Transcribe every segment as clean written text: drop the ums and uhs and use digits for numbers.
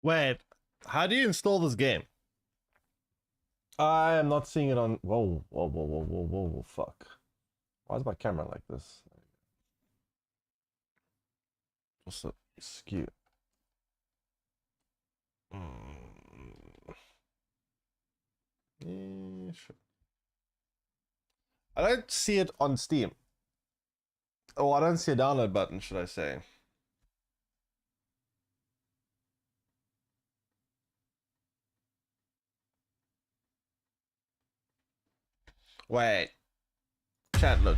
Wait, how do you install this game? I am not seeing it on. Whoa, whoa, whoa, whoa, whoa, whoa, whoa, fuck. Why is my camera like this? What's the skew? Yeah, sure. I don't see it on Steam. Oh, I don't see a download button, should I say? Wait, chat, look.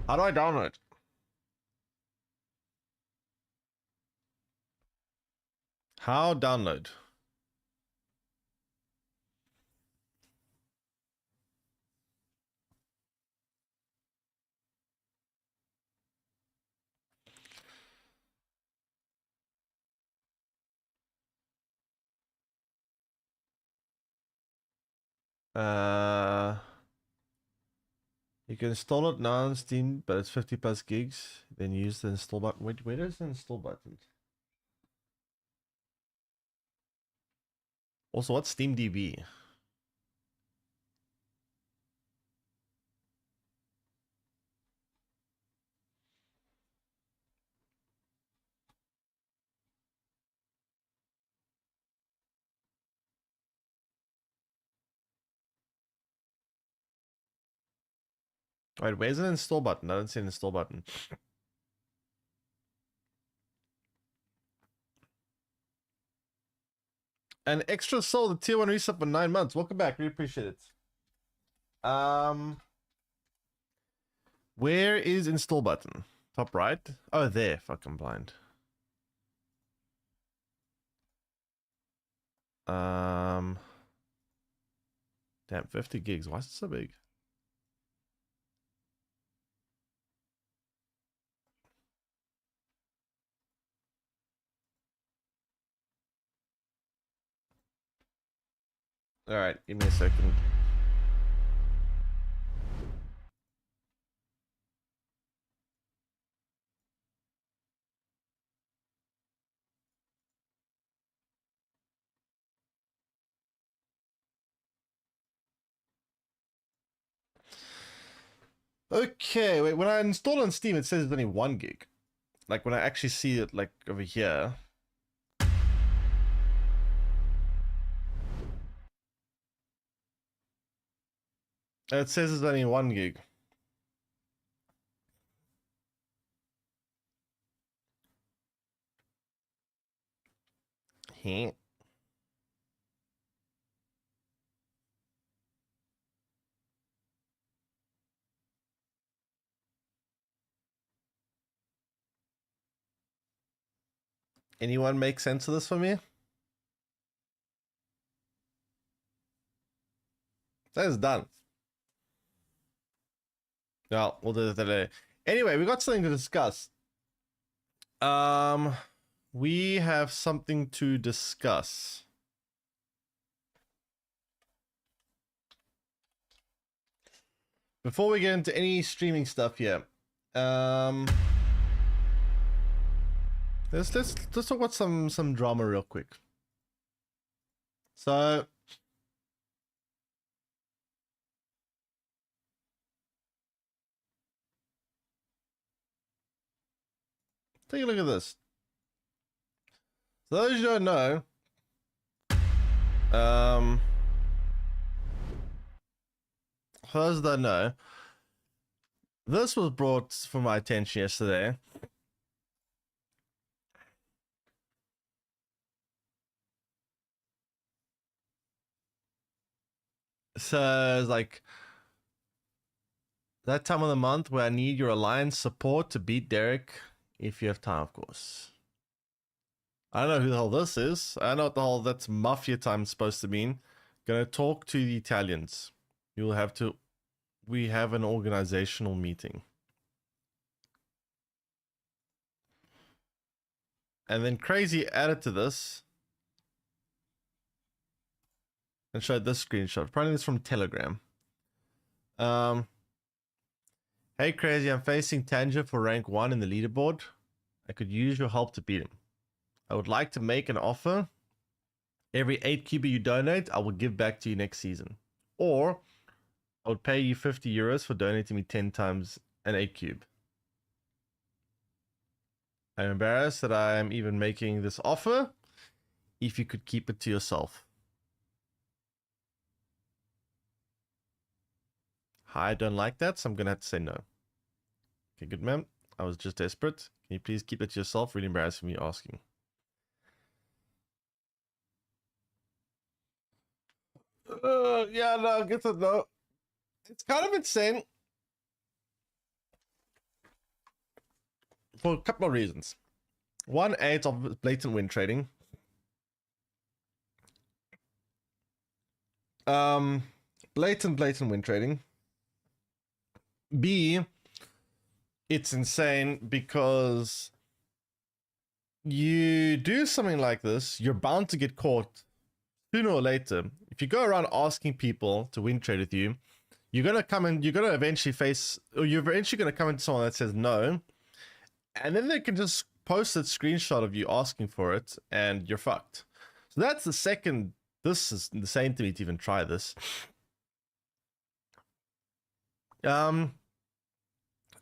How do I download? How download? Uh, you can install it now on Steam, but it's 50 plus gigs. Then use the install button. Wait, where is the install button? Also, what's SteamDB? Wait, where's an install button? I don't see an install button. An extra soul, the tier 1 resub for 9 months. Welcome back. Really appreciate it. Where is install button? Top right? Oh, there. Fucking blind. Damn, 50 gigs. Why is it so big? All right, give me a second. Okay, wait. When I install on Steam, it says it's only 1 gig. Like when I actually see it, like over here. It says it's only 1 gig. Heh. Anyone make sense of this for me? That is done. No, we'll do it today. Anyway, we got something to discuss. We have something to discuss. Before we get into any streaming stuff here, let's talk about some drama real quick. So take a look at this. So those who don't know, for those that know, this was brought for my attention yesterday. So it's like that time of the month where I need your alliance support to beat Derek, if you have time, of course. I don't know who the hell this is. I don't know what the hell that's mafia time supposed to mean. Gonna talk to the Italians. You'll have to. We have an organizational meeting. And then Crazy added to this and showed this screenshot. Probably this from Telegram. Hey Crazy, I'm facing Tanger for rank 1 in the leaderboard. I could use your help to beat him. I would like to make an offer. Every 8 cube you donate, I will give back to you next season. Or I would pay you 50 euros for donating me 10 times an 8 cube. I'm embarrassed that I am even making this offer. If you could keep it to yourself. I don't like that, so I'm going to have to say no. Okay, good man. I was just desperate. Can you please keep it to yourself? Really embarrassing me asking. Yeah, no, get it, no. It's kind of insane. For a couple of reasons. One, A, it's of blatant win trading. Blatant win trading. B, it's insane because you do something like this, you're bound to get caught sooner or later. If you go around asking people to win trade with you, you're gonna come and you're gonna eventually face, or you're eventually gonna come into someone that says no, and then they can just post a screenshot of you asking for it, and you're fucked. So that's the second. This is insane to me to even try this.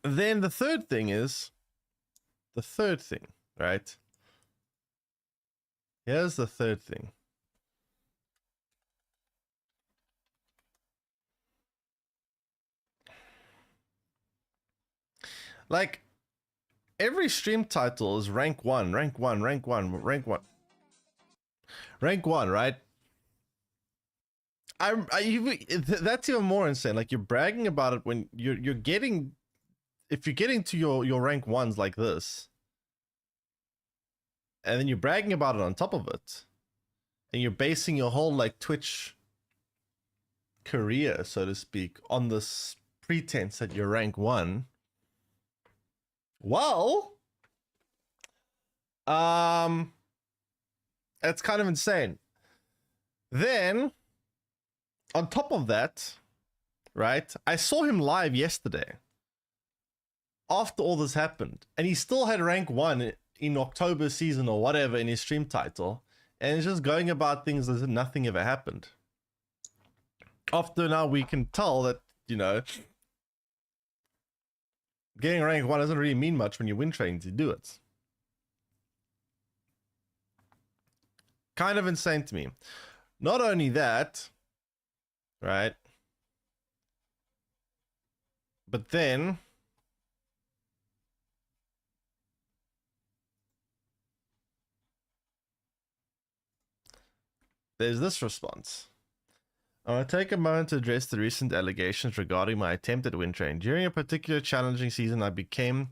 Then the third thing is, right? Here's the third thing. Like, every stream title is rank 1, rank 1, rank 1, rank 1. Rank 1, right? That's even more insane. Like, you're bragging about it when you're getting, if you're getting to your rank 1s like this, and then you're bragging about it on top of it, and you're basing your whole like Twitch career, so to speak, on this pretense that you're rank 1. Well, that's kind of insane. Then, on top of that, right, I saw him live yesterday after all this happened, and he still had rank 1 in October season or whatever in his stream title, and he's just going about things as if nothing ever happened. After now, we can tell that, you know, getting rank 1 doesn't really mean much when you win trading to do it. Kind of insane to me. Not only that, right? But then there's this response. I want to take a moment to address the recent allegations regarding my attempt at win trading. During a particular challenging season, I became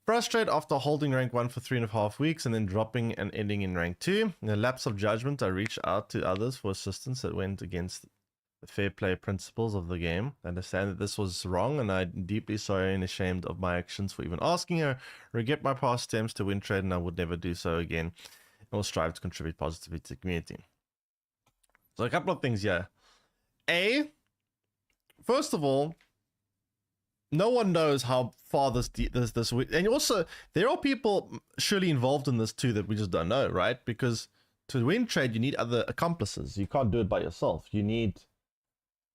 frustrated after holding rank 1 for 3.5 weeks and then dropping and ending in rank 2. In a lapse of judgment, I reached out to others for assistance that went against the fair play principles of the game. I understand that this was wrong, and I'm deeply sorry and ashamed of my actions for even asking. I regret my past attempts to win trade, and I would never do so again. I will strive to contribute positively to the community. So a couple of things here. A, first of all, no one knows how far this and also there are people surely involved in this too that we just don't know, right? Because to win trade, you need other accomplices. You can't do it by yourself. You need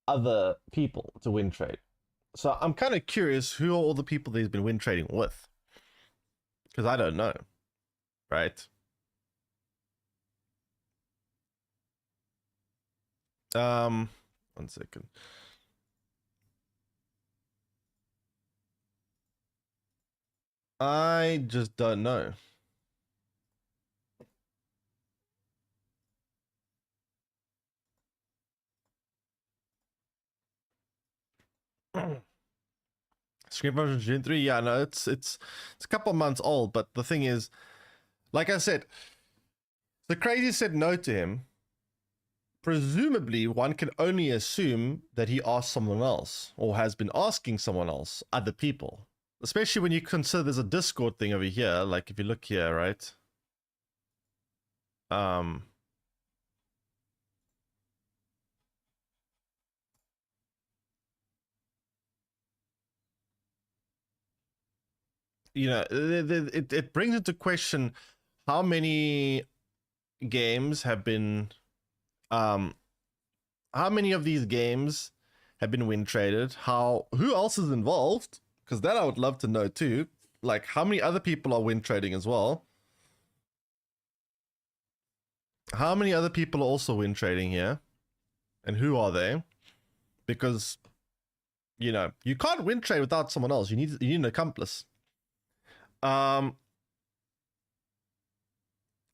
other people to win trade. So I'm kind of curious who are all the people that he's been win trading with, because I don't know, right? One second. I just don't know. Script version June 3, yeah, no, it's a couple months old, but the thing is, like I said, the crazy said no to him. Presumably, one can only assume that he asked someone else or has been asking someone else, other people. Especially when you consider there's a Discord thing over here. Like if you look here, right? You know, it brings into question how many games have been how many of these games have been win traded? Who else is involved? Because that I would love to know too. Like how many other people are win trading as well? How many other people are also win trading here? And who are they? Because you can't win trade without someone else. You need an accomplice.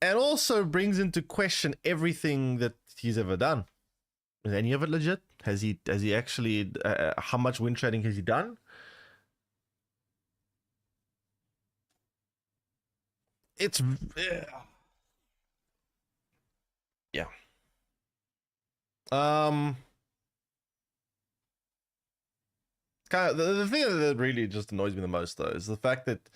And also brings into question everything that he's ever done. Is any of it legit? Has he actually how much win trading has he done? It's yeah. Kind of the thing that really just annoys me the most though is the fact that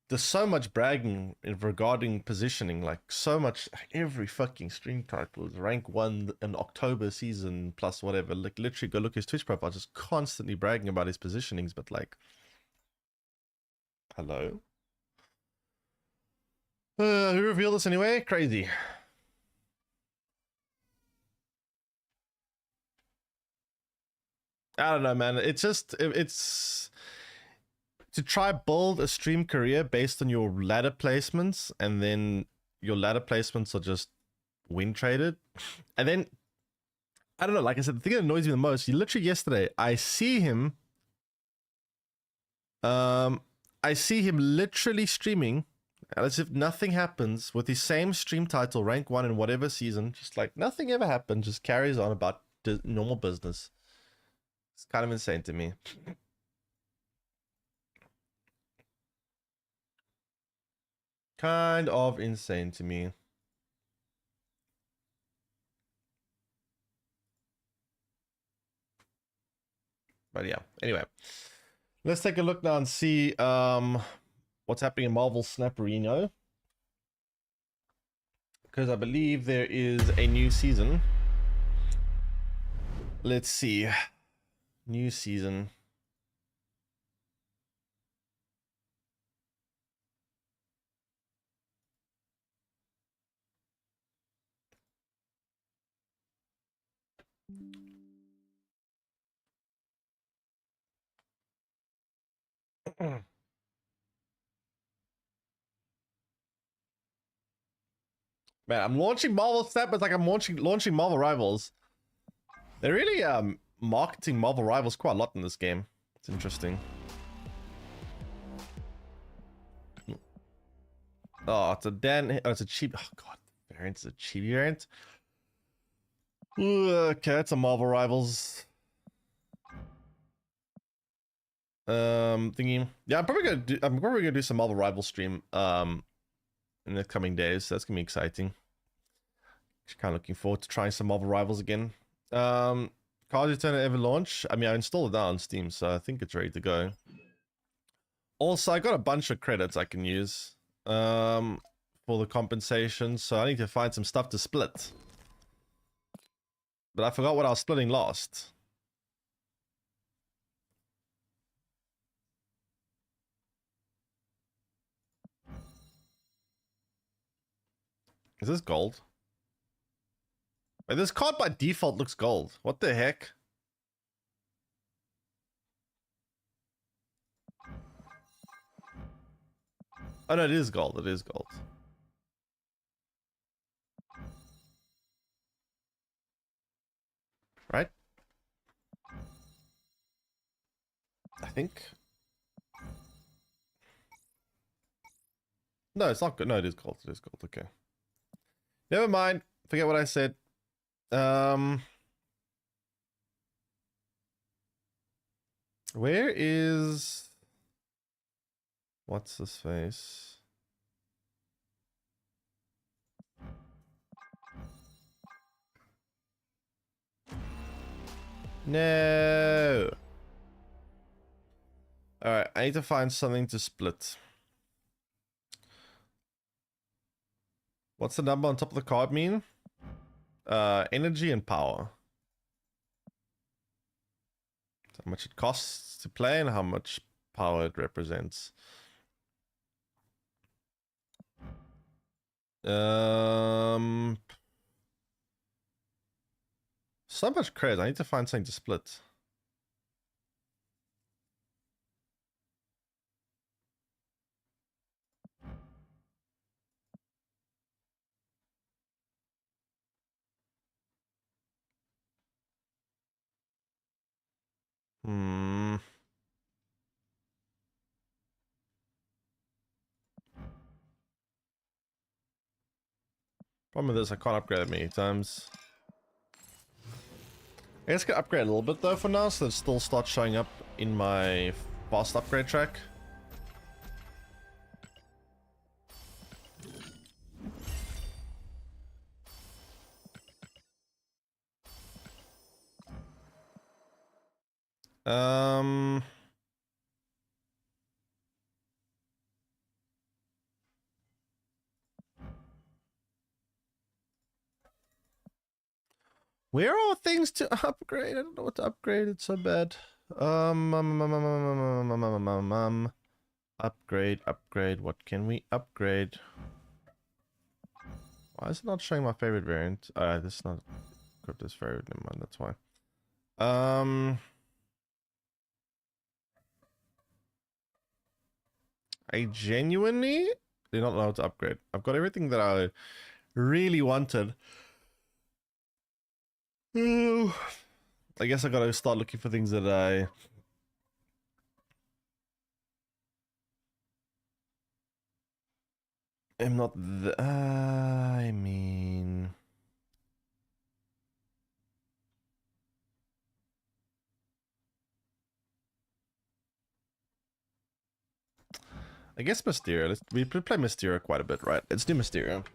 there's so much bragging regarding positioning, like so much. Every fucking stream title is rank 1 in October season plus whatever. Like literally, go look at his Twitch profile, just constantly bragging about his positionings. But like, hello, who revealed this anyway? Crazy. I don't know, man. It's just it's to try build a stream career based on your ladder placements, and then your ladder placements are just win traded, and then I don't know. Like I said, the thing that annoys me the most, literally yesterday, I see him literally streaming as if nothing happens with his same stream title, rank 1 in whatever season, just like nothing ever happened, just carries on about normal business. It's kind of insane to me. Kind of insane to me. But yeah, anyway. Let's take a look now and see what's happening in Marvel Snap Reno. Because I believe there is a new season. Let's see. New season. Man, I'm launching Marvel Snap, but it's like I'm launching Marvel Rivals. They're really marketing Marvel Rivals quite a lot in this game. It's interesting. Oh, it's a it's a cheap. Oh god, variant is a cheap variant. Okay, it's a Marvel Rivals. Thingy. Yeah, I'm probably gonna do some Marvel Rivals stream in the coming days. That's gonna be exciting. Just kind of looking forward to trying some Marvel Rivals again. Cards Return ever launch? I mean, I installed it now on Steam, so I think it's ready to go. Also, I got a bunch of credits I can use for the compensation, so I need to find some stuff to split. But I forgot what I was splitting last. Is this gold? Wait, this card by default looks gold. What the heck? Oh no, it is gold. It is gold. Right? I think. No, it's not good. No, it is gold. It is gold. Okay. Never mind. Forget what I said. Where is... What's this face? No. Alright, I need to find something to split. What's the number on top of the card mean? Energy and power. How much it costs to play and how much power it represents. So much credit. I need to find something to split. Hmm. Problem with this, I can't upgrade it many times. I guess I can upgrade a little bit though for now, so it still starts showing up in my fast upgrade track. Um. Where are things to upgrade? I don't know what to upgrade. It's so bad. Upgrade, upgrade. What can we upgrade? Why is it not showing my favorite variant? This is not Crypto's favorite. Never mind. That's why. I genuinely do not know how to upgrade. I've got everything that I really wanted. I guess I gotta start looking for things that I am not. I mean, I guess Mysterio. We play Mysterio quite a bit, right? Let's do Mysterio.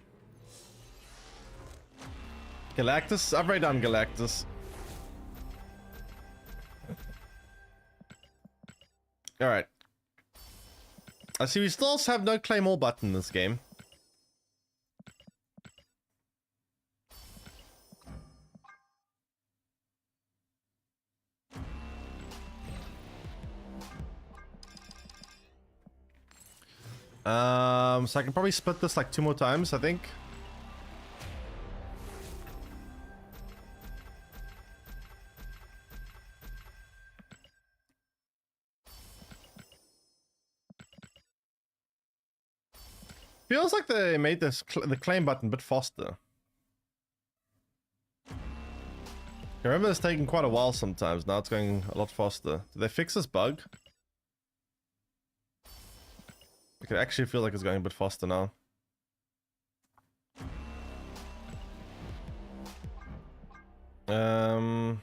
Galactus. I've already done Galactus. All right. I see we still have no claim all button in this game. So I can probably split this like 2 more times, I think. Feels like they made this the claim button a bit faster. I remember it's taking quite a while sometimes. Now it's going a lot faster. Did they fix this bug? It actually feels like it's going a bit faster now. Infinity.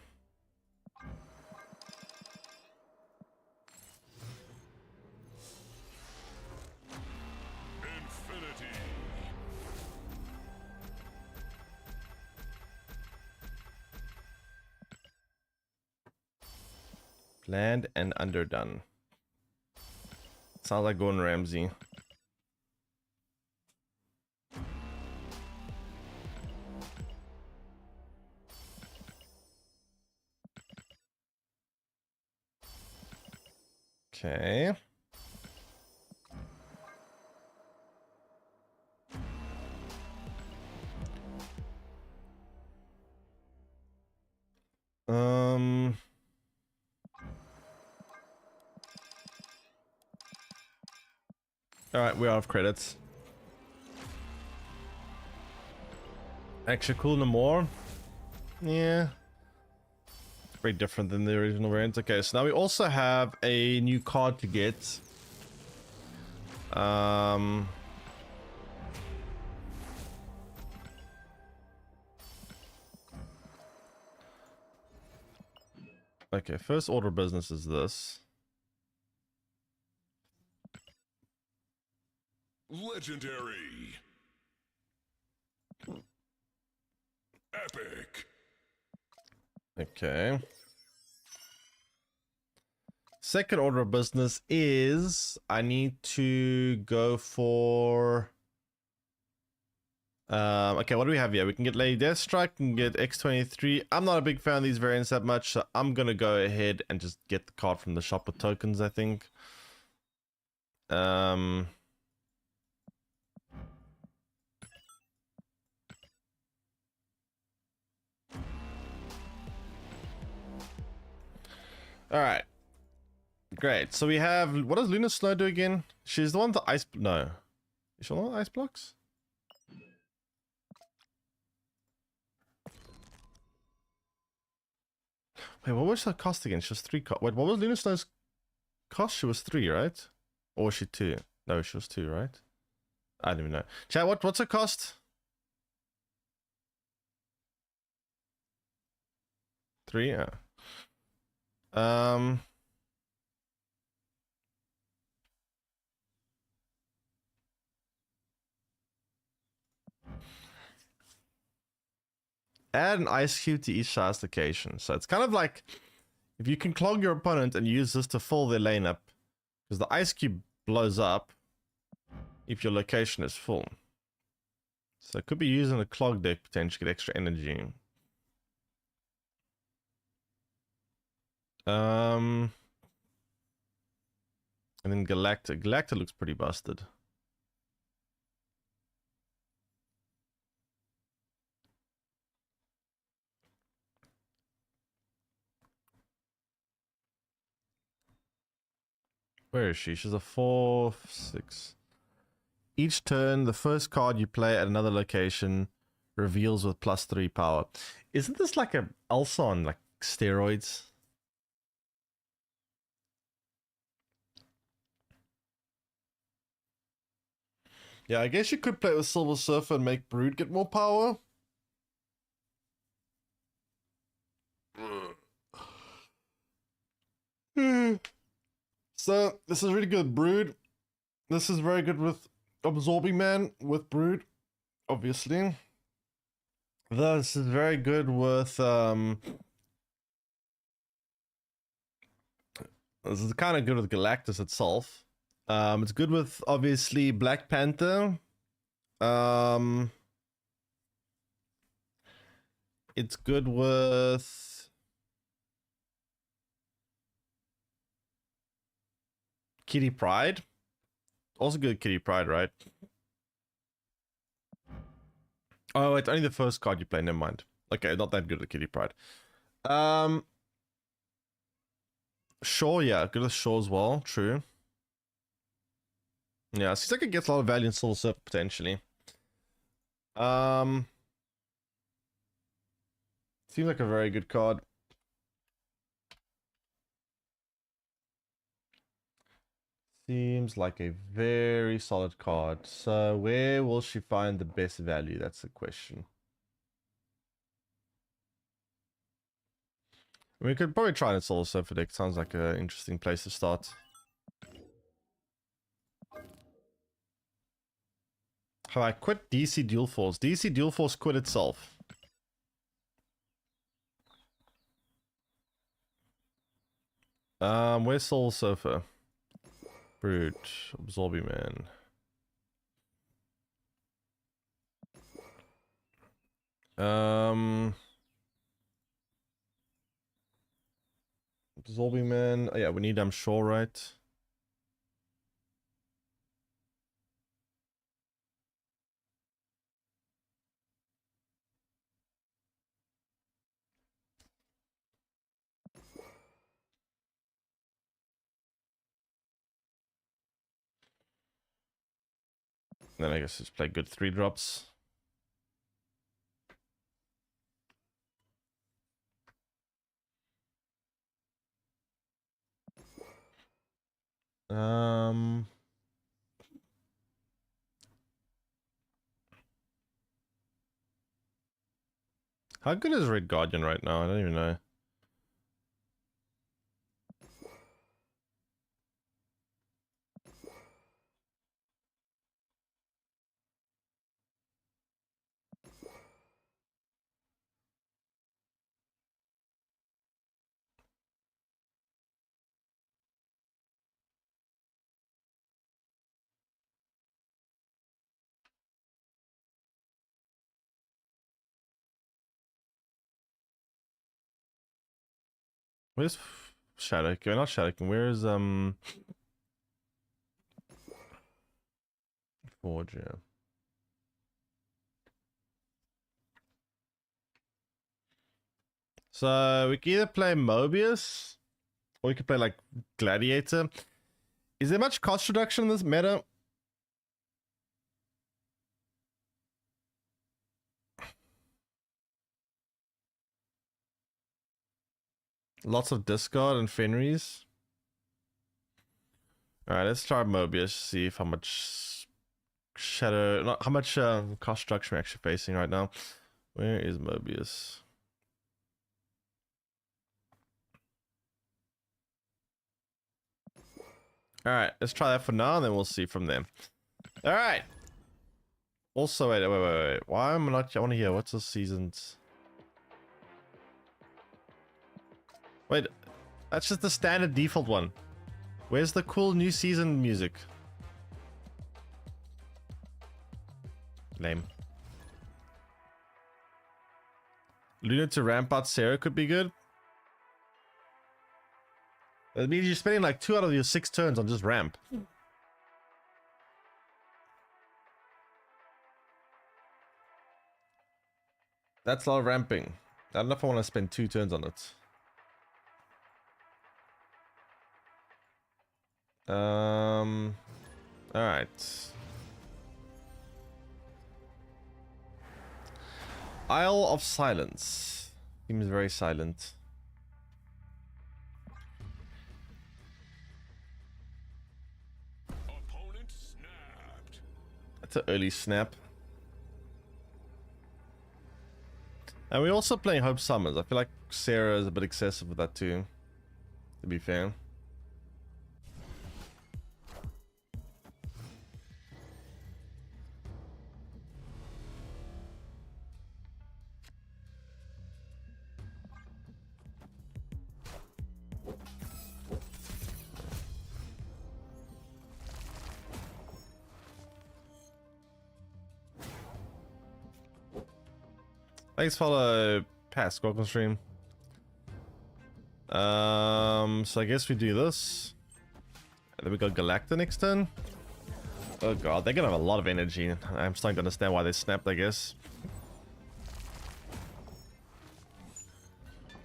Planned and underdone. Sounds like Gordon Ramsay. Okay. Alright, we're out of credits. Actually, cool no more. Yeah. Very different than the original variant. Okay, so now we also have a new card to get. Okay, first order of business is this. Legendary. Epic. Okay. Second order of business is I need to go for okay, what do we have here? We can get Lady Deathstrike, we can get X23. I'm not a big fan of these variants that much, so I'm gonna go ahead and just get the card from the shop with tokens, I think. All right. Great. So we have, what does Luna Snow do again? She's the one with the ice, no. Is she the one with the ice blocks? Wait, what was her cost again? She was 3 cost. Wait, what was Luna Snow's cost? She was 3, right? Or was she 2? No, she was 2, right? I don't even know. Chat, what's her cost? 3, yeah. Um... Add an ice cube to each size location. So it's kind of like if you can clog your opponent and use this to fill their lane up, because the ice cube blows up if your location is full. So it could be using a clog deck potentially to get extra energy. And then Galacta. Galacta looks pretty busted. Where is she? She's a 4/6. Each turn, the first card you play at another location reveals with +3 power. Isn't this like a Elsa on like steroids? Yeah, I guess you could play with Silver Surfer and make Brood get more power. So, this is really good, Brood. This is very good with Absorbing Man, with Brood, obviously. This is very good with, this is kind of good with Galactus itself. It's good with, obviously, Black Panther. It's good with Kitty Pryde. Also good at Kitty Pryde, right? Oh, it's only the first card you play, never mind. Okay, not that good at Kitty Pryde. Shaw, yeah, good with Shaw as well, true. Yeah, seems like it gets a lot of value in Silver Surfer potentially. Seems like a very good card. Seems like a very solid card. So where will she find the best value? That's the question. We could probably try it in Silver Surfer deck. Sounds like an interesting place to start. Have I quit DC Dual Force? DC Dual Force quit itself. Where's Soul Surfer? Brute, Absorbing Man. Absorbing Man. Oh, yeah, we need, I'm sure, right? Then I guess just play good 3-drops. How good is Red Guardian right now? I don't even know. Where's Shadow? Not Shadow. Where's Forge? Yeah. So we can either play Mobius Or you could play like Gladiator. Is there much cost reduction in this meta? Lots of discard and Fenris. Alright, let's try Mobius, see if how much shadow, not how much cost structure we're actually facing right now. Where is Mobius? Alright, let's try that for now, and then we'll see from there. Alright. Also, wait. Why am I not? I want to hear, what's the seasons? Wait, that's just the standard default one. Where's the cool new season music? Lame. Luna to ramp out Sarah could be good. That means you're spending like 2 out of your 6 turns on just ramp. That's a lot of ramping. I don't know if I want to spend 2 turns on it. Alright. Isle of Silence. Seems very silent. Opponent snapped. That's an early snap. And we're also playing Hope Summers. I feel like Sarah is a bit excessive with that too, to be fair. Thanks for the past welcome stream. So I guess we do this. And then we got Galacta next turn. Oh god, they're gonna have a lot of energy. I'm starting to understand why they snapped, I guess.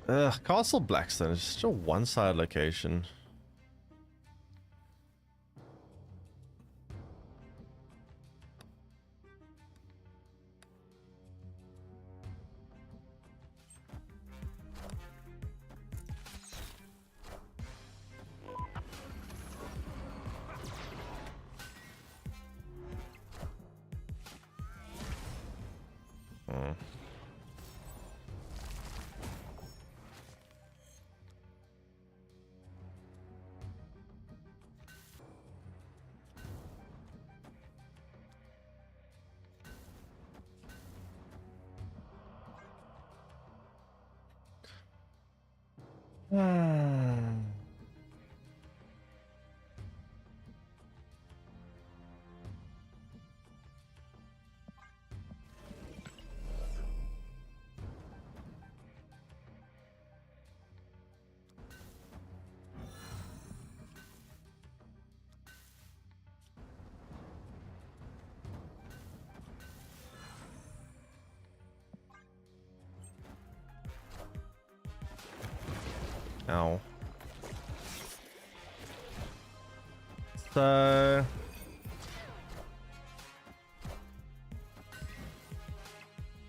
Castle Blackstone is just a one-side location. Ow. So...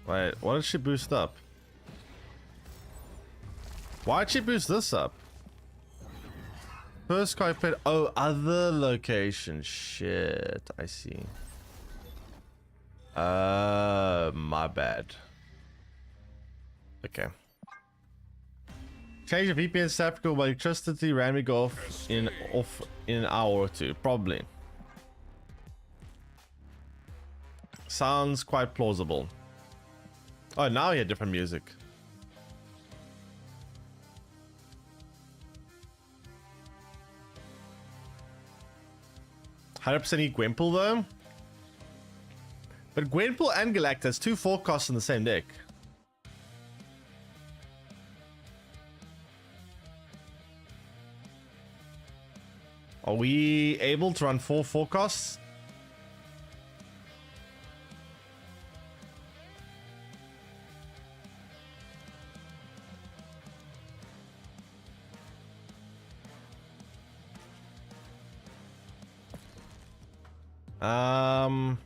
Wait, what did she boost up? Why did she boost this up? First card played. Oh, other location. Shit, I see. My bad. Okay. Change your VPN staff go by electricity randomly go off in an hour or 2, probably. Sounds quite plausible. Oh, now you hear different music. 100% eat Gwempool though. But Gwempool and Galacta has 2 forecasts in the same deck. Are we able to run 4 forecasts? Um.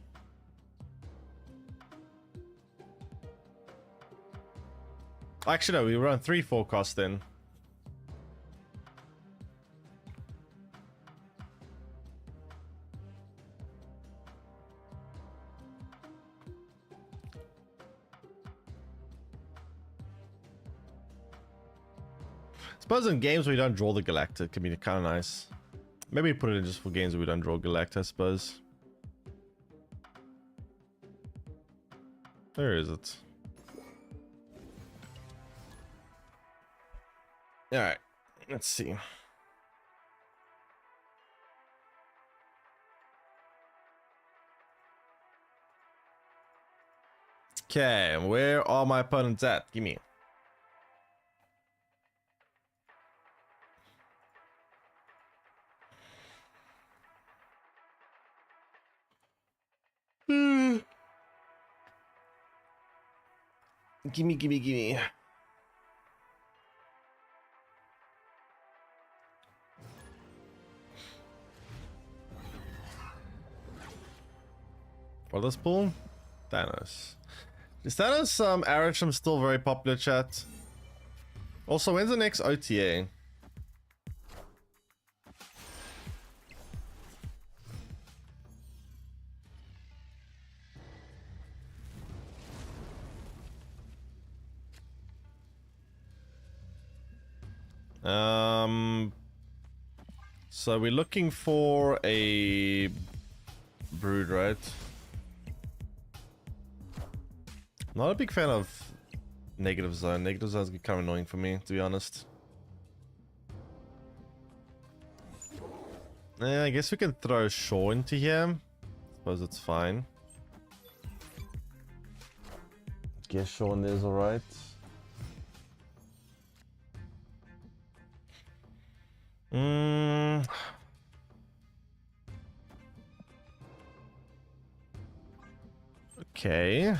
Actually, no. We run 3 forecasts then. Suppose in games where you don't draw the Galacta, it can be kind of nice. Maybe put it in just for games where we don't draw Galacta, I suppose. Where is it? Alright, let's see. Okay, where are my opponents at? Give me. Gimme. For this pool? Thanos. Is Thanos Aracham still very popular, chat? Also, when's the next OTA? So we're looking for a brood, right? Not a big fan of negative zone. Negative zones get kind of annoying for me, to be honest. Yeah, I guess we can throw Shaw into here. Suppose it's fine. Guess Shaw in there's alright. Okay.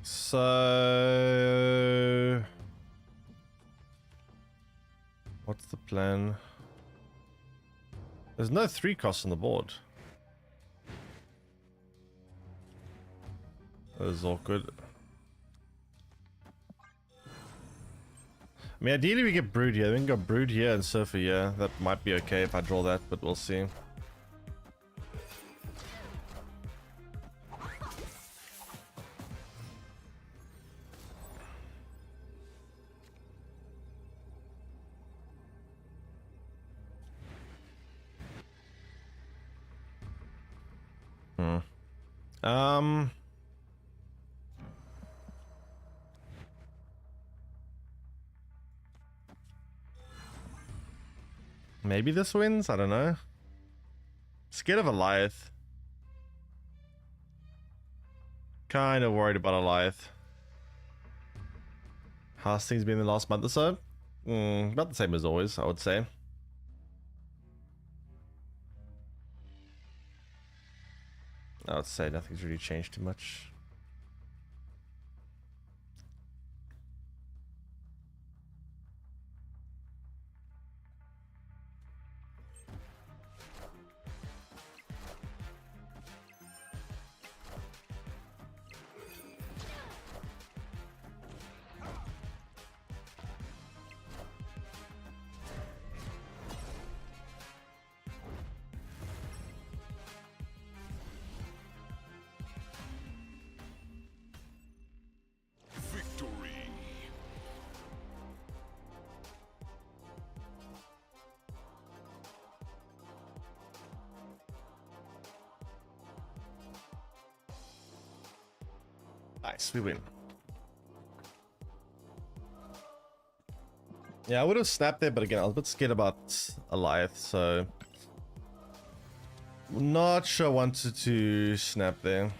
So, what's the plan? There's no 3 costs on the board. That is awkward. I mean, ideally we get Brood here. We can go Brood here and Surfer here. That might be okay if I draw that, but we'll see. Maybe this wins? I don't know. Scared of Eliath. Kind of worried about Eliath. How's things been the last month or so? About the same as always, I would say. I would say nothing's really changed too much. Nice, we win. Yeah, I would have snapped there, but again, I was a bit scared about Eliath, so... Not sure I wanted to snap there.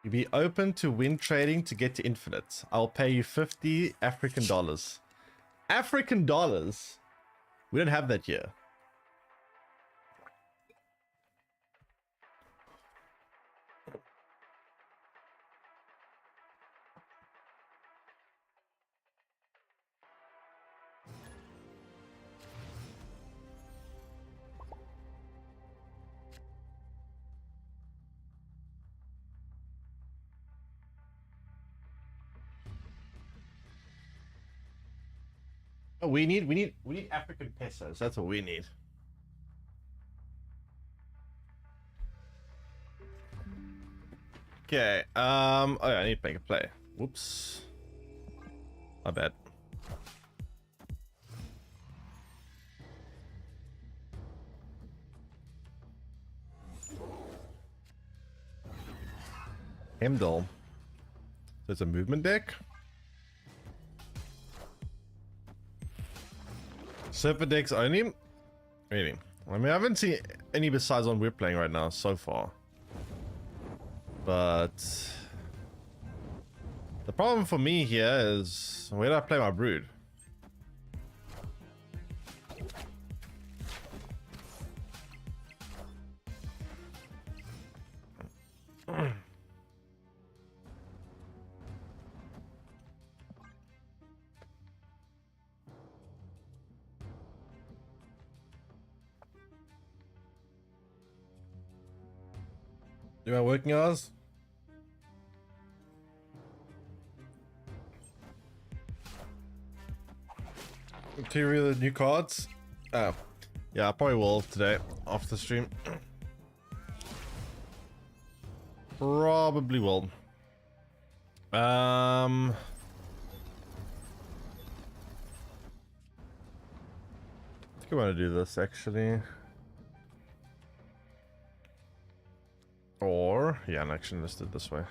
You be open to win trading to get to infinite. I'll pay you 50 African dollars. African dollars? We don't have that here. Oh, we need African pesos. That's what we need. Okay. Oh yeah, I need to make a play. Whoops. My bad. Hemdall. There's a movement deck. Surfer decks only? Really? I mean, I haven't seen any besides one we're playing right now so far. But the problem for me here is, where do I play my brood? Do my working hours? To read the new cards? Oh, yeah, I probably will today after the stream. Probably will. I think I want to do this actually. Or, yeah, I'm actually let's do it this way.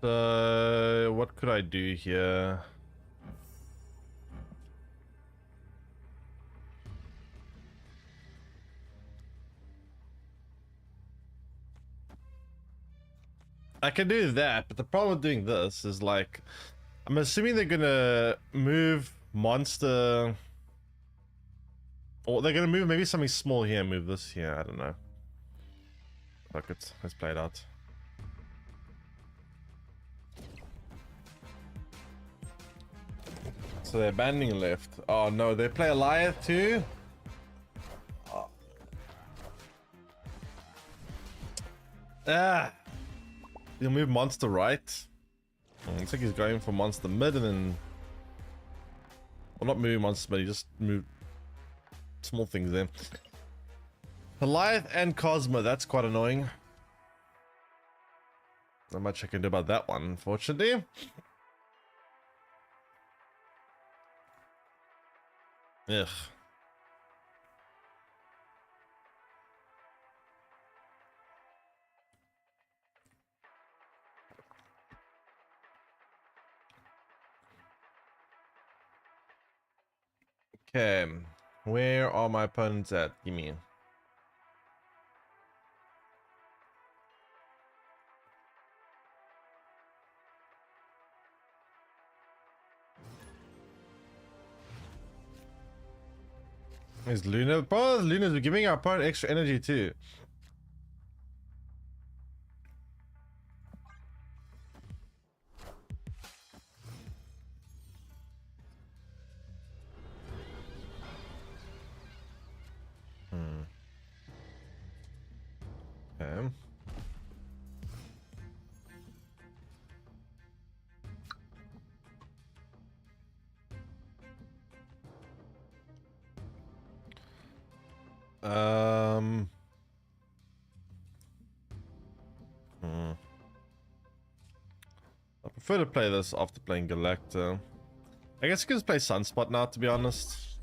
So, what could I do here? I can do that, but the problem with doing this is like, I'm assuming they're gonna move monster, or they're gonna move maybe something small here, move this here. I don't know. Fuck it, let's play it out. So they're abandoning left. Oh no, they play Goliath too. Oh. Ah. He'll move monster right. Looks like he's going for monster mid and then... Well, not moving monster mid, he just moved small things there. Goliath and Cosmo, that's quite annoying. Not much I can do about that one, unfortunately. Ugh. Okay, where are my opponents at? Give me. Is Luna? Bro, Luna's giving our opponent extra energy too. Okay. I prefer to play this after playing Galacta. I guess you can just play Sunspot now, to be honest.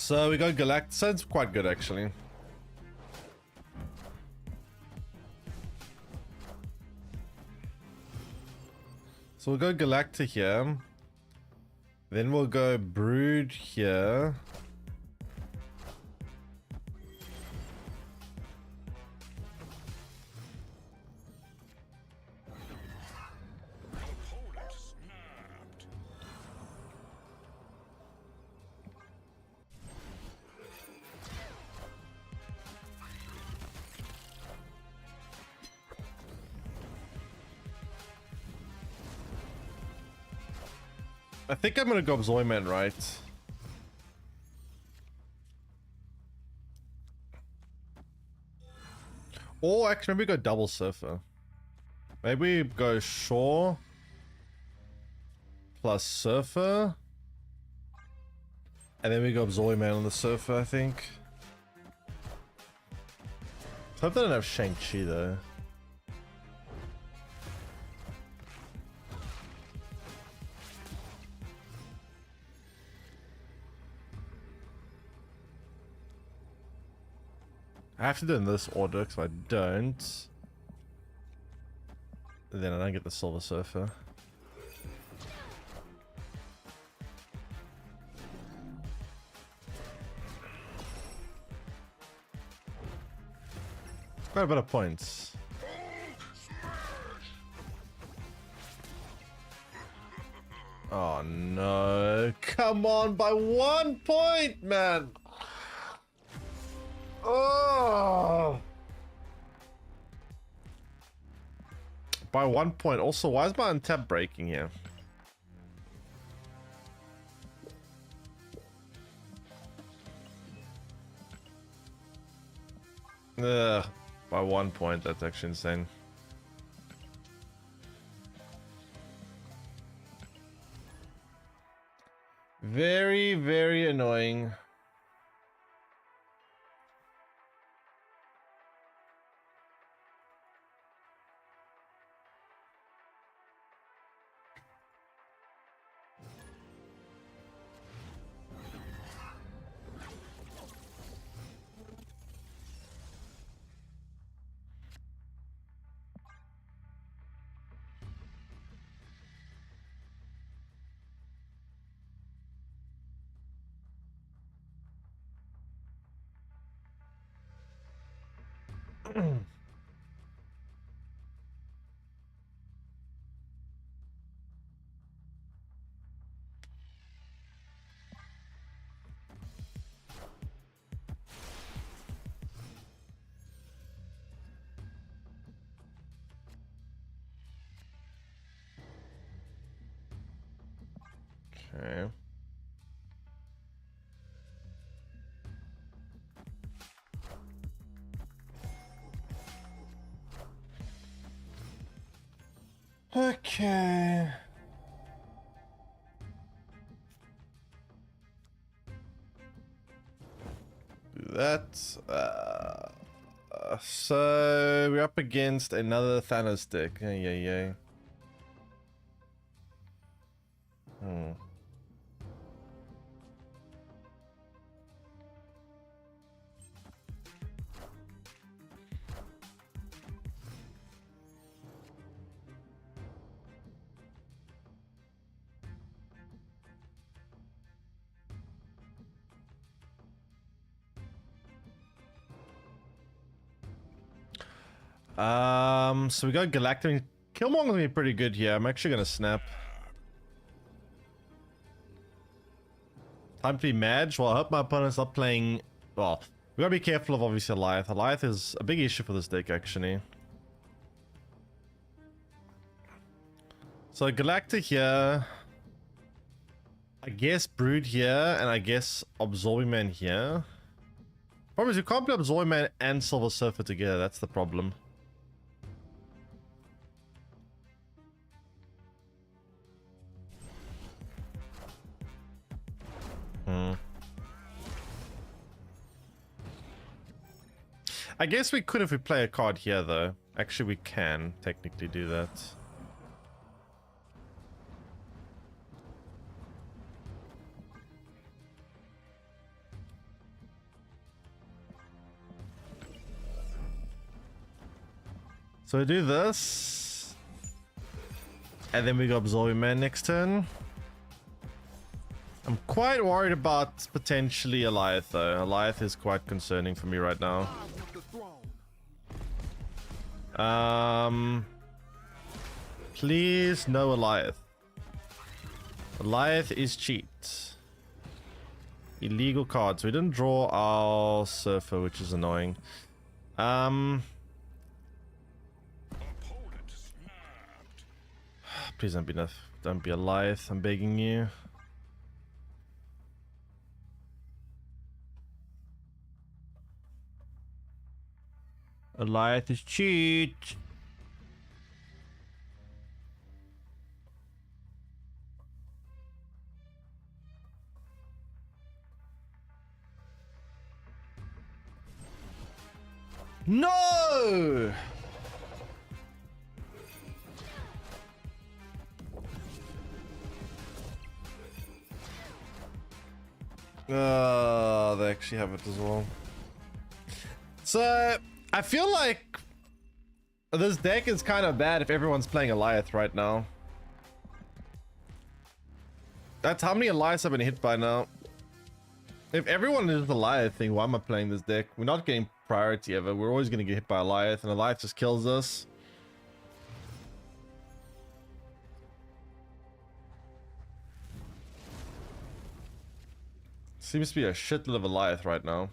So we got Galactic. Sounds quite good actually. So we'll go Galactic here. Then we'll go Brood here. Opponent snapped. I think I'm gonna go Zoyman, right? Or actually, maybe go double Surfer. Maybe go Shore plus Surfer. And then we go Zoyman on the Surfer, I think. Hope they don't have Shang-Chi though. I have to do it in this order, because if I don't, then I don't get the Silver Surfer. Quite a bit of points. Oh no, come on, by 1 point, man! Oh! By 1 point. Also, why is my untap breaking here? Ugh, by 1 point, that's actually insane. Very, very annoying. Okay. Okay. Do that. So we're up against another Thanos deck. Yeah. Hmm. So we got Galactic. Killmonger's gonna be pretty good here. I'm actually gonna snap. Time to be Madge. Well, I hope my opponent's not playing. Well, we gotta be careful of obviously Alliath. Alliath is a big issue for this deck actually. So Galactic here. I guess Brood here, and I guess Absorbing Man here. Problem is you can't play Absorbing Man and Silver Surfer together. That's the problem. I guess we could if we play a card here though. Actually, we can technically do that. So we do this. And then we go Absorbing Man next turn. I'm quite worried about potentially Eliath though. Eliath is quite concerning for me right now. Please no Eliath. Eliath is cheat. Illegal cards. We didn't draw our Surfer, which is annoying. Please don't be Eliath. I'm begging you. Eliath is cheat. No! They actually have it as well. So, I feel like this deck is kind of bad if everyone's playing Eliath right now. That's how many Eliaths have been hit by now. If everyone is Eliath thing, why am I playing this deck? We're not getting priority ever. We're always going to get hit by Eliath, and Eliath just kills us. Seems to be a shitload of Eliath right now.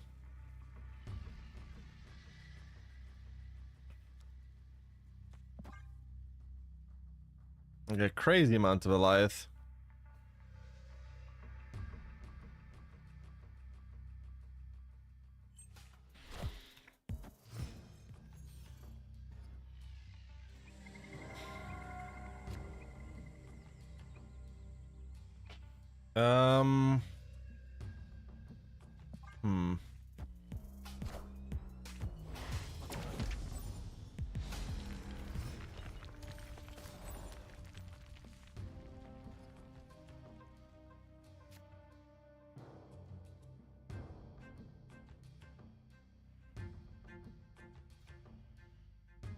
Like a crazy amount of Eliath.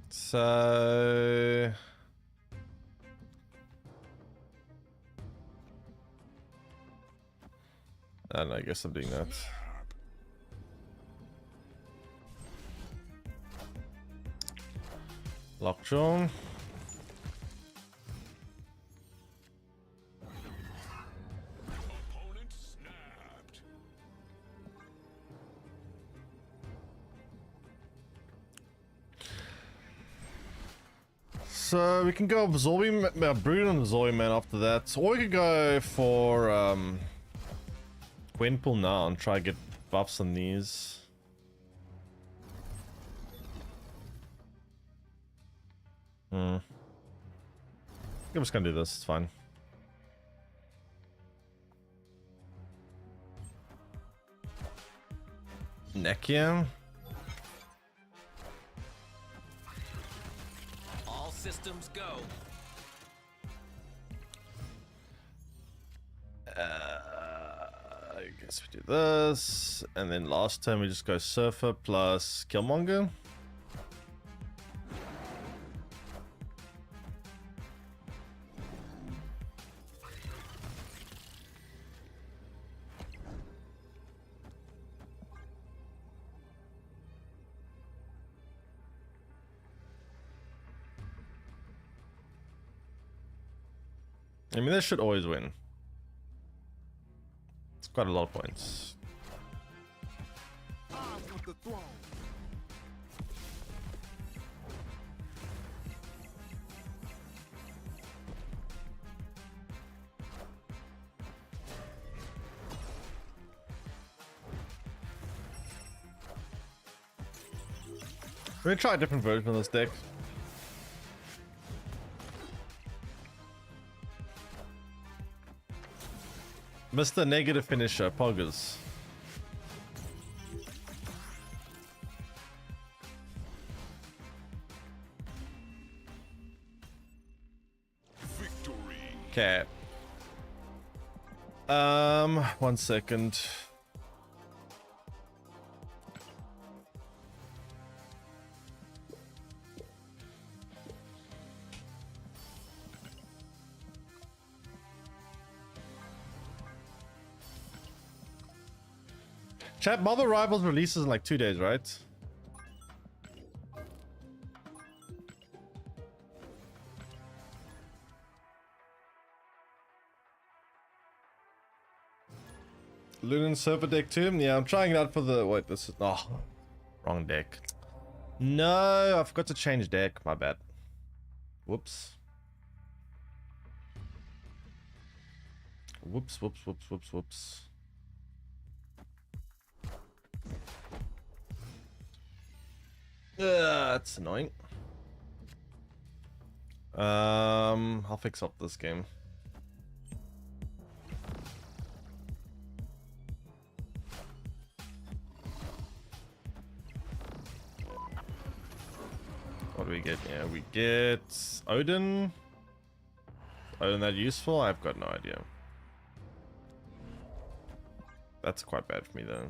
So I don't know, I guess I'm doing that. Lockjaw. Opponent snapped. So we can go Absorbing Brood on Absorbing Man after that. Or we could go for Gwenpool now and try to get buffs on these. I'm just gonna do this, it's fine. Nekia. All systems go. I guess we do this, and then last time we just go Surfer plus Killmonger. I mean, this should always win. It's quite a lot of points. I want the throne. We're gonna try a different version of this deck. Mr. Negative Finisher, Poggers. Victory. Okay. 1 second. Chat, Marvel Rivals releases in like 2 days, right? Lunan Surfer deck too? Yeah, I'm trying it out for the... Wait, this is... Oh, wrong deck. No, I forgot to change deck. My bad. Whoops. Whoops, whoops, whoops, whoops, whoops. That's annoying. I'll fix up this game. What do we get? Yeah, we get Odin. Odin that useful? I've got no idea. That's quite bad for me though.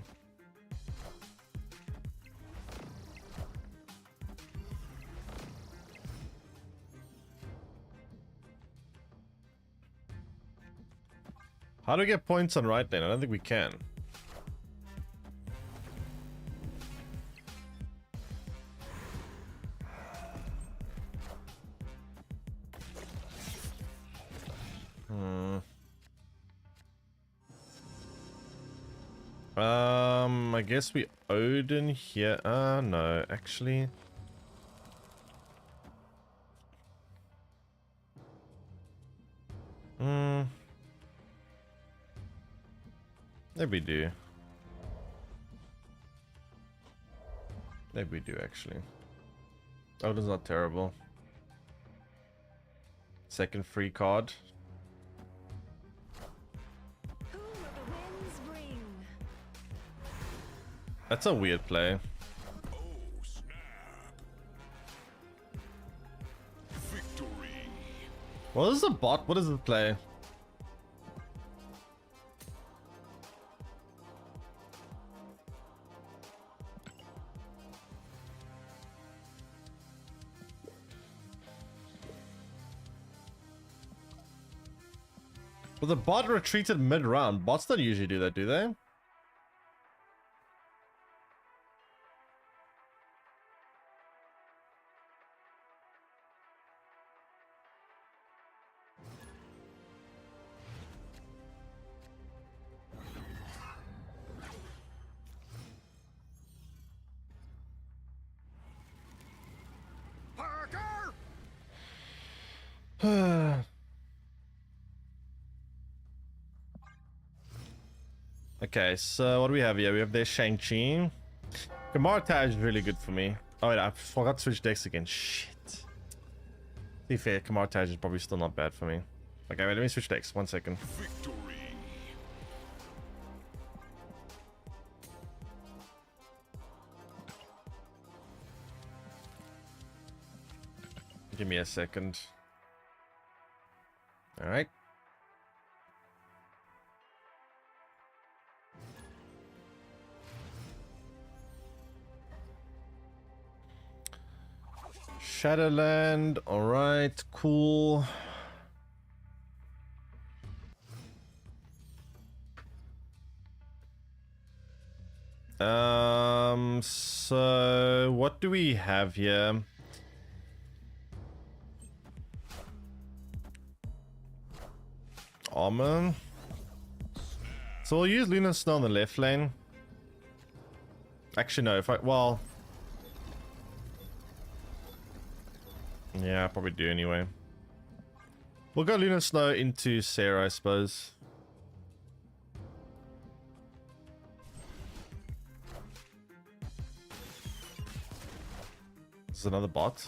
How do we get points on right lane? I don't think we can. I guess we Odin here. No, actually. Maybe we do. Maybe we do, actually. Odin's not terrible. Second free card. Who will the winds bring? That's a weird play. Oh, snap. Victory. What is the bot? What is the play? Well, the bot retreated mid-round. Bots don't usually do that, do they? Parker! Okay, so what do we have here? We have their Shang-Chi. Kamartaj is really good for me. Oh wait, I forgot to switch decks again. Shit. To be fair, Kamartaj is probably still not bad for me. Okay, wait, let me switch decks. 1 second. Victory. Give me a second. Alright. Shadowland. Alright, cool. So what do we have here? Armor. So we'll use Lunar Snow on the left lane. Actually, no. If I well, yeah, I probably do anyway. We'll go Lunar Snow into Sarah, I suppose. This is another bot.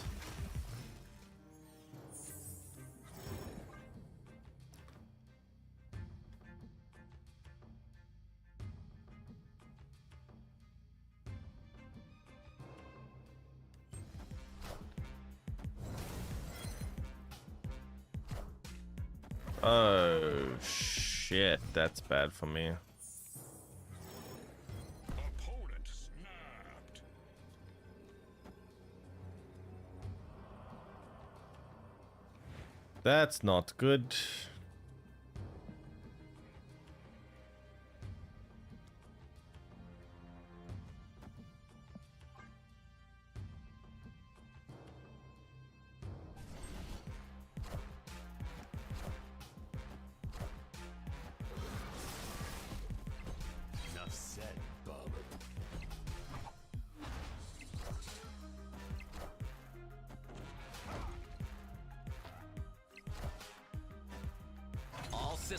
Oh shit, that's bad for me. Opponent snapped. That's not good.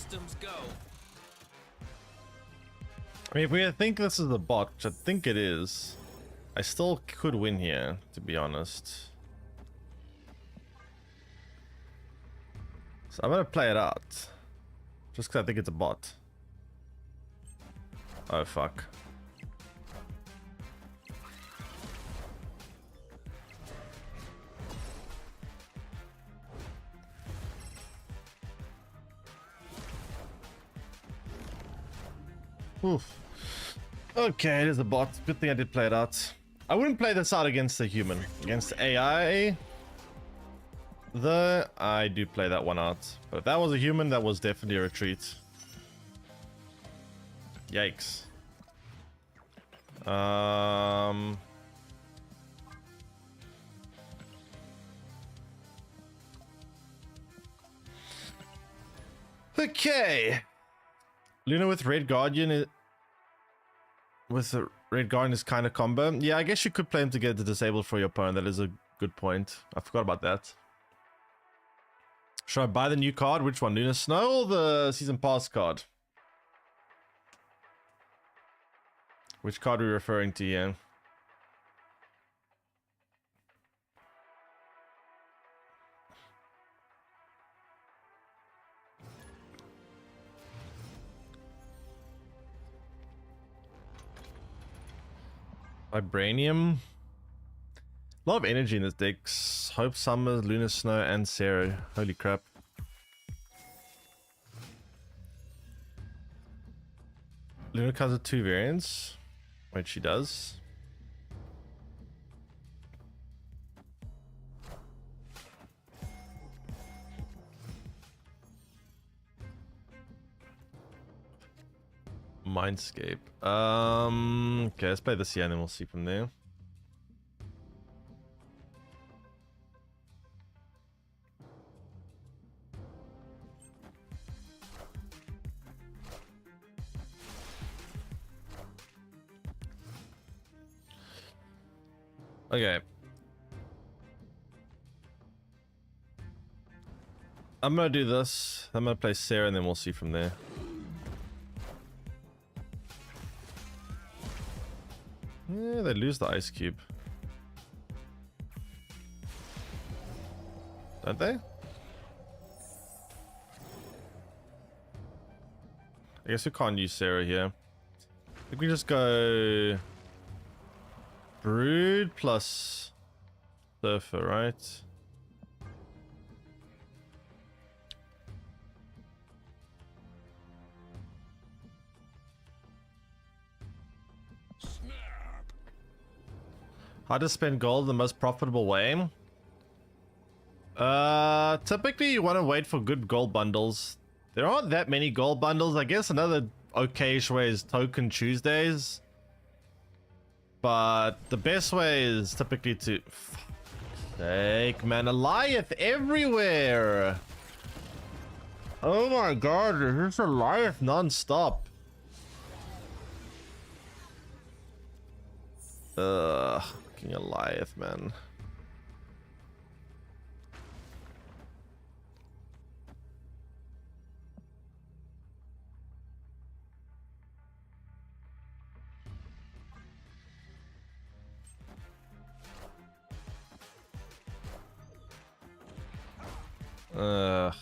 systems go. I mean, if we think this is the bot, which I think it is, I still could win here, to be honest. So I'm gonna play it out. Just because I think it's a bot. Oh, fuck. Oof. Okay, it is a bot. Good thing I did play it out. I wouldn't play this out against a human. Against AI, I do play that one out. But if that was a human, that was definitely a retreat. Yikes. Okay. Luna with Red Guardian is... With the Red Guardian is kind of combo. Yeah, I guess you could play him to get the disable for your opponent. That is a good point. I forgot about that. Should I buy the new card? Which one? Luna Snow or the Season Pass card? Which card are we referring to here? Vibranium. A lot of energy in this deck. Hope Summer, Luna Snow, and Sarah. Holy crap. Luna comes with 2 variants. Wait, she does. Mindscape. Okay, let's play this here and then we'll see from there. Okay. I'm gonna do this. I'm gonna play Sarah and then we'll see from there. Yeah, they lose the ice cube. Don't they? I guess we can't use Sarah here. I think we just go Brood plus Surfer, right? How to spend gold the most profitable way? Typically you want to wait for good gold bundles. There aren't that many gold bundles. I guess another okayish way is Token Tuesdays. But the best way is typically to... Fuck's sake, man. Goliath everywhere! Oh my god, there's a Goliath non-stop. Fucking Goliath, man.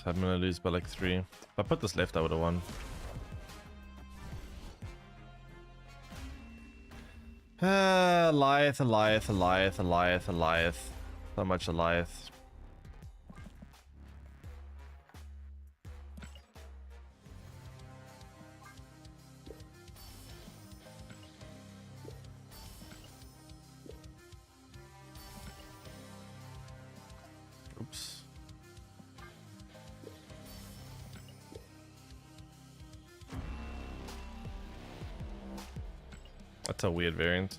I'm gonna lose by like 3. If I put this left, I would have won. Goliath, Goliath, Goliath, Goliath, Goliath. So much Goliath. Oops. That's a weird variant.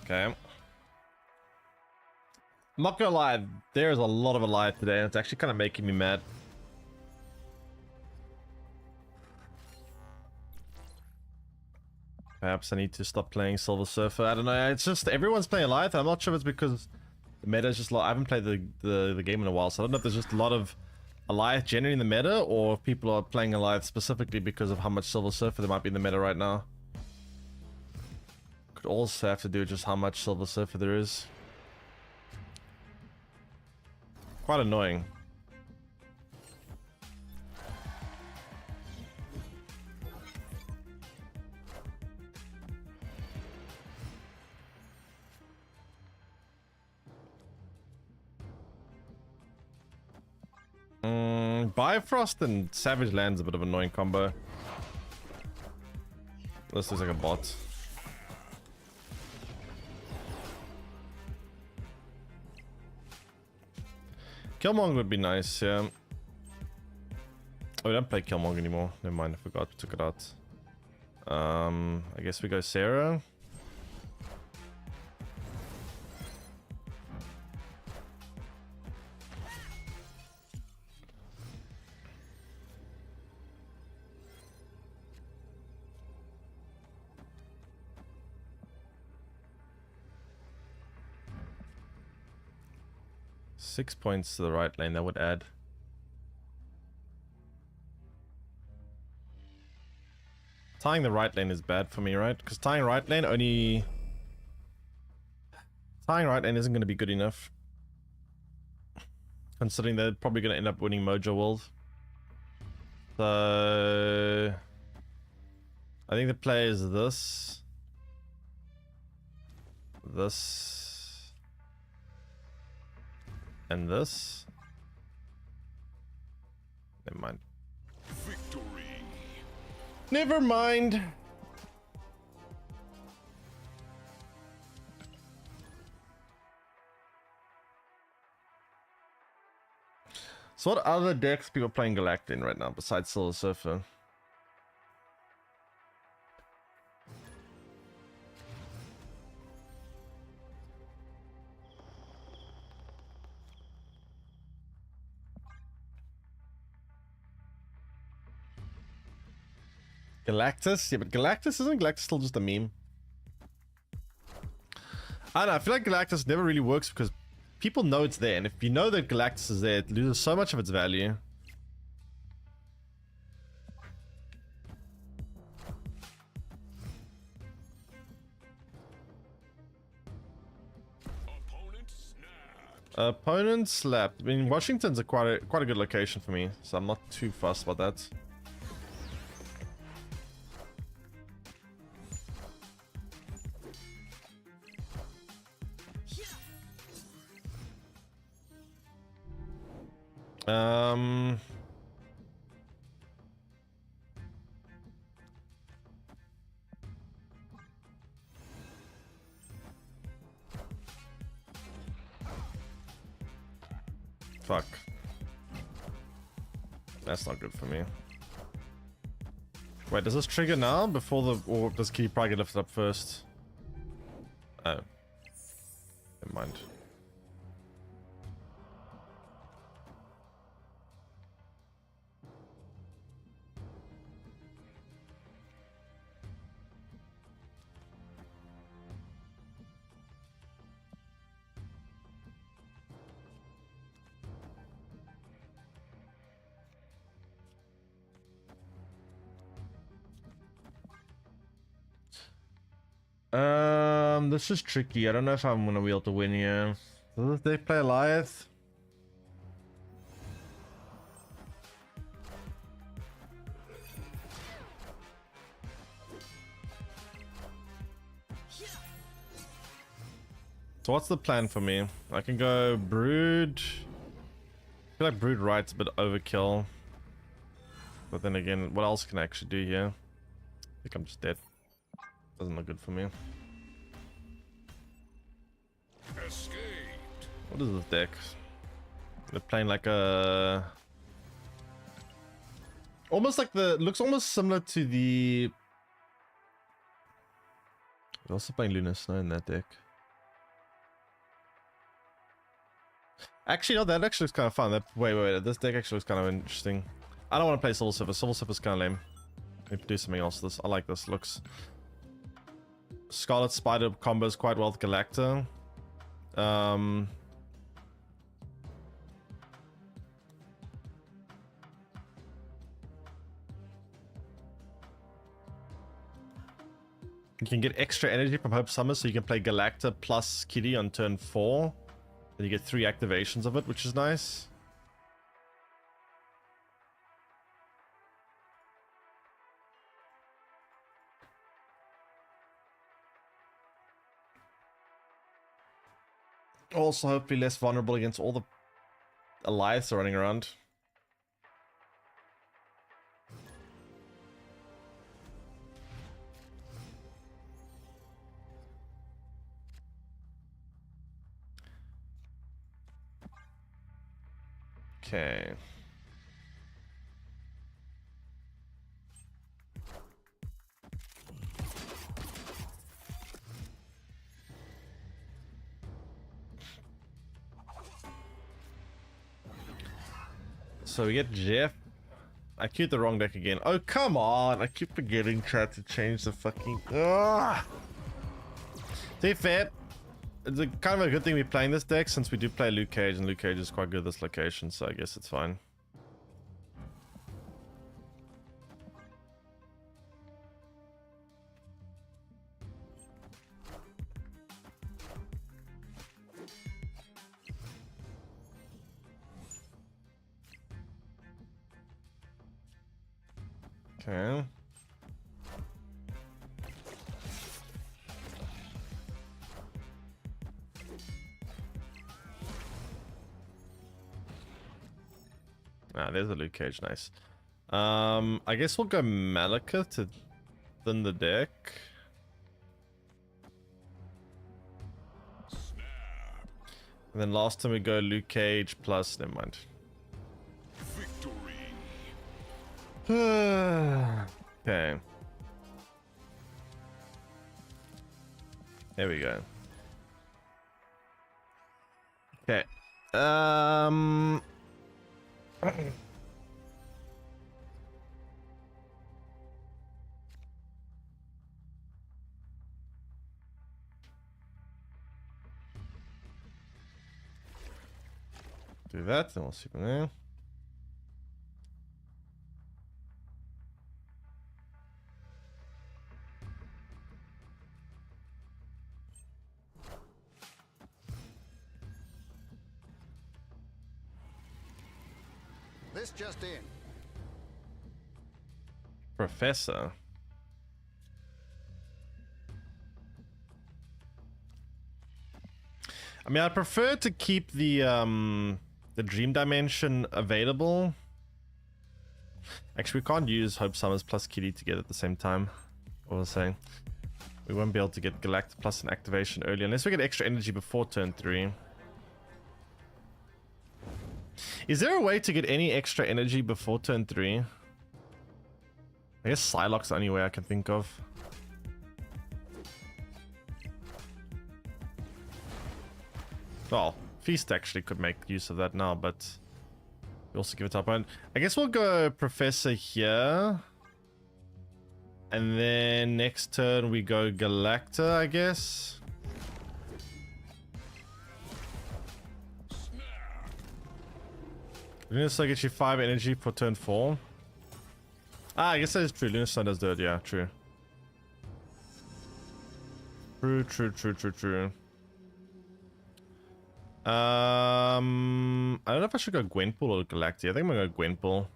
Okay. I'm not gonna lie, there's a lot of Goliath today, and it's actually kind of making me mad. Perhaps I need to stop playing Silver Surfer. I don't know. It's just everyone's playing Alliance. I'm not sure if it's because the meta is just I haven't played the game in a while, so I don't know if there's just a lot of Alliance generally in the meta, or if people are playing Alliance specifically because of how much Silver Surfer there might be in the meta right now. Could also have to do with just how much Silver Surfer there is. Quite annoying. Bifrost and Savage Land's a bit of an annoying combo. This looks like a bot. Killmonger would be nice, yeah. Oh, we don't play Killmonger anymore. Never mind, I forgot. Took it out. I guess we go Sarah. Six points to the right lane, that would add. Tying the right lane is bad for me, right? Because tying right lane only... Tying right lane isn't going to be good enough. Considering they're probably going to end up winning Mojo World. So... I think the play is this. This. And this. Never mind. Victory. Never mind. So what other decks people playing Galactic in right now besides Silver Surfer? Galactus? Yeah, but Galactus, isn't Galactus still just a meme? I don't know, I feel like Galactus never really works because people know it's there, and if you know that Galactus is there, it loses so much of its value. Opponent snapped. Opponent slapped. I mean, Washington's quite a good location for me, so I'm not too fussed about that. Fuck. That's not good for me. Wait, does this trigger now before the, or does key probably get lifted up first? Oh. Never mind. This is tricky. I don't know if I'm gonna be able to win here. Does they play Goliath? So what's the plan for me? I can go Brood. I feel like Brood Right's a bit overkill. But then again, what else can I actually do here? I think I'm just dead. Doesn't look good for me. Escaped. What is this deck? They're playing like a... Almost like the... Looks almost similar to the... They're also playing Lunar Snow in that deck. Actually, no, that actually looks kind of fun. Wait. This deck actually looks kind of interesting. I don't want to play Silver Surfer. Silver Surfer's kind of lame. Maybe do something else. I like this. Looks... Scarlet Spider combos quite well with Galacta. You can get extra energy from Hope Summer, so you can play Galacta plus Kitty on turn 4. And you get 3 activations of it, which is nice. Also, hopefully less vulnerable against all the Allies running around. Okay. So we get Jeff. I queued the wrong deck again. Oh, come on. I keep forgetting chat to change the fucking... Ugh. To be fair, it's a kind of a good thing we're playing this deck since we do play Luke Cage, and Luke Cage is quite good at this location, so I guess it's fine. Okay. Ah, there's a Luke Cage, nice. I guess we'll go Malika to thin the deck. And then last time we go Luke Cage plus, never mind. Victory. Okay. There we go. Okay. Do that, then we'll see from there. This just in. Professor. I mean, I prefer to keep the Dream Dimension available. Actually, we can't use Hope Summers plus Kitty together at the same time. What was I saying? We won't be able to get Galacta plus an activation early unless we get extra energy before turn 3. Is there a way to get any extra energy before turn 3? I guess Psylocke's the only way I can think of. Well, Feast actually could make use of that now, but we also give it up. And I guess we'll go Professor here. And then next turn we go Galacta, I guess. Lunastar gets you 5 energy for turn 4. Ah, I guess that is true. Lunastar does do it, yeah, true. True. I don't know if I should go Gwenpool or Galacta. I think I'm gonna go Gwenpool.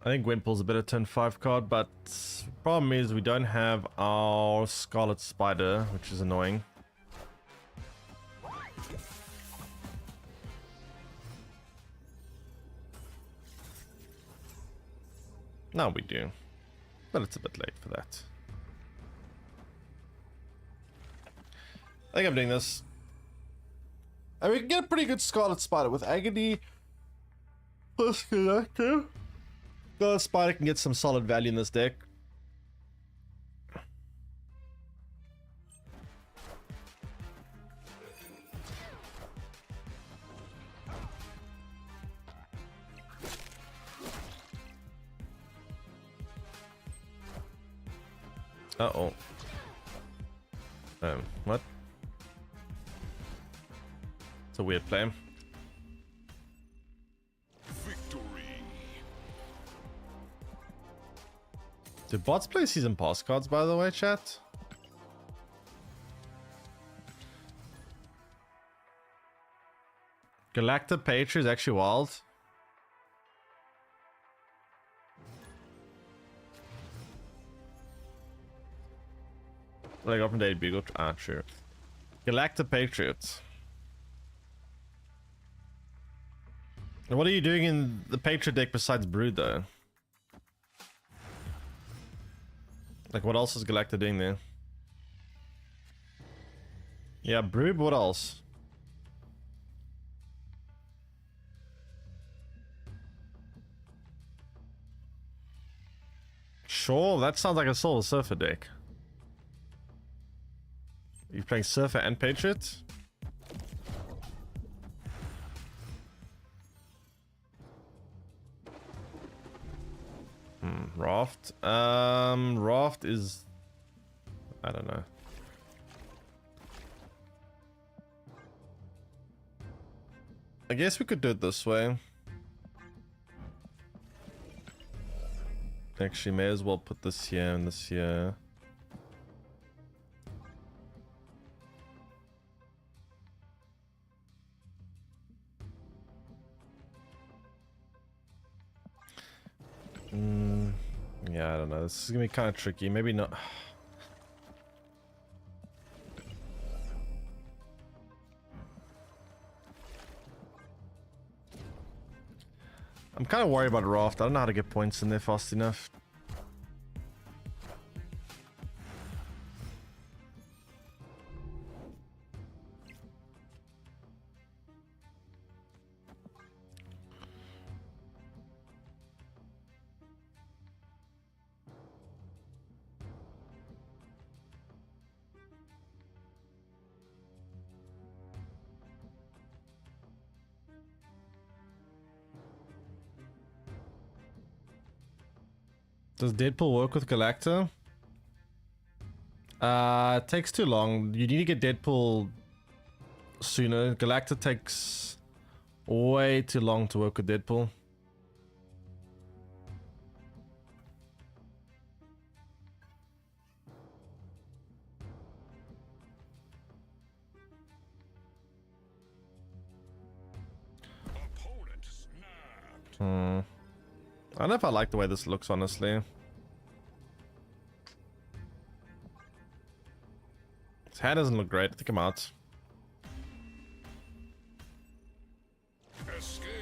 I think Gwenpool's a better turn 5 card, but the problem is we don't have our Scarlet Spider, which is annoying. Now we do, but it's a bit late for that. I think I'm doing this. And we can get a pretty good Scarlet Spider with Agony plus Galacta. Scarlet Spider can get some solid value in this deck. Uh-oh. What? It's a weird play. Victory. Do bots play season pass cards, by the way, chat? Galacta Patriot is actually wild. Like open date Beagle. Ah, sure. Galacta Patriots. What are you doing in the Patriot deck besides Brood, though? Like, what else is Galacta doing there? Yeah, Brood, what else? Sure, that sounds like a Silver Surfer deck. You playing Surfer and Patriot? Raft. Raft is... I don't know. I guess we could do it this way. Actually, may as well put this here and this here. Yeah, I don't know. This is gonna be kind of tricky. Maybe not. I'm kind of worried about Raft. I don't know how to get points in there fast enough. Does Deadpool work with Galacta? It takes too long. You need to get Deadpool sooner. Galacta takes way too long to work with Deadpool. Opponent snapped. I don't know if I like the way this looks, honestly. His hair doesn't look great. I think I'm out. Escaped.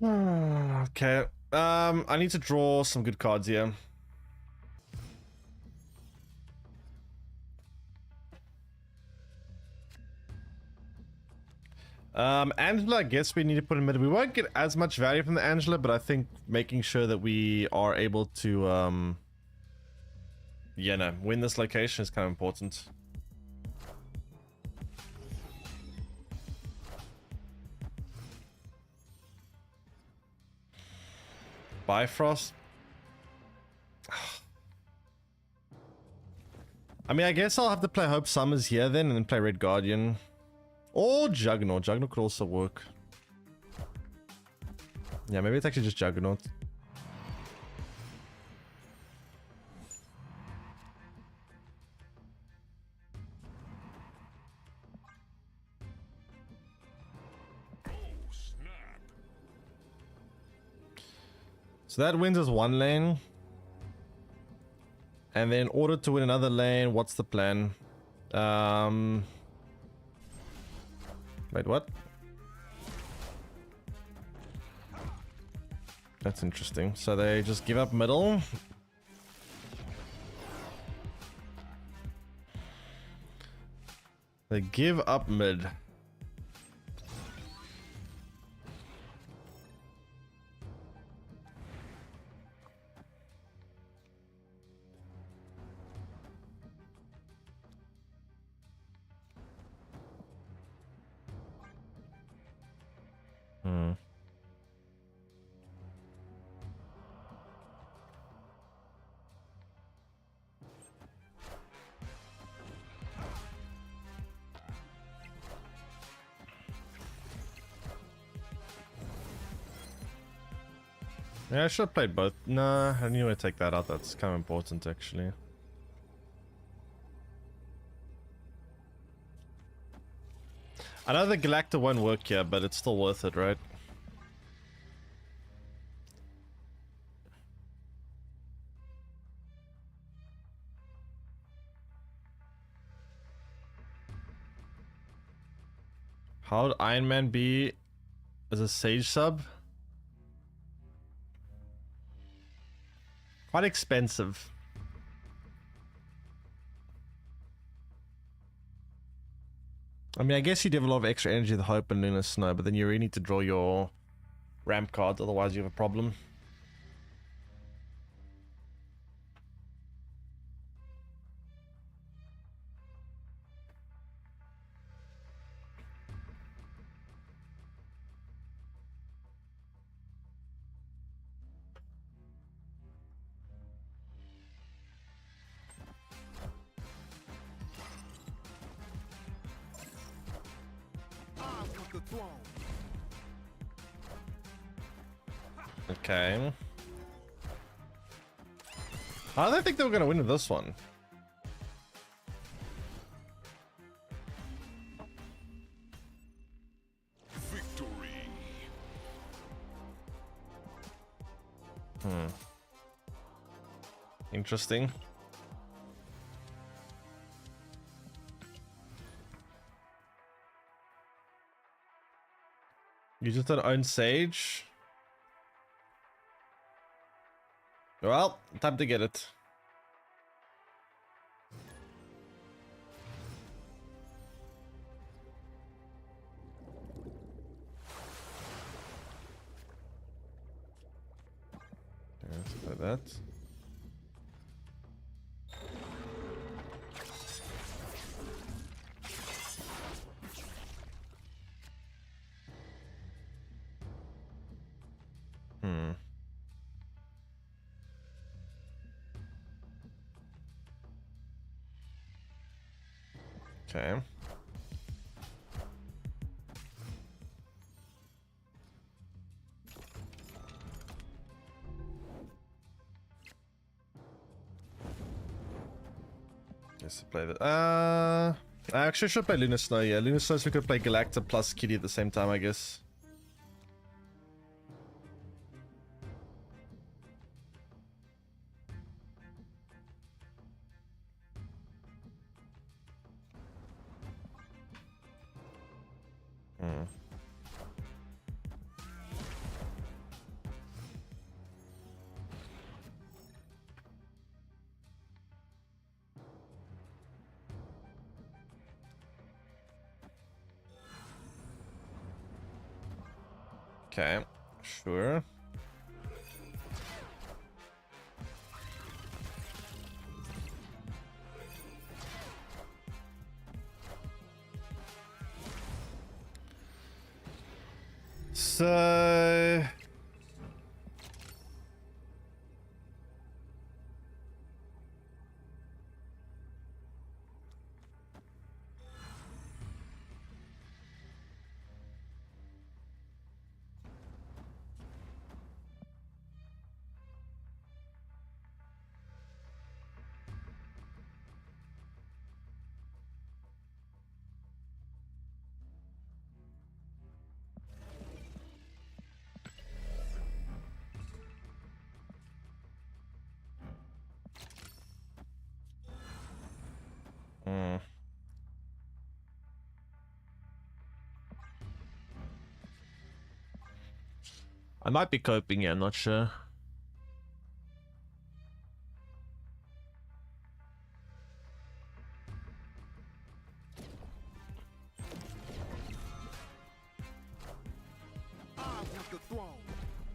Okay. I need to draw some good cards here. Angela, I guess we need to put in mid. We won't get as much value from the Angela, but I think making sure that we are able to, yeah, no, win this location is kind of important. Bifrost. I mean, I guess I'll have to play Hope Summers here then and then play Red Guardian. Or Juggernaut. Juggernaut could also work. Yeah, maybe it's actually just Juggernaut. Oh, snap. So that wins us one lane. And then in order to win another lane, what's the plan? Wait, what? That's interesting. So they just give up middle. They give up mid. Hmm. Yeah, I should have played both. Nah, I knew I'd take that out. That's kind of important, actually. I know the Galacta won't work here, but it's still worth it, right? How would Iron Man be as a Sage sub? Quite expensive. I mean, I guess you'd have a lot of extra energy with Hope and Lunar Snow, but then you really need to draw your ramp cards, otherwise you have a problem. Okay. I don't think they were going to win with this one. Victory. Interesting. You just don't own Sage? Well, time to get it. Let's play that. Okay. Let's play that. I actually should play Lunar Snow, yeah. Lunar Snow, so we could play Galacta plus Kitty at the same time, I guess. Okay, sure. So... I might be coping, yeah, I'm not sure.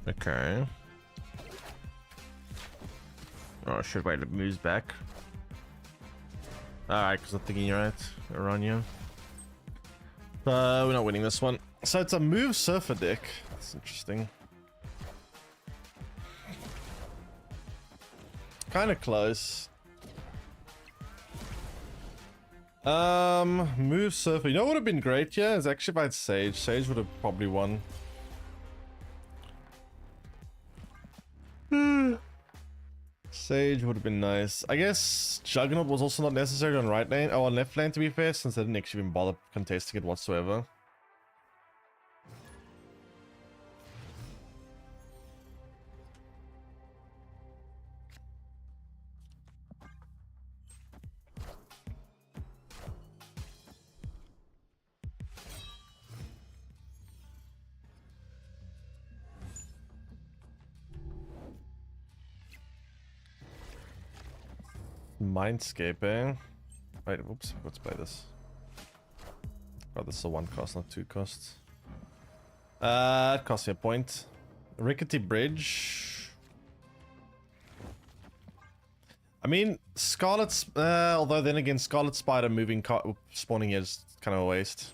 Okay. Oh, shit, wait, it moves back. Alright, because I'm thinking you're right, Aranya. We're not winning this one. So it's a move surfer deck. That's interesting. Kind of close. Move surfer. You know what would have been great? Yeah, is actually if I had Sage. Sage would have probably won. Sage would have been nice. I guess Juggernaut was also not necessary on right lane. Oh, on left lane to be fair, since they didn't actually even bother contesting it whatsoever. Mindscape, eh? Wait, whoops, let's play this. Oh, this is a 1 cost, not 2 costs. It costs me a point. Rickety Bridge. I mean, Scarlet's, although then again, Scarlet Spider moving, spawning here is kind of a waste.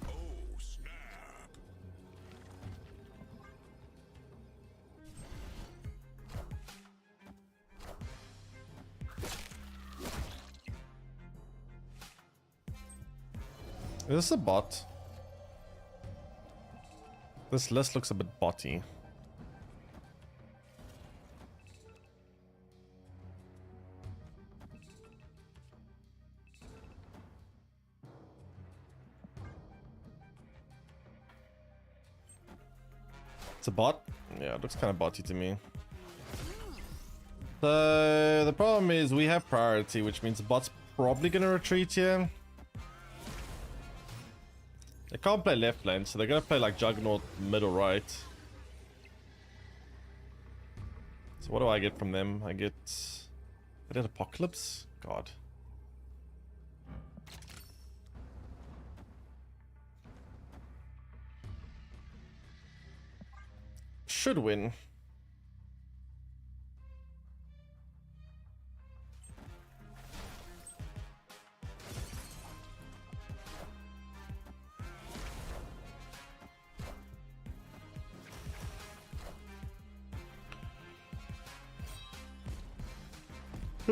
Oh, snap. Is this a bot? This list looks a bit botty. It's a bot? Yeah, it looks kind of botty to me. So the problem is we have priority, which means the bot's probably gonna retreat here. They can't play left lane, so they're gonna play like Juggernaut mid or right. So what do I get from them? I get Apocalypse? God. Should win.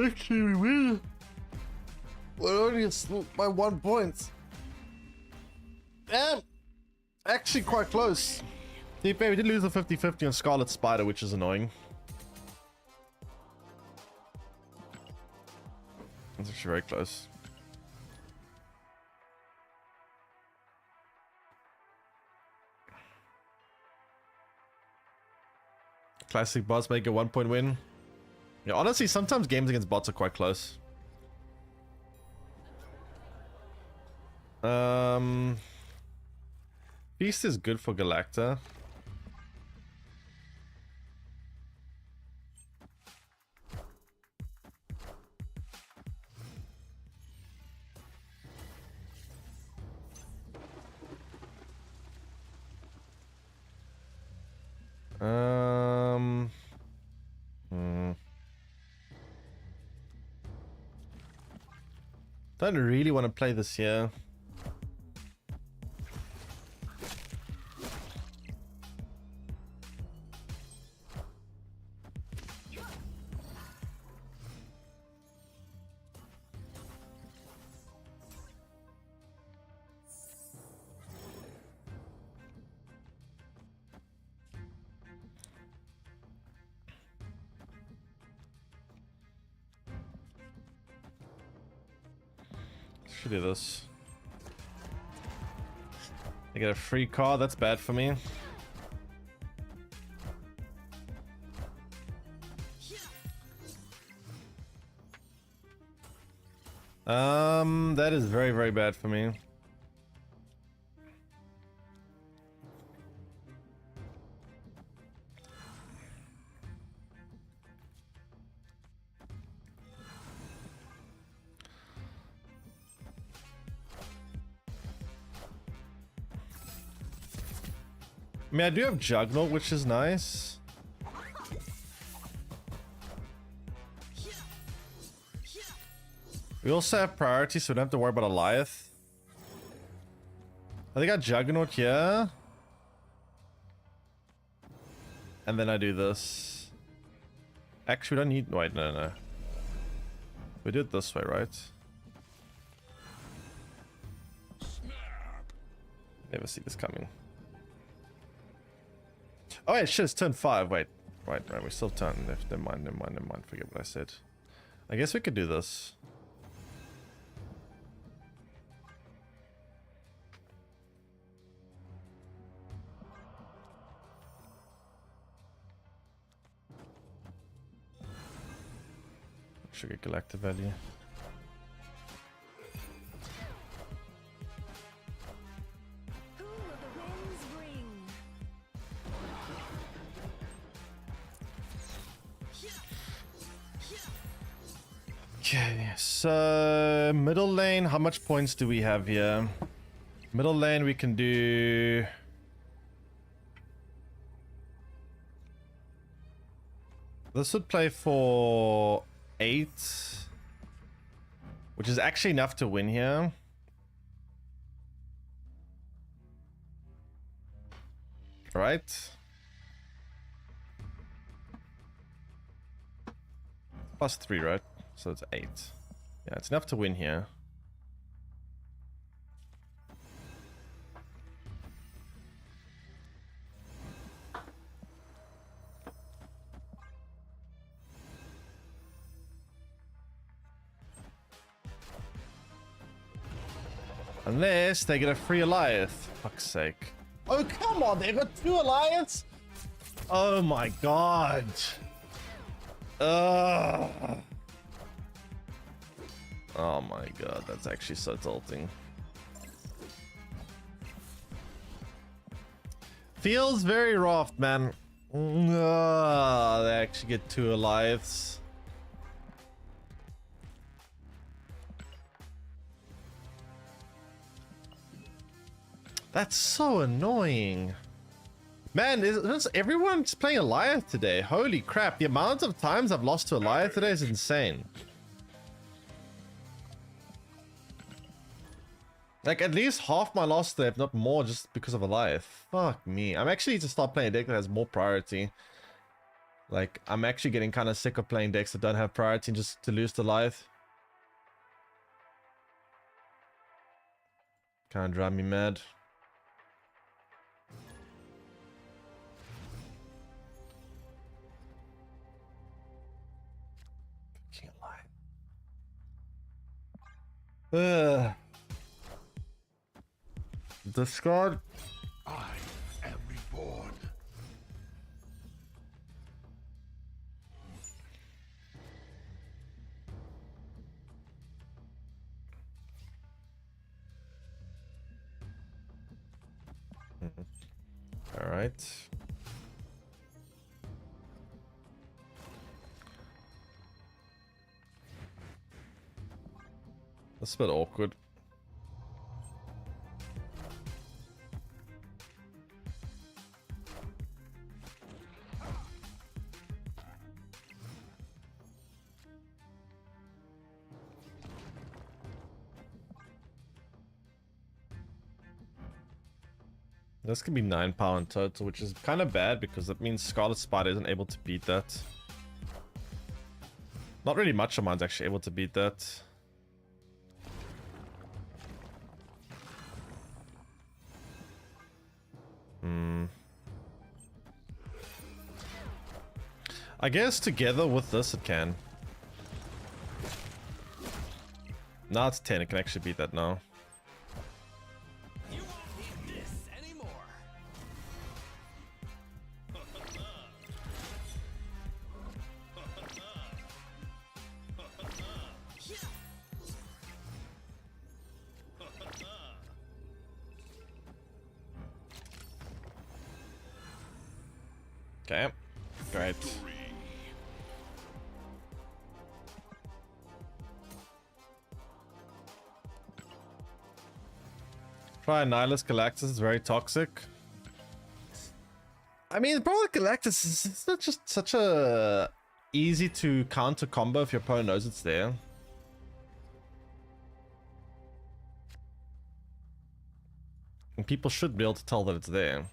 Actually, we win. We're only by 1 point. Damn! Actually, quite close. To be fair, we did lose the 50-50 on Scarlet Spider, which is annoying. That's actually very close. Classic bots make a 1 point win. Yeah, honestly, sometimes games against bots are quite close. Beast is good for Galacta. Don't really want to play this here. Should do this. I get a free card, that's bad for me. That is very, very bad for me. I mean, I do have Juggernaut, which is nice. We also have priority, so we don't have to worry about Goliath. I think I Juggernaut here. And then I do this. Actually, we don't need... Wait, no. We do it this way, right? Snap. Never see this coming. Oh, wait, shit, it's turn 5. Wait, we still turn left. Never mind. Forget what I said. I guess we could do this. Sugar collector value. Who will the winds bring? Okay, so middle lane, how much points do we have here? Middle lane, we can do... This would play for 8, which is actually enough to win here. Right? Plus 3, right? So it's 8. Yeah, it's enough to win here. Unless they get a free Alliance. Fuck's sake. Oh, come on. They got 2 Alliance? Oh my god. Oh my god. That's actually so tilting. Feels very rough, man. They actually get 2 Alliance. That's so annoying. Man, is everyone just playing Alliance today? Holy crap, the amount of times I've lost to Alliance today is insane. Like, at least half my loss today, if not more, just because of Alliance. Fuck me. I'm actually need to start playing a deck that has more priority. Like, I'm actually getting kind of sick of playing decks that don't have priority just to lose to Alliance. Kind of drive me mad. Discard. I am reborn. All right. That's a bit awkward. This could be 9 power in total, which is kind of bad because that means Scarlet Spider isn't able to beat that. Not really much of mine's actually able to beat that. I guess together with this it can. Now it's 10, it can actually beat that now. You won't need this anymore. Okay, great. Try Nihilus Galactus, is very toxic. I mean, the problem with Galactus is it's not just such a easy to counter combo if your opponent knows it's there. And people should be able to tell that it's there.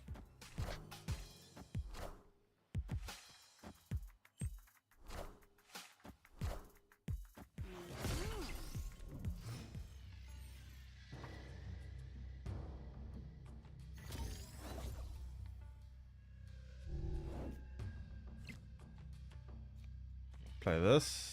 Play this.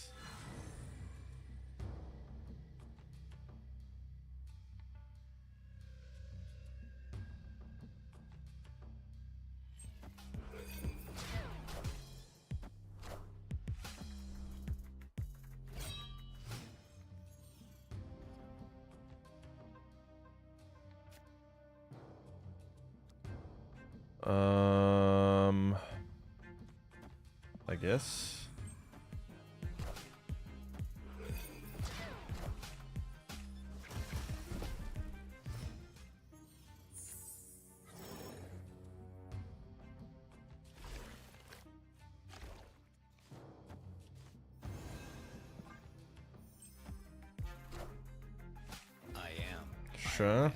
I guess. I am. Sure.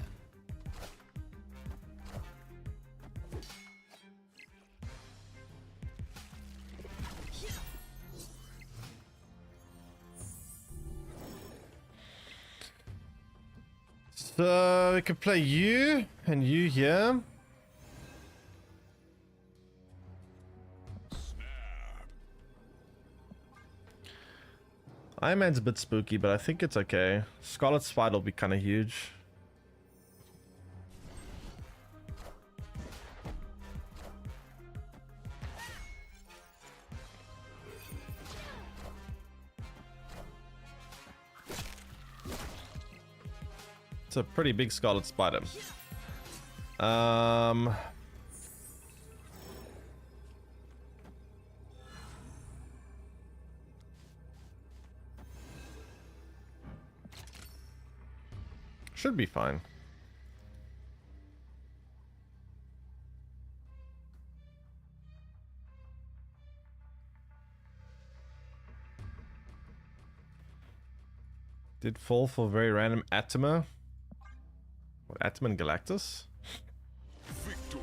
So we can play you and you here. Iron Man's a bit spooky, but I think it's okay. Scarlet Spider will be kind of huge. It's a pretty big Scarlet Spider. Should be fine. Did fall for very random Atoma. What, Atoma and Galactus? Victory.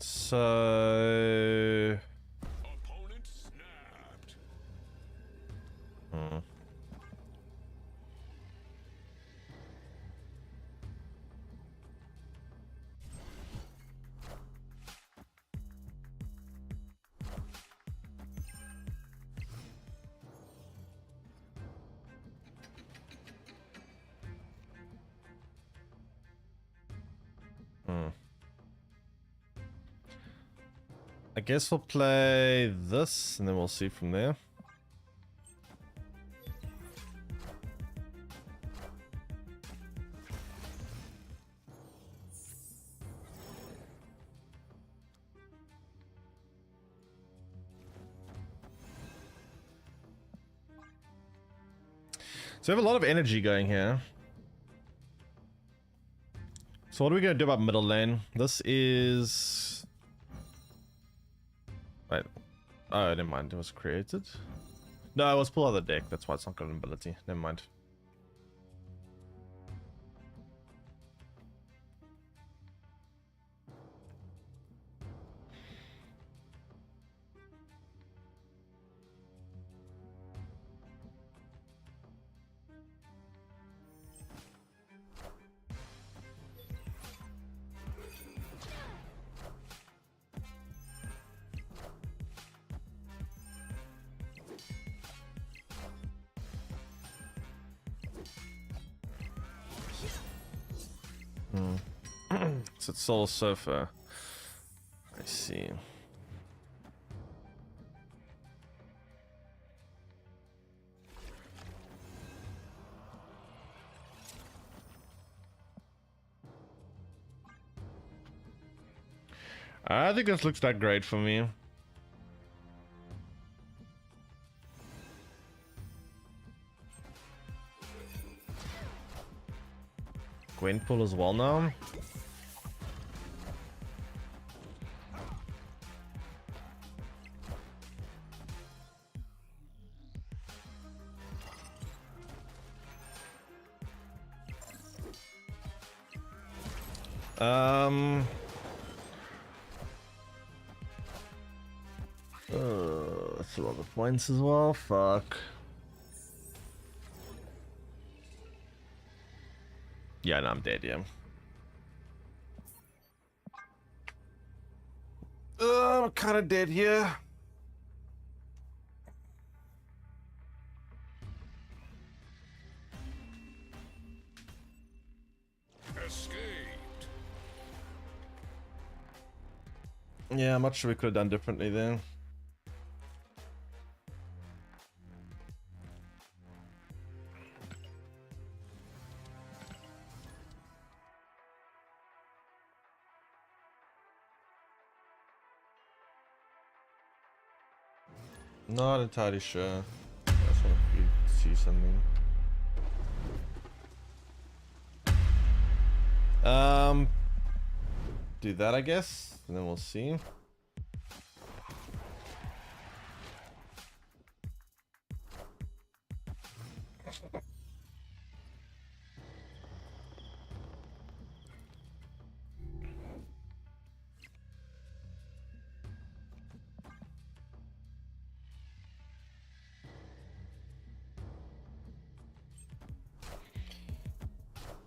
So Opponent snapped. I guess we'll play this and then we'll see from there. So we have a lot of energy going here. So what are we going to do about middle lane? This is... Wait. Oh, never mind. It was created. No, it was pull out the deck. That's why it's not got an ability. Never mind. So it's Soul Surfer. I see. I think this looks that great for me. Gwenpool as well now. That's a lot of points as well. Fuck. Yeah, no, I'm dead, yeah. I'm kind of dead here. Escaped. Yeah, I'm not sure we could have done differently there. Not entirely sure. I just want to see something. Do that, I guess, and then we'll see.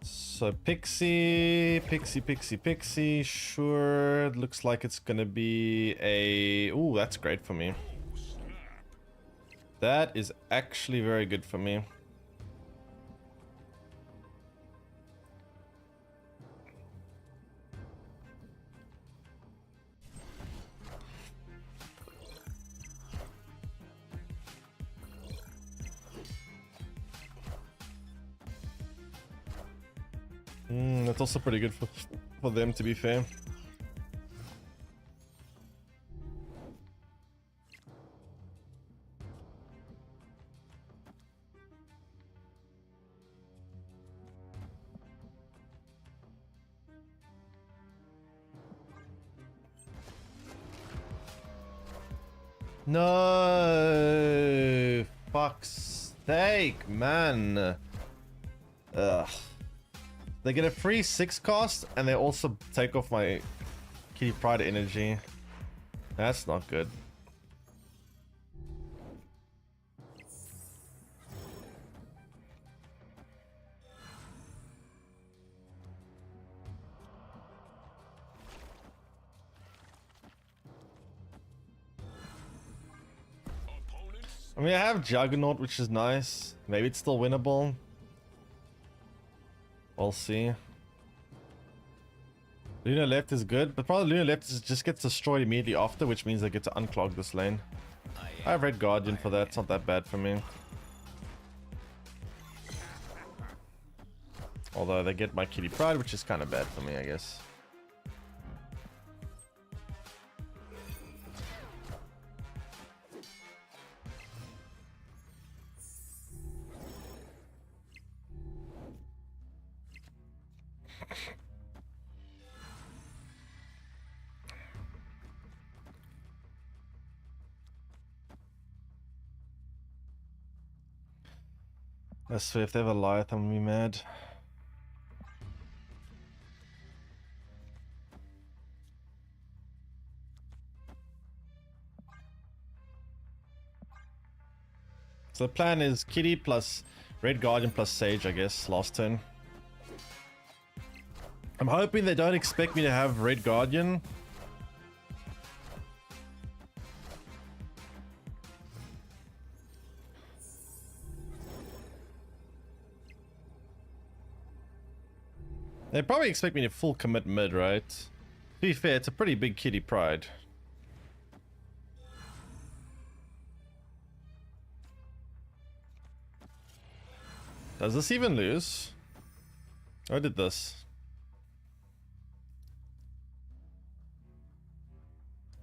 So Pixie. Sure, it looks like it's gonna be a. Ooh, that's great for me. That is actually very good for me. That's also pretty good for them, to be fair. No, fuck's sake, man. Ugh. They get a free 6 cost, and they also take off my Kitty Pride energy. That's not good. I mean, I have Juggernaut, which is nice. Maybe it's still winnable. We'll see. Luna left is good, but probably Luna left just gets destroyed immediately after, which means they get to unclog this lane. I have Red Guardian for that. It's not that bad for me. Although they get my Kitty Pride, which is kind of bad for me, I guess. I swear, if they have a Lyeth, I'm gonna be mad. So the plan is Kitty plus Red Guardian plus Sage, I guess, last turn. I'm hoping they don't expect me to have Red Guardian. They probably expect me to full commit mid, right? To be fair, it's a pretty big kitty pride. Does this even lose? Or did this?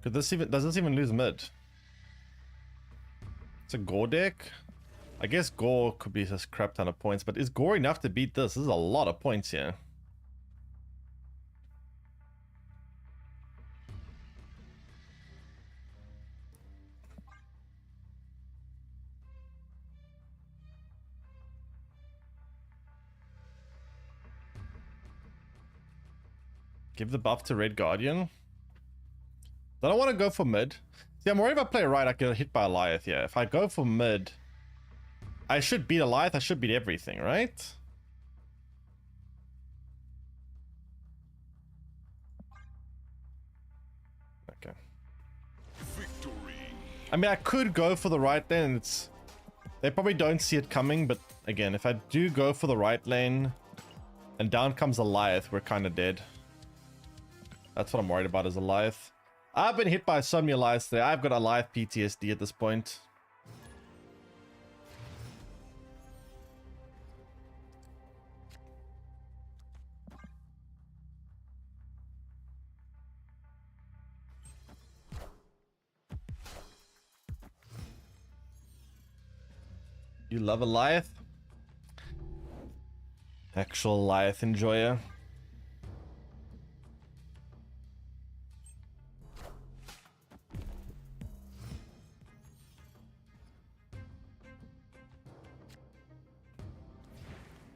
Does this even lose mid? It's a Gore deck? I guess Gore could be just crap ton of points, but is Gore enough to beat this? This is a lot of points here. Give the buff to Red Guardian. I don't want to go for mid. See, I'm worried if I play right, I get hit by Alioth. Yeah, if I go for mid, I should beat Alioth. I should beat everything, right? Okay. Victory. I mean, I could go for the right lane. They probably don't see it coming, but again, if I do go for the right lane and down comes Alioth, we're kind of dead. That's what I'm worried about is Alioth. I've been hit by so many Alioths today. I've got Alioth PTSD at this point. You love Alioth? Actual Alioth enjoyer.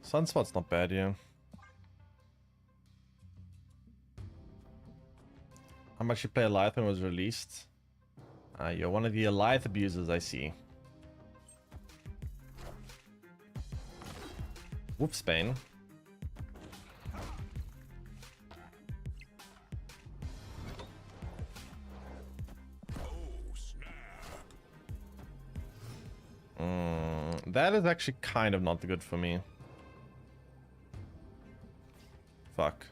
Sunspot's not bad, yeah. How much you play Alioth when it was released? You're one of the Alioth abusers, I see. Whoops, Bane. That is actually kind of not good for me. Fuck.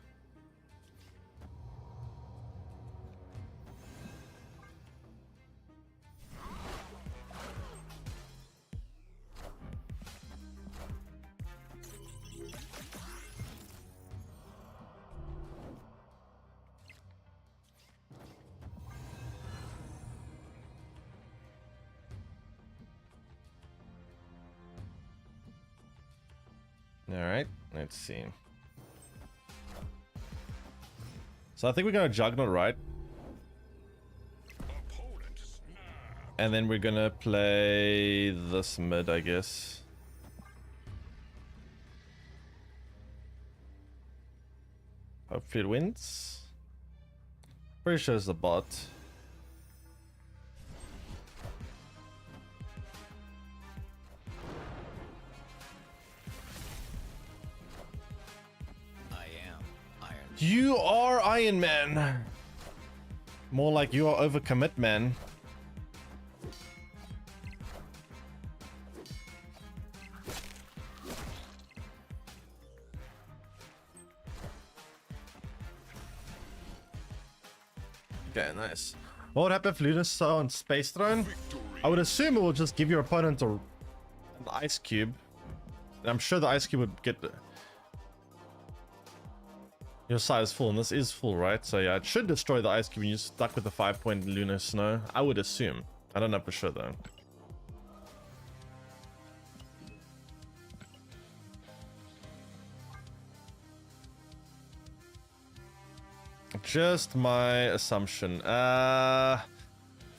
All right, let's see. So I think we're gonna Juggernaut, right? And then we're gonna play this mid, I guess. Hopefully it wins. Pretty sure it's the bot. You are Iron Man. More like you are overcommit, man. Okay, nice. What would happen if Luna's so on Space Throne? I would assume it will just give your opponent an ice cube. And I'm sure the ice cube would get... Your side is full, and this is full, right? So yeah, it should destroy the ice cube and you're stuck with the 5-point Lunar Snow. I would assume. I don't know for sure, though. Just my assumption.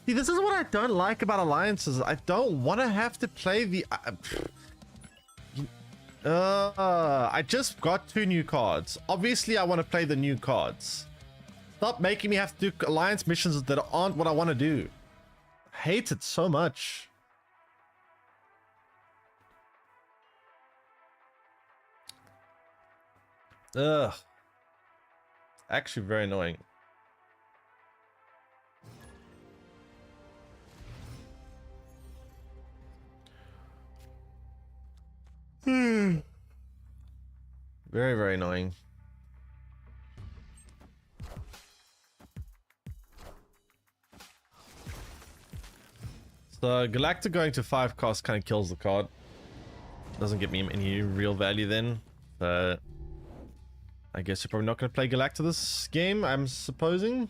See, this is what I don't like about alliances. I don't want to have to play the... I just got 2 new cards. Obviously, I want to play the new cards. Stop making me have to do alliance missions that aren't what I want to do. I hate it so much. Ugh. Actually very annoying. Very, very annoying. So Galactic going to 5 cost kind of kills the card. Doesn't get me any real value then. So I guess you're probably not going to play Galactic this game, I'm supposing.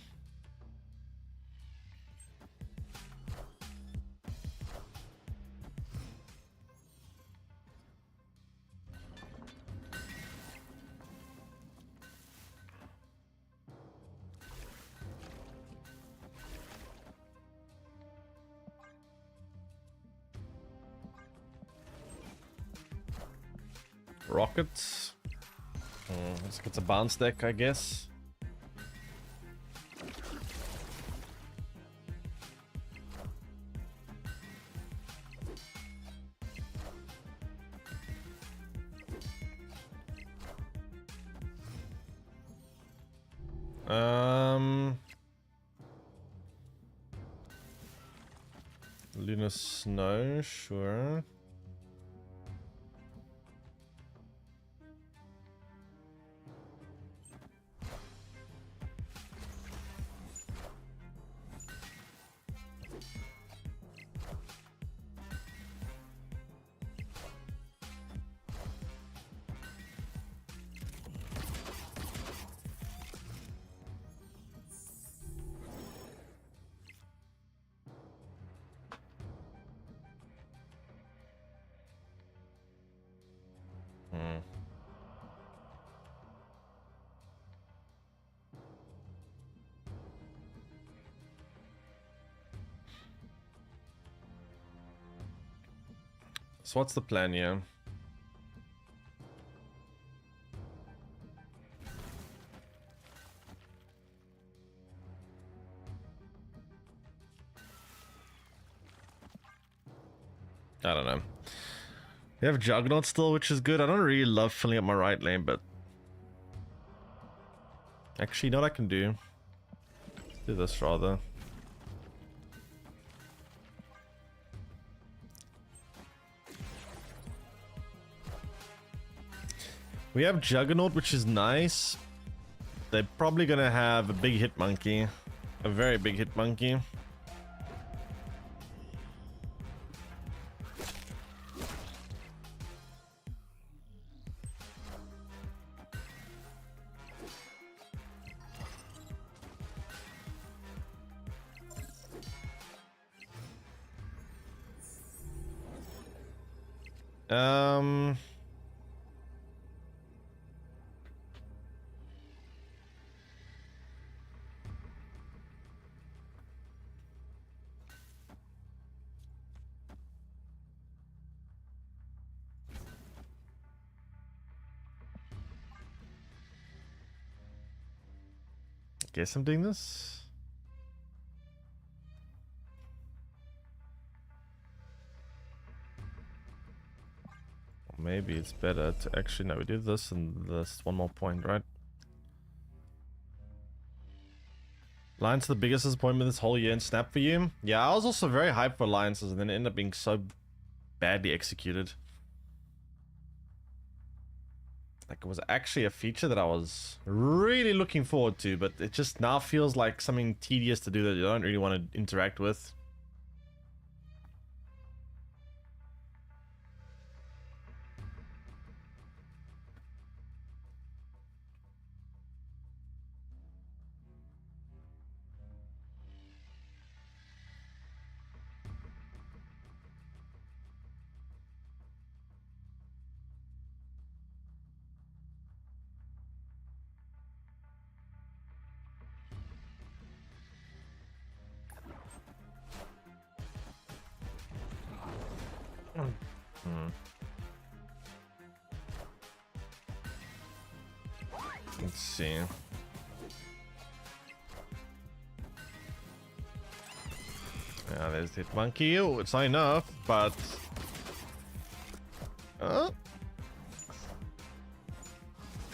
Rockets. Looks like it's a bounce deck, I guess. Lunar Snow, sure. So what's the plan here? I don't know. We have Juggernaut still, which is good. I don't really love filling up my right lane, but actually, you know what I can do? Let's do this rather. We have Juggernaut, which is nice. They're probably gonna have a big hit monkey, a very big hit monkey. Guess I'm doing this. Maybe it's better to actually, no, we do this and this one more point, right? Alliance the biggest disappointment this whole year in Snap for you? Yeah, I was also very hyped for Alliances and then it ended up being so badly executed. Like, it was actually a feature that I was really looking forward to, but it just now feels like something tedious to do that you don't really want to interact with. Let's see. Yeah, there's the monkey. Oh, it's not enough, but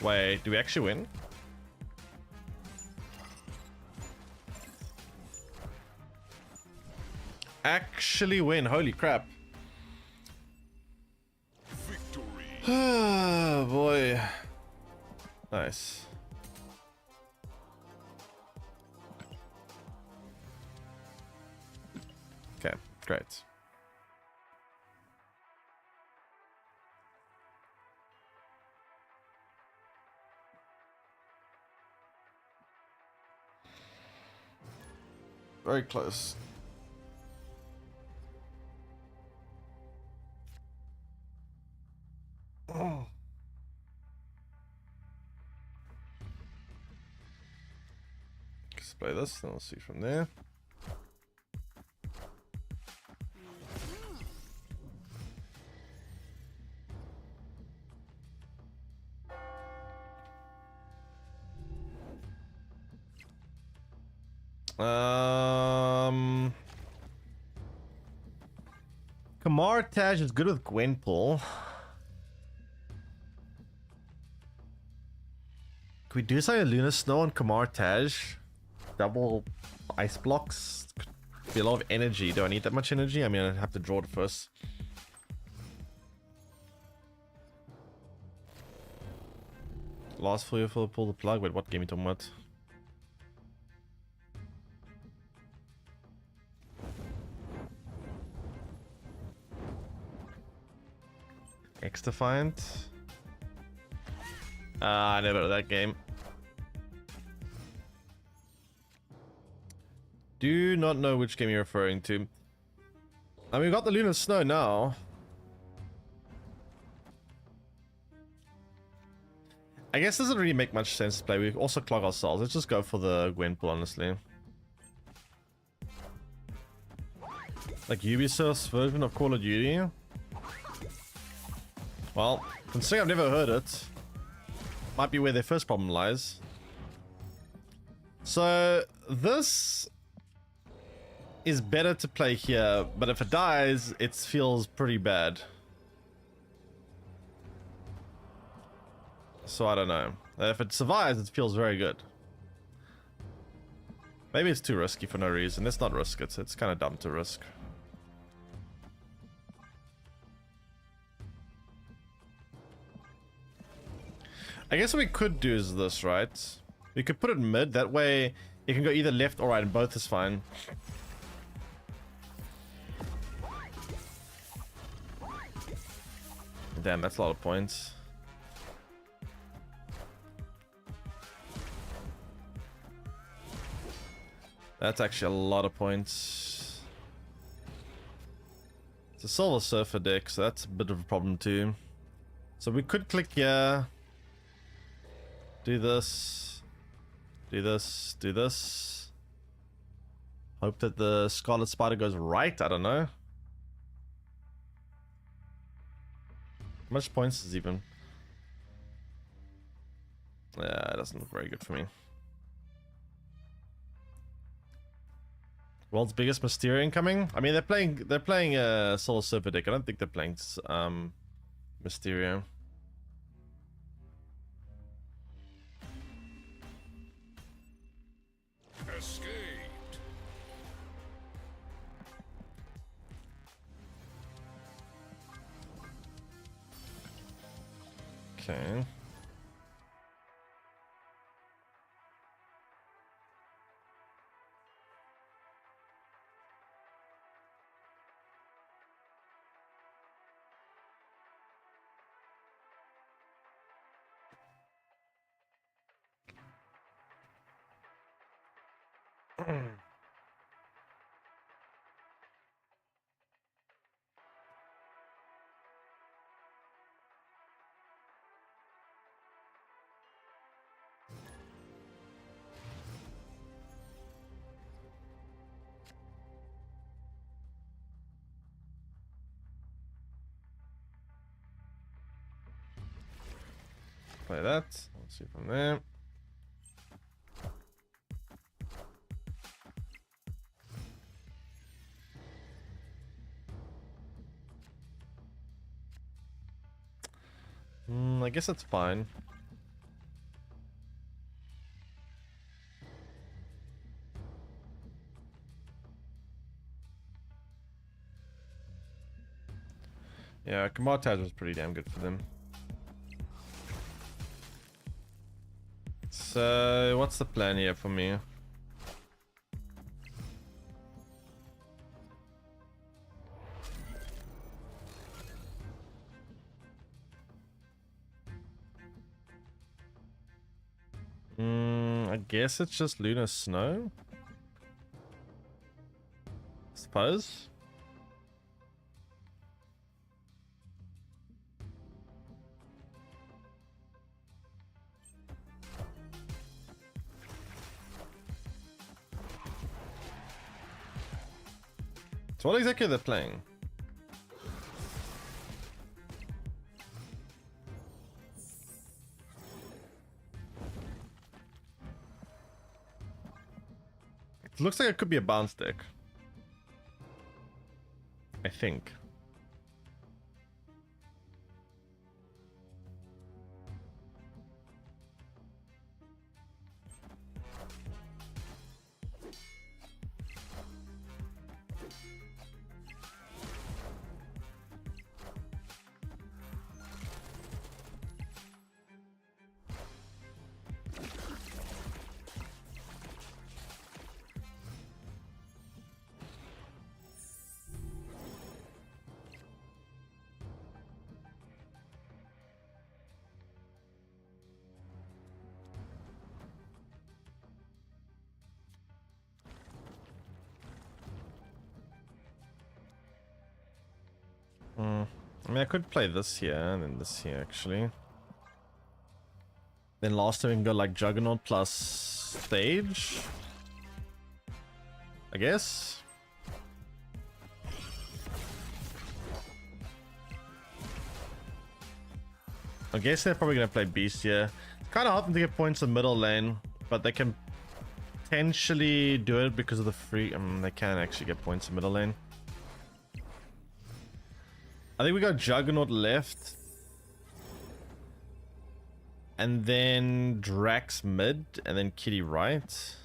wait, do we actually win? Actually win, holy crap. Victory. Oh boy. Nice. Okay, great. Very close. Oh. Let's play this, and we'll see from there. Kamar Taj is good with Gwenpool. Can we do something Lunar Snow on Kamar Taj? Double ice blocks. Could be a lot of energy. Do I need that much energy? I mean, I'd have to draw it first. Last for you for pull the plug. Wait, what game you talking about? X-Defiant. I never heard of that game. Do not know which game you're referring to. I mean, we got the Lunar Snow now. I guess it doesn't really make much sense to play. We also clog ourselves. Let's just go for the Gwenpool, honestly. Like Ubisoft's version of Call of Duty. Well, considering I've never heard it, might be where their first problem lies. So this is better to play here, but if it dies, it feels pretty bad. So I don't know. If it survives, it feels very good. Maybe it's too risky for no reason. Let's not risk it. It's kind of dumb to risk. I guess what we could do is this, right? We could put it mid. That way, you can go either left or right, and both is fine. Damn, that's a lot of points. That's actually a lot of points. It's a Silver Surfer deck, so that's a bit of a problem too. So we could click here. Do this. Do this. Do this. Hope that the Scarlet Spider goes right. I don't know. How much points is even? Yeah, it doesn't look very good for me. World's biggest Mysterion coming? I mean, they're playing a Soul Surfer deck. I don't think they're playing Mysterio. Escaped. Okay. Play that. Let's see from there. I guess that's fine. Yeah, Kamartaj was pretty damn good for them. So, what's the plan here for me? I guess it's just Lunar Snow. suppose. So what exactly are they playing? It looks like it could be a bounce deck. I think. I mean, I could play this here and then this here, actually. Then last time we can go like Juggernaut plus stage. I guess. I guess they're probably going to play Beast here. It's kind of hard for them to get points in middle lane, but they can potentially do it because of the free... they can actually get points in middle lane. I think we got Juggernaut left. And then Drax mid, and then Kitty right.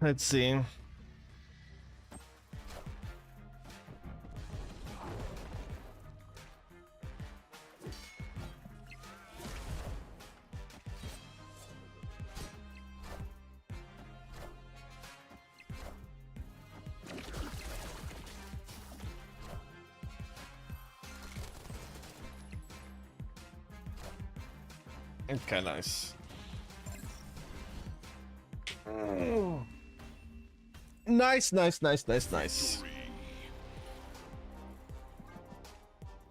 Let's see. Okay, nice. Nice.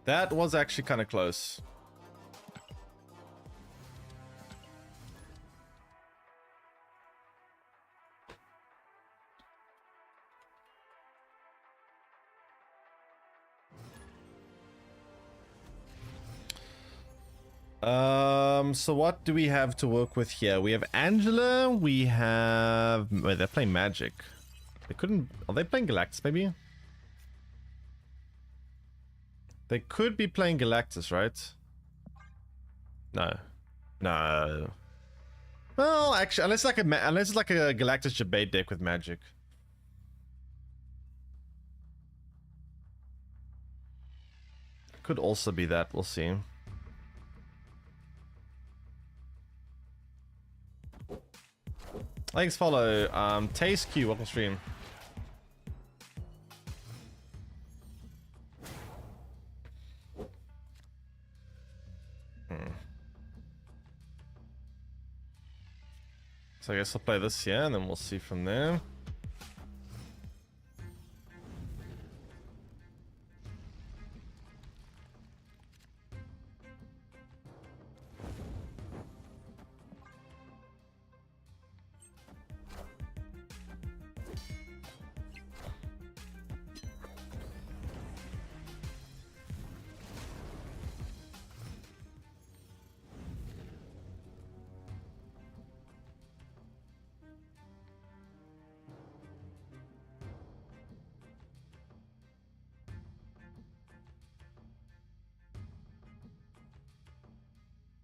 That was actually kind of close. So what do we have to work with here? We have Angela, we have... Wait, they're playing Magic. They couldn't... Are they playing Galactus, maybe? They could be playing Galactus, right? No. No. Well, actually, unless it's like a Galactus debate deck with Magic. Could also be that, we'll see. Thanks, follow. Taste Q, welcome stream. So I guess I'll play this here and then we'll see from there.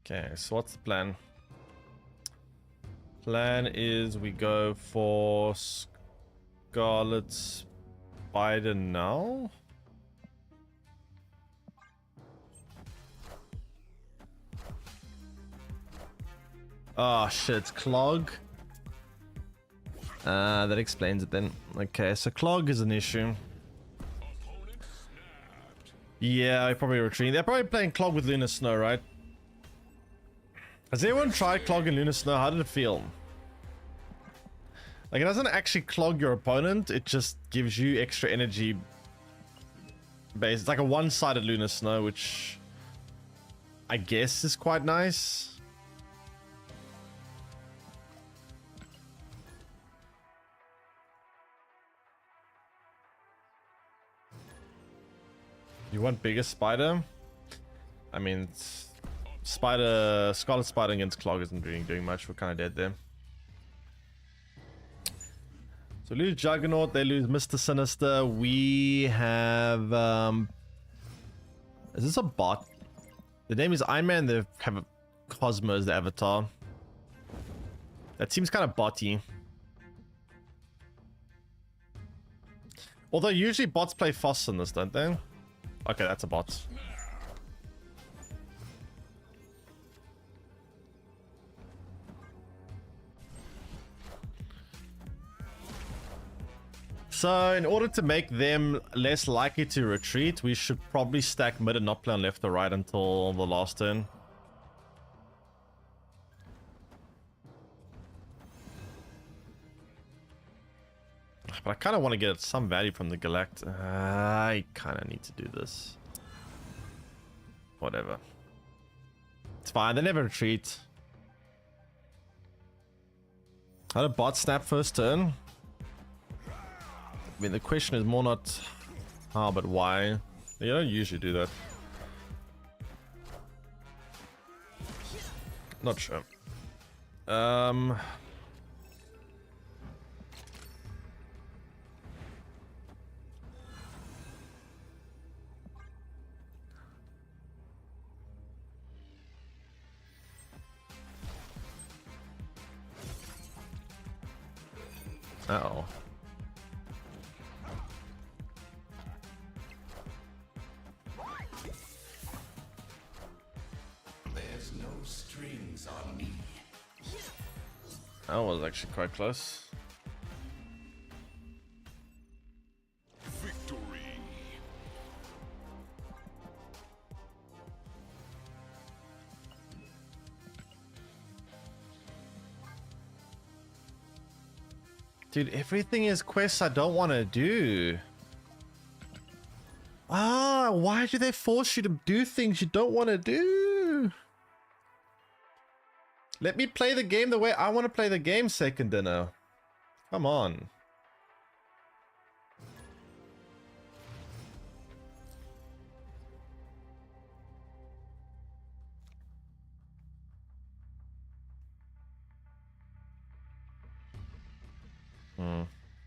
Okay, so what's the plan? Plan is we go for Scarlet Spider now. Oh shit, it's Clog. That explains it then. Okay, so Clog is an issue. Yeah, I probably retreating. They're probably playing Clog with Lunar Snow, right? Has anyone tried Clog and Lunar Snow? How did it feel? Like, it doesn't actually clog your opponent, it just gives you extra energy base. It's like a one-sided Lunar Snow, which I guess is quite nice. You want bigger Spider? I mean, Scarlet Spider against Clog isn't really doing much. We're kind of dead there. So lose Juggernaut, they lose Mr. Sinister. We have is this a bot? The name is Iron Man, they have Cosmo as the avatar. That seems kind of botty. Although usually bots play Foss in this, don't they? Okay, that's a bot. So in order to make them less likely to retreat, we should probably stack mid and not play on left or right until the last turn. But I kind of want to get some value from the Galact. I kind of need to do this. Whatever. It's fine, they never retreat. How did bot snap first turn? I mean, the question is more not how, but why. You don't usually do that. Not sure. Uh-oh. There's no strings on me. That was actually quite close. Victory. Dude, everything is quests I don't want to do. Ah, why do they force you to do things you don't want to do? Let me play the game the way I want to play the game, second dinner. Come on.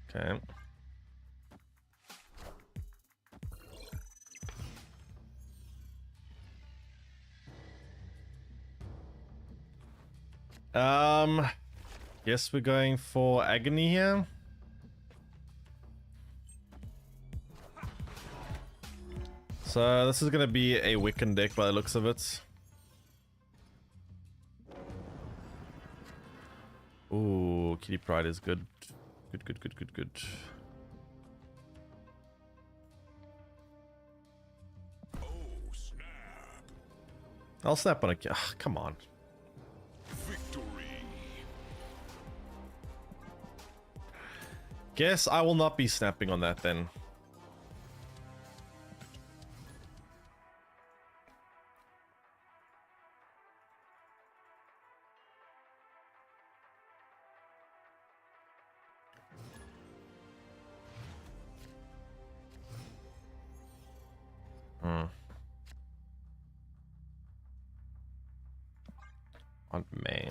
Okay. Guess we're going for Agony here. So this is gonna be a Wiccan deck by the looks of it. Ooh, Kitty Pride is good. Good. Oh, snap. I'll snap on a... Ugh, come on. Victory. Guess I will not be snapping on that then. On May.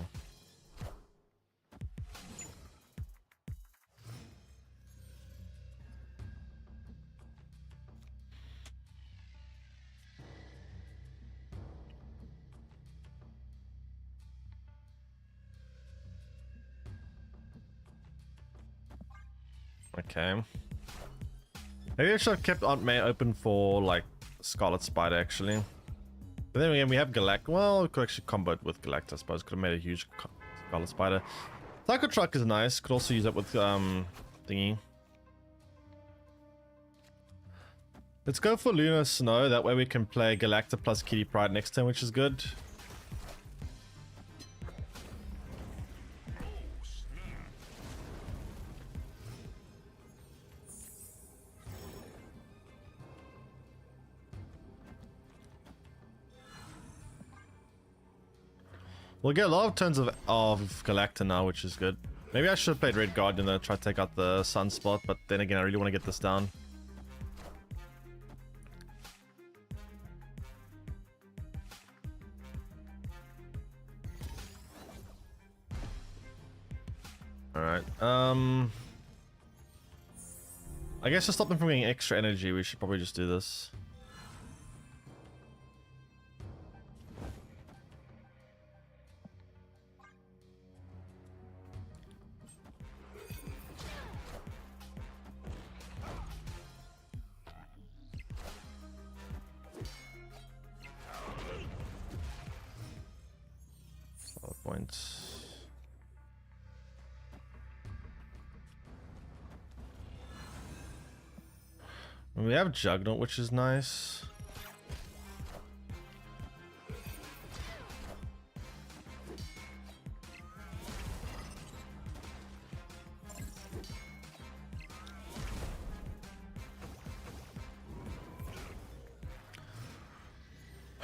Okay. Maybe I should have kept Aunt May open for like Scarlet Spider actually. But then again, we have Galact. Well, we could actually combo it with Galact, I suppose. Could have made a huge Scarlet Spider. Taco Truck is nice. Could also use that with thingy. Let's go for Lunar Snow. That way we can play Galacta plus Kitty Pryde next turn, which is good. We'll get a lot of turns of Galacta now, which is good. Maybe I should have played Red Guardian and try to take out the Sunspot, but then again, I really want to get this down. Alright, I guess to stop them from getting extra energy, we should probably just do this. Points. We have Juggernaut, which is nice.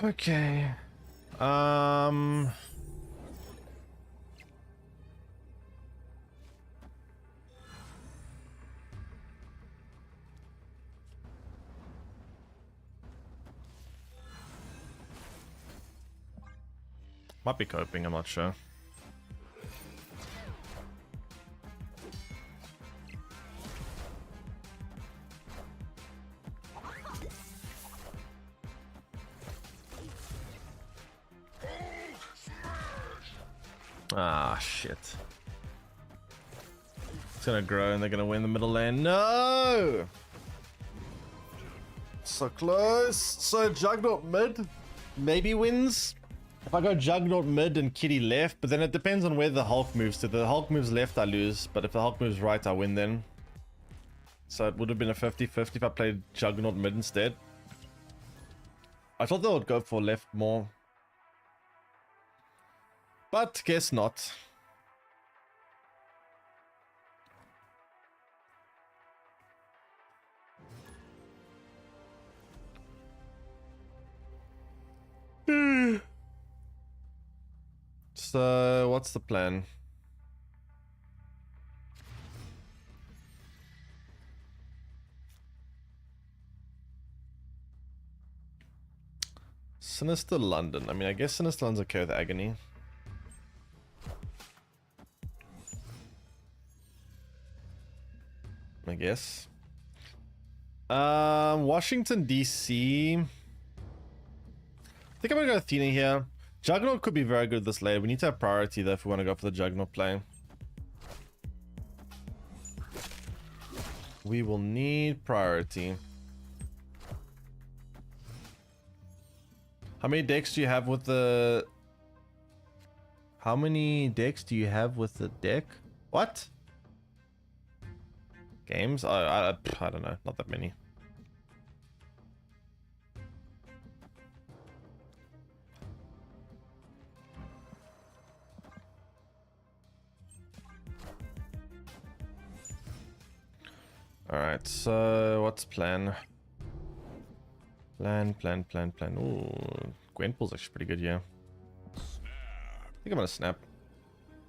Okay. Might be coping, I'm not sure. Ah, shit. It's gonna grow and they're gonna win the middle lane. No! So close. So Juggernaut mid maybe wins. If I go Juggernaut mid and Kitty left, but then it depends on where the Hulk moves to. If the Hulk moves left, I lose, but if the Hulk moves right, I win then. So it would have been a 50-50 if I played Juggernaut mid instead. I thought they would go for left more. But guess not. So, what's the plan? Sinister London. I mean, I guess Sinister London's okay with Agony. I guess. Washington, D.C. I think I'm gonna go Athena here. Juggernaut could be very good this lane. We need to have priority though if we want to go for the Juggernaut play. We will need priority. How many decks do you have with the... How many decks do you have with the deck? What? Games? I don't know. Not that many. Alright, so what's plan? Plan. Ooh, Gwenpool's actually pretty good, yeah. I think I'm gonna snap.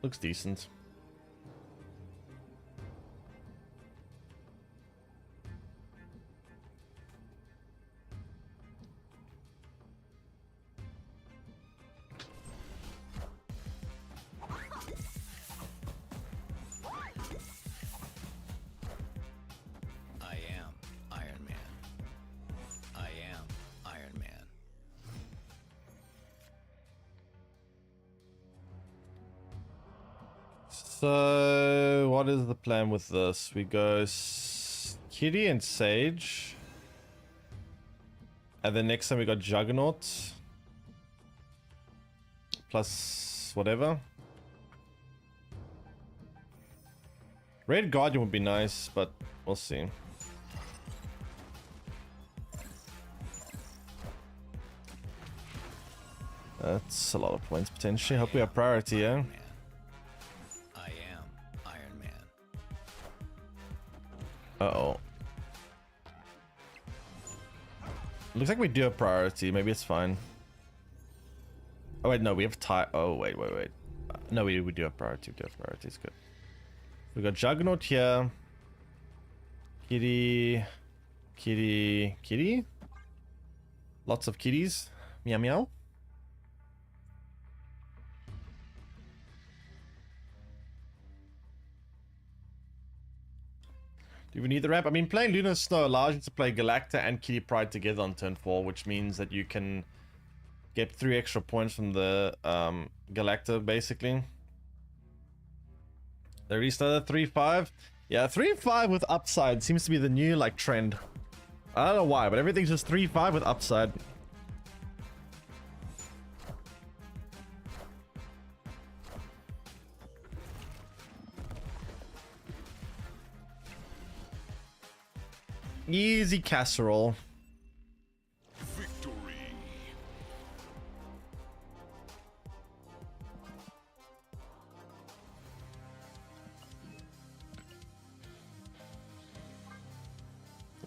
Looks decent. So, what is the plan with this? We go Kitty and Sage. And then next time we got Juggernaut. Plus whatever. Red Guardian would be nice, but we'll see. That's a lot of points potentially. Hope we have priority, yeah? I am Iron Man. Uh-oh. Looks like we do have priority. Maybe it's fine. Oh, wait, no, we have tie. Oh, wait. No, we do have priority. We do have priority. It's good. We got Juggernaut here. Kitty. Lots of kitties. Meow meow. Do we need the ramp? I mean, playing Lunar Snow allows you to play Galacta and Kitty Pryde together on turn 4, which means that you can get 3 extra points from the Galacta, basically. They restarted 3-5. Yeah, 3-5 with upside seems to be the new, like, trend. I don't know why, but everything's just 3-5 with upside. Easy casserole. Victory.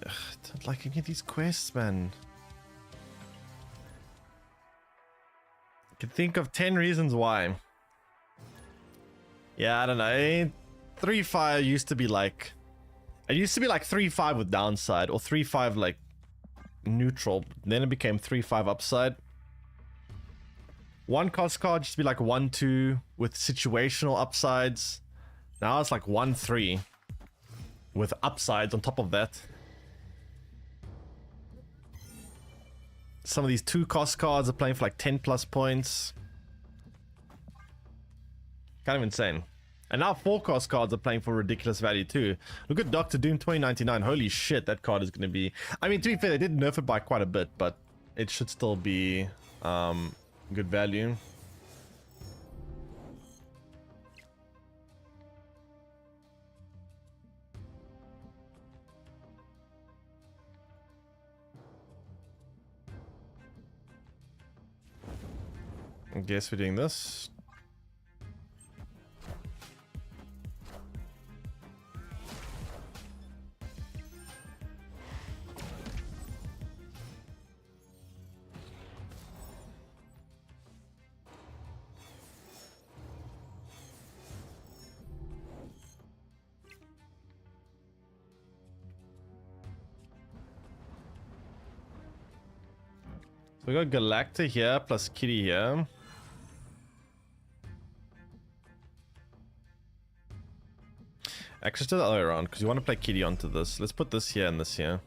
Ugh, I don't like any of these quests, man. I can think of 10 reasons why. Yeah, I don't know. 3-5 used to be like... It used to be like 3-5 with downside, or 3-5 like neutral. Then it became 3-5 upside. One cost card used to be like 1-2 with situational upsides. Now it's like 1-3 with upsides on top of that. Some of these 2 cost cards are playing for like 10 plus points. Kind of insane. And now 4 cost cards are playing for ridiculous value too. Look at Dr. Doom 2099. Holy shit, that card is going to be... I mean, to be fair, they did nerf it by quite a bit, but it should still be good value. I guess we're doing this. So we got Galacta here plus Kitty here. Actually, do the other way around because you want to play Kitty onto this. Let's put this here and this here.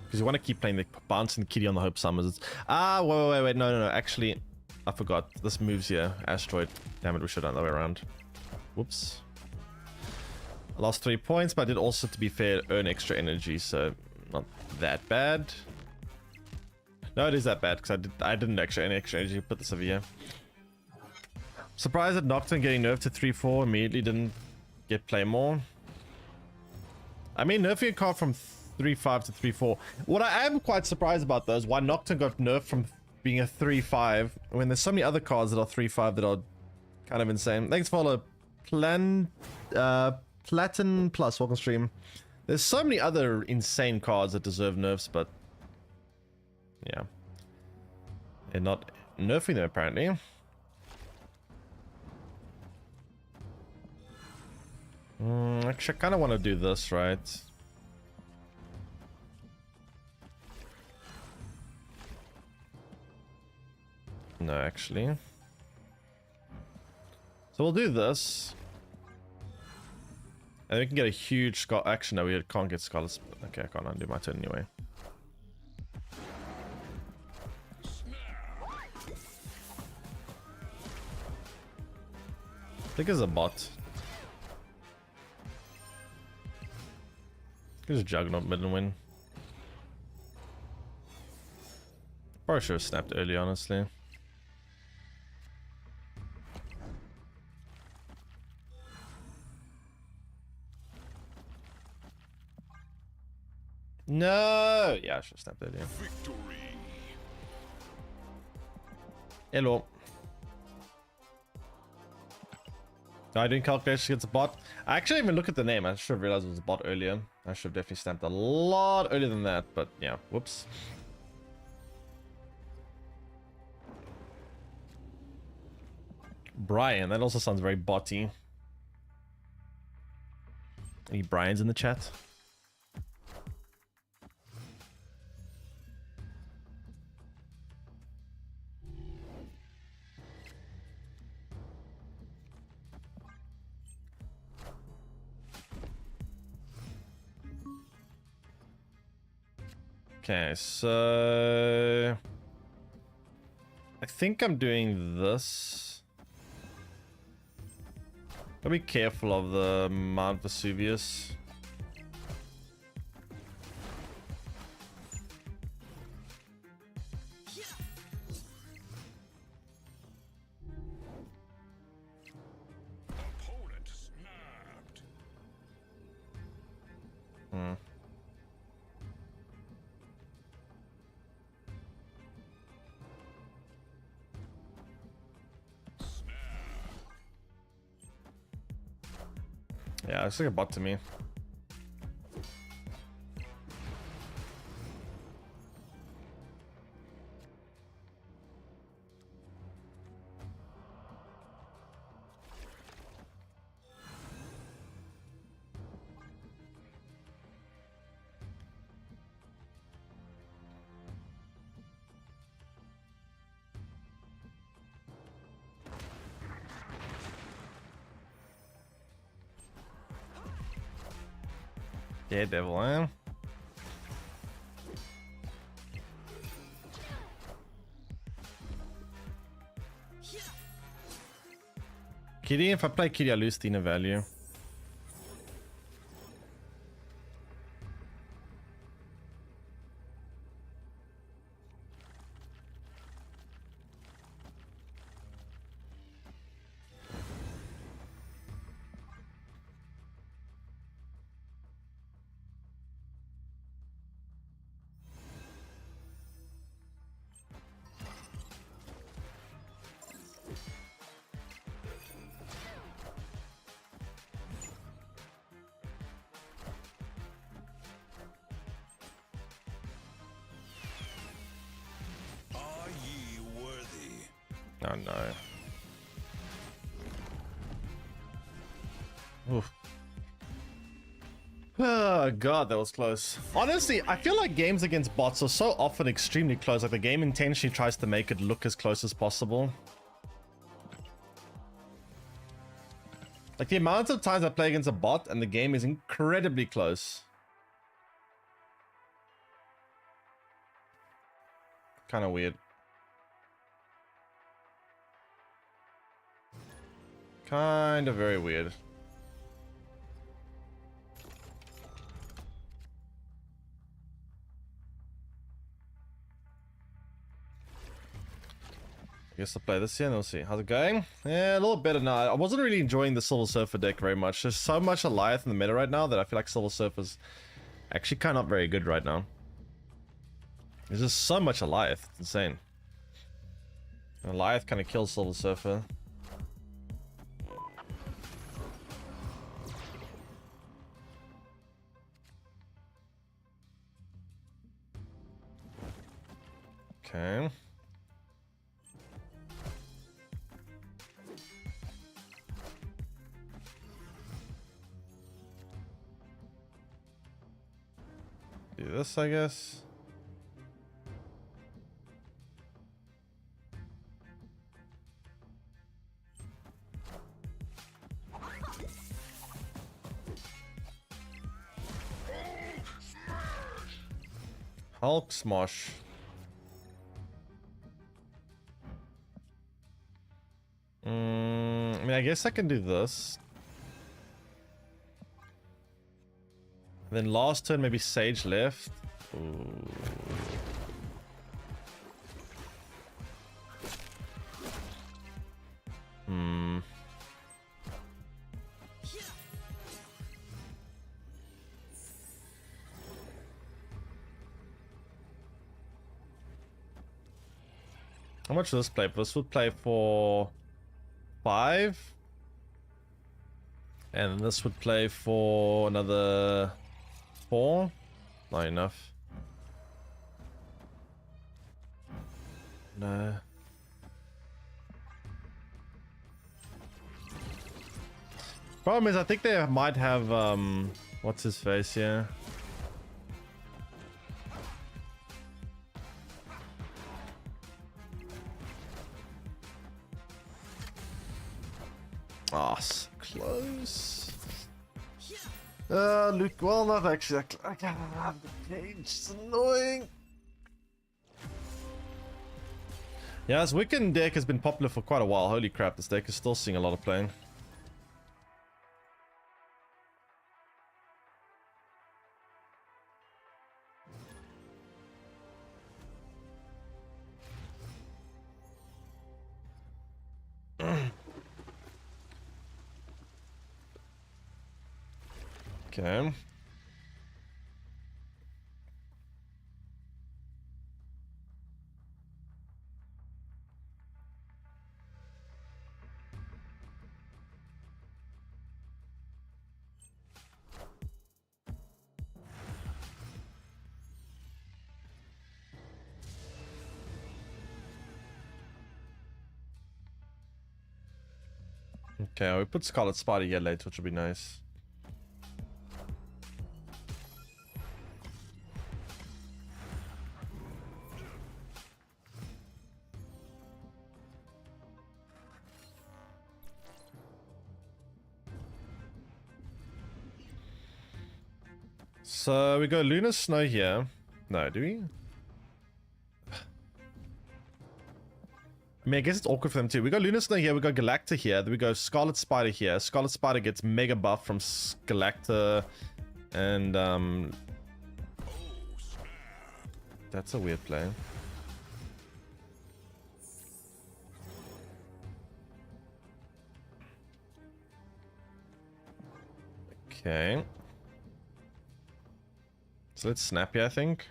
Because you want to keep playing the bouncing Kitty on the Hope Summers. It's, wait. No. Actually, I forgot. This moves here. Asteroid. Damn it, we should have done the other way around. Whoops. I lost 3 points, but I did also, to be fair, earn extra energy, so not that bad. No, it is that bad because I didn't actually earn extra energy. Put this over here. Surprised that Nocturne getting nerfed to 3-4 immediately didn't get play more. I mean, nerfing a card from 3-5 to 3-4. What I am quite surprised about though is why Nocturne got nerfed from being a 3-5 when there's so many other cards that are 3-5 that are kind of insane. Thanks for the Platin Plus, welcome stream. There's so many other insane cards that deserve nerfs, but yeah, they're not nerfing them apparently. Actually, I kind of want to do this, right? No, actually. So we'll do this. And we can get a huge Scott. Actually, no, we can't get Scholars. Okay, I can't undo my turn anyway. I think it's a bot. There's a Juggernaut mid and win. Probably should have snapped early, honestly. No! Yeah, I should have snapped that in. Victory. Hello. No, I doing calculations against a bot. I actually didn't even look at the name. I should have realized it was a bot earlier. I should have definitely stamped a lot earlier than that, but yeah, whoops. Brian, that also sounds very botty. Any Brian's in the chat? Okay, so I think I'm doing this. Gotta be careful of the Mount Vesuvius. Opponent snapped. Yeah, it's like a bot to me. Yeah, devil, eh? Kitty, if I play Kitty, I lose Tina value. Are ye worthy? Oh no. Oof. Oh god, that was close. Honestly, I feel like games against bots are so often extremely close. Like the game intentionally tries to make it look as close as possible. Like the amount of times I play against a bot and the game is incredibly close. Kind of weird. Kind of very weird. I guess I'll play this here and we'll see. How's it going? Yeah, a little better now. I wasn't really enjoying the Silver Surfer deck very much. There's so much Goliath in the meta right now that I feel like Silver Surfer's actually kind of not very good right now. There's just so much Goliath. It's insane. And Goliath kind of kills Silver Surfer. Okay. Do this, I guess. Hulk smosh. I mean, I guess I can do this. Then last turn, maybe Sage left. Ooh. How much does this play? This would play for 5. And this would play for another 4. Not enough. No. Problem is, I think they might have, what's his face here? Ah, so close. Luke, well, not actually. I can't have the cage. It's annoying. Yeah, this Wiccan deck has been popular for quite a while. Holy crap, this deck is still seeing a lot of playing. Okay. Okay, we put Scarlet Spider here later, which will be nice. So we go Lunar Snow here. No, do we? I mean, I guess it's awkward for them too. We go Lunar Snow here, we go Galacta here, then we go Scarlet Spider here. Scarlet Spider gets mega buff from Galacta, and that's a weird play. Okay. So let's snap here, I think.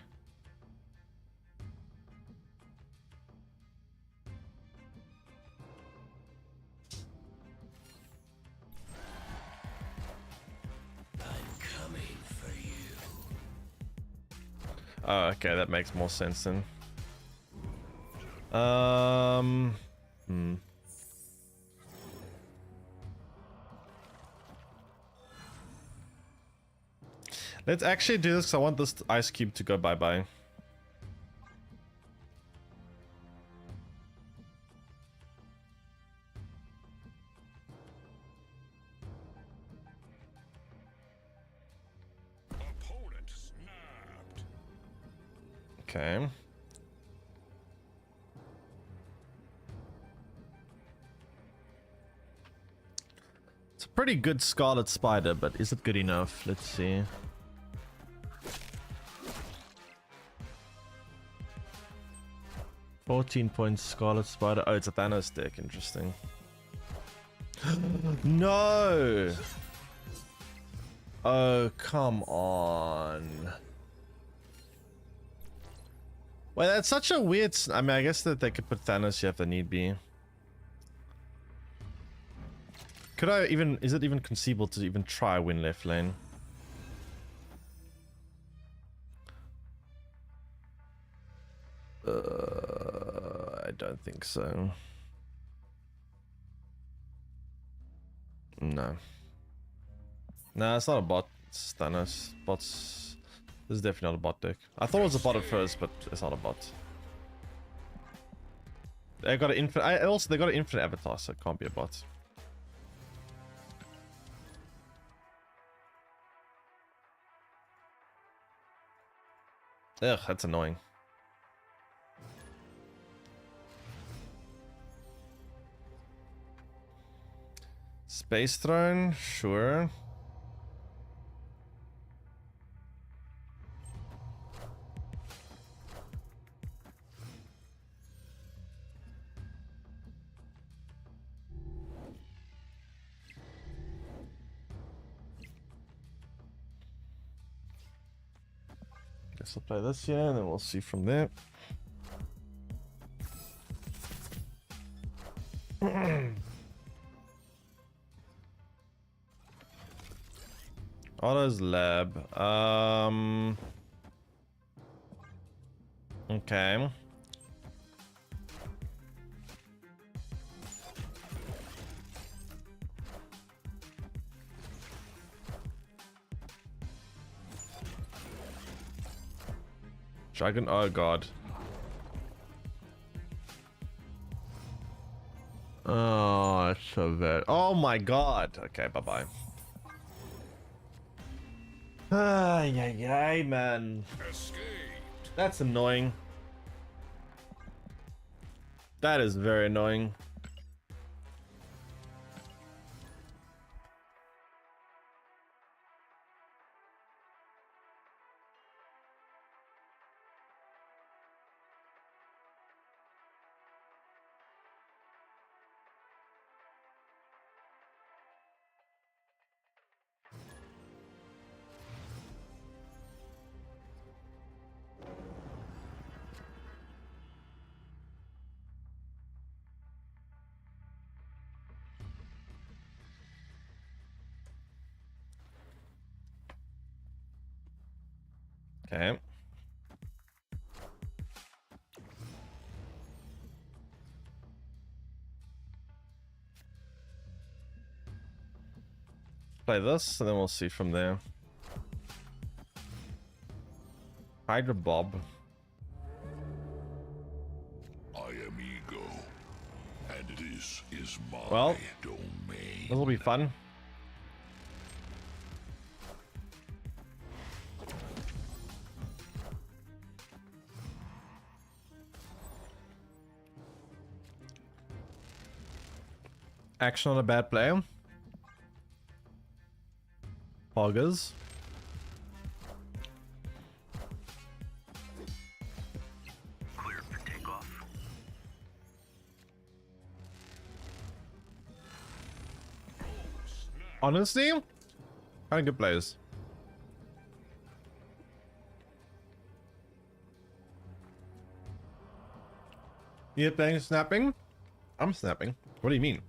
Oh, okay, that makes more sense then. Let's actually do this because I want this ice cube to go bye-bye. Opponent snapped. Okay. It's a pretty good Scarlet Spider, but is it good enough? Let's see. $14 Scarlet Spider. Oh, it's a Thanos deck. Interesting. No! Oh, come on. Well, that's such a weird... I mean, I guess that they could put Thanos here if they need be. Could I even... Is it even conceivable to even try win left lane? I don't think so. No. Nah, it's not a bot. It's Thanos. Bots... This is definitely not a bot deck. I thought it was a bot at first, but it's not a bot. They got an infinite... Also, they got an infinite avatar, so it can't be a bot. Ugh, that's annoying. Space Throne? Sure. Guess I'll play this here and then we'll see from there. Otto's lab. Okay. Dragon. Oh god. Oh, it's so bad. Oh my god. Okay, bye bye. Ay, man. Escaped. That's annoying. That is very annoying. Okay. Play this, and then we'll see from there. Hydra Bob. I am Ego, and this is my Well, domain. This will be fun. Action on a bad play. Poggers. Clear for takeoff. Honestly, kind of good plays. You playing snapping? I'm snapping. What do you mean?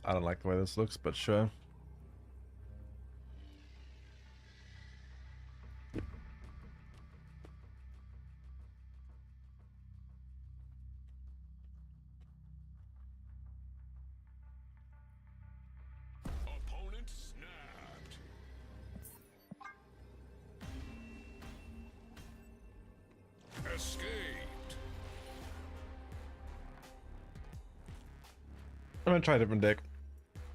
I don't like the way this looks, but sure. Opponent snapped. Escaped. I'm gonna try a different deck.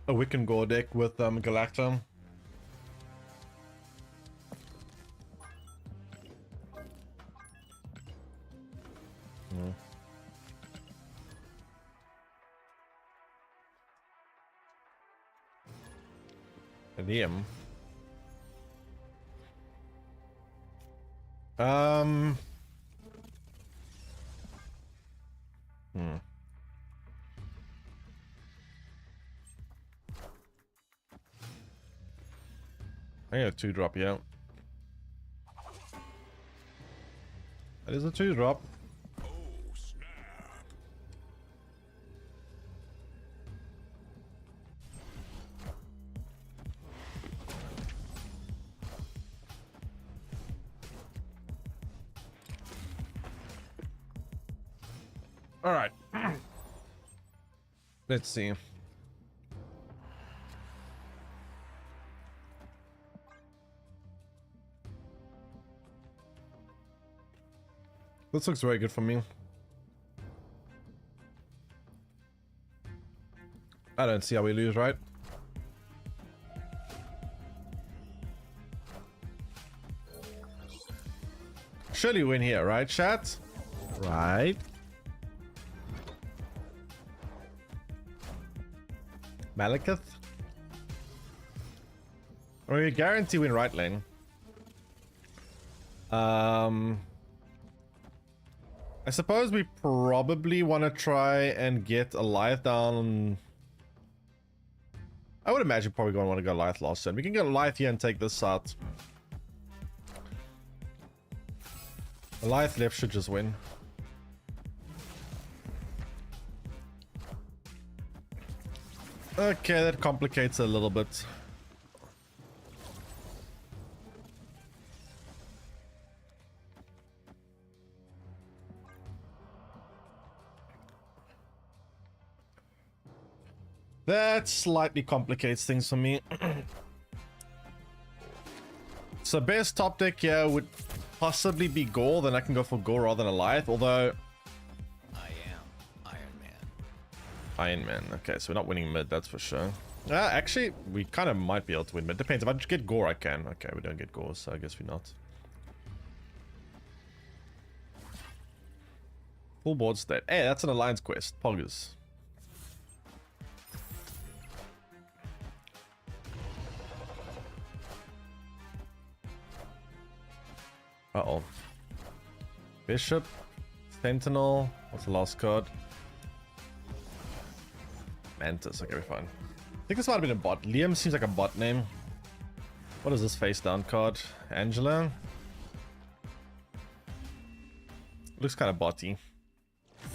A Wiccan Gore deck with Galacta. Liam. I got a 2-drop, yeah. That is a 2-drop. Oh, snap. All right. Let's see. This looks very good for me. I don't see how we lose, right? surely win here, right, chat? Right. Malekith? Or you guarantee win right lane. I suppose we probably want to try and get a Lyth down. I would imagine probably going to want to go Lyth last turn. We can get a Lyth here and take this out. A Lyth left should just win. Okay, that complicates it a little bit. That slightly complicates things for me. So best top deck here would possibly be Gore, then I can go for Gore rather than a Lyth, although... I am Iron Man. Iron Man, okay, so we're not winning mid, that's for sure. Actually, we kind of might be able to win mid. Depends, if I just get Gore, I can. Okay, we don't get Gore, so I guess we're not. Full board state. Hey, that's an alliance quest. Poggers. Uh-oh. Bishop. Sentinel. What's the last card? Mantis. Okay, we're fine. I think this might have been a bot. Liam seems like a bot name. What is this face down card? Angela? Looks kind of botty.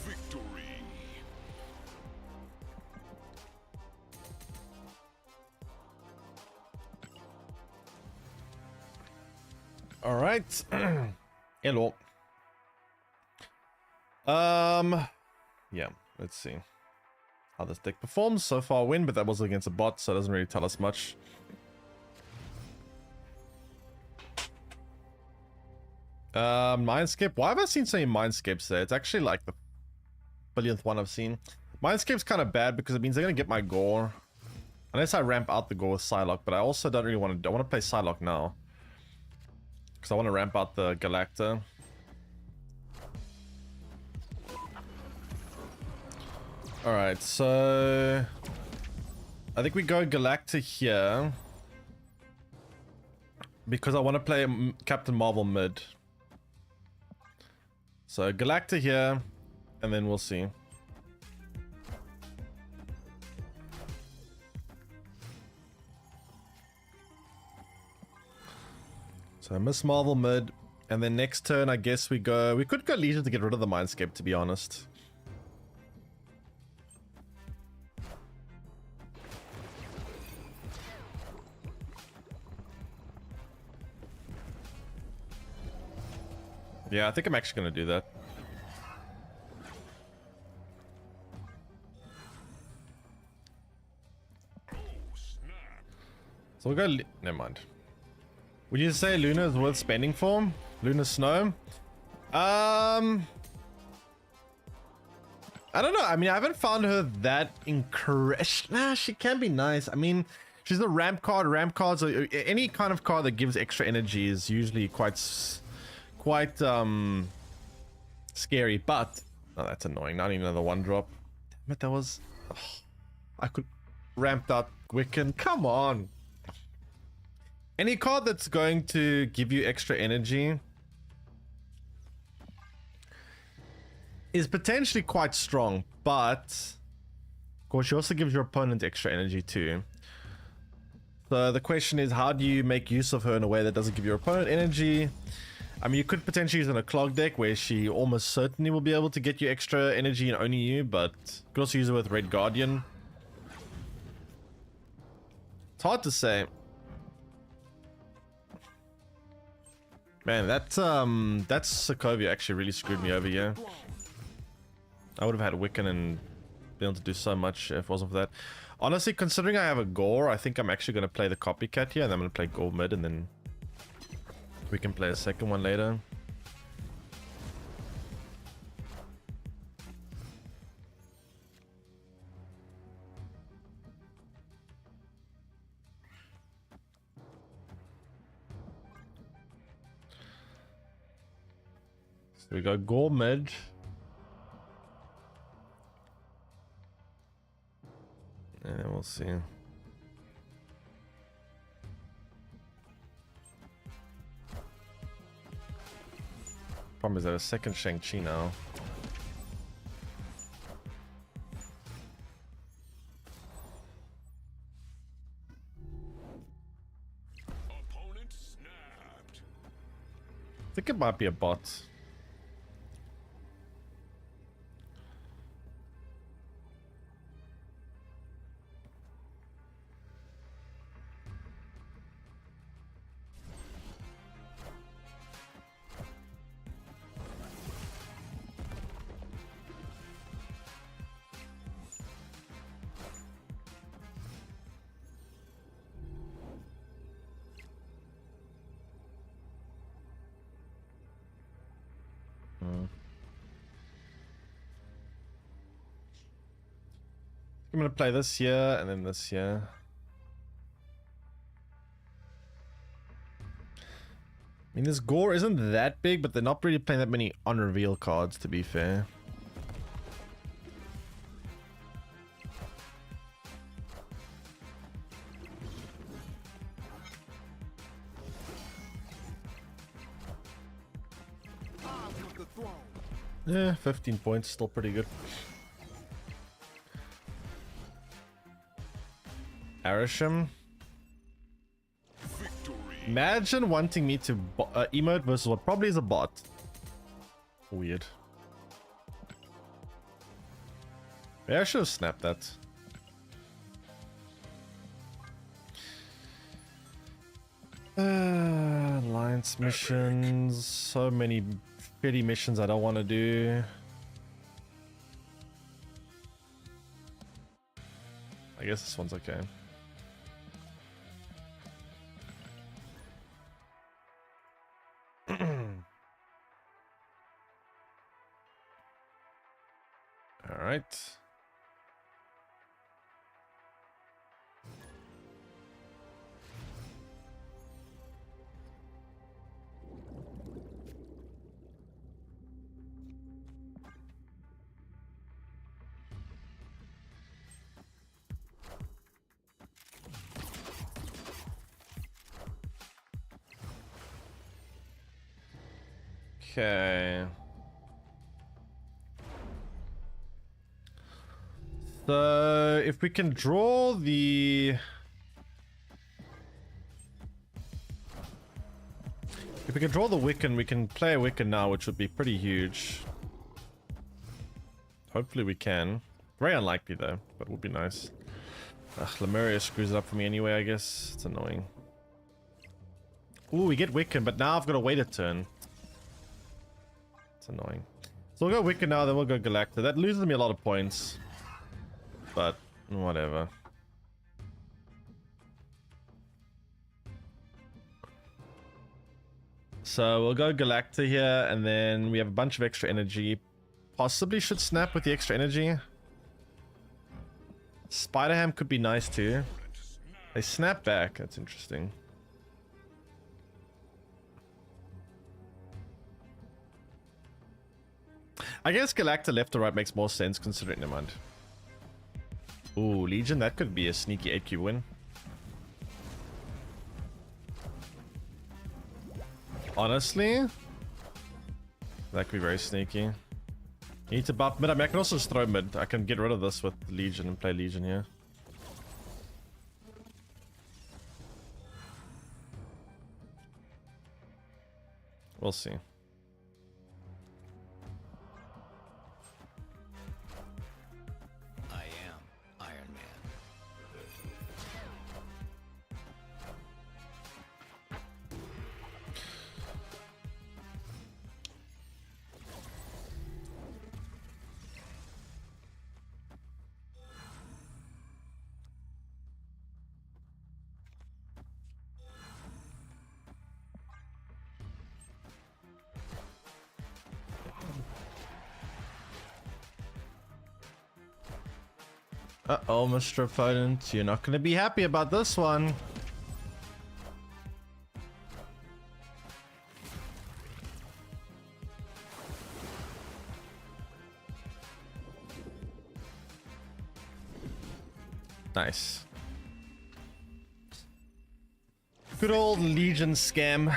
Victory. All right. Hello. Yeah, let's see how this deck performs. So far win, but that was against a bot, so it doesn't really tell us much. Mindscape. Why have I seen so many Mindscapes there? It's actually like the billionth one I've seen. Mindscape's kind of bad because it means they're gonna get my gore. Unless I ramp out the gore with Psylocke, but I also don't really want to. I want to play Psylocke now. Because I want to ramp out the Galacta. Alright, so... I think we go Galacta here. Because I want to play Captain Marvel mid. So Galacta here, and then we'll see. So Miss Marvel mid, and then next turn I guess we go... We could go Legion to get rid of the Mindscape, to be honest. Yeah, I think I'm actually going to do that. So we'll go... Never mind. Would you say Luna is worth spending for? Luna Snow? I don't know. I mean, I haven't found her that encouraged. Nah, she can be nice. I mean, she's a ramp card. Ramp cards, or any kind of card that gives extra energy is usually quite scary. But oh, that's annoying. Not even another one drop. Damn it, that was... Oh, I could ramp out Wiccan. Come on. Any card that's going to give you extra energy is potentially quite strong, but of course she also gives your opponent extra energy too. So the question is, how do you make use of her in a way that doesn't give your opponent energy? I mean, you could potentially use in a clog deck where she almost certainly will be able to get you extra energy and only you, but you could also use it with Red Guardian. It's hard to say. Man, that Sokovia actually really screwed me over here. I would have had Wiccan and been able to do so much if it wasn't for that. Honestly, considering I have a Gore, I think I'm actually going to play the copycat here, and then I'm going to play Gore mid, and then we can play a second one later. So we go Gore mid. And then we'll see. Problem is that a second Shang-Chi now. Opponent snapped. I think it might be a bot. I'm gonna play this here and then this here. I mean, this Gore isn't that big, but they're not really playing that many on-reveal cards, to be fair. Yeah, 15 points, still pretty good. Arisham. Victory. Imagine wanting me to emote versus what probably is a bot. Weird. Yeah, I should have snapped that. Alliance missions. So many shitty missions I don't want to do. I guess this one's okay. All right. Okay. So if we can draw the... If we can draw the Wiccan, we can play a Wiccan now, which would be pretty huge. Hopefully we can. Very unlikely though, but it would be nice. Ugh, Lemuria screws it up for me anyway, I guess. It's annoying. Ooh, we get Wiccan, but now I've got to wait a turn. It's annoying. So we'll go Wiccan now, then we'll go Galacta. That loses me a lot of points. But, whatever. So we'll go Galacta here, and then we have a bunch of extra energy. Possibly should snap with the extra energy. Spider-Ham could be nice too. They snap back, that's interesting. I guess Galacta left or right makes more sense considering the mind. Ooh, Legion, that could be a sneaky 8Q win. Honestly, that could be very sneaky. You need to buff mid. I mean, I can also just throw mid. I can get rid of this with Legion and play Legion here. We'll see. I am Iron Man. Uh-oh, Mr. Opponent. You're not going to be happy about this one. Nice. Good old Legion scam.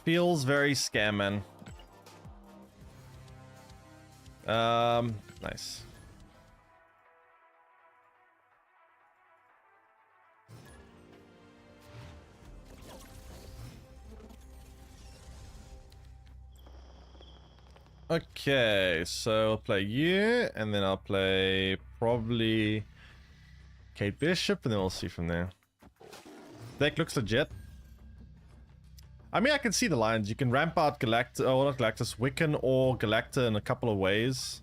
Feels very scam, man. Nice. Okay, so I'll play you, and then I'll play probably Kate Bishop, and then we'll see from there. Deck looks legit. I mean, I can see the lines. You can ramp out Galactus, oh, not Galactus, Wiccan or Galacta in a couple of ways,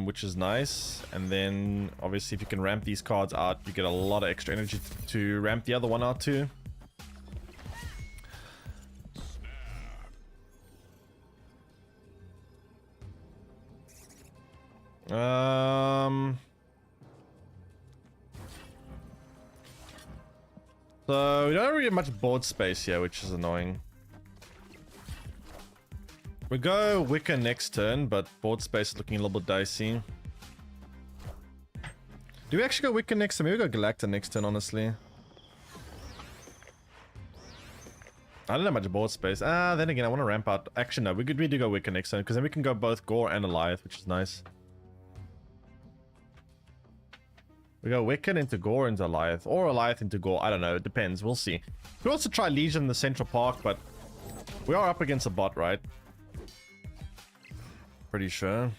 which is nice. And then, obviously, if you can ramp these cards out, you get a lot of extra energy to ramp the other one out too. So we don't really have much board space here, which is annoying. We go Wicca next turn, but board space is looking a little bit dicey. Do we actually go Wicca next turn? Maybe we go Galacta next turn, honestly. I don't have much board space. Then again, I want to ramp out. Actually, no, we could really go Wicca next turn, because then we can go both Gore and Alioth, which is nice. We go Wiccan into Gore into Alioth, or Alioth into Gore. I don't know. It depends. We'll see. We could also try Legion in the Central Park, but we are up against a bot, right? Pretty sure.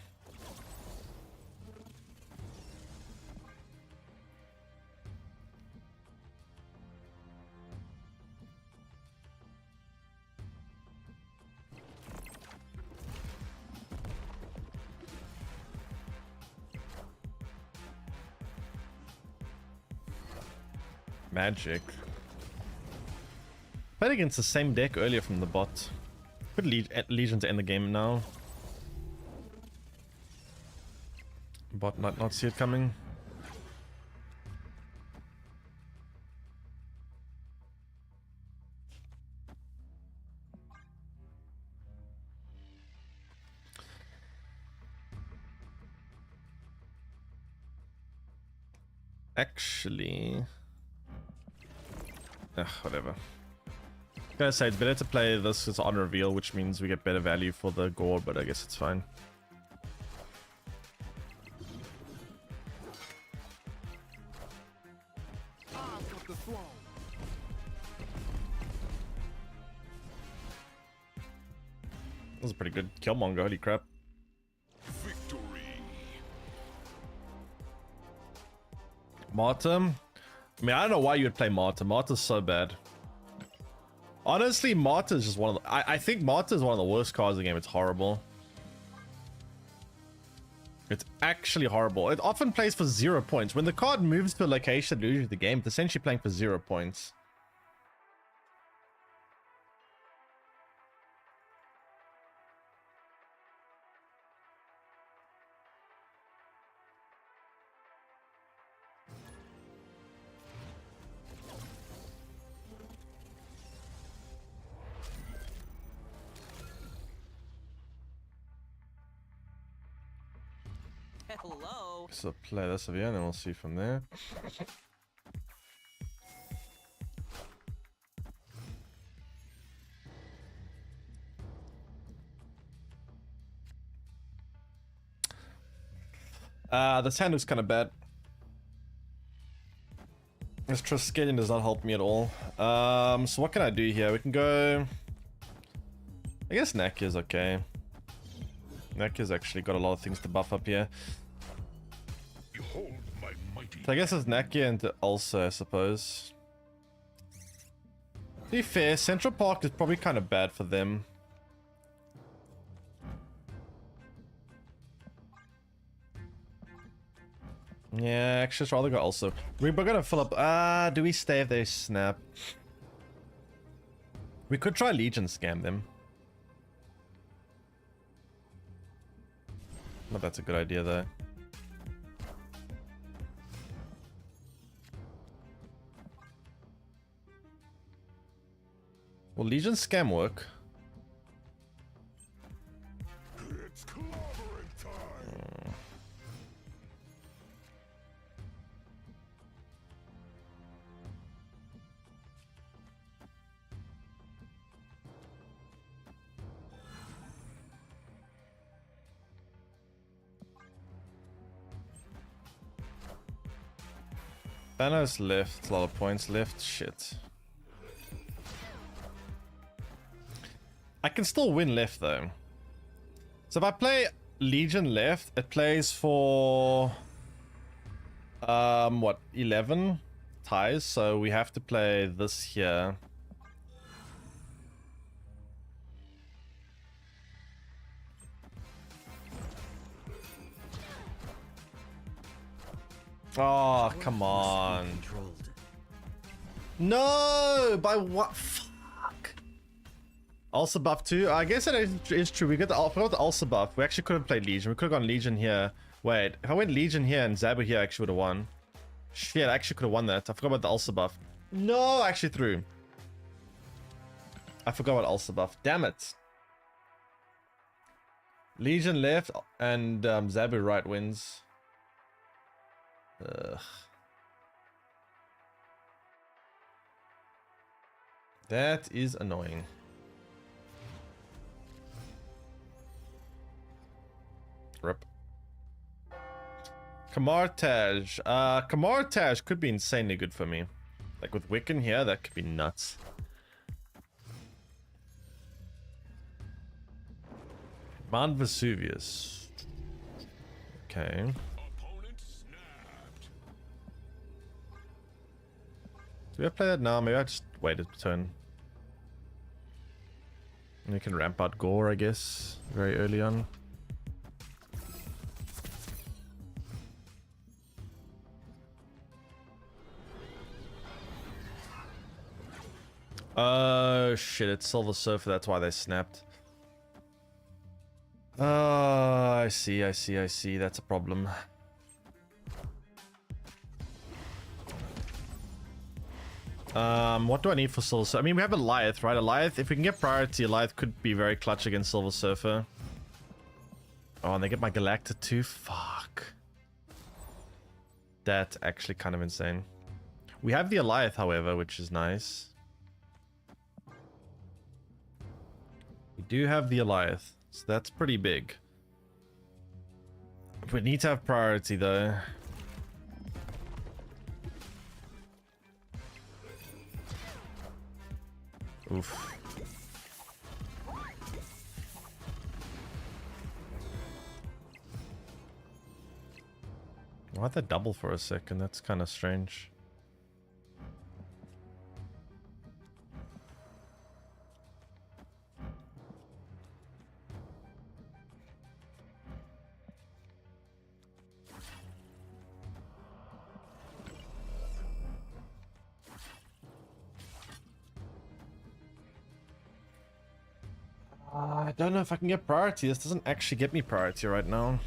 Magic. Played against the same deck earlier from the bot. Put Legion to end the game now. Bot might not see it coming. Actually... whatever. I'm gonna say it's better to play this as on reveal, which means we get better value for the Gore, but I guess it's fine. That was a pretty good Killmonger, holy crap. Marta? I mean, I don't know why you would play Marta. Marta's so bad. Honestly, Marta is just one of the... I think Marta is one of the worst cards in the game. It's horrible. It's actually horrible. It often plays for 0 points. When the card moves to a location that loses the game, it's essentially playing for 0 points. Hello. So play this over here and then we'll see from there. This hand looks kind of bad. This Triskelion does not help me at all. So what can I do here? We can go... I guess Nakia is okay. Nakia's actually got a lot of things to buff up here. Behold my mighty. So I guess it's Nakia into Ulcer, I suppose. To be fair, Central Park is probably kind of bad for them. Yeah, actually, I'd rather go Ulcer. We're gonna fill up... do we stay if they snap? We could try Legion scam them. But that's a good idea, though. Will Legion scam work? It's clobbering time. Thanos left. A lot of points left. Shit. I can still win left though. So if I play Legion left, it plays for what, 11 ties, so we have to play this here. Oh, come on. No, by what? Fuck. Also buff too. I guess it is true. We got the, I forgot the also buff. We actually could have played Legion. We could have gone Legion here. Wait, if I went Legion here and Zabu here, I actually would have won. Shit, I actually could have won that. I forgot about the also buff. No, I actually threw. I forgot about also buff. Damn it. Legion left and Zabu right wins. Ugh. That is annoying. Rip. Kamartaj. Kamartaj could be insanely good for me. Like with Wiccan here, that could be nuts. Mount Vesuvius. Okay. Do we play that now? Maybe I just wait a turn. And we can ramp out Gore, I guess, very early on. Oh shit, it's Silver Surfer, that's why they snapped. Oh, I see, that's a problem. What do I need for Silver Surfer? I mean, we have Eliath, right? Eliath, if we can get priority, Eliath could be very clutch against Silver Surfer. Oh, and they get my Galacta too? Fuck. That's actually kind of insane. We have the Eliath, however, which is nice. We do have the Eliath, so that's pretty big. We need to have priority, though. Oof. Why'd that double for a second? That's kind of strange. I don't know if I can get priority. This doesn't actually get me priority right now.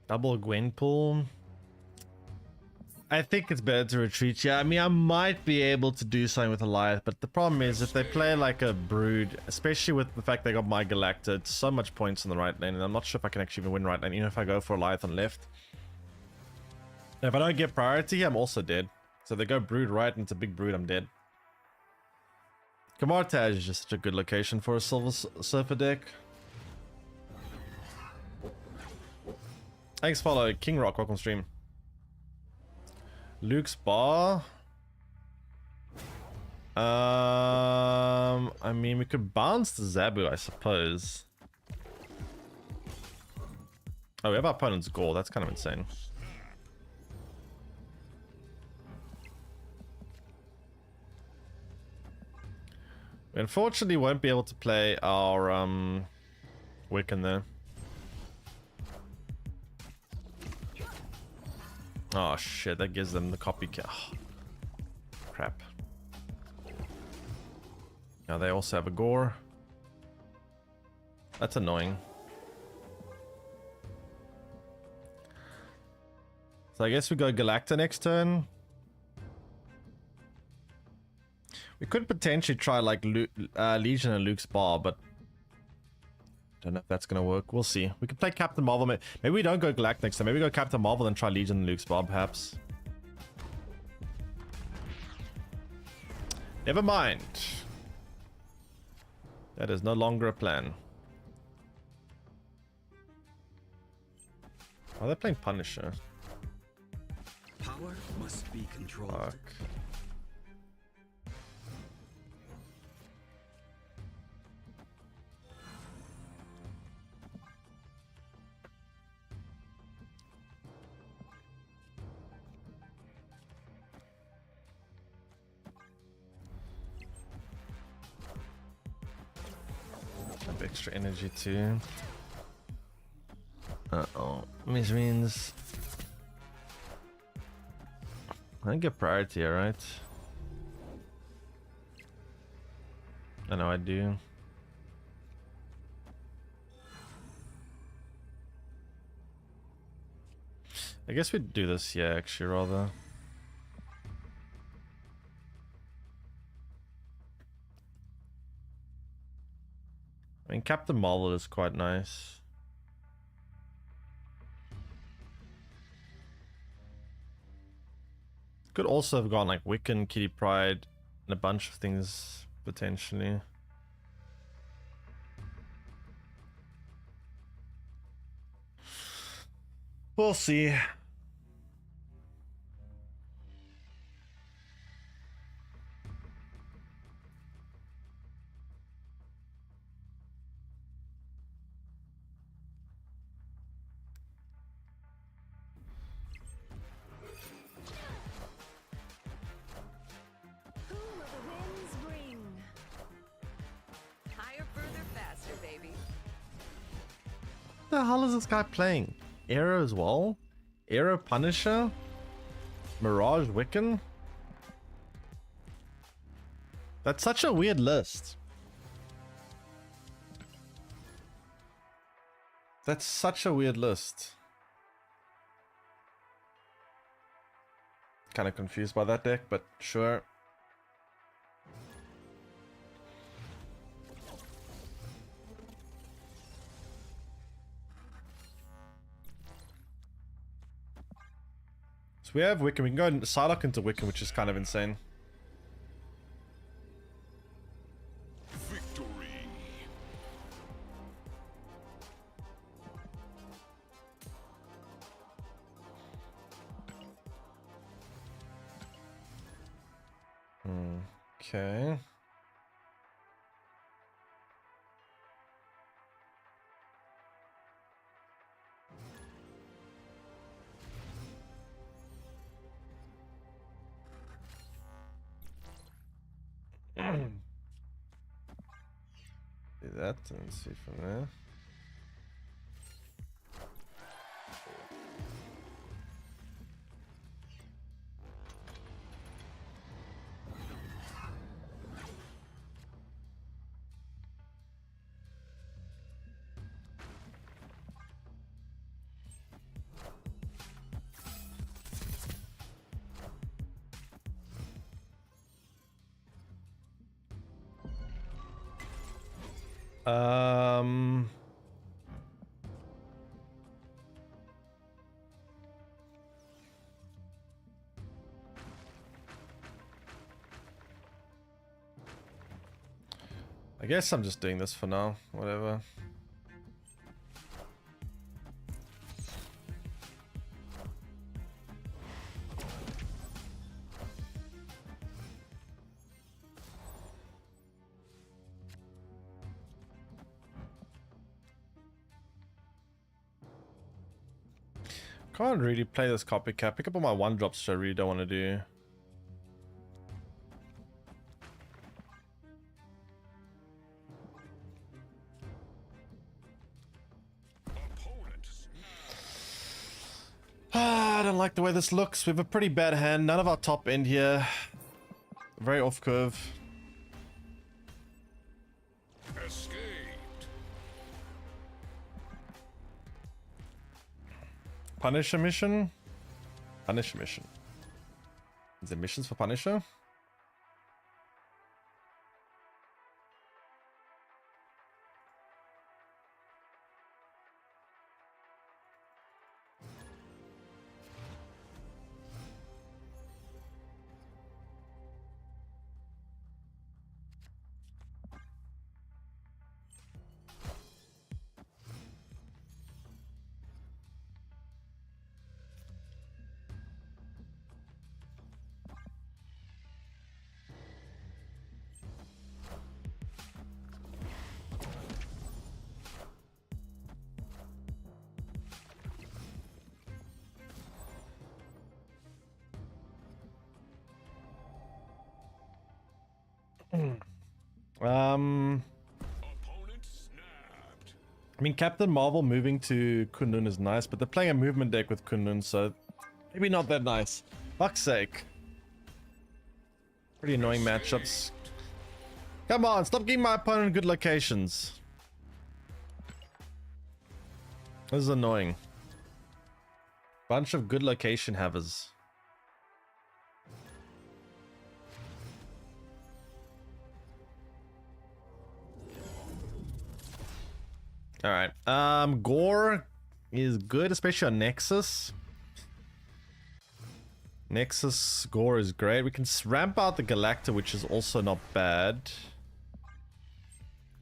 Double Gwenpool. I think it's better to retreat. Yeah, I mean, I might be able to do something with Eliath, but the problem is if they play like a Brood, especially with the fact they got my Galacta, it's so much points on the right lane, and I'm not sure if I can actually even win right lane, even if I go for Eliath on left. If I don't get priority, I'm also dead. So they go Brood right into big Brood, I'm dead. Kamartaj is just such a good location for a Silver Surfer deck. Thanks, follow. King Rock, welcome stream. Luke's Bar. I mean, we could bounce the Zabu, I suppose. Oh, we have our opponent's Gore. That's kind of insane. We unfortunately won't be able to play our Wiccan there. Oh shit, that gives them the copycat. Oh, crap. Now they also have a Gore. That's annoying. So I guess we go Galacta next turn. We could potentially try like Legion and Luke's Bar, but don't know if that's gonna work. We'll see. We could play Captain Marvel. Maybe we don't go Galacta next time. Maybe we go Captain Marvel and try Legion and Luke's Bar, perhaps. Never mind. That is no longer a plan. Oh, they're playing Punisher. Power must be controlled. Fuck. Have extra energy too. Uh-oh. Which means I get priority here, right? I know I do. I guess we'd do this, yeah, actually, rather. I mean, Captain Marvel is quite nice. Could also have gone like Wiccan, Kitty Pryde, and a bunch of things potentially. We'll see. Who will the winds bring? Higher, further, faster, baby. What the hell is this guy playing? Arrow as well? Arrow Punisher? Mirage Wiccan? That's such a weird list. That's such a weird list. Kind of confused by that deck, but sure. So we have Wiccan. We can go and Psylocke into Wiccan, which is kind of insane. Victory. Okay. Do that and see from there. Um, I guess I'm just doing this for now. Whatever. Can't really play this copycat. Pick up all my one drops, which I really don't want to do. I don't like the way this looks. We have a pretty bad hand. None of our top end here. Very off curve. Escaped. Punisher mission? Punisher mission. Is there missions for Punisher? Opponent snapped. I mean, Captain Marvel moving to Kunlun is nice, but they're playing a movement deck with Kunlun, so maybe not that nice. Fuck's sake. Pretty annoying matchups. Come on, stop giving my opponent good locations. This is annoying. Bunch of good location havers. Alright. Gore is good, especially on Nexus. Nexus Gore is great. We can ramp out the Galacta, which is also not bad.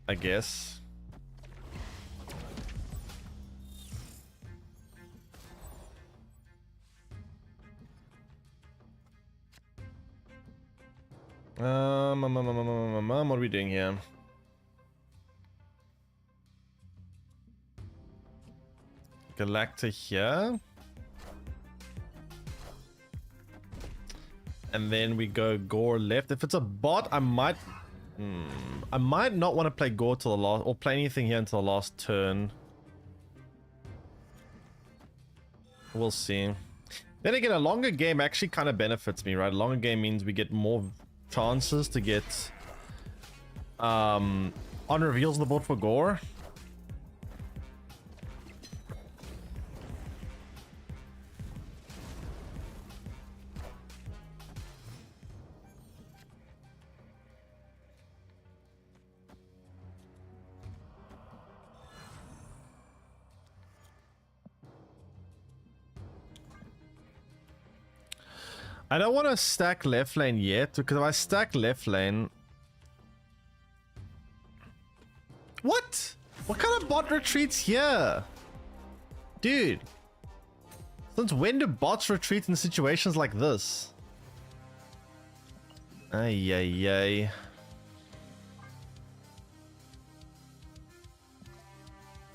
I guess. What are we doing here? Galacta here. And then we go Gore left. If it's a bot, I might not want to play Gore till the last, or play anything here until the last turn. We'll see. Then again, a longer game actually kind of benefits me, right? A longer game means we get more chances to get on reveals on the board for Gore. I don't want to stack left lane yet, because if I stack left lane... What? What kind of bot retreats here? Dude. Since when do bots retreat in situations like this? Ay, ay, ay.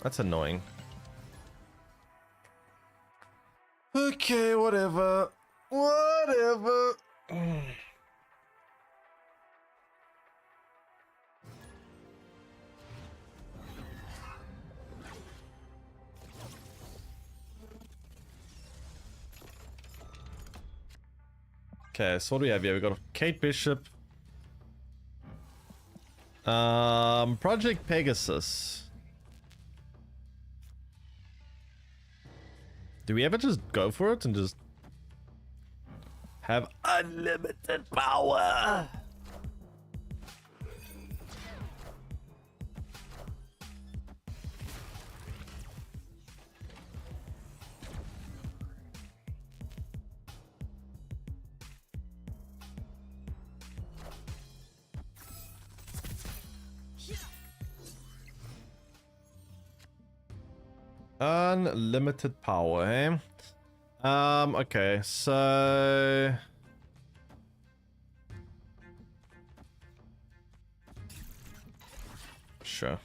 That's annoying. Okay, whatever. Whatever. Okay, so what do we have here? We got Kate Bishop. Project Pegasus. Do we ever just go for it and just have unlimited power? Unlimited power, eh? Okay, so... Sure.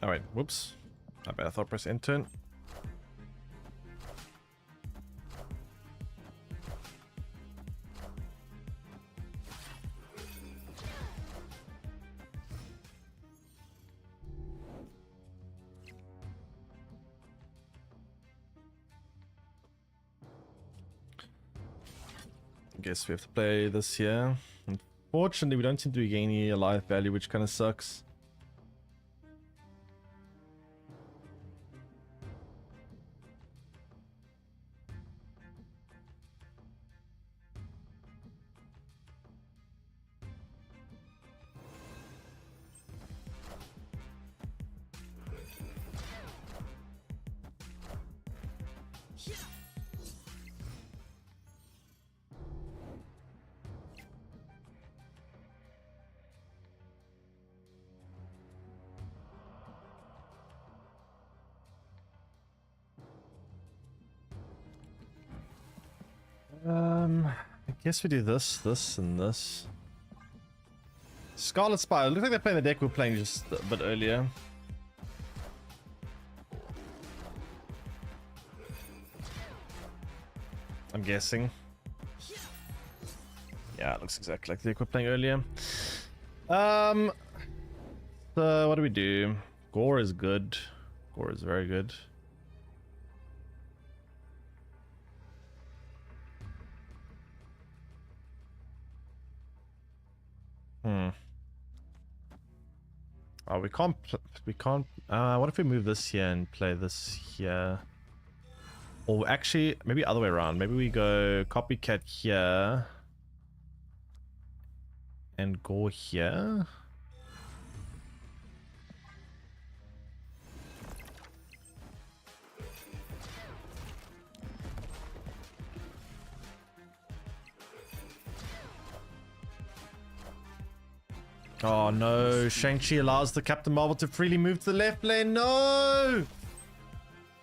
Alright, whoops. I bet I thought press enter. Guess we have to play this here. Unfortunately, we don't seem to be gaining any life value, which kind of sucks. guess we do this, this, and this. Scarlet Spire. Looks like they're playing the deck we were playing just a bit earlier. I'm guessing. Yeah, it looks exactly like the deck we were playing earlier. So what do we do? Gore is good. Gore is very good. Oh, we can't. What if we move this here and play this here? Or actually, maybe other way around. Maybe we go copycat here and go here. Oh no, Shang-Chi allows the Captain Marvel to freely move to the left lane. No!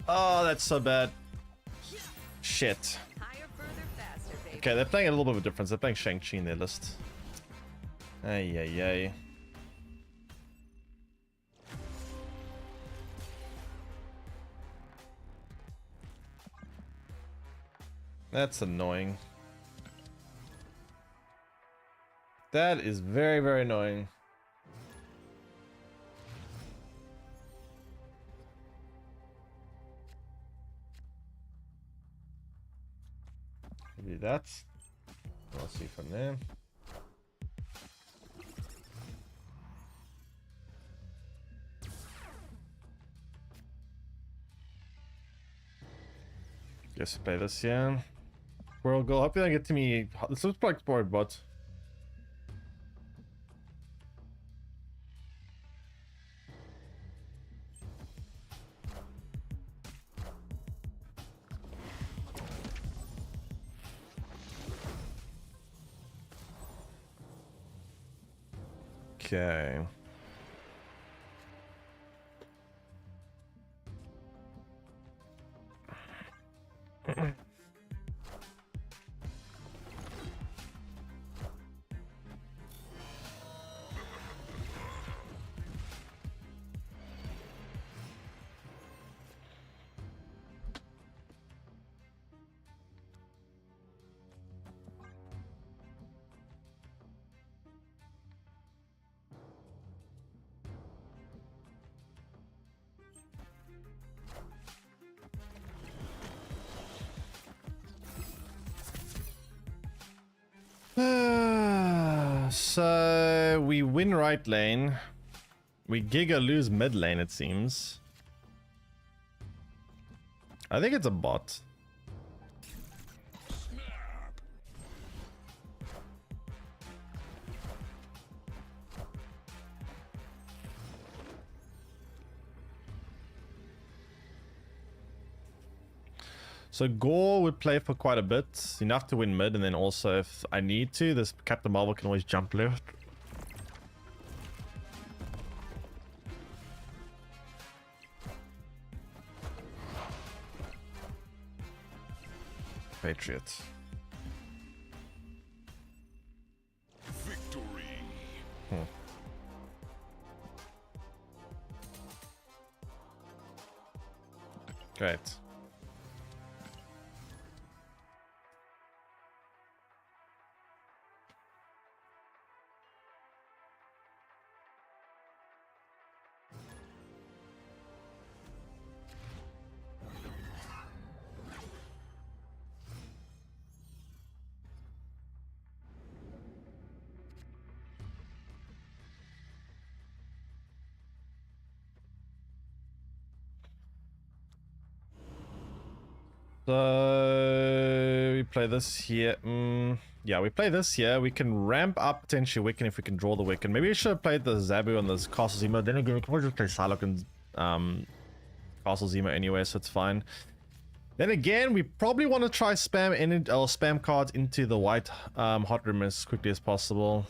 Oh, that's so bad. Shit. Higher, further, faster, baby. Okay, they're playing a little bit of a difference. They're playing Shang-Chi in their list. Ay, ay, ay. That's annoying. That is very, very annoying. Maybe that's. I'll see from there. Guess play this, yeah. World goal. Hope you don't get to me. This looks like Spyro bot. Okay. So we win right lane. We giga lose mid lane, it seems. I think it's a bot. So Gore would play for quite a bit, enough to win mid, and then also if I need to, this Captain Marvel can always jump left. Patriot. Victory. Great. So we play this here. Yeah, we play this here. We can ramp up potentially Wiccan if we can draw the Wiccan. Maybe we should have played the Zabu and this Castle Zemo. Then again, we can always just play Psylocke and Castle Zemo anyway, so it's fine. Then again, we probably want to try spam cards into the white hot room as quickly as possible.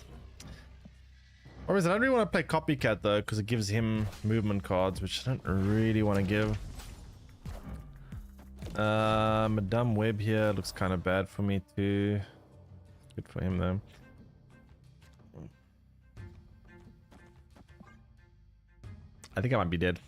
Or is it? I don't really want to play Copycat though, because it gives him movement cards, which I don't really want to give. Madame Web here looks kind of bad for me too. Good for him though. I think I might be dead.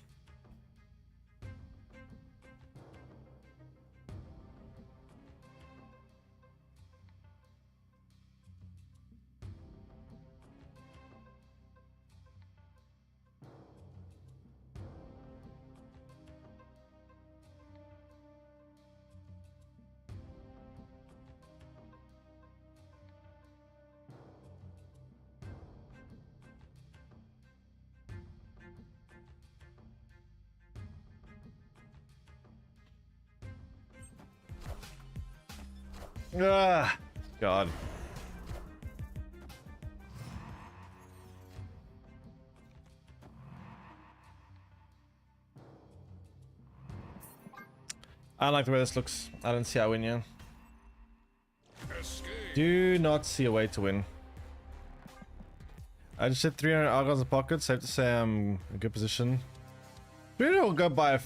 Ah, God. I don't like the way this looks. I don't see how I win here. Escape. Do not see a way to win. I just hit 300 argons in pocket. Safe to say I'm in a good position. 300 will go by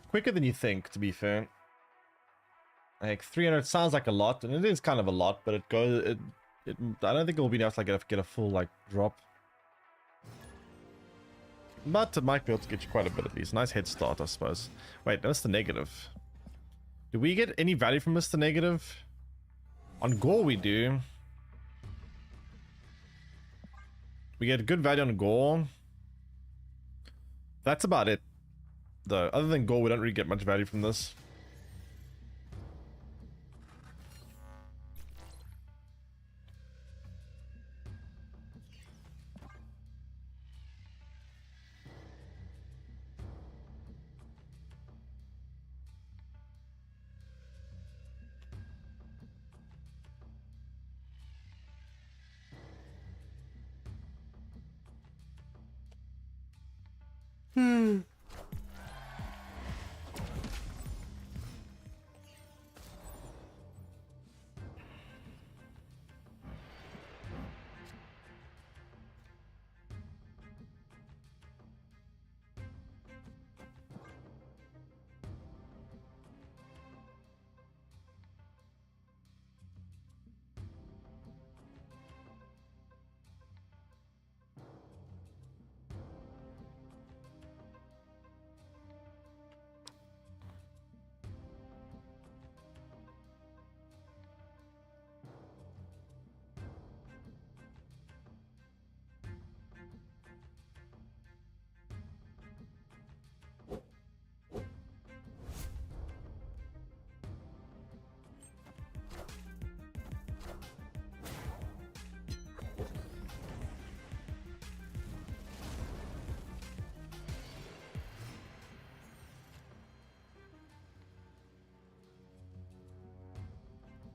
quicker than you think, to be fair. Like 300 sounds like a lot, and it is kind of a lot, but it goes. I don't think it will be enough to like get a full like drop. But it might be able to get you quite a bit at least. Nice head start, I suppose. Wait, that's the negative. Do we get any value from Mr. Negative? On Gore we do. We get good value on Gore. That's about it, though. Other than Gore, we don't really get much value from this.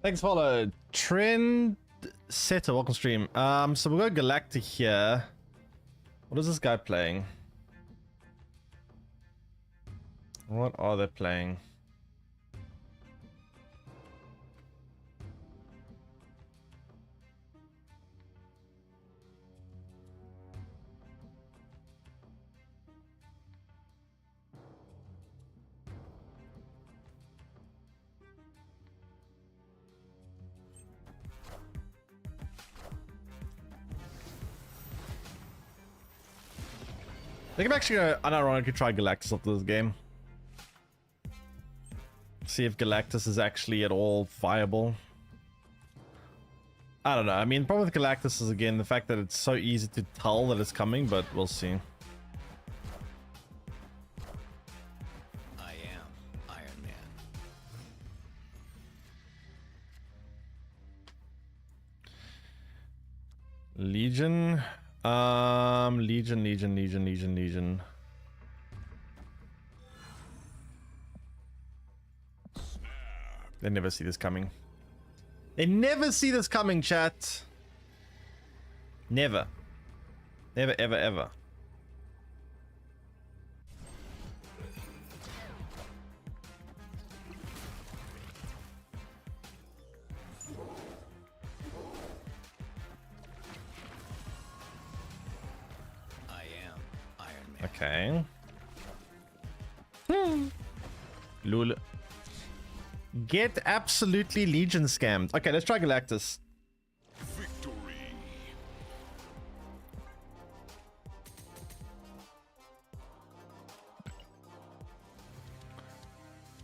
Thanks, follow. Trend Setter, welcome stream. So we'll go Galactic here. What is this guy playing? What are they playing? I think I'm actually gonna unironically try Galactus after this game. See if Galactus is actually at all viable. I don't know. I mean, the problem with Galactus is, again, the fact that it's so easy to tell that it's coming, but we'll see. I am Iron Man. Legion. Legion. They never see this coming. They never see this coming, chat. Never. Never, ever, ever. Okay. Lul. Get absolutely Legion scammed. Okay, let's try Galactus.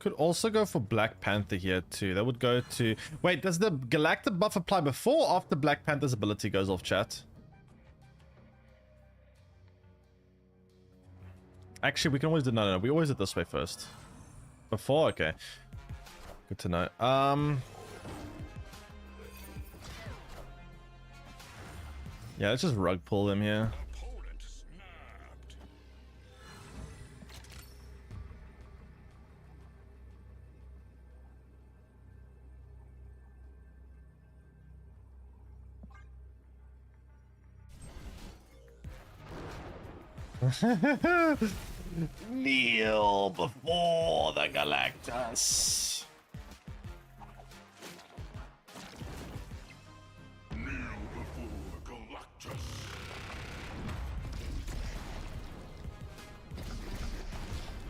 Could also go for Black Panther here too. That would go to... Wait, does the Galactic buff apply before or after Black Panther's ability goes off, chat? Actually, we can always do... No, we always do it this way first. Before? Okay. Good to know. Yeah, let's just rug pull them here. Opponent snapped. Kneel before the Galactus. Kneel before Galactus.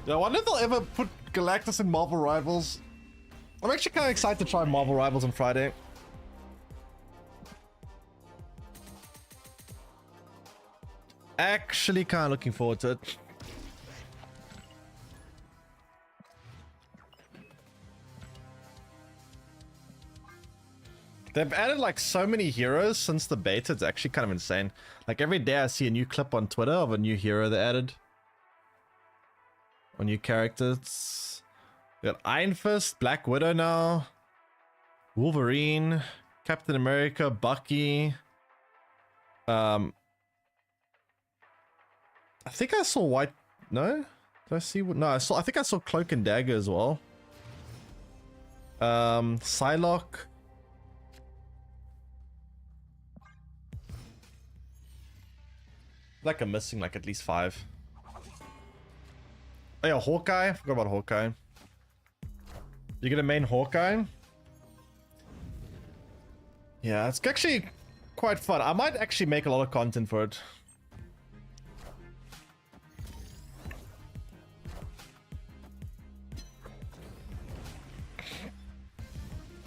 Yeah, I wonder if they'll ever put Galactus in Marvel Rivals. I'm actually kind of excited to try Marvel Rivals on Friday. Actually kind of looking forward to it. They've added like so many heroes since the beta, it's actually kind of insane. Like every day I see a new clip on Twitter of a new hero they added. Or new characters. We got Iron Fist, Black Widow now. Wolverine, Captain America, Bucky. I think I saw White... No? Did I see... No, I think I saw Cloak and Dagger as well. Psylocke. Like I'm missing like at least 5. Oh yeah, Hawkeye. I forgot about Hawkeye. You gonna main Hawkeye? Yeah, it's actually quite fun. I might actually make a lot of content for it.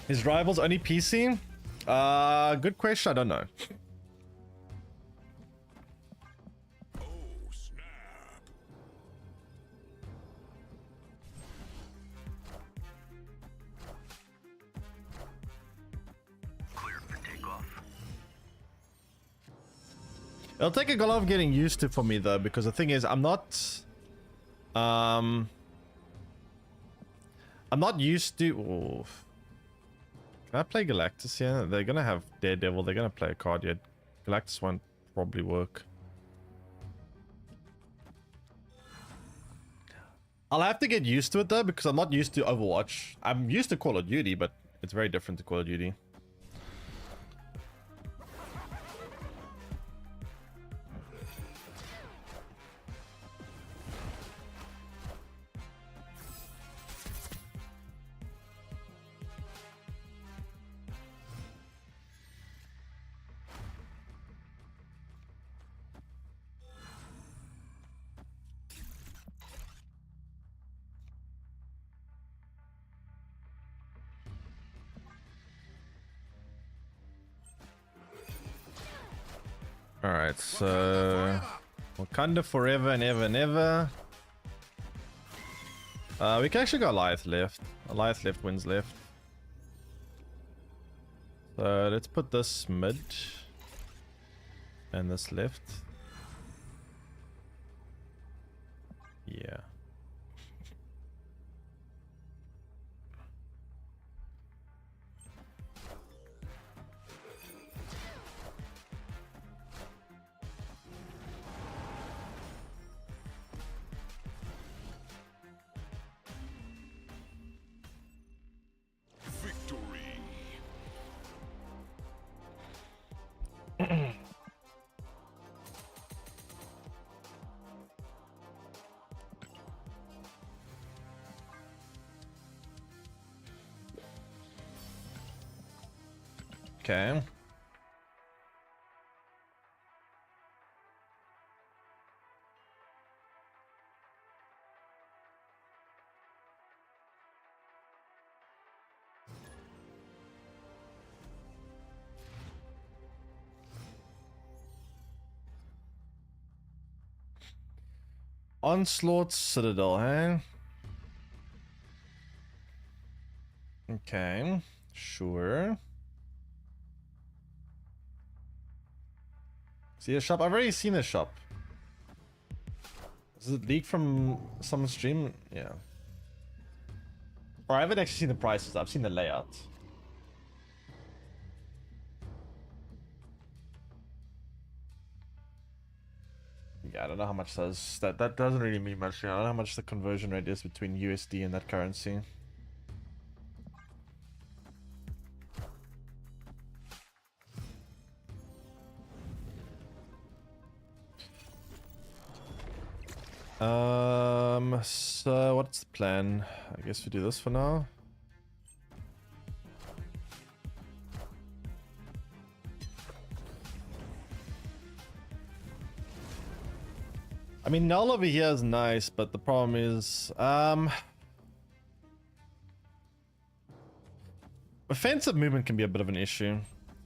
Is Rivals only PC? Good question. I don't know. Oh, snap. Clear for takeoff. It'll take a lot of getting used to for me though, because the thing is, I'm not used to. Ooh. Can I play Galactus here? They're gonna have Daredevil. They're gonna play a card yet. Galactus won't probably work. I'll have to get used to it though, because I'm not used to Overwatch. I'm used to Call of Duty, but it's very different to Call of Duty. Alright, so Wakanda forever and ever and ever. We can actually go Alliance left. Alliance left wins left. So let's put this mid and this left. Yeah. Victory. Okay. Onslaught Citadel, eh? Okay, sure. See a shop? I've already seen a shop. Is it leaked from someone's stream? Yeah. Or I haven't actually seen the prices. I've seen the layout. Yeah, I don't know how much that doesn't really mean much. I don't know how much the conversion rate is between USD and that currency. So what's the plan? I guess we do this for now. I mean, null over here is nice, but the problem is, offensive movement can be a bit of an issue.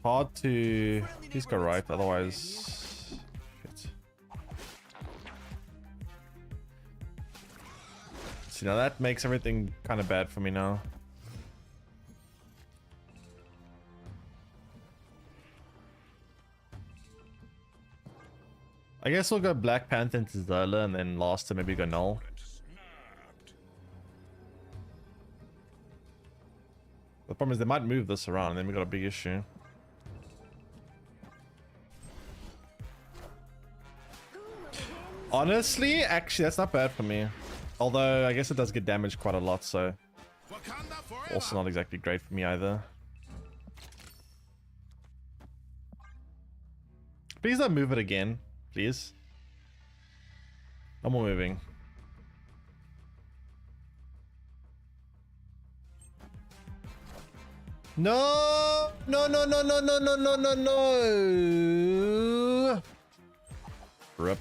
Hard to, please go right, otherwise, shit. See, now that makes everything kind of bad for me now. I guess we'll go Black Panther into Zola and then last to maybe go null. The problem is they might move this around and then we got a big issue. Honestly, actually that's not bad for me. Although I guess it does get damaged quite a lot, so also not exactly great for me either. Please don't move it again. Please. No more moving. No! No, no, no, no, no, no, no, no, no! Rip.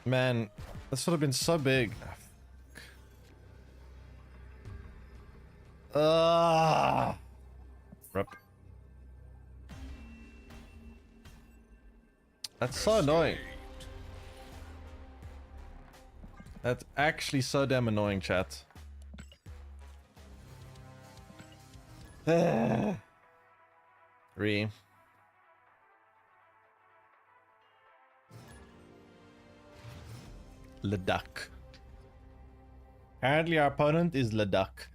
Man, this would have been so big. Rip. That's so annoying. That's actually so damn annoying, chat. Re. Leduc. Apparently our opponent is Leduc.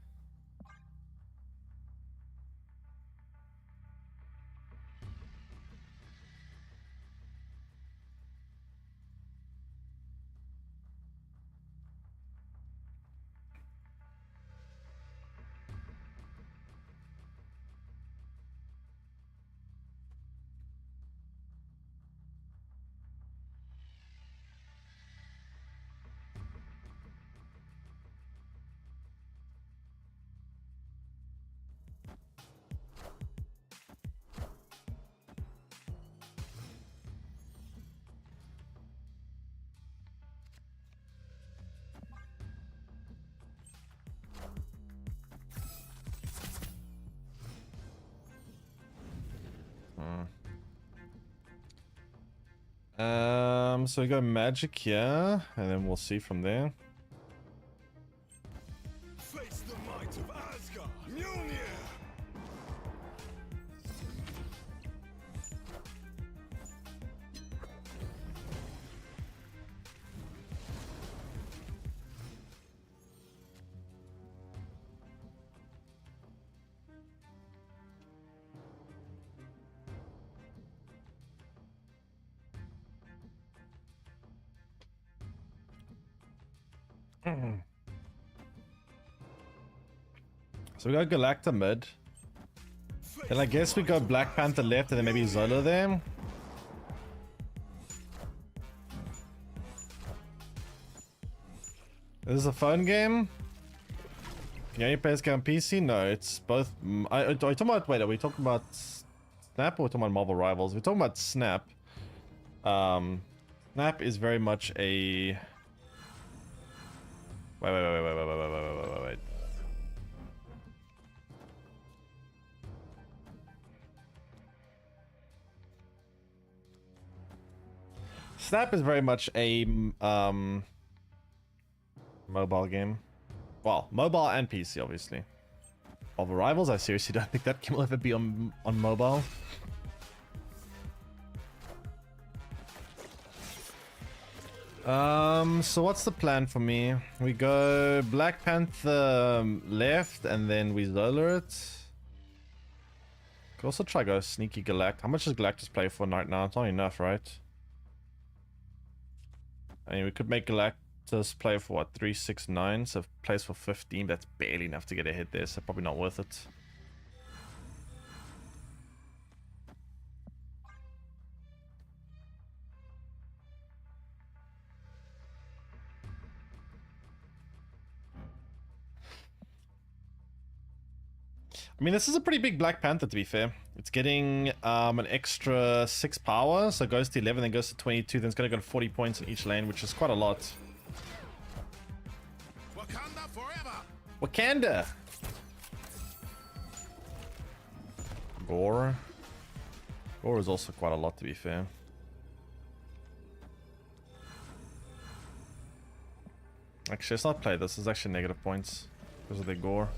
So we go magic here, and then we'll see from there. Face the might of Asgard. Mjolnir. So we got Galacta mid. Then I guess we go Black Panther left and then maybe Zola there. This is a phone game? Can you only play this game on PC? No, it's both. Are you talking about, wait, are we talking about Snap or we're talking about Marvel Rivals? We're talking about Snap. Snap is very much a... Wait. Snap is very much a mobile game. Well, mobile and PC, obviously. Of Rivals, I seriously don't think that game will ever be on mobile. So what's the plan for me? We go Black Panther left, and then we Zola it. Could also try go sneaky Galact. How much does Galactus play for right now? It's not enough, right? I mean, we could make Galactus play for what, 369, so if it plays for 15, that's barely enough to get a hit there, so probably not worth it. I mean, this is a pretty big Black Panther, to be fair. It's getting an extra 6 power, so it goes to 11, then goes to 22, then it's going to go to 40 points in each lane, which is quite a lot. Wakanda forever. Wakanda! Gore. Gore is also quite a lot, to be fair. Actually, let's not play this. This is actually negative points because of the Gore.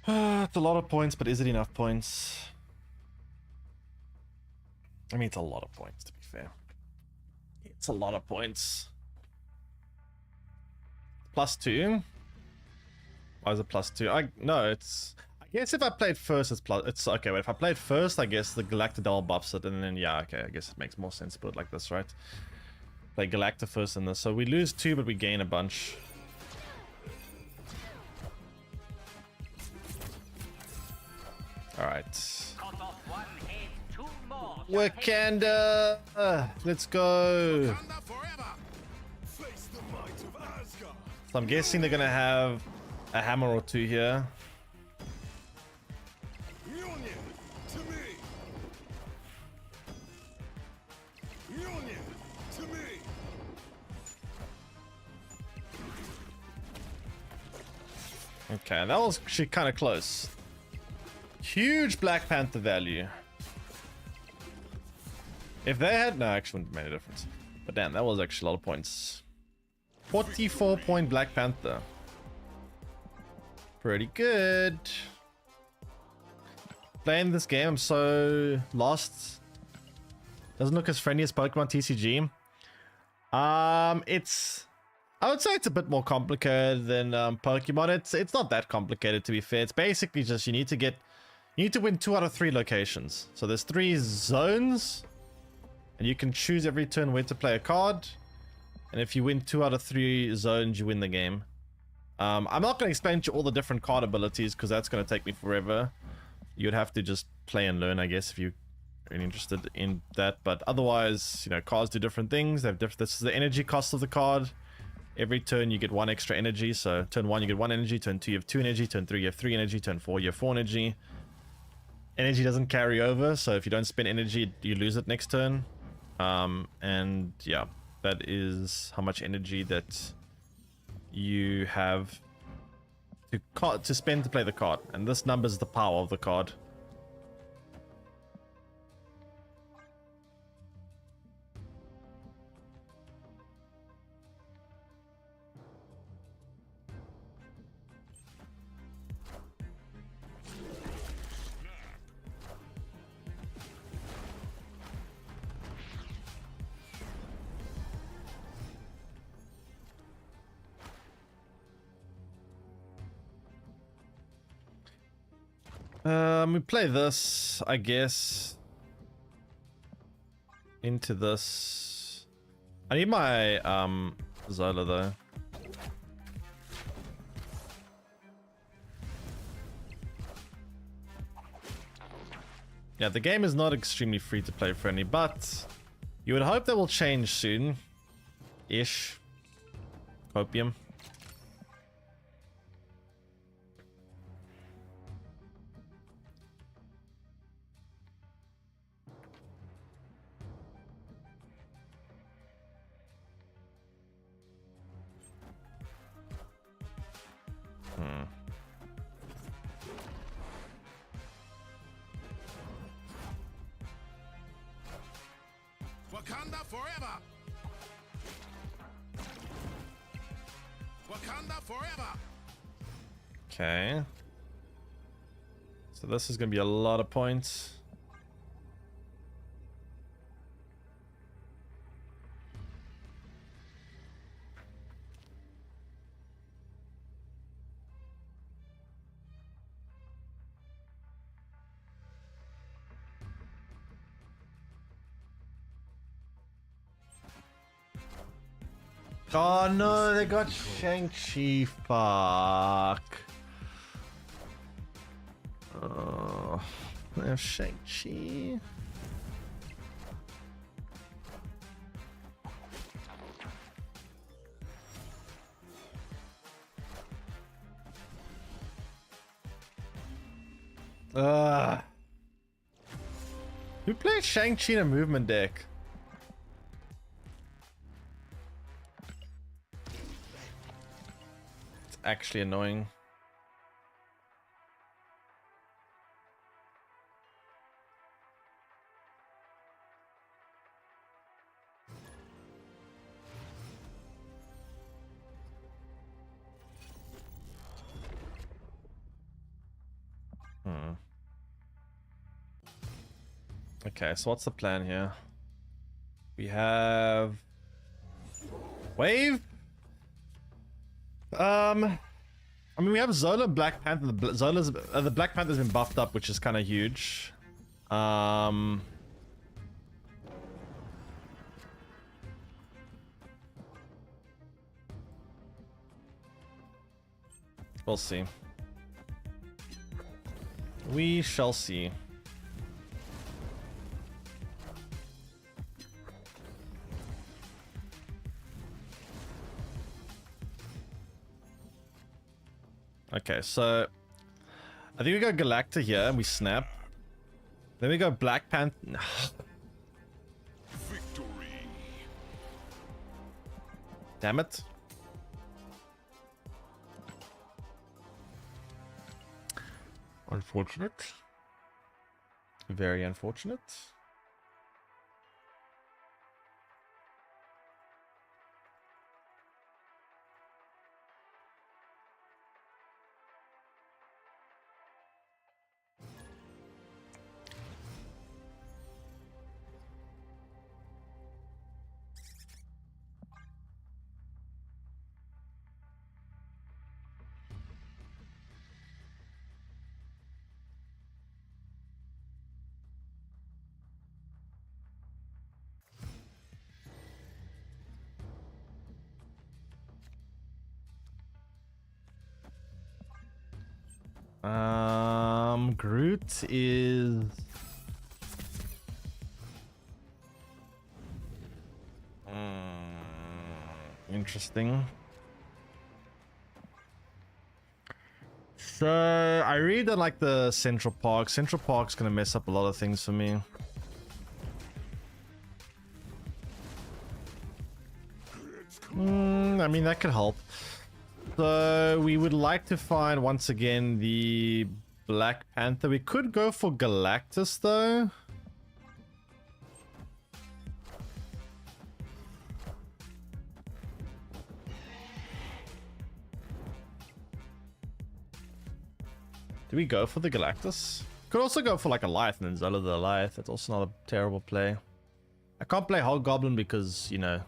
It's a lot of points, but is it enough points? I mean, it's a lot of points, to be fair. It's a lot of points. +2? Why is it +2? No, it's... I guess if I played first, it's okay. But if I played first, I guess the Galacta double buffs it, and then yeah, okay. I guess it makes more sense to put it like this, right? Play Galacta first in this, so we lose 2, but we gain a bunch. Alright. Wakanda! Let's go! Wakanda forever. Face the might of Asgard. So I'm guessing they're gonna have a hammer or 2 here. Mjolnir to me. Mjolnir to me. Okay, that was actually kind of close. Huge Black Panther value. If they had... No, actually wouldn't have made a difference. But damn, that was actually a lot of points. 44 point Black Panther. Pretty good. Playing this game, I'm so lost. Doesn't look as friendly as Pokemon TCG. It's... I would say it's a bit more complicated than Pokemon. It's not that complicated, to be fair. It's basically just you need to win 2 out of 3 locations. So there's 3 zones, and you can choose every turn where to play a card. And if you win 2 out of 3 zones, you win the game. I'm not going to explain to you all the different card abilities because that's going to take me forever. You'd have to just play and learn, I guess, if you're really interested in that. But otherwise, you know, cards do different things. They have different. This is the energy cost of the card. Every turn you get 1 extra energy. So turn 1 you get 1 energy. Turn 2 you have 2 energy. Turn 3 you have 3 energy. Turn 4 you have 4 energy. Energy doesn't carry over, so if you don't spend energy, you lose it next turn. And yeah, that is how much energy that you have to spend to play the card. And this number is the power of the card. We play this, I guess, into this. I need my Zola though. Yeah, the game is not extremely free to play friendly, but you would hope that will change soon. Ish. Copium. Wakanda forever! Wakanda forever! Okay. So this is going to be a lot of points. Oh no, they got Shang-Chi. Fuck. Oh, they have Shang-Chi. Who plays Shang-Chi in a movement deck? It's actually annoying. Okay, so what's the plan here? We have Wave. I mean, we have Zola and Black Panther. The Black Panther's been buffed up, which is kind of huge. We'll see. We shall see. Okay, so I think we go Galacta here and we snap. Then we go Black Panther. Victory. Damn it. Unfortunate. Very unfortunate. Groot is interesting. So I really don't like the Central Park. Central Park's gonna mess up a lot of things for me. I mean, that could help. So we would like to find once again the Black Panther. We could go for Galactus though. Do we go for the Galactus? Could also go for like a Goliath and then Zola the Goliath. That's also not a terrible play. I can't play Hobgoblin because, you know,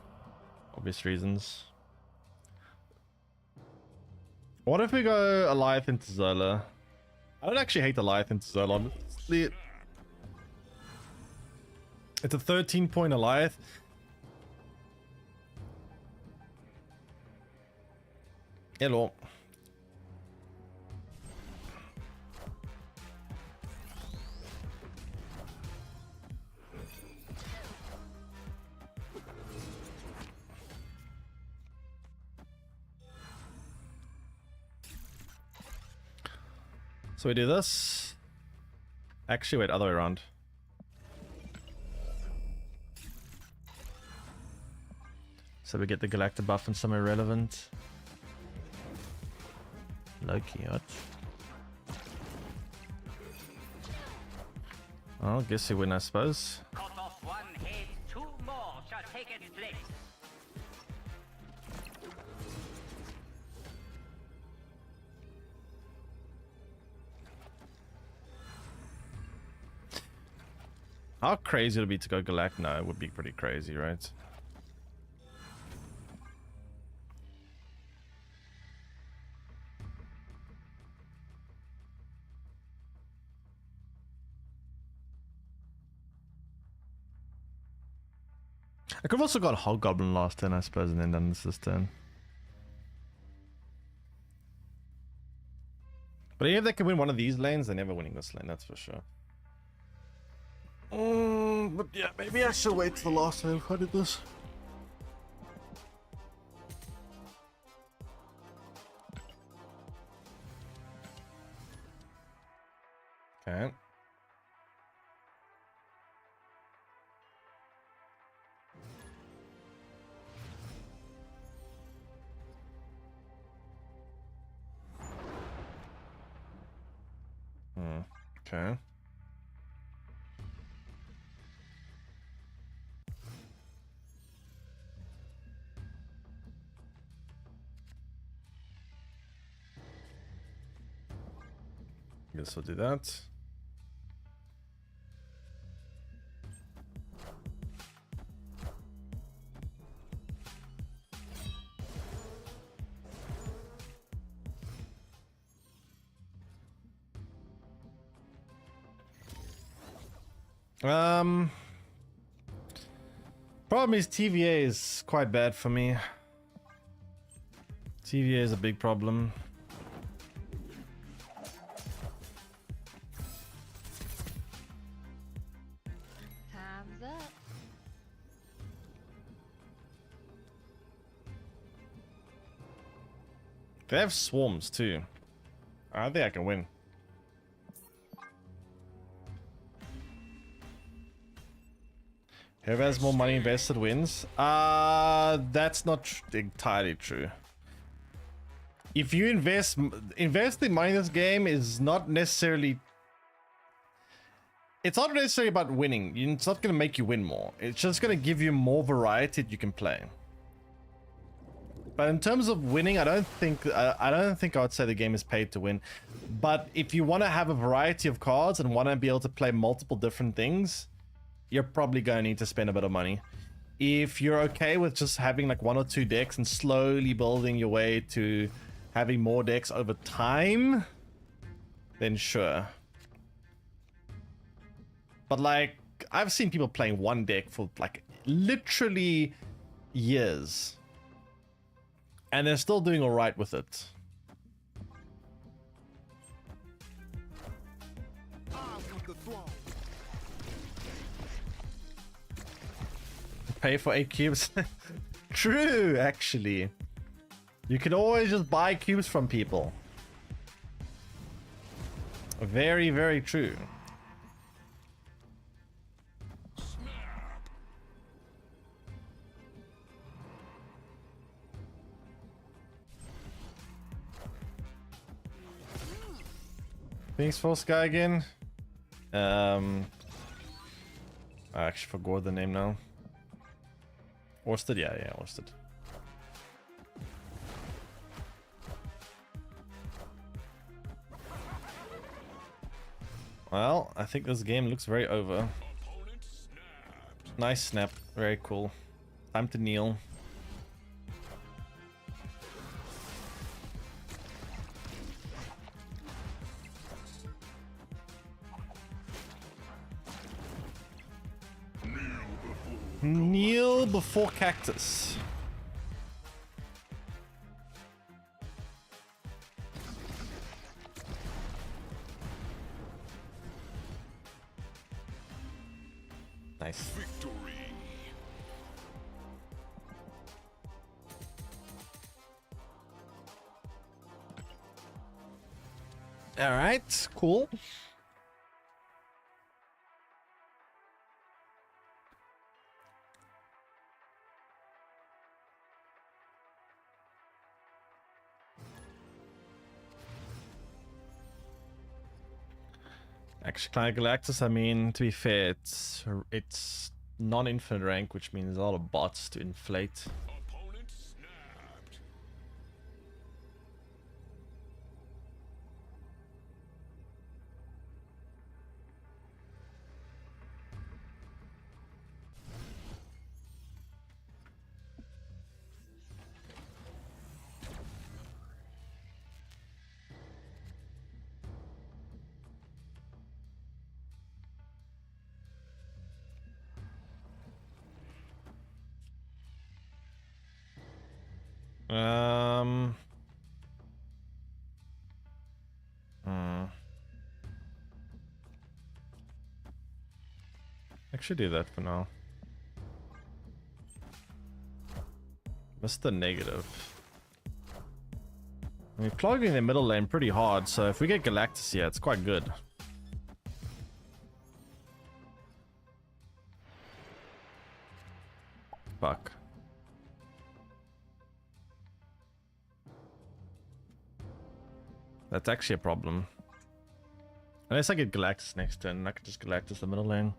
obvious reasons. What if we go Goliath into Zola? I don't actually hate Goliath into Zola. Honestly. It's a 13-point Goliath. Hello. So we do this. Actually, wait, other way around. So we get the Galacta buff and some irrelevant. Loki, what? Well, guess you win, I suppose. Cut off one head, two more. How crazy would it be to go Galact? No, it would be pretty crazy, right? I could have also got Hobgoblin last turn, I suppose, and then done this turn. But if they can win one of these lanes, they're never winning this lane, that's for sure. But yeah, maybe I should wait till the last time if I did this. Okay. Okay. Guess we'll do that. Problem is TVA is quite bad for me. TVA is a big problem. Time's up. They have swarms too. I think I can win. Whoever has more money invested wins. That's not entirely true. If you investing money in this game is not necessarily. It's not necessarily about winning. It's not going to make you win more. It's just going to give you more variety that you can play. But in terms of winning, I don't think I would say the game is paid to win. But if you want to have a variety of cards and want to be able to play multiple different things, you're probably going to need to spend a bit of money. If you're okay with just having like 1 or 2 decks and slowly building your way to having more decks over time, then sure. But like, I've seen people playing one deck for like literally years. And they're still doing all right with it. Pay for 8 cubes. True, actually. You can always just buy cubes from people. Very, very true. Thanks for Sky again. I actually forgot the name now. Orsted, yeah, Orsted. Well, I think this game looks very over. Nice snap, very cool. Time to kneel. Kneel before cactus. Nice. Victory. All right, cool. Actually, Client Galactus, I mean, to be fair, it's non-infinite rank, which means a lot of bots to inflate. Opponent snapped. Um. Actually, do that for now. Mr. Negative. I mean, clogging the middle lane pretty hard, so if we get Galactus here, it's quite good. Fuck. That's actually a problem. Unless I get Galactus next turn, I could just Galactus the middle lane.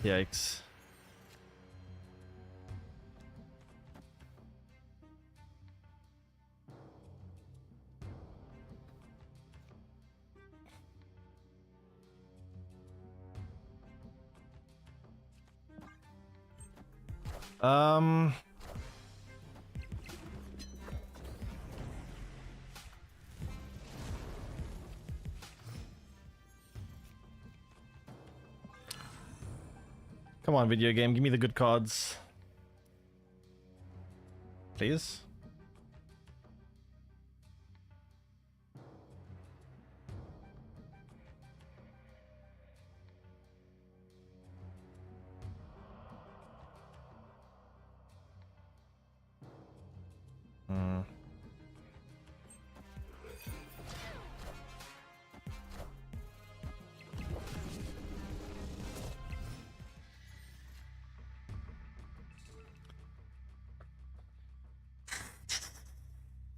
Yikes. Come on, video game, give me the good cards. Please.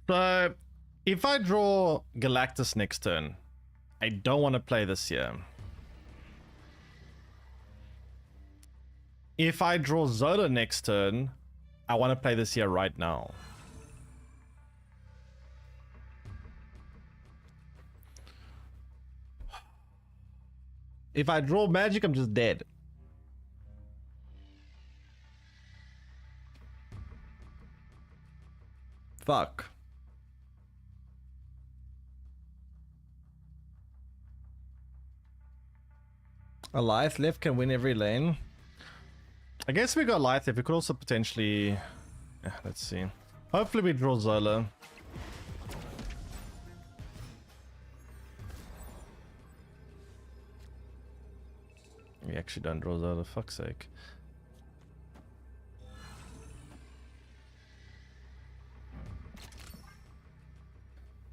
So, if I draw Galactus next turn, I don't want to play this here. If I draw Zoda next turn, I want to play this here right now. If I draw Magic, I'm just dead. Fuck. Alliance left can win every lane. I guess we got Alliance left. We could also potentially... Yeah, let's see. Hopefully we draw Zola. We actually don't draw Zola, fuck's sake.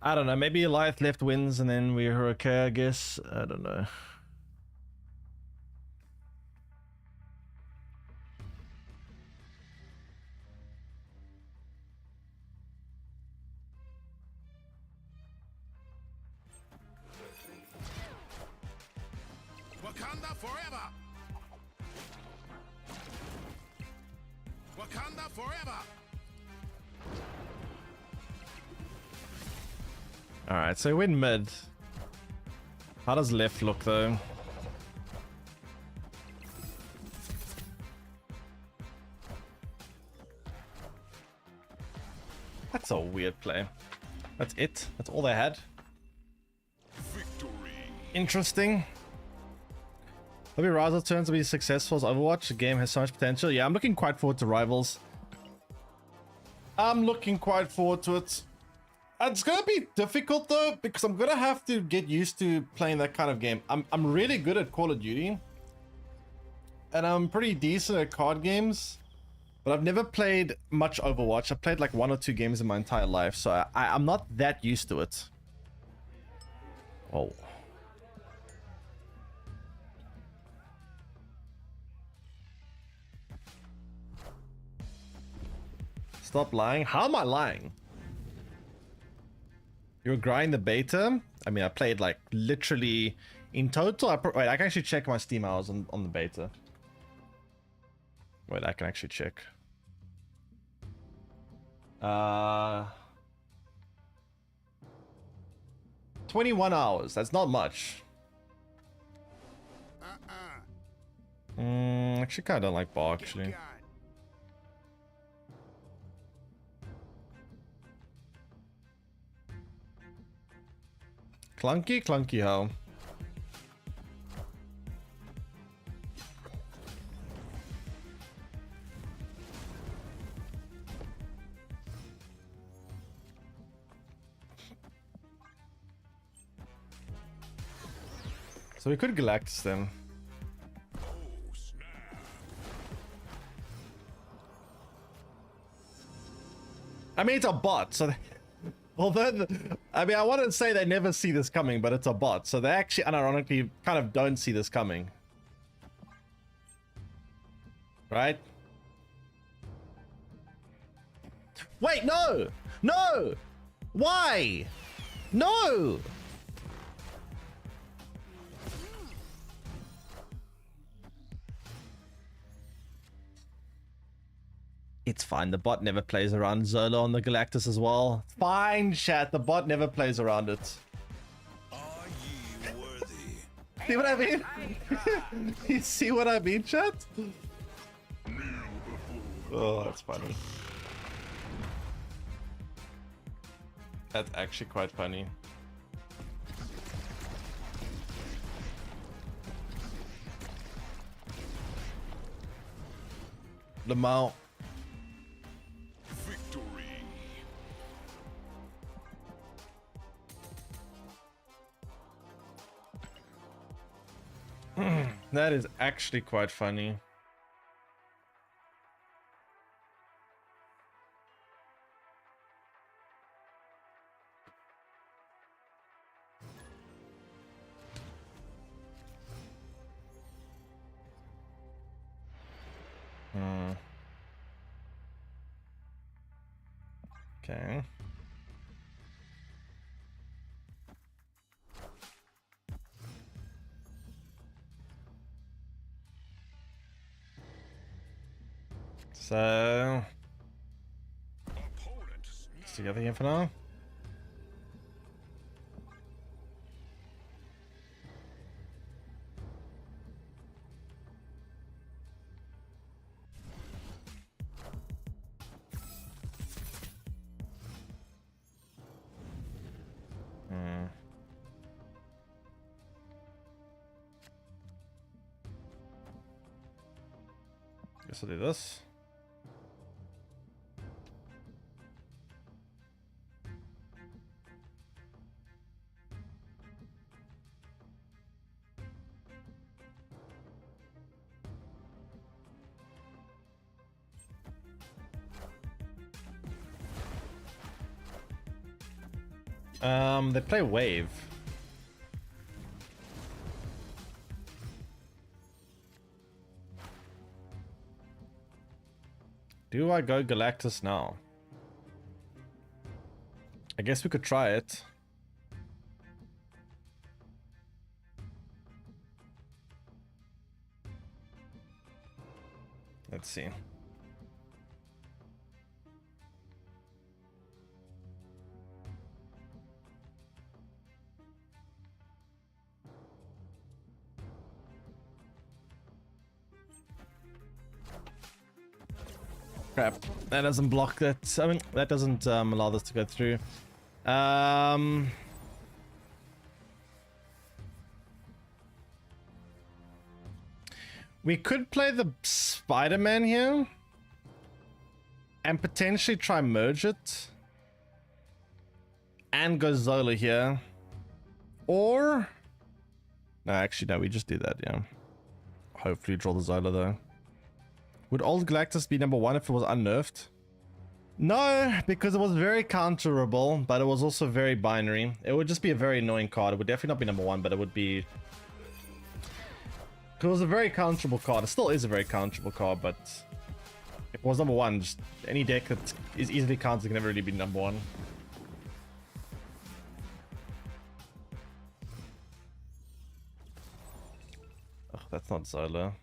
I don't know, maybe Alliance left wins and then we're okay, I guess. I don't know. Wakanda forever! Wakanda forever! Alright, so we win mid. How does left look though? That's a weird play. That's it. That's all they had. Victory! Interesting. Hope your Rivals turns to be successful as Overwatch. The game has so much potential. Yeah, I'm looking quite forward to Rivals. I'm looking quite forward to it. It's gonna be difficult though, because I'm gonna have to get used to playing that kind of game. I'm really good at Call of Duty. And I'm pretty decent at card games. But I've never played much Overwatch. I played like 1 or 2 games in my entire life, so I'm not that used to it. Oh. Stop lying. How am I lying? You were grinding the beta? I mean, I played like literally in total. Wait, I can actually check my Steam hours on the beta. Wait, I can actually check. 21 hours. That's not much. Actually, kind of don't like Bar, actually. Clunky, clunky how? So we could Galactus then. I mean, it's a bot, so although I mean, I want to say they never see this coming, but it's a bot, so they actually unironically kind of don't see this coming, right? Wait, no, no, why? No. It's fine. The bot never plays around Zola on the Galactus as well. Fine, chat. The bot never plays around it. Are ye worthy? See what I mean? You see what I mean, chat? Oh, that's funny. That's actually quite funny. Lamau. That is actually quite funny. Okay. So, it's together here for now. Guess I'll do this. They play wave. Do I go Galactus now? I guess we could try it. Let's see. Crap, that doesn't block that. I mean, that doesn't allow this to go through. We could play the Spider-Man here and potentially try merge it and go Zola here. Or no, actually no, we just do that, yeah. Hopefully draw the Zola though. Would old Galactus be number 1 if it was unnerfed? No, because it was very counterable, but it was also very binary. It would just be a very annoying card. It would definitely not be number 1, but it would be... It was a very counterable card. It still is a very counterable card, but... If it was number 1, just any deck that is easily countered can never really be number 1. Oh, that's not Zola.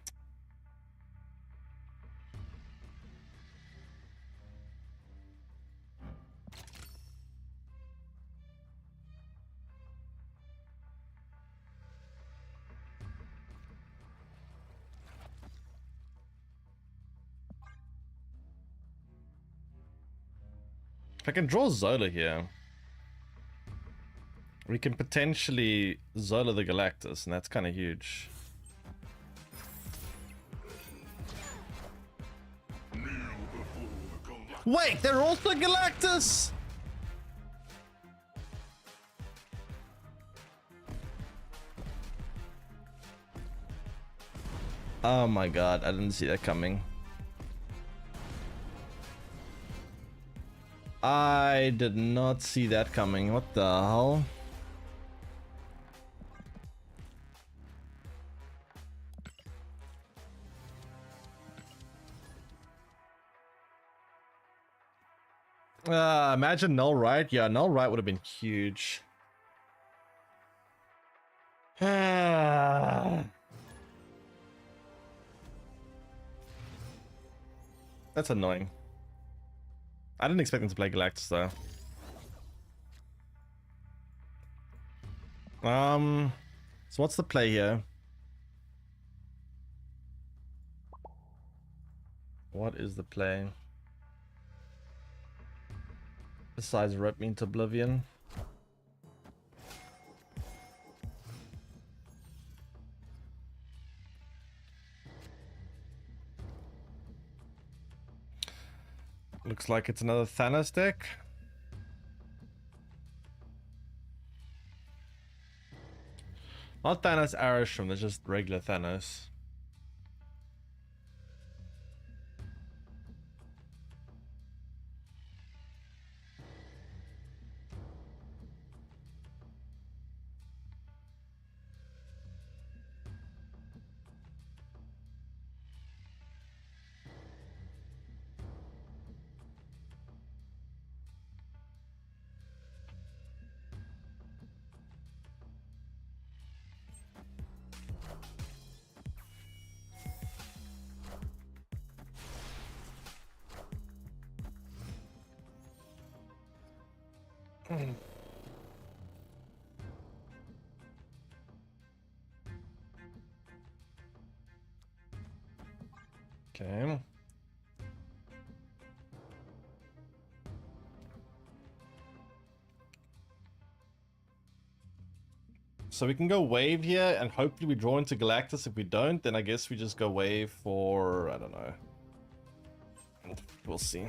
I can draw Zola here. We can potentially Zola the Galactus, and that's kind of huge. Wait, they're also Galactus! Oh my god, I didn't see that coming. I did not see that coming. What the hell? Imagine null right. Yeah, null right would have been huge. That's annoying. I didn't expect them to play Galactus though. So what's the play here? What is the play? Besides rope me into oblivion. Looks like it's another Thanos deck. Not Thanos Arashram, they're just regular Thanos. Okay. So we can go wave here and hopefully we draw into Galactus. If we don't, then I guess we just go wave for, I don't know. We'll see.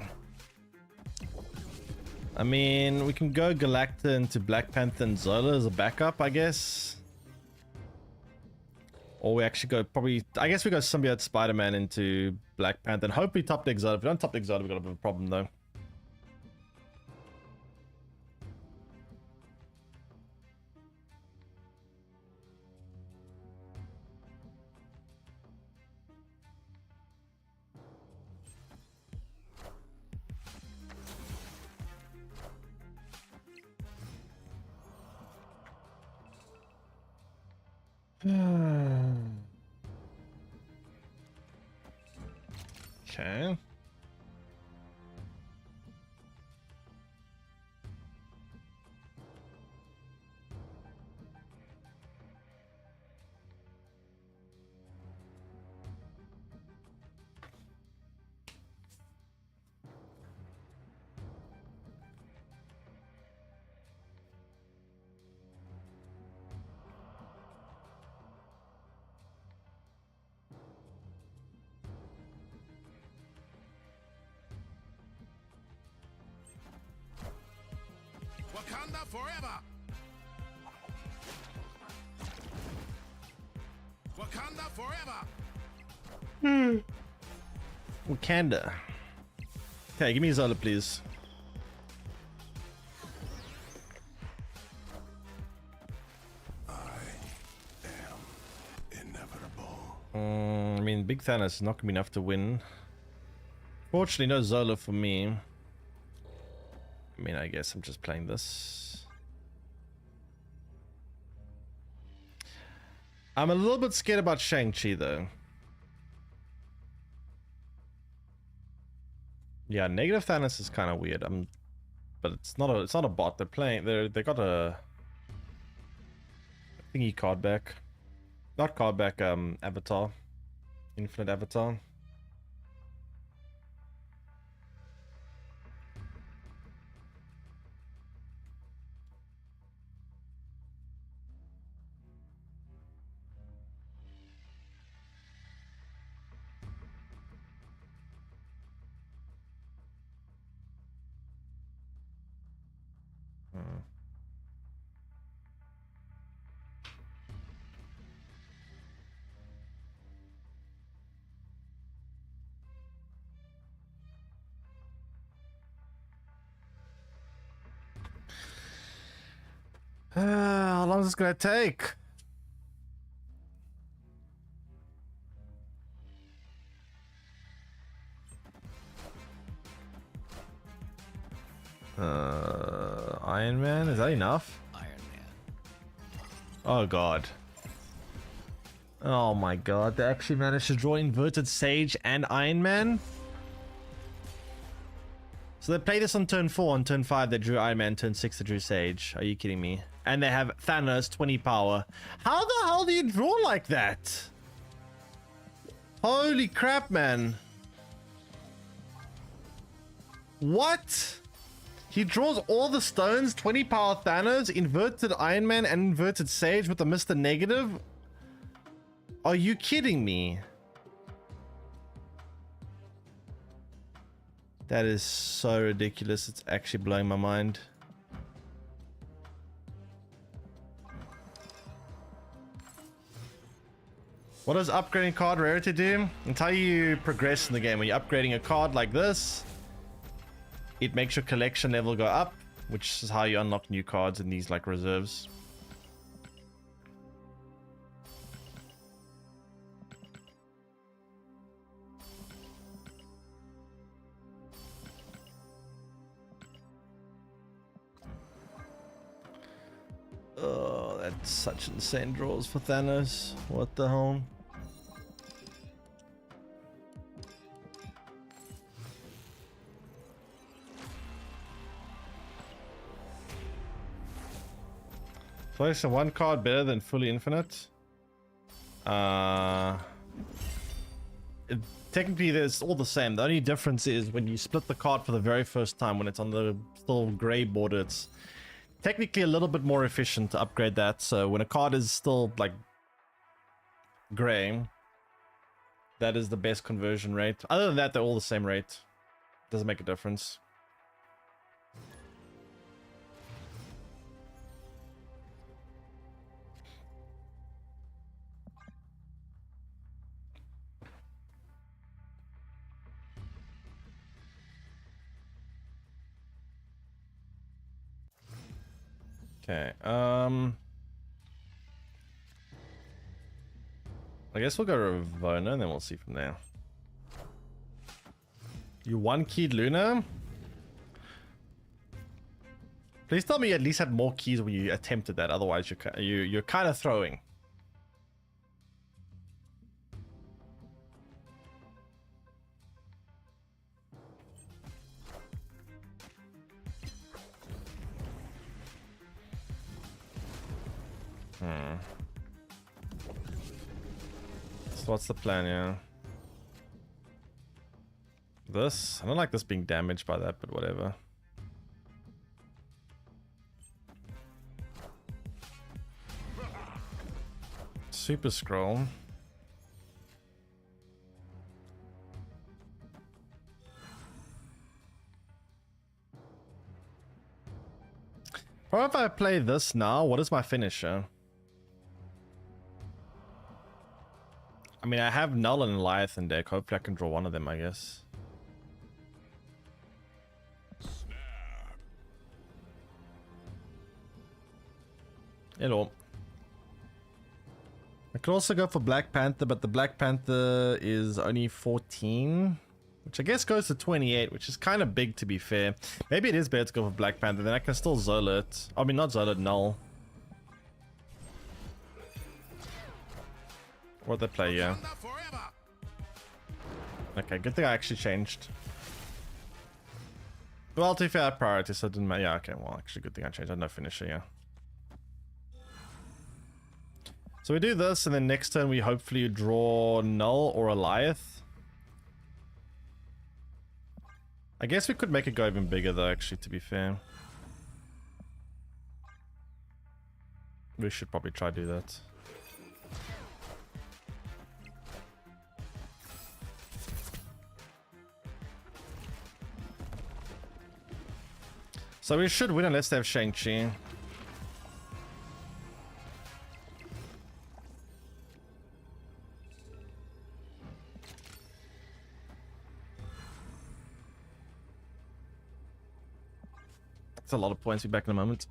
I mean, we can go Galacta into Black Panther and Zola as a backup, I guess. Or we actually go probably, I guess we go Symbiote Spider-Man into Black Panther and hopefully top deck Zola. If we don't top deck Zola, we've got a bit of a problem though. Okay. Wakanda forever! Wakanda forever! Wakanda. Okay, give me Zola, please. I mean, Big Thanos is not gonna be enough to win. Fortunately, no Zola for me. I mean, I guess I'm just playing this. I'm a little bit scared about Shang-Chi though. Yeah, negative Thanos is kind of weird. But it's not a bot. They're playing. They got a thingy card back. Not card back. Avatar, Infinite Avatar. long is this gonna take? Iron Man, is that enough? Iron Man. Oh god. Oh my god, they actually managed to draw inverted Sage and Iron Man? So they played this on turn 4, on turn 5 they drew Iron Man, turn 6 they drew Sage. Are you kidding me? And they have Thanos 20 power. How the hell do you draw like that? Holy crap, man. What? He draws all the stones, 20 power Thanos, inverted Iron Man, and inverted Sage with a Mr. Negative? Are you kidding me? That is so ridiculous. It's actually blowing my mind. What does upgrading card rarity do? Until you progress in the game, when you're upgrading a card like this, it makes your collection level go up, which is how you unlock new cards in these like reserves. Oh, that's such insane draws for Thanos. What the hell? Place one card better than fully infinite. Technically, it's all the same. The only difference is when you split the card for the very first time, when it's on the still gray border, it's technically a little bit more efficient to upgrade that. So when a card is still like gray, that is the best conversion rate. Other than that, they're all the same rate. Doesn't make a difference. Okay, I guess we'll go Ravona and then we'll see from there. You one-keyed Luna? Please tell me you at least had more keys when you attempted that, otherwise you're kind of throwing. So what's the plan, yeah? This? I don't like this being damaged by that, but whatever. Super Scroll. What if I play this now? What is my finisher? I mean, I have Null and Leviathan deck. Hopefully I can draw one of them, I guess. Hello. I could also go for Black Panther, but the Black Panther is only 14. Which I guess goes to 28, which is kind of big to be fair. Maybe it is better to go for Black Panther, then I can still Zola it. I mean, not Zola it, Null. What they play, yeah. Okay, good thing I actually changed. Well, to be fair, I had priority, so it didn't matter. Yeah, okay, well, actually, good thing I changed. I had no finisher, yeah. So we do this, and then next turn we hopefully draw Null or Eliath. I guess we could make it go even bigger though, actually, to be fair. We should probably try to do that. So we should win unless they have Shang-Chi. A lot of points. Be back in a moment.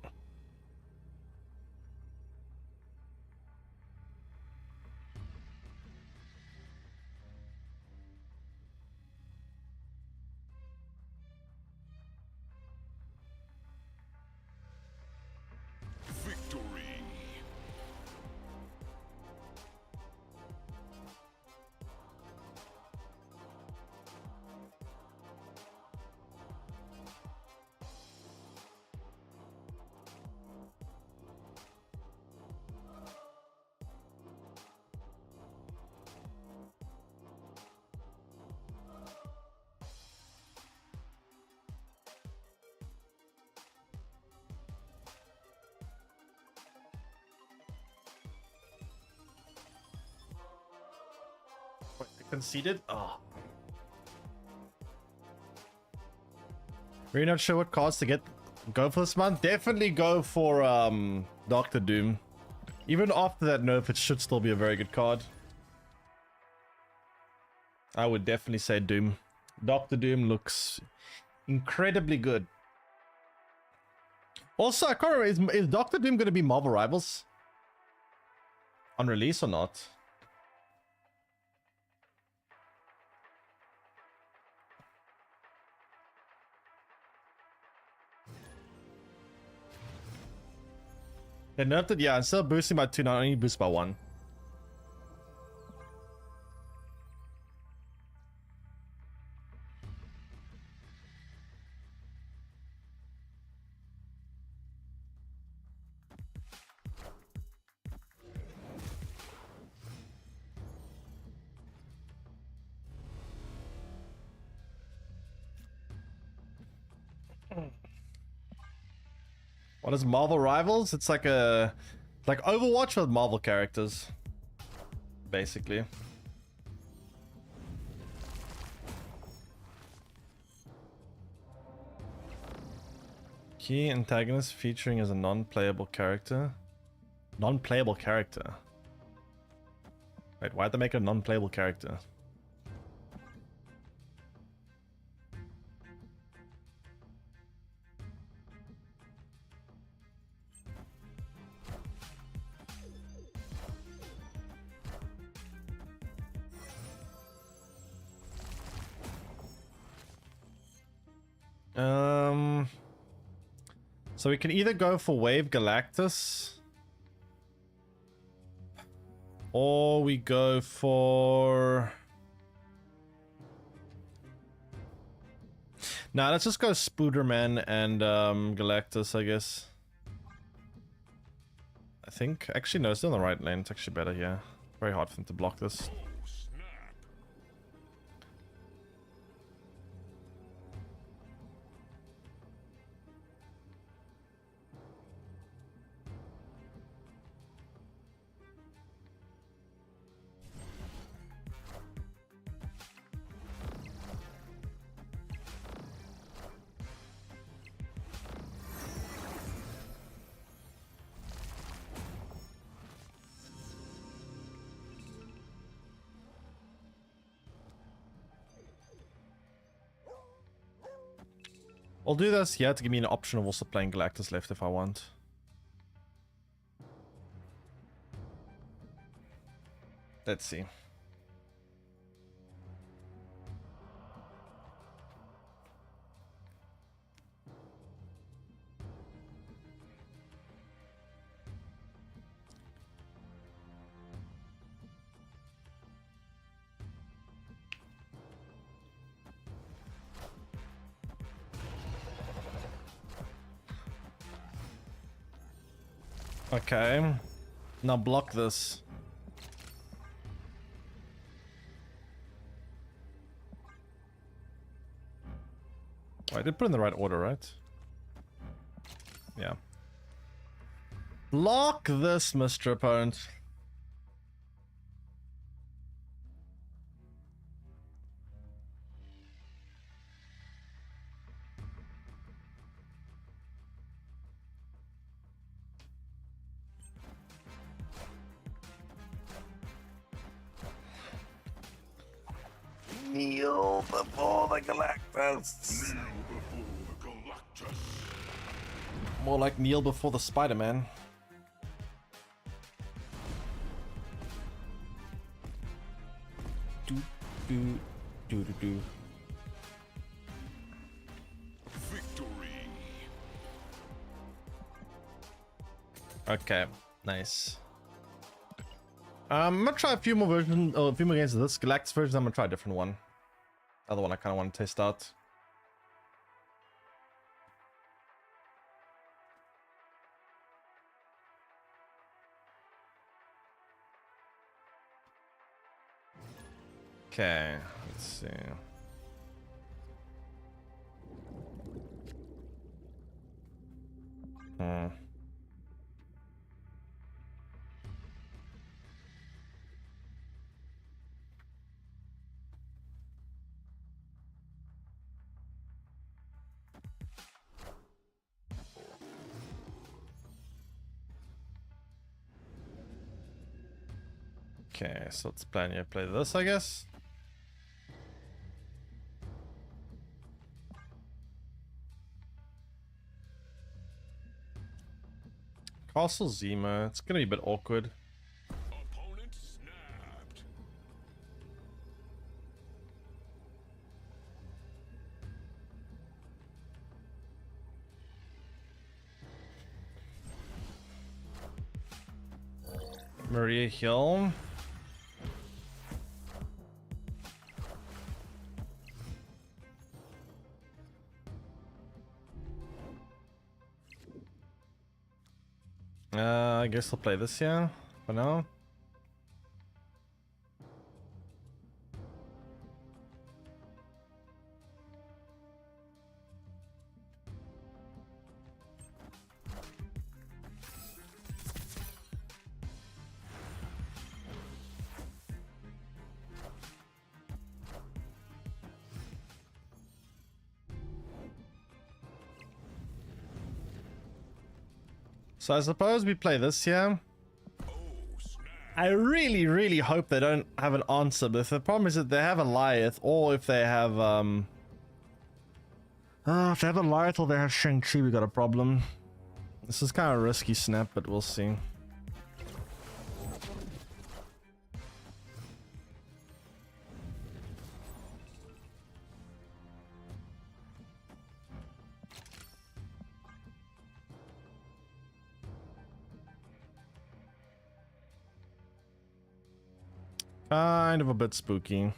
Conceded? Oh. Really not sure what cards to go for this month. Definitely go for Doctor Doom. Even after that nerf, it should still be a very good card. I would definitely say Doom. Doctor Doom looks incredibly good. Also, I can't remember, is Doctor Doom going to be Marvel Rivals on release or not? They nerfed it, yeah. Instead of boosting by 2, now only boost by 1. What is Marvel Rivals? It's like Overwatch with Marvel characters, basically. Key antagonist featuring as a non-playable character. Non-playable character. Wait, why'd they make a non-playable character? So we can either go for Wave Galactus, or we go for... Nah, let's just go Spooderman and Galactus, I guess. I think. Actually, no, it's still in the right lane. It's actually better here. Very hard for them to block this. I'll do this, yeah, to give me an option of also playing Galactus left if I want. Let's see. Okay. Now block this. Oh, I did put in the right order, right? Yeah. Block this, Mr. Opponent. Kneel before the Galactus. Kneel before the Galactus. More like kneel before the Spider-Man. Do. Victory. Okay, nice. I'm gonna try a few more versions, or a few more games of this Galactus version. I'm gonna try a different one. Other one I kind of want to test out. Okay, let's see. Okay, so let's plan here. Play this, I guess. Castle Zima. It's gonna be a bit awkward. Opponent snapped. Maria Hill. I guess I'll play this here for now. So I suppose we play this here. I really hope they don't have an answer, but if the problem is that they have a Lyeth, or if they have if they have a Lyeth or they have Shang-Chi, we got a problem. This is kind of a risky snap, but we'll see. Kind of a bit spooky.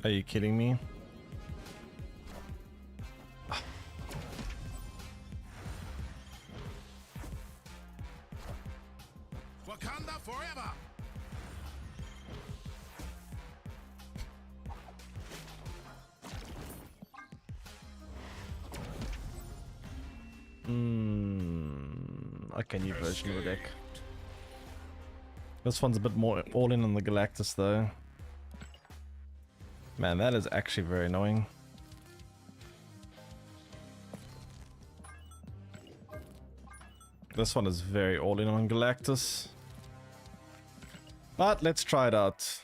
Are you kidding me? Wakanda forever. Okay, new version of the deck. This one's a bit more all in on the Galactus though. Man, that is actually very annoying. This one is very all in on Galactus. But let's try it out.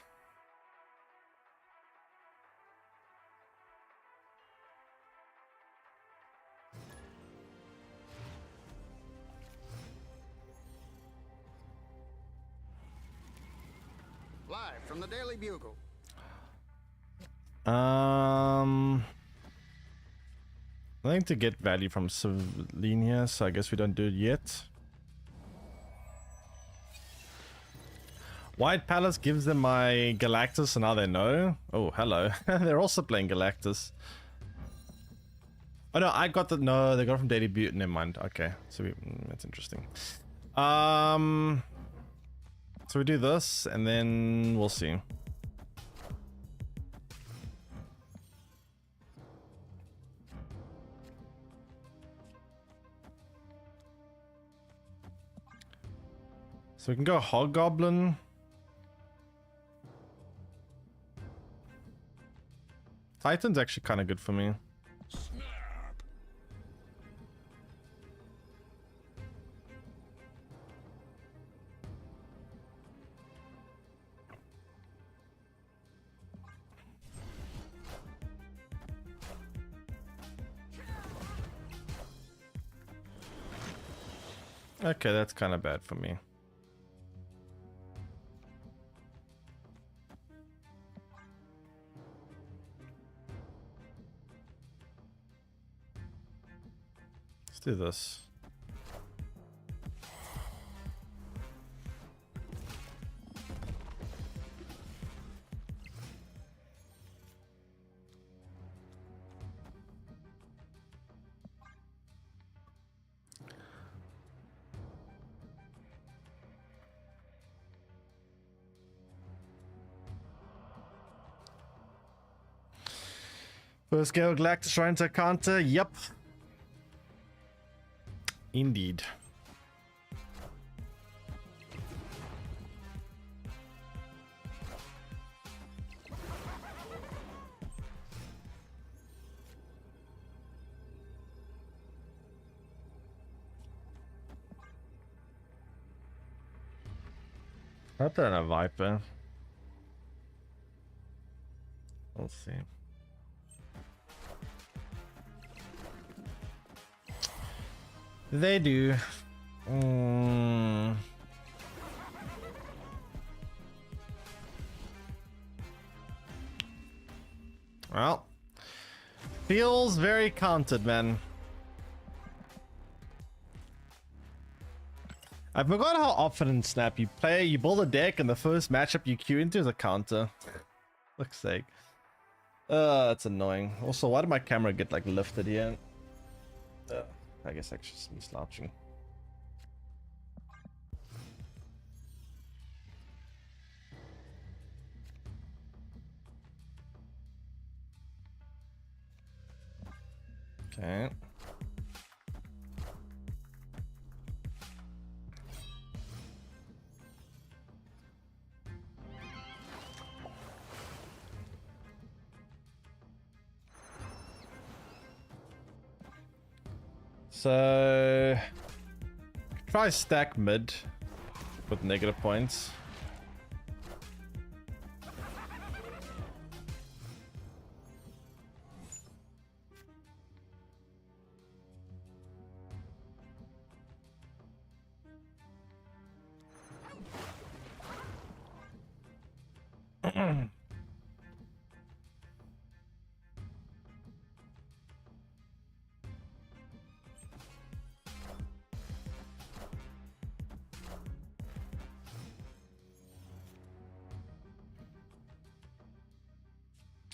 Live from the Daily Bugle. I think to get value from Celine here, so I guess we don't do it yet. White Palace gives them my Galactus, and now they know. Oh, hello. They're also playing Galactus. Oh no, I got the no. They got it from Daily Butte. Never mind. Okay, so that's interesting. So we do this, and then we'll see. So we can go Hobgoblin. Titan's actually kind of good for me. Snap. Okay, that's kind of bad for me. Let's do this. First go Galactus trying to counter. Yep. Indeed. Not that a Viper. We'll see. They do. Well, feels very counted, man. I forgot how often in Snap you build a deck, and the first matchup you queue into is a counter. Looks sake. That's annoying. Also, why did my camera get like lifted here? I guess that's just me slouching. Okay. So try stack mid with negative points.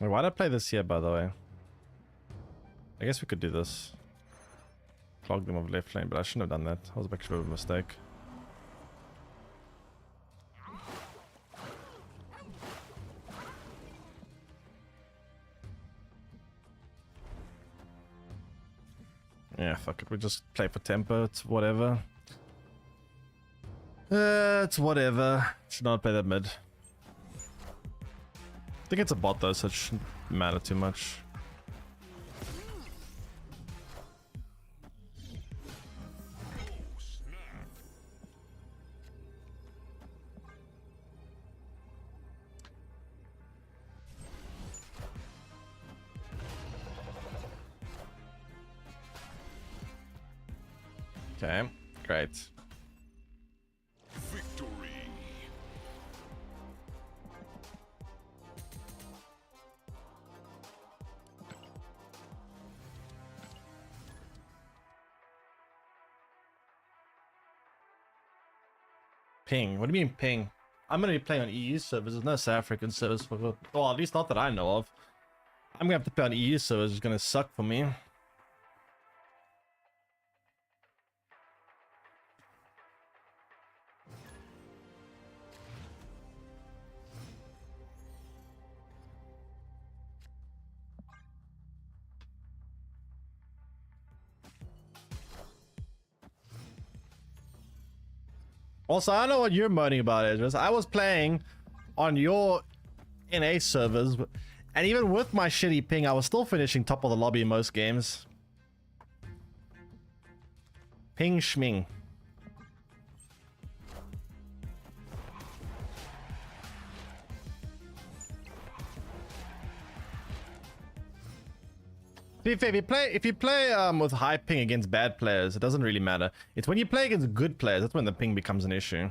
Why'd I play this here, by the way? I guess we could do this. Clog them of left lane, but I shouldn't have done that. That was actually a mistake. Yeah, fuck it. We just play for tempo. It's whatever. It's whatever. Should not play that mid. I think it's a bot though, so it shouldn't matter too much. Okay, great. Victory. Ping? What do you mean ping? I'm gonna be playing on EU servers. There's no South African servers for, well, at least not that I know of. I'm gonna have to play on EU servers. It's gonna suck for me. Also, I don't know what you're moaning about, Edris. I was playing on your NA servers, and even with my shitty ping, I was still finishing top of the lobby in most games. Ping schming. If you play with high ping against bad players, it doesn't really matter. It's when you play against good players that's when the ping becomes an issue.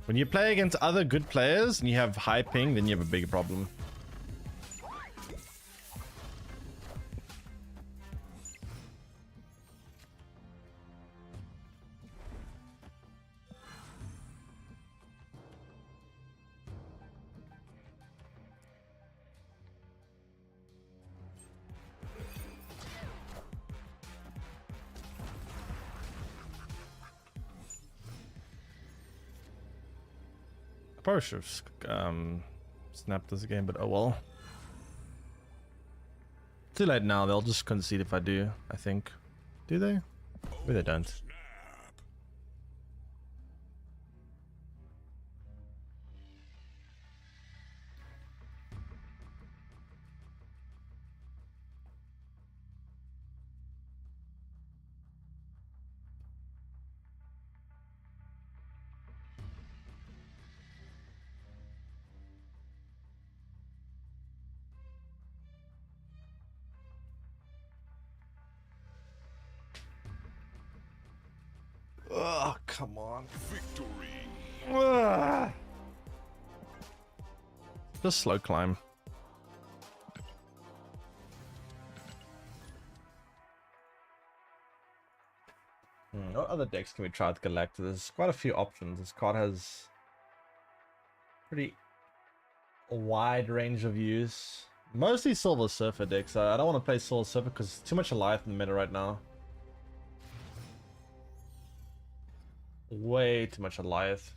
When you play against other good players and you have high ping, then you have a big problem. I probably should have snapped this game, but oh well. Too late now, they'll just concede if I do, I think. Do they? Maybe they don't. come on. Victory. Ugh. Just slow climb. What other decks can we try with Galactus? There's quite a few options. This card has pretty wide range of use. Mostly Silver Surfer decks. I don't want to play Silver Surfer because it's too much Goliath in the meta right now. Way too much Goliath.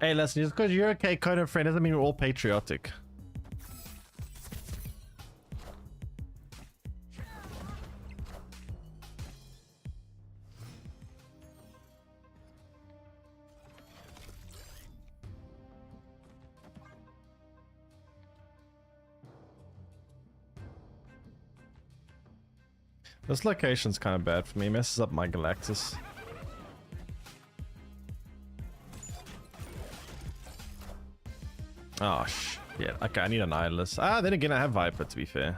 Hey, listen, just because you're a K-Coder friend doesn't mean we're all patriotic. This location's kind of bad for me. It messes up my Galactus. Oh, shit. Okay, I need an Eyeless. Ah, then again, I have Viper, to be fair.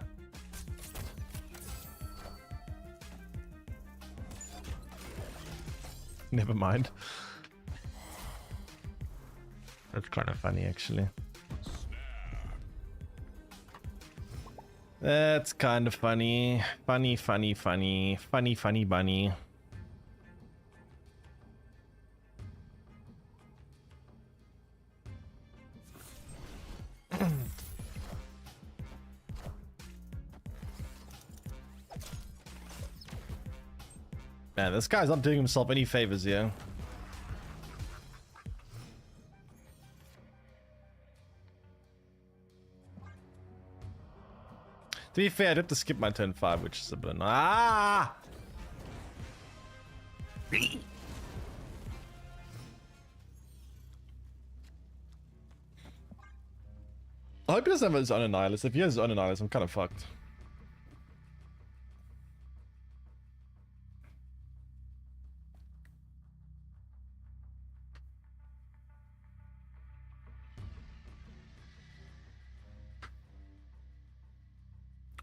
Never mind. That's kind of funny, actually. That's kind of funny. Funny, funny, funny. Funny, funny bunny. Man, this guy's not doing himself any favors here. To be fair, I'd have to skip my turn 5, which is a bit annoying. Ah! I hope he doesn't have his own Annihilus. If he has his own Annihilus, I'm kind of fucked.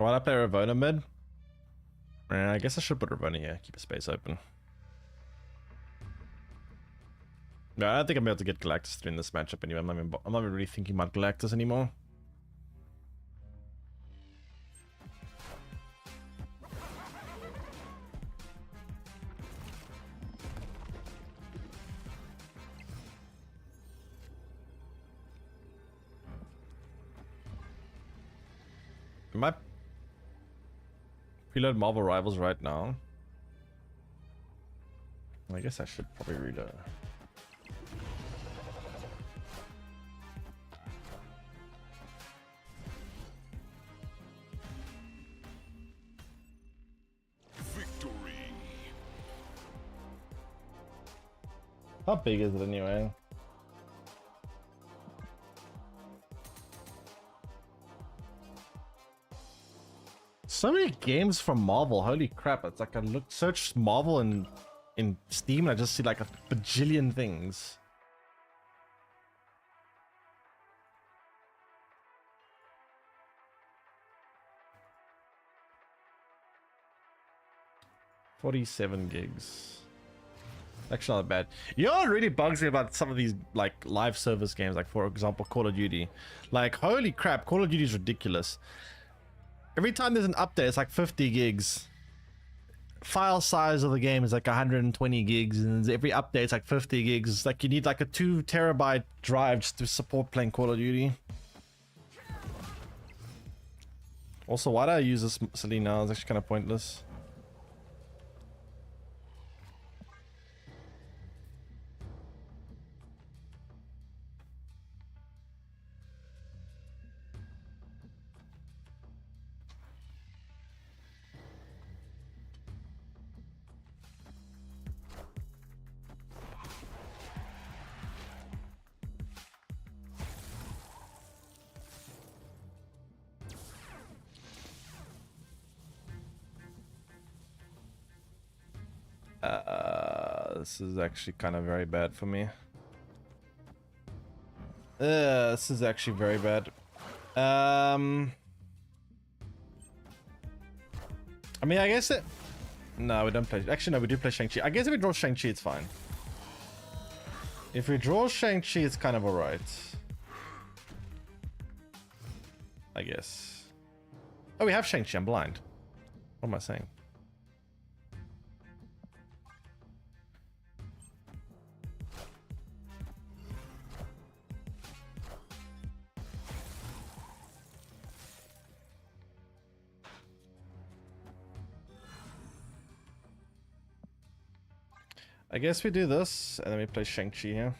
Why'd I play Ravona mid? I guess I should put Ravona here. Keep a space open. No, I don't think I'm able to get Galactus through in this matchup anyway. I'm not even really thinking about Galactus anymore. Am I preload Marvel Rivals right now? I guess I should probably reload. Victory. How big is it anyway? So many games from Marvel, holy crap. It's like I search Marvel in Steam and I just see like a bajillion things. $47 gigs. Actually not bad. You know what really bugs me about some of these like live service games, like for example Call of Duty? Like holy crap, Call of Duty is ridiculous. Every time there's an update, it's like 50 gigs. File size of the game is like 120 gigs, and every update is like 50 gigs. It's like you need like a 2 terabyte drive just to support playing Call of Duty. Also, why do I use this silly now? It's actually kind of pointless. This is actually kind of very bad for me. This is actually very bad. I mean, I guess it... No, we don't play... Actually, no, we do play Shang-Chi. I guess if we draw Shang-Chi, it's fine. If we draw Shang-Chi, it's kind of alright. I guess. Oh, we have Shang-Chi. I'm blind. What am I saying? I guess we do this, and then we play Shang-Chi here.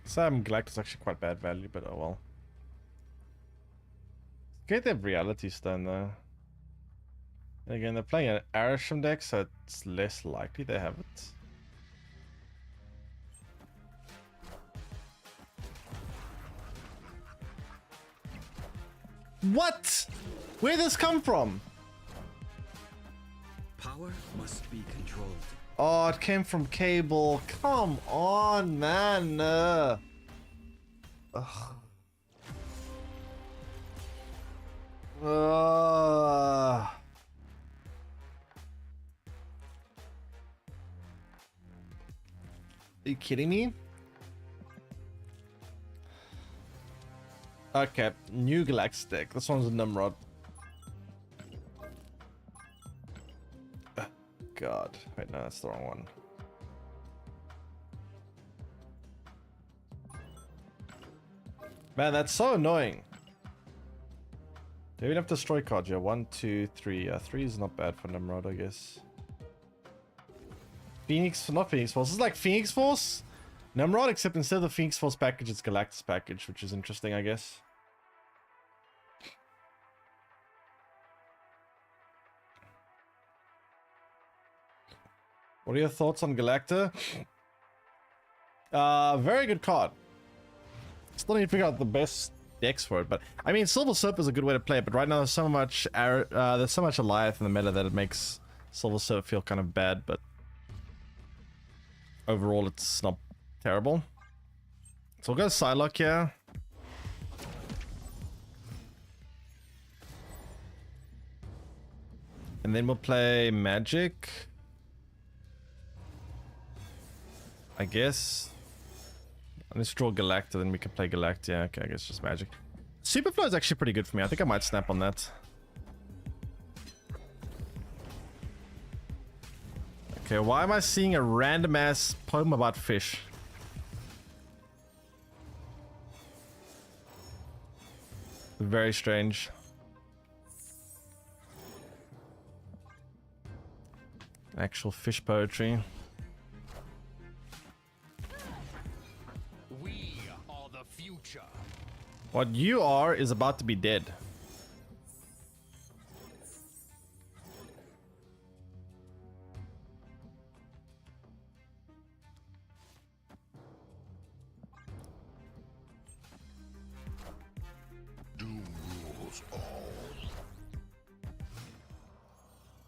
Sam Galactus actually quite bad value, but oh well. Get that reality stone though. And again, they're playing an Arisham deck, so it's less likely they have it. What? Where'd this come from? Power must be controlled. Oh, it came from Cable. Come on, man. Ugh. Are you kidding me? Okay, new Galactic. This one's a Nimrod. God. Wait, no, that's the wrong one. Man, that's so annoying. Do we even have destroy cards? Yeah, 1, 2, 3. 3 is not bad for Nimrod, I guess. Phoenix, not Phoenix Force. This is like Phoenix Force, Nimrod, except instead of the Phoenix Force package, it's Galactus package, which is interesting, I guess. What are your thoughts on Galacta? Very good card. Still need to figure out the best decks for it, but I mean, Silver Surfer is a good way to play it. But right now, there's so much Alliance in the meta that it makes Silver Surfer feel kind of bad. But overall, it's not terrible. So we'll go Psylocke here. And then we'll play Magic. I guess. Let's draw Galacta, then we can play Galacta. Yeah, okay, I guess just Magic. Superflow is actually pretty good for me. I think I might snap on that. Okay, why am I seeing a random ass poem about fish? Very strange. Actual fish poetry. We are the future. What you are is about to be dead. Doom rules all.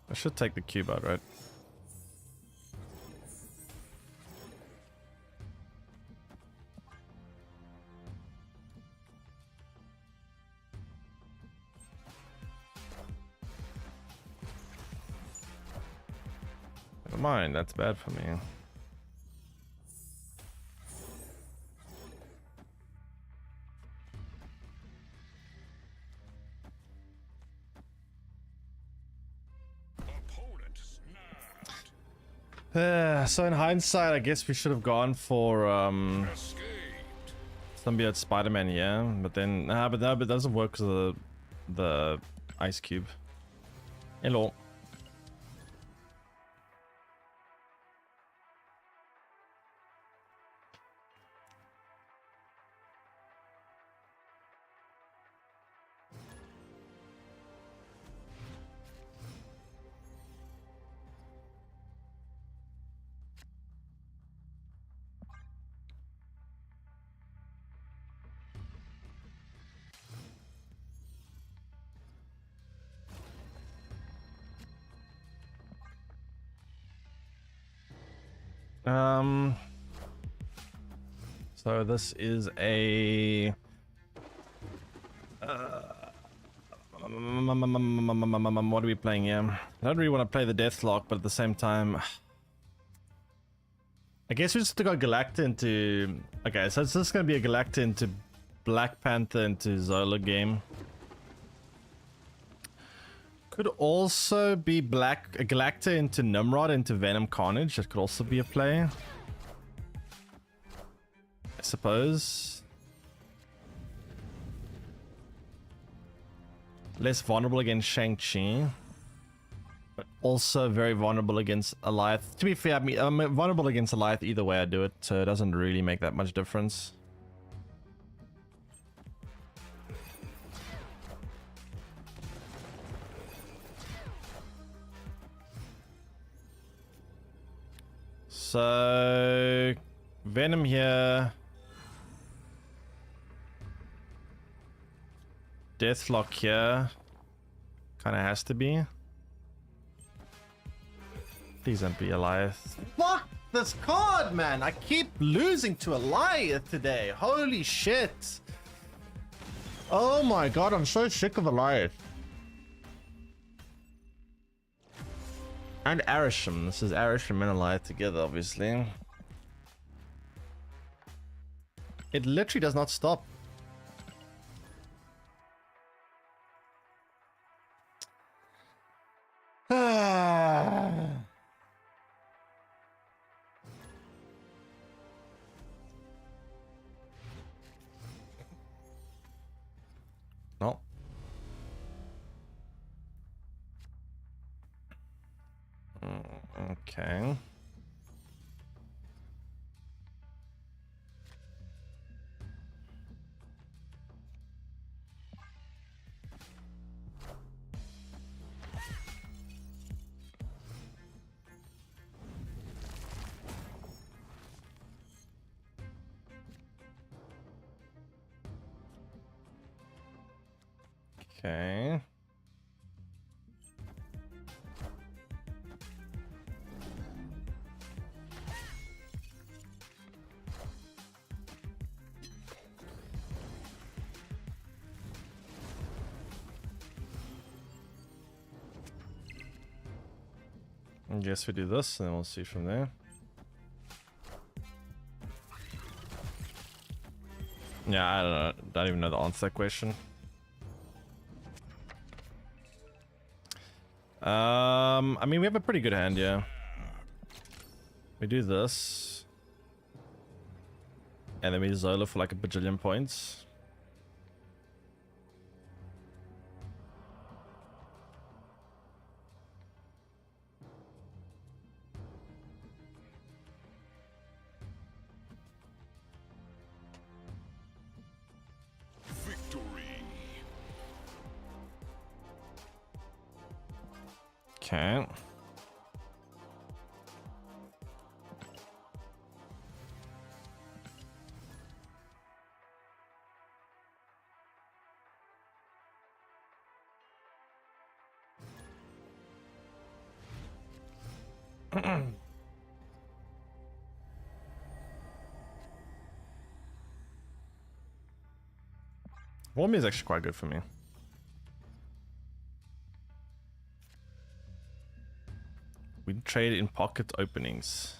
I should take the cube out, right? Never mind, that's bad for me. Opponent snapped. So in hindsight, I guess we should have gone for Escaped. Symbiote Spider-Man, yeah. But then, but it doesn't work because of the ice cube. Hello. So this is a what are we playing here? I don't really want to play the Deathlock, but at the same time, I guess we just have to go Galacta into. Okay, so it's just gonna be a Galacta into Black Panther into Zola game. Could also be a Galacta into Nimrod into Venom Carnage. That could also be a play, I suppose. Less vulnerable against Shang-Chi, but also very vulnerable against Alioth. To be fair, I mean, I'm vulnerable against Alioth either way I do it, so it doesn't really make that much difference. So Venom here, Deathlock here, kind of has to be. Please don't be Alioth. Fuck this card, man! I keep losing to Alioth today. Holy shit! Oh my god, I'm so sick of Alioth. And Arisham. This is Arisham and Alioth together, obviously. It literally does not stop. No. Okay. Okay. I guess we do this and then we'll see from there. Yeah, I don't know. Don't even know the answer to that question. I mean, we have a pretty good hand, yeah. We do this. And then we Zola for like a bajillion points. Victory. Okay. Warmy is actually quite good for me. We trade in pocket openings.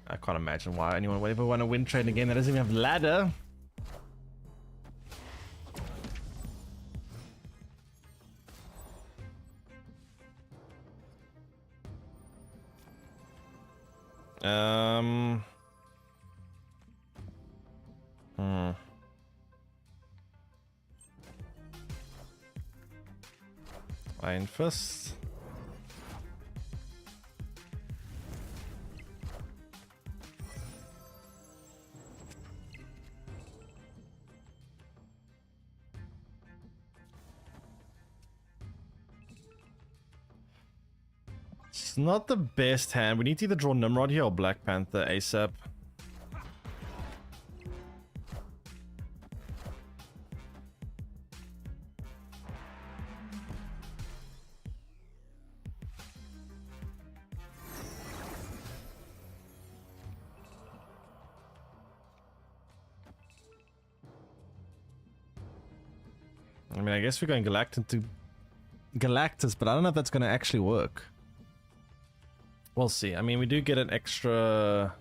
I can't imagine why anyone would ever want to win trade again that doesn't even have ladder. Iron Fist. It's not the best hand. We need to either draw Nimrod here or Black Panther ASAP. mean, I guess we're going Galactus, but I don't know if that's going to actually work. We'll see. I mean, we do get an extra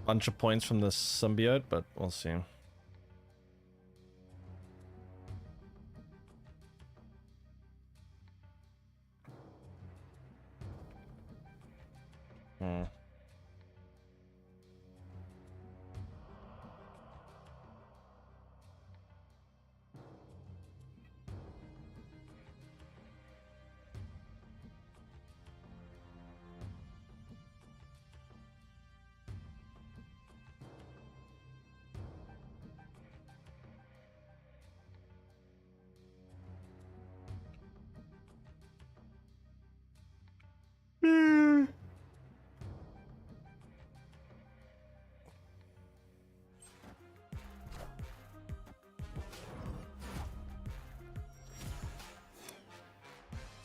bunch of points from the symbiote, but we'll see.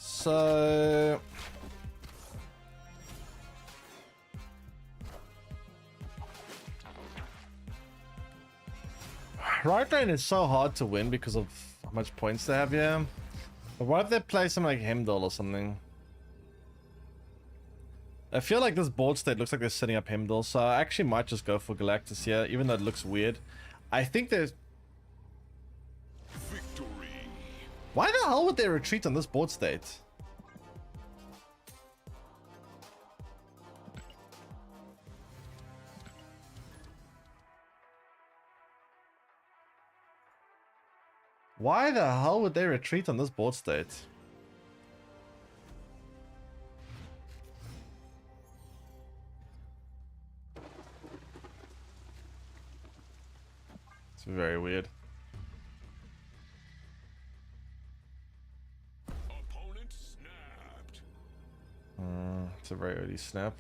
So right lane is so hard to win because of how much points they have here. But what if they play something like Heimdall or something? I feel like this board state looks like they're setting up Heimdall, so I actually might just go for Galactus here, even though it looks weird. I think there's... Victory. Why the hell would they retreat on this board state? Why the hell would they retreat on this board state? It's very weird. Opponent snapped. It's a very early snap.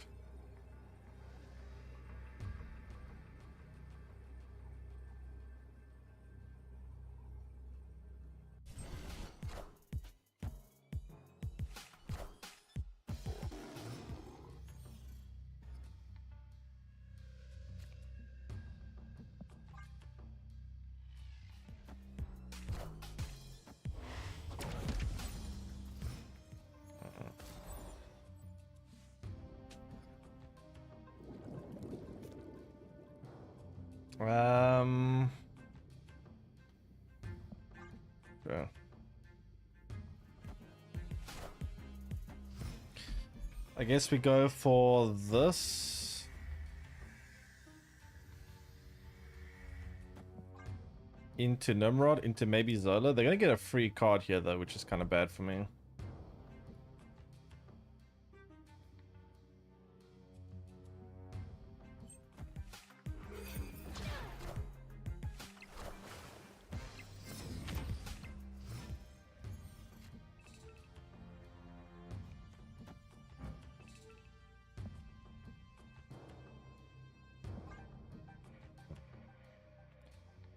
Yeah. I guess we go for this. Into Nimrod, into maybe Zola. They're gonna get a free card here though, which is kind of bad for me.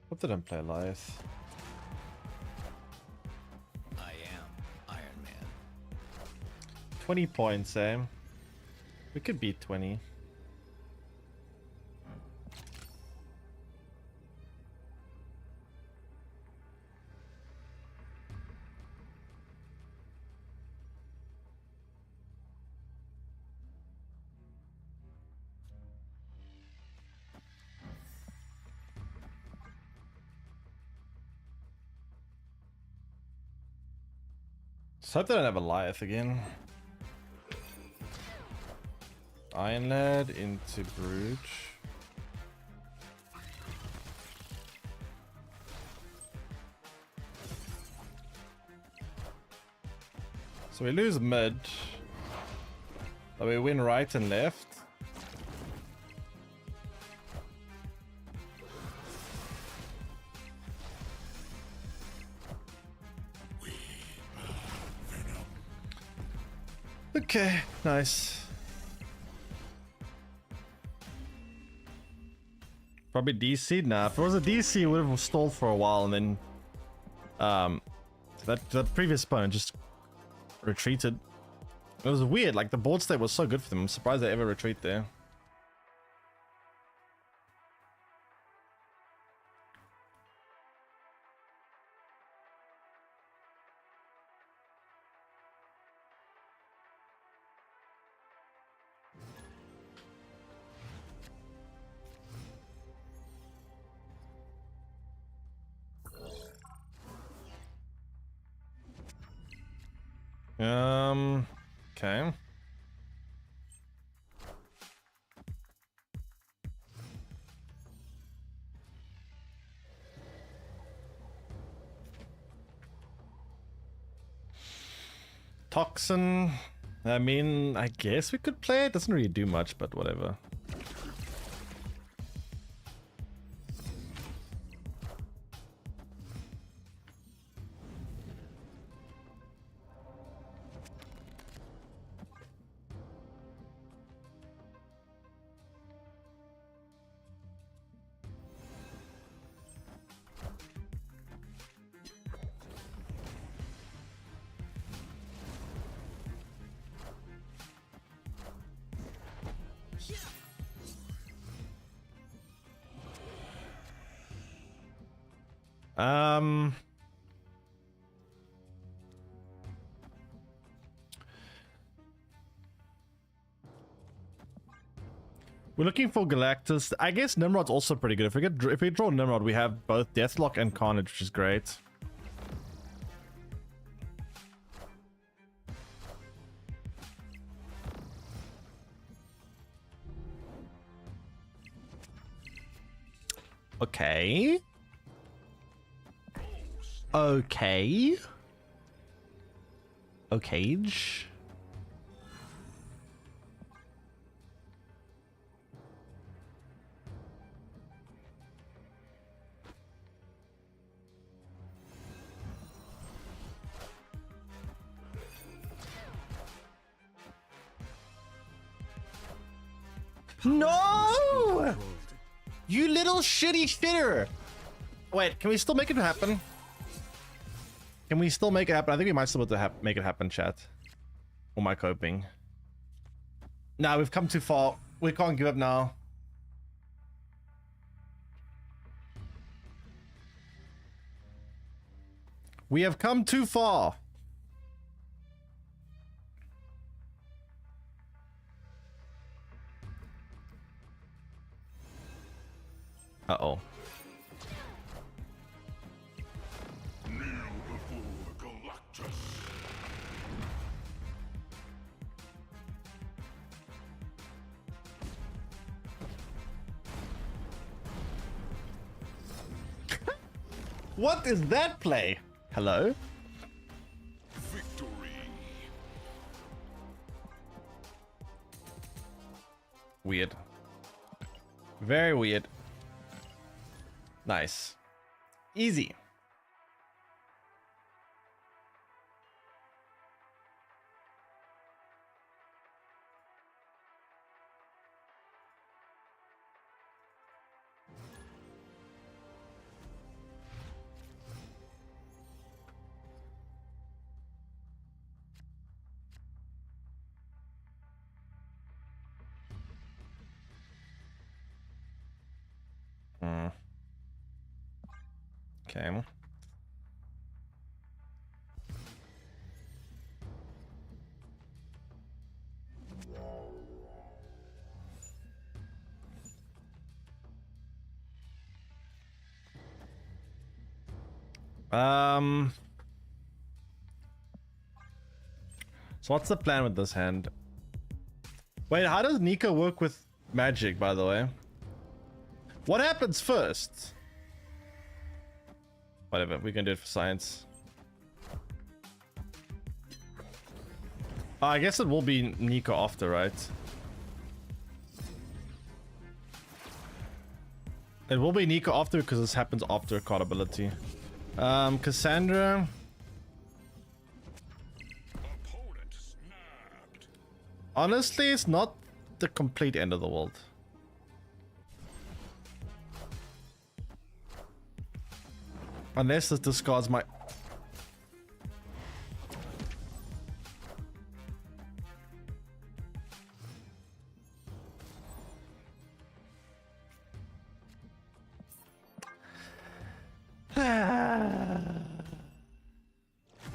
What did I play Lieth? I am Iron Man. 20 points, eh? We could beat 20. Just hope they don't have a Lieth again. Iron Lad into Bruges. So we lose mid, but we win right and left. Okay, nice. Probably DC? Nah, if it was a DC, it would have stalled for a while and then that previous opponent just retreated. It was weird, like the board state was so good for them. I'm surprised they ever retreat there. Okay. Toxin. I mean, I guess we could play it. Doesn't really do much, but whatever. Um, we're looking for Galactus. I guess Nimrod's also pretty good. If we draw Nimrod, we have both Deathlock and Carnage, which is great. Okay. Okay. Okage. No! You little shitty shitter! Wait, can we still make it happen? Can we still make it happen? I think we might still be able to make it happen, chat. Or am I coping? Nah, we've come too far. We can't give up now. We have come too far. Uh-oh. Kneel before Galactus. What is that play? Hello? Victory. Weird. Very weird. Nice. Easy. Okay. So what's the plan with this hand? Wait, how does Nico work with magic, by the way? What happens first? Whatever, we can do it for science. I guess it will be Nico after, right? It will be Nico after because this happens after a card ability. Cassandra. Opponent snapped. Honestly, it's not the complete end of the world. Unless this discards my...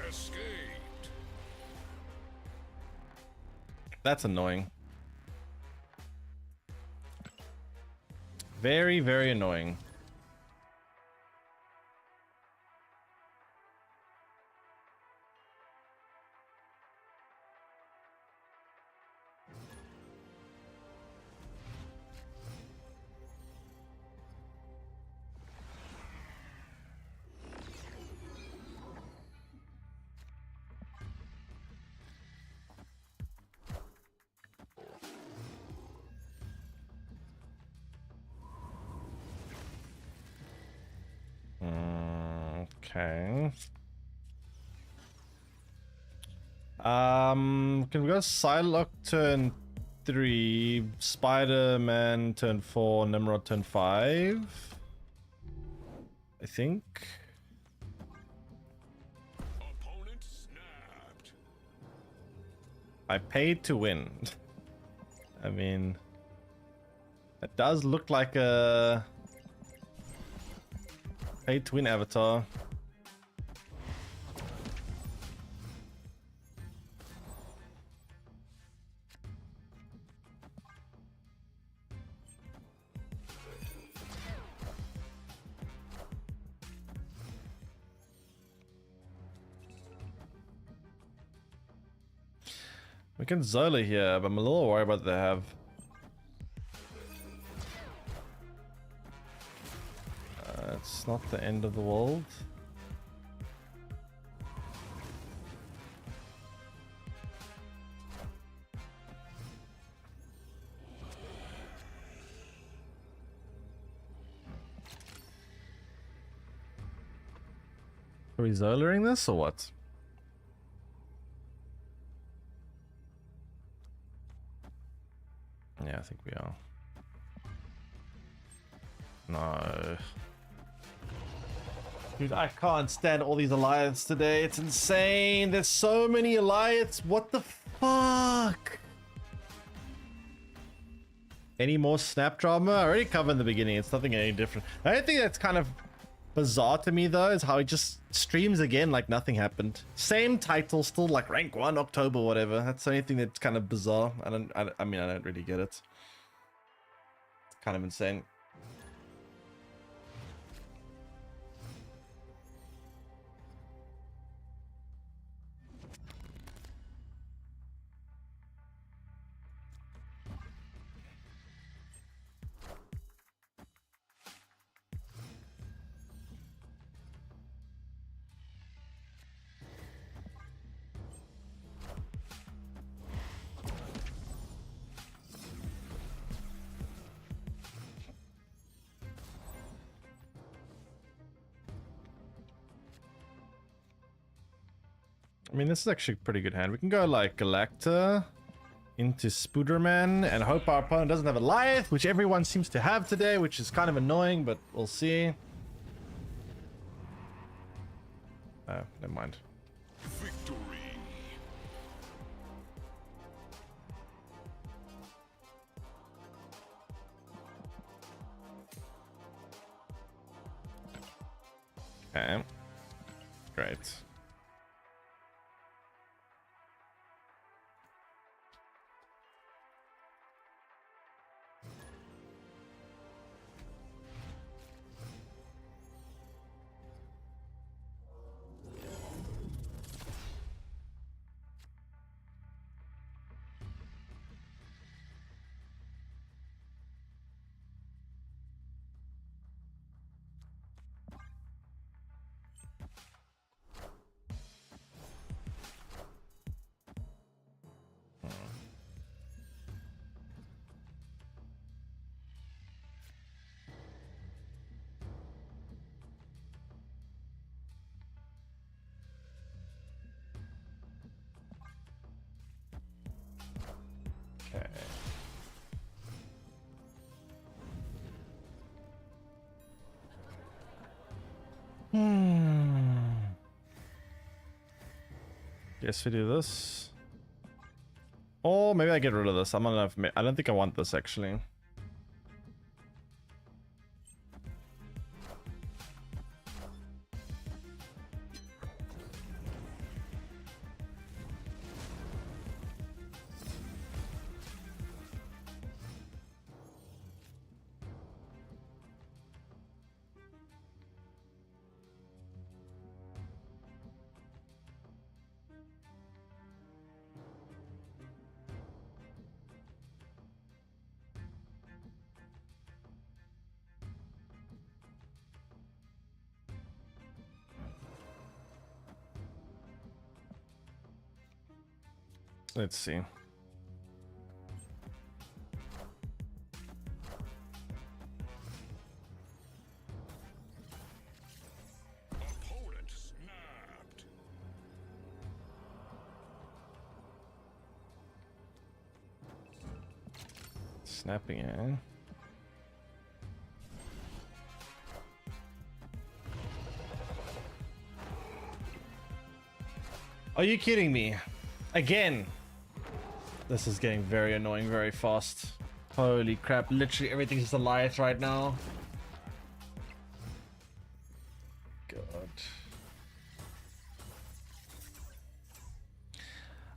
Escaped. That's annoying. Very, very annoying. Okay. Can we go Psylocke turn 3, Spider-Man turn 4, Nimrod turn 5? I think. Opponent snapped. I paid to win. I mean, it does look like a paid to win avatar. We can Zola here, but I'm a little worried about the have. It's not the end of the world. Are we Zolaing this or what? Yeah, I think we are. No. Dude, I can't stand all these alliances today. It's insane. There's so many alliances. What the fuck? Any more snap drama? I already covered in the beginning. It's nothing any different. I don't think that's kind of bizarre to me though, is how he just streams again like nothing happened. Same title, still like rank 1 October, whatever. That's the only thing that's kind of bizarre. I mean, I don't really get it. It's kind of insane. I mean, this is actually a pretty good hand. We can go like Galacta into Spooderman and hope our opponent doesn't have a Lyth, which everyone seems to have today, which is kind of annoying, but we'll see. Oh, never mind. Victory. Okay. Great. Okay. Guess we do this. Or maybe I get rid of this. I don't think I want this actually. Let's see. Opponent Snapping, eh? Are you kidding me? Again. This is getting very annoying very fast. Holy crap, literally everything's just a Goliath right now. God.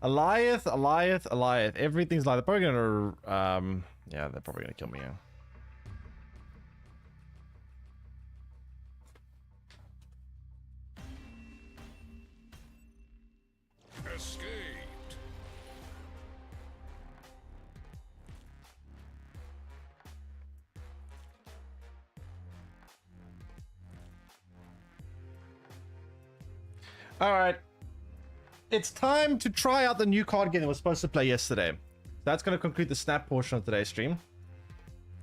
Goliath. Everything's like, they're probably gonna, yeah, they're probably gonna kill me, yeah. Escaped. All right. It's time to try out the new card game that was supposed to play yesterday. That's going to conclude the snap portion of today's stream.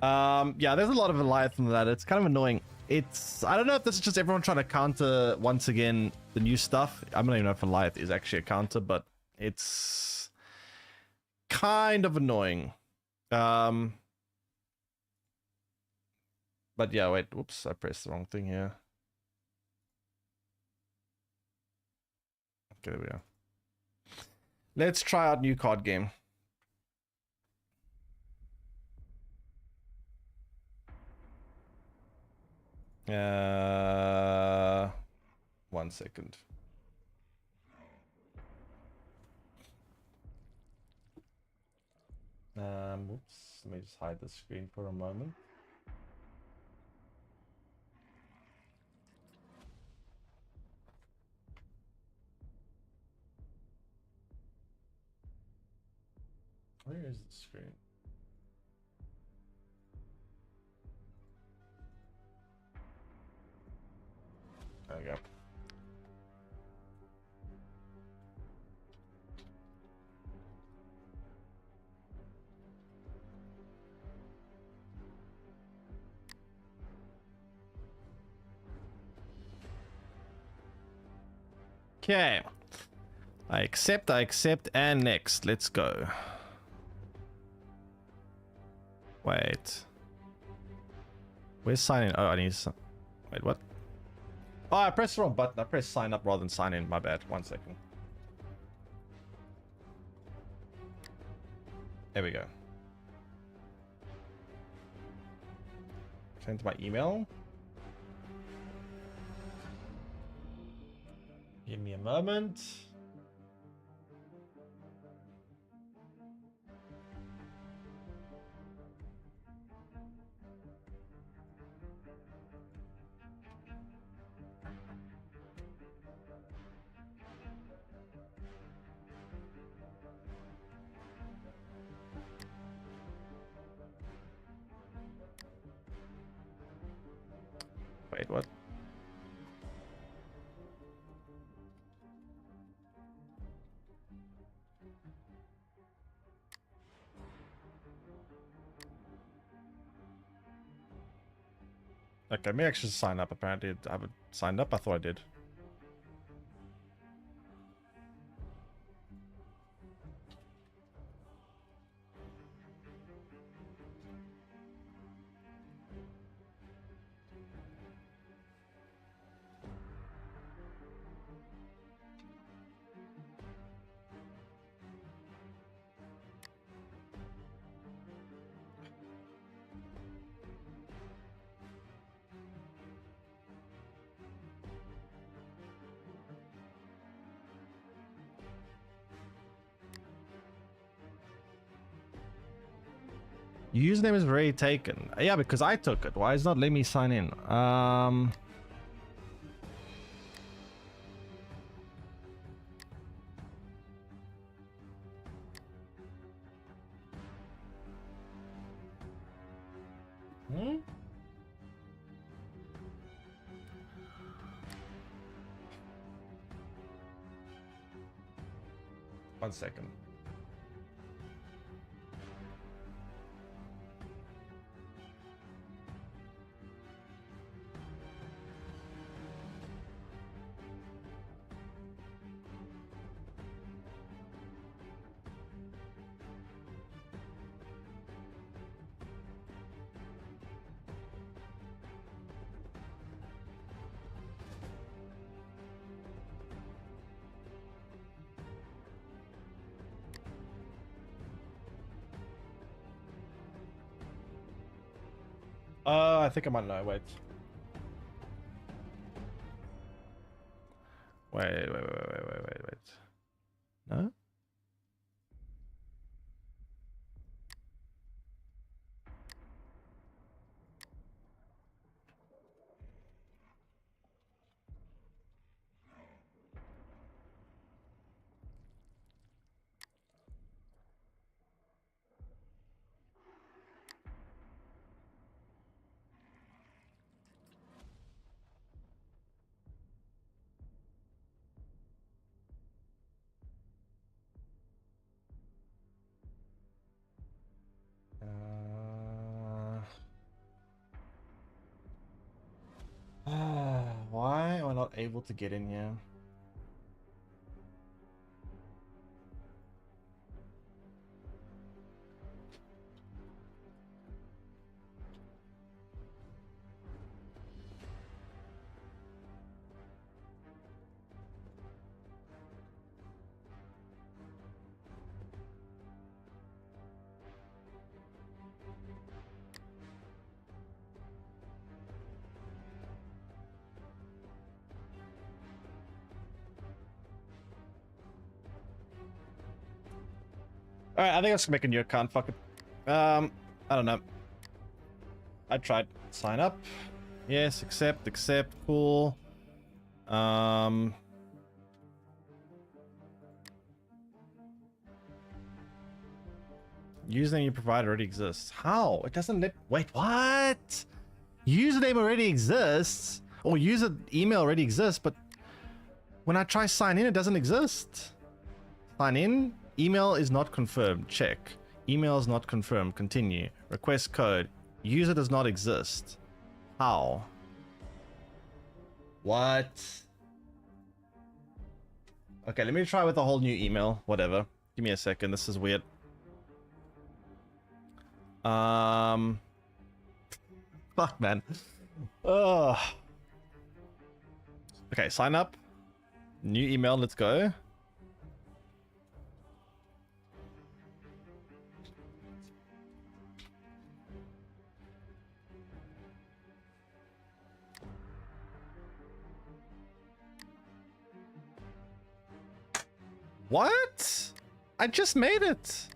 Yeah, there's a lot of Goliath in that. It's kind of annoying. I don't know if this is just everyone trying to counter, once again, the new stuff. I don't even know if Goliath is actually a counter, but it's kind of annoying. But yeah, wait. Whoops, I pressed the wrong thing here. Okay, there we are. Let's try out new card game. One second. Oops, let me just hide the screen for a moment. Where is the screen? There we go. Okay. I accept, and next. Let's go. Wait. Where's sign in? Oh, I need to... Wait, what? Oh, I pressed the wrong button. I pressed sign up rather than sign in. My bad. 1 second. There we go. Send to my email. Give me a moment. Wait, what? Okay, maybe I should sign up. Apparently, I haven't signed up. I thought I did. Username is already taken. Yeah, because I took it. Why is it not letting me sign in? Hmm? One second. I think I might know. Wait. Wait. No? Why am I not able to get in here? Alright, I think I should make a new account. Fuck it. I don't know. I tried. Sign up. Yes, accept, cool. Username you provide already exists. How? It doesn't let... Wait, what? Username already exists? Or user email already exists, but when I try sign in, it doesn't exist. Sign in. Email is not confirmed. Check. Email is not confirmed. Continue. Request code. User does not exist. How? What? Okay, let me try with a whole new email. Whatever. Give me a second. This is weird. Fuck, man. Ugh. Okay, sign up. New email. Let's go. What? I just made it.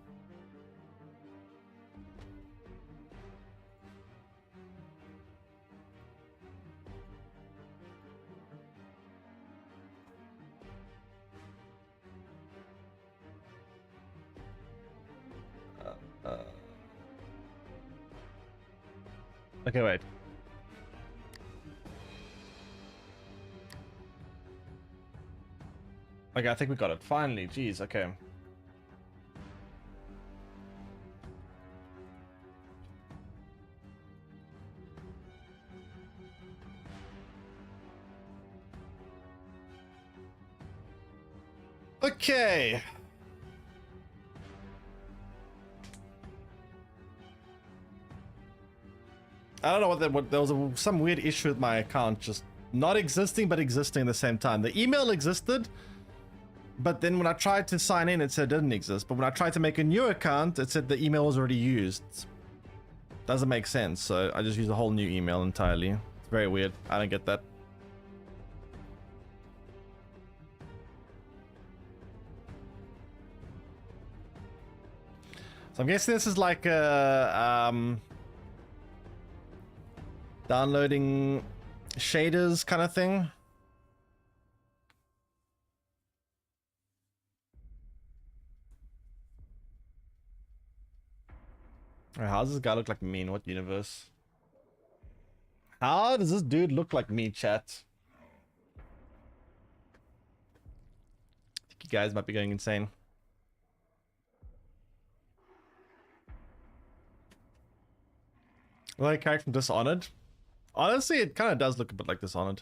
Okay, wait. Okay, I think we got it. Finally, jeez, okay. Okay. I don't know what there was some weird issue with my account just not existing but existing at the same time. The email existed, but then when I tried to sign in, it said it didn't exist. But when I tried to make a new account, it said the email was already used. Doesn't make sense, so I just used a whole new email entirely. It's very weird. I don't get that. So I'm guessing this is like a downloading shaders kind of thing. Alright, how does this guy look like me in what universe? How does this dude look like me, chat? I think you guys might be going insane. Like character from Dishonored? Honestly, it kind of does look a bit like Dishonored.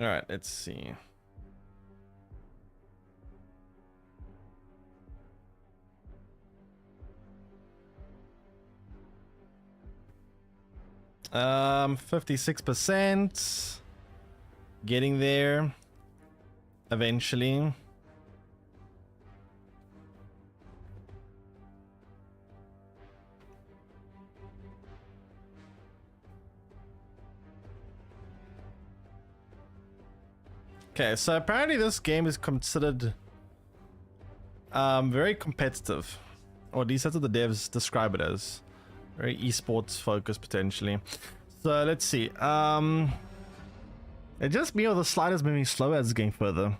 Alright, let's see. 56%. Getting there. Eventually. Okay, so apparently this game is considered very competitive. Or at least that's what the devs describe it as. Very esports focused potentially. So let's see. It just me or the sliders moving slower as it's getting further.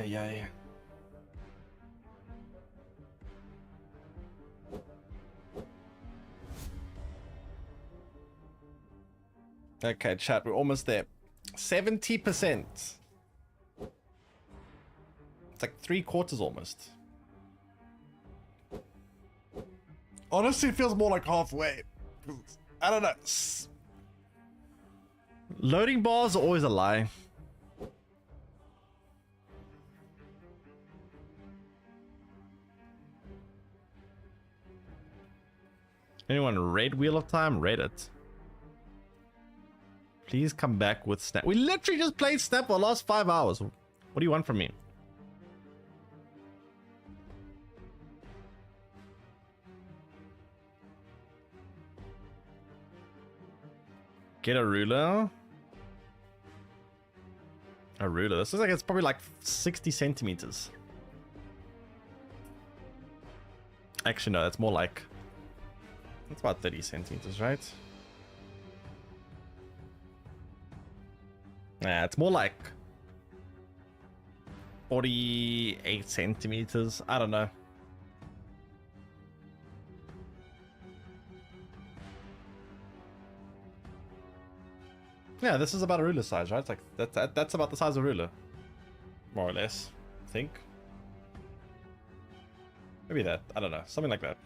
Yeah. Okay, chat, we're almost there. 70%. It's like 3/4 almost. Honestly, it feels more like halfway. I don't know. Loading bars are always a lie. Anyone raid Wheel of Time? Raid it. Please come back with Snap. We literally just played Snap for the last 5 hours. What do you want from me? Get a ruler. A ruler. This looks like it's probably like 60 centimeters. Actually, no, that's more like... It's about 30 centimeters, right? Nah, it's more like 48 centimeters. I don't know. Yeah, this is about a ruler size, right? It's like that's about the size of a ruler, more or less. I think. Maybe that. I don't know. Something like that.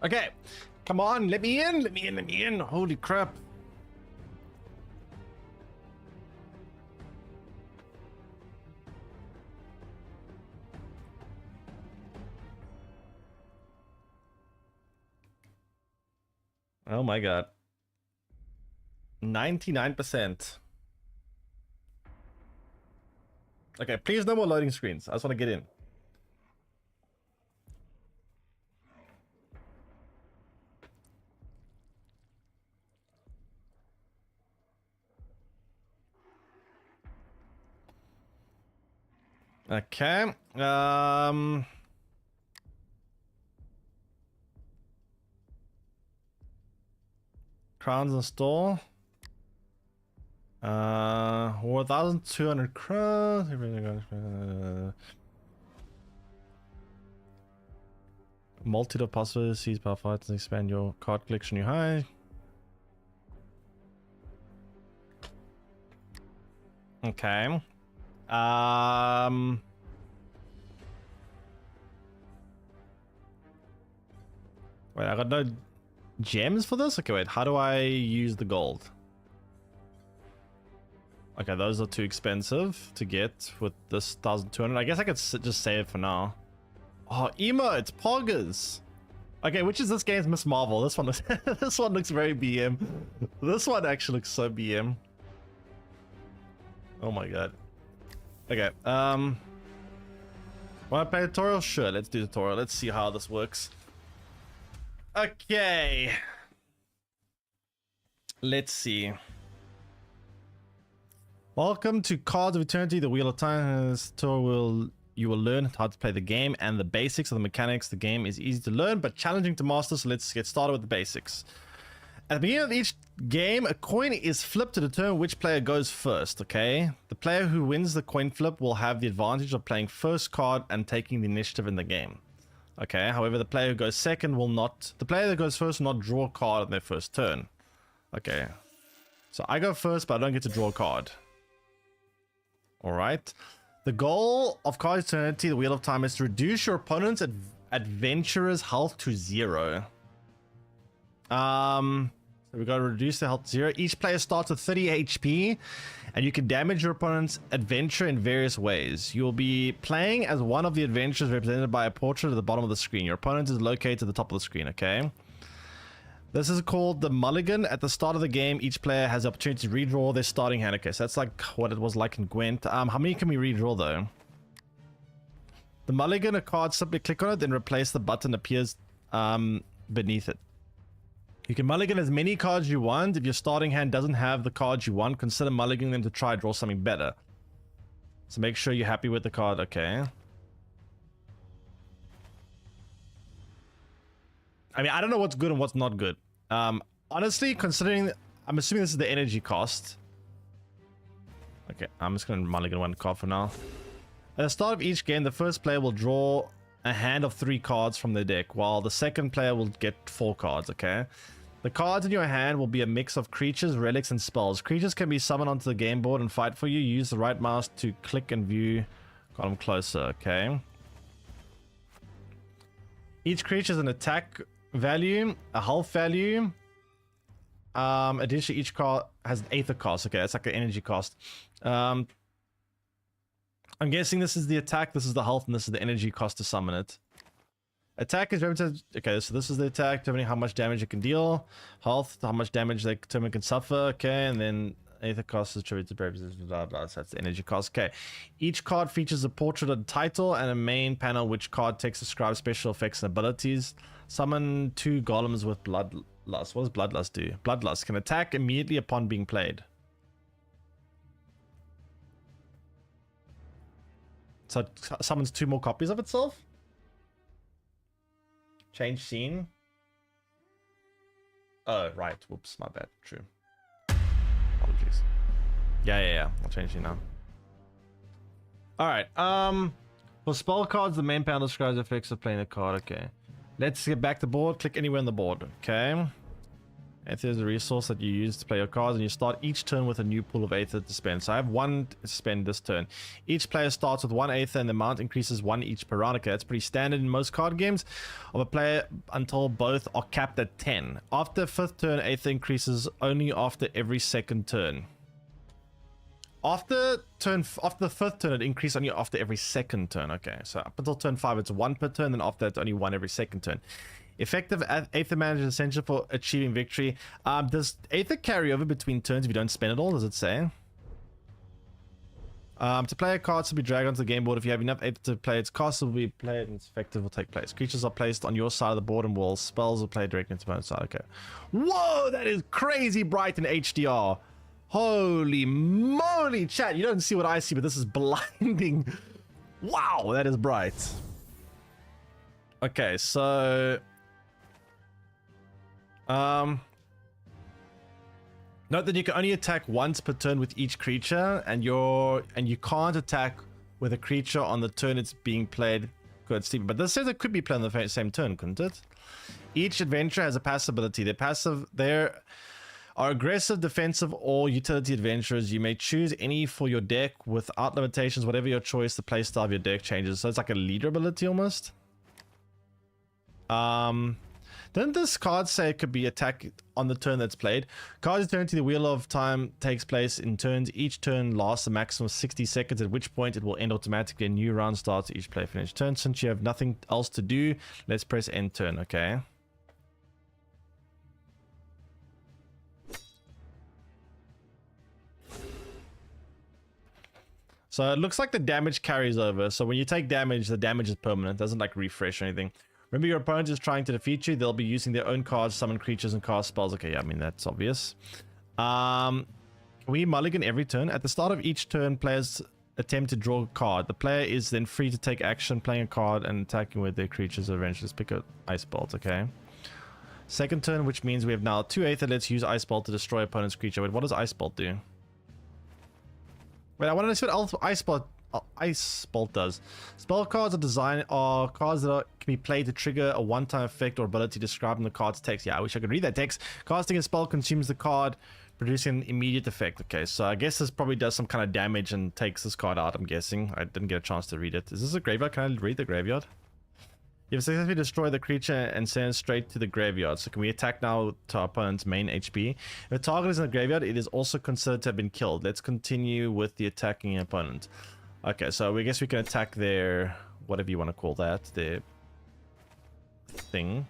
Okay, come on, let me in, let me in, let me in. Holy crap. Oh my god. 99%. Okay, please no more loading screens. I just want to get in. Okay. Wait, crowns install. 1,200 crowns. Multitude of possibilities, seize power fights, and expand your card collection you high. Okay. Wait, I got no gems for this? Okay, wait, how do I use the gold? Okay, those are too expensive to get with this 1,200. I guess I could just save it for now. Oh, emotes, poggers. Okay, which is this game's Miss Marvel? This one looks this one looks very BM. This one actually looks so BM. Oh my god. Okay, wanna play a tutorial? Sure, let's do the tutorial. Let's see how this works. Okay. Let's see. Welcome to Cards of Eternity, the Wheel of Time. This tutorial you will learn how to play the game and the basics of the mechanics. The game is easy to learn but challenging to master, so let's get started with the basics. At the beginning of each game, a coin is flipped to determine which player goes first, okay? The player who wins the coin flip will have the advantage of playing first card and taking the initiative in the game. Okay, however, the player who goes second will not... The player that goes first will not draw a card on their first turn. Okay. So I go first, but I don't get to draw a card. Alright. The goal of Card Eternity, the Wheel of Time, is to reduce your opponent's adventurer's health to 0. So we got to reduce the health to 0. Each player starts with 30 HP, and you can damage your opponent's adventure in various ways. You'll be playing as one of the adventures represented by a portrait at the bottom of the screen. Your opponent is located at the top of the screen, okay? This is called the mulligan. At the start of the game, each player has the opportunity to redraw their starting hand. Okay, so that's like what it was like in Gwent. How many can we redraw, though? The mulligan, a card, simply click on it, then replace the button appears beneath it. You can mulligan as many cards you want. If your starting hand doesn't have the cards you want, consider mulliganing them to try draw something better. So make sure you're happy with the card. Okay. I mean, I don't know what's good and what's not good. Honestly, considering... I'm assuming this is the energy cost. Okay, I'm just going to mulligan one card for now. At the start of each game, the first player will draw a hand of 3 cards from their deck, while the second player will get 4 cards, okay? The cards in your hand will be a mix of creatures, relics, and spells. Creatures can be summoned onto the game board and fight for you. Use the right mouse to click and view. Got them closer, okay? Each creature has an attack value, a health value. Additionally, each card has an Aether cost. Okay, that's like an energy cost. I'm guessing this is the attack, this is the health, and this is the energy cost to summon it. Attack is represented... Okay, so this is the attack, determining how much damage it can deal. Health, how much damage the tournament can suffer. Okay, and then Aether cost is attributed to purposes, blah, blah, so that's the energy cost. Okay, each card features a portrait of the title and a main panel which card text describes special effects and abilities. Summon 2 golems with Bloodlust. What does Bloodlust do? Bloodlust can attack immediately upon being played. So it summons 2 more copies of itself? Change scene. Oh, right. Whoops, my bad. True. Apologies. Yeah. I'll change scene now. Alright, for spell cards, the main panel describes the effects of playing a card. Okay. Let's get back to the board. Click anywhere on the board. Okay. Aether is a resource that you use to play your cards, and you start each turn with a new pool of Aether to spend. So I have 1 to spend this turn. Each player starts with 1 Aether, and the amount increases 1 each per round. Okay, that's pretty standard in most card games of a player until both are capped at 10. After 5th turn, Aether increases only after every 2nd turn. After the 5th turn, it increases only after every 2nd turn. Okay, so up until turn 5, it's 1 per turn, then after that, it's only 1 every 2nd turn. Effective Aether management is essential for achieving victory. Does Aether carry over between turns if you don't spend it all? Does it say? To play a card to be dragged onto the game board. If you have enough Aether to play, its cost will be played and its effective will take place. Creatures are placed on your side of the board and walls. Spells will play directly into my side. Okay. Whoa, that is crazy bright in HDR. Holy moly, chat. You don't see what I see, but this is blinding. Wow, that is bright. Okay, so... note that you can only attack once per turn with each creature, and you can't attack with a creature on the turn it's being played. Good, Steve. But this says it could be played on the same turn, couldn't it? Each adventure has a passive ability. There are aggressive, defensive, or utility adventurers. You may choose any for your deck without limitations. Whatever your choice, the playstyle of your deck changes. So it's like a leader ability almost. Didn't this card say it could be attack on the turn that's played? Cards Eternity, the Wheel of Time takes place in turns. Each turn lasts a maximum of 60 seconds, at which point it will end automatically. A new round starts each player finished turn. Since you have nothing else to do, let's press end turn, okay? So it looks like the damage carries over. So when you take damage, the damage is permanent. It doesn't like refresh or anything. Remember, your opponent is trying to defeat you. They'll be using their own cards, summon creatures, and cast spells. Okay, yeah, I mean, that's obvious. We mulligan every turn. At the start of each turn, players attempt to draw a card. The player is then free to take action, playing a card and attacking with their creatures or eventually pick up ice bolts, okay? Second turn, which means we have now 2 Aether. Let's use Ice Bolt to destroy opponent's creature. Wait, what does Ice Bolt do? Wait, I want to see what Ice Bolt does. Spell cards are cards that can be played to trigger a one-time effect or ability described in the card's text. Yeah, I wish I could read that text. Casting a spell consumes the card, producing an immediate effect. Okay, so I guess this probably does some kind of damage and takes this card out, I'm guessing. I didn't get a chance to read it. Is this a graveyard? Can I read the graveyard? You've successfully destroyed the creature and send it straight to the graveyard. So can we attack now to our opponent's main HP? If a target is in the graveyard, it is also considered to have been killed. Let's continue with the attacking opponent. Okay, so I guess we can attack their, whatever you want to call that, their thing.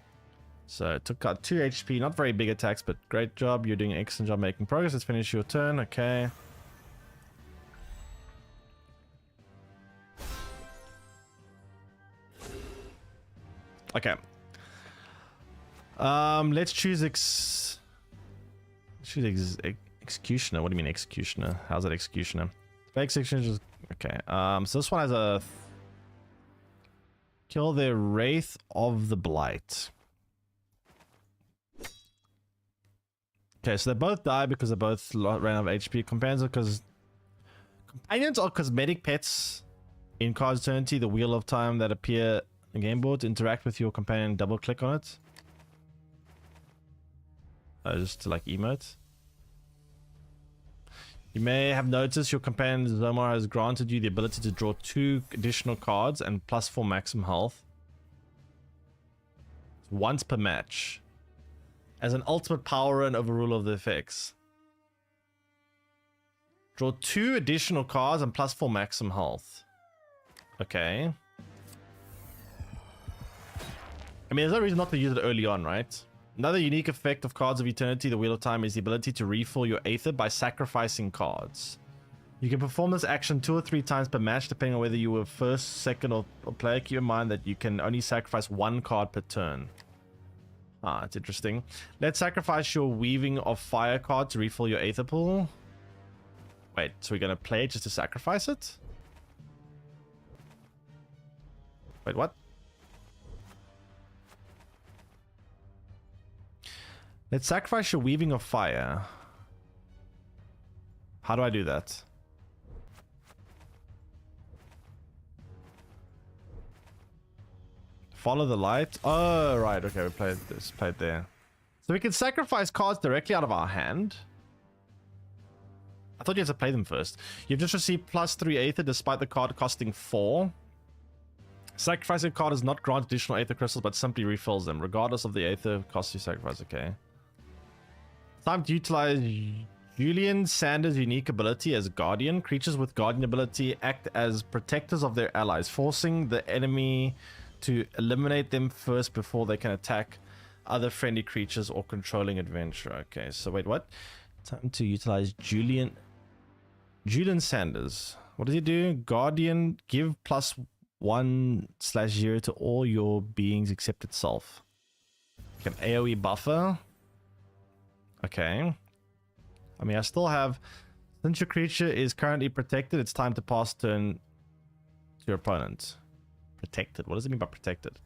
So it took out 2 HP, not very big attacks, but great job. You're doing an excellent job making progress. Let's finish your turn. Okay. Okay. Let's choose Executioner. What do you mean Executioner? How's that Executioner? Executioner just okay. So this one has a kill the Wraith of the Blight. Okay, so they both die because they both ran out of HP. Companions are cosmetic pets in Card's Eternity, the Wheel of Time that appear in game board. To interact with your companion, double click on it. Just to like emote. You may have noticed your companion Zomar has granted you the ability to draw 2 additional cards and +4 maximum health once per match as an ultimate power and overrule of the effects. Draw 2 additional cards and +4 maximum health. Okay. I mean, there's no reason not to use it early on, right? Another unique effect of Cards of Eternity, the Wheel of Time, is the ability to refill your Aether by sacrificing cards. You can perform this action 2 or 3 times per match, depending on whether you were first, second, or player. Keep in mind that you can only sacrifice 1 card per turn. Ah, it's interesting. Let's sacrifice your Weaving of Fire card to refill your Aether pool. Wait, so we're going to play it just to sacrifice it? Wait, what? Let's sacrifice your Weaving of Fire. How do I do that? Follow the light. Oh, right. Okay, we played this. Played there. So we can sacrifice cards directly out of our hand. I thought you had to play them first. You've just received +3 Aether despite the card costing 4. Sacrificing a card does not grant additional Aether crystals, but simply refills them, regardless of the Aether cost you sacrifice. Okay. Time to utilize Julian Sanders' unique ability as Guardian. Creatures with Guardian ability act as protectors of their allies, forcing the enemy to eliminate them first before they can attack other friendly creatures or controlling adventure. Okay, so wait, what? Time to utilize Julian Sanders. What does he do? Guardian, give +1/0 to all your beings except itself. Can AoE buffer. Okay. I mean, I still have... Since your creature is currently protected, it's time to pass turn to your opponent. Protected. What does it mean by protected?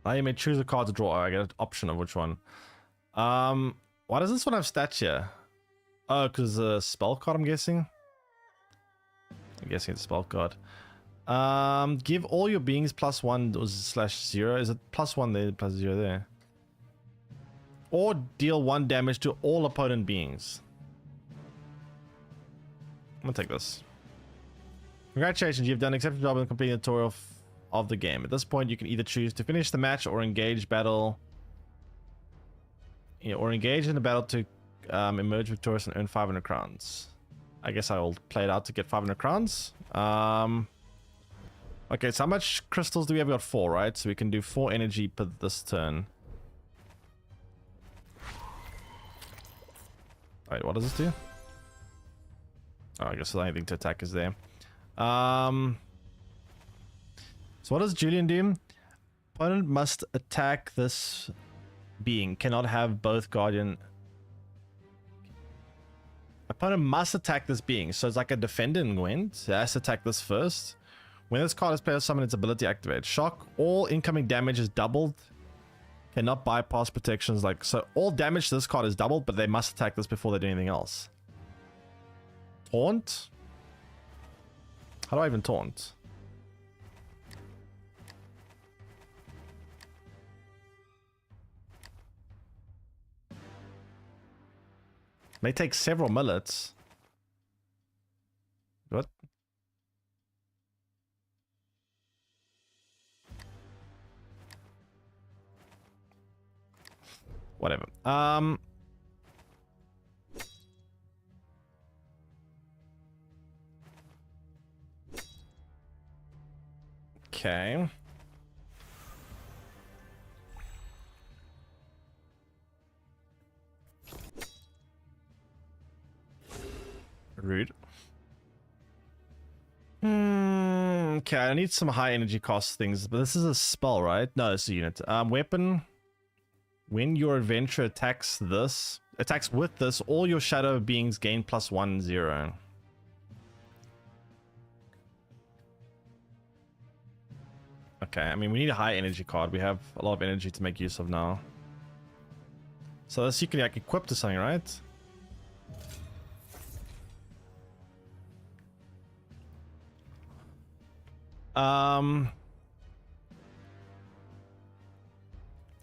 Now you may choose a card to draw. I get an option of which one. Why does this one have stats here? Oh, because a spell card, I'm guessing. I'm guessing it's a spell card. Give all your beings +1/0. Is it +1 there, +0 there? Or deal 1 damage to all opponent beings. I'm gonna take this. Congratulations, you've done an exceptional job in completing the tutorial of the game. At this point, you can either choose to finish the match or engage battle. Yeah, or engage in the battle to emerge victorious and earn 500 crowns. I guess I'll play it out to get 500 crowns. Okay, so how much crystals do we have? We got 4, right? So we can do 4 energy per this turn. Alright, what does this do? Oh, I guess the only thing to attack is there. So what does Julian do? Opponent must attack this being. Cannot have both Guardian Opponent must attack this being. So it's like a defender in Gwent. It has to attack this first. When this card is played or summoned, its ability activates. Shock. All incoming damage is doubled. Cannot bypass protections. Like, so all damage to this card is doubled, but they must attack this before they do anything else. Taunt? How do I even taunt? May take several minutes. What? Whatever. Okay. Rude. Okay, I need some high energy cost things, but this is a spell, right? No, it's a unit. Weapon. When your adventurer attacks with this, all your shadow beings gain +1/0. Okay, I mean, we need a high energy card. We have a lot of energy to make use of now. So this you can like equip to something, right?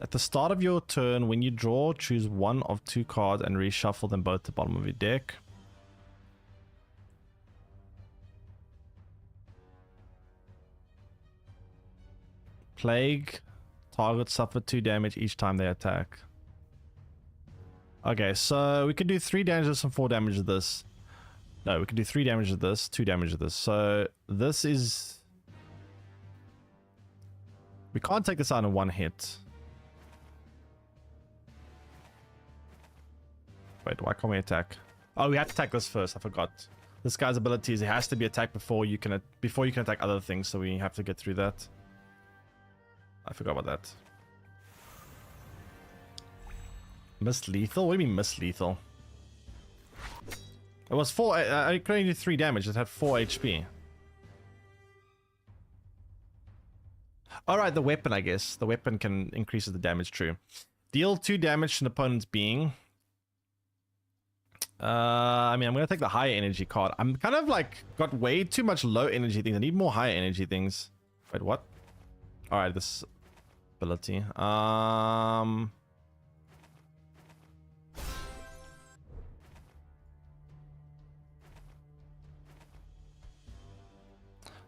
At the start of your turn, when you draw, choose one of 2 cards and reshuffle them both to the bottom of your deck. Plague. Targets suffer 2 damage each time they attack. Okay, so we can do 3 damage to this and 4 damage to this. No, we can do 3 damage to this, 2 damage to this. So this is... We can't take this out in 1 hit. Wait, why can't we attack? Oh, we have to attack this first. I forgot. This guy's ability is it has to be attacked before you can attack other things. So we have to get through that. I forgot about that. Miss lethal? What do you mean miss lethal? It was 4. I could only do 3 damage. It had 4 HP. Alright, the weapon, I guess. The weapon can increase the damage, true. Deal 2 damage to an opponent's being. I mean, I'm going to take the higher energy card. I'm kind of like got way too much low energy things. I need more higher energy things. Wait, what? Alright, this ability.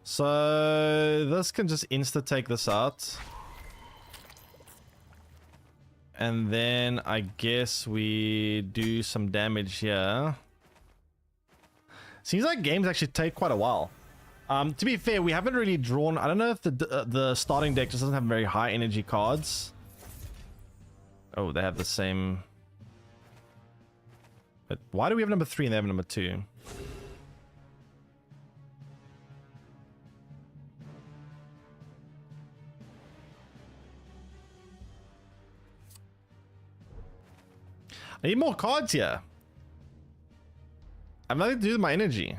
So this can just insta take this out. And then I guess we do some damage here. Seems like games actually take quite a while. To be fair, we haven't really drawn... I don't know if the starting deck just doesn't have very high energy cards. Oh, they have the same... But why do we have number 3 and they have number 2? I need more cards here. I have nothing to do with my energy.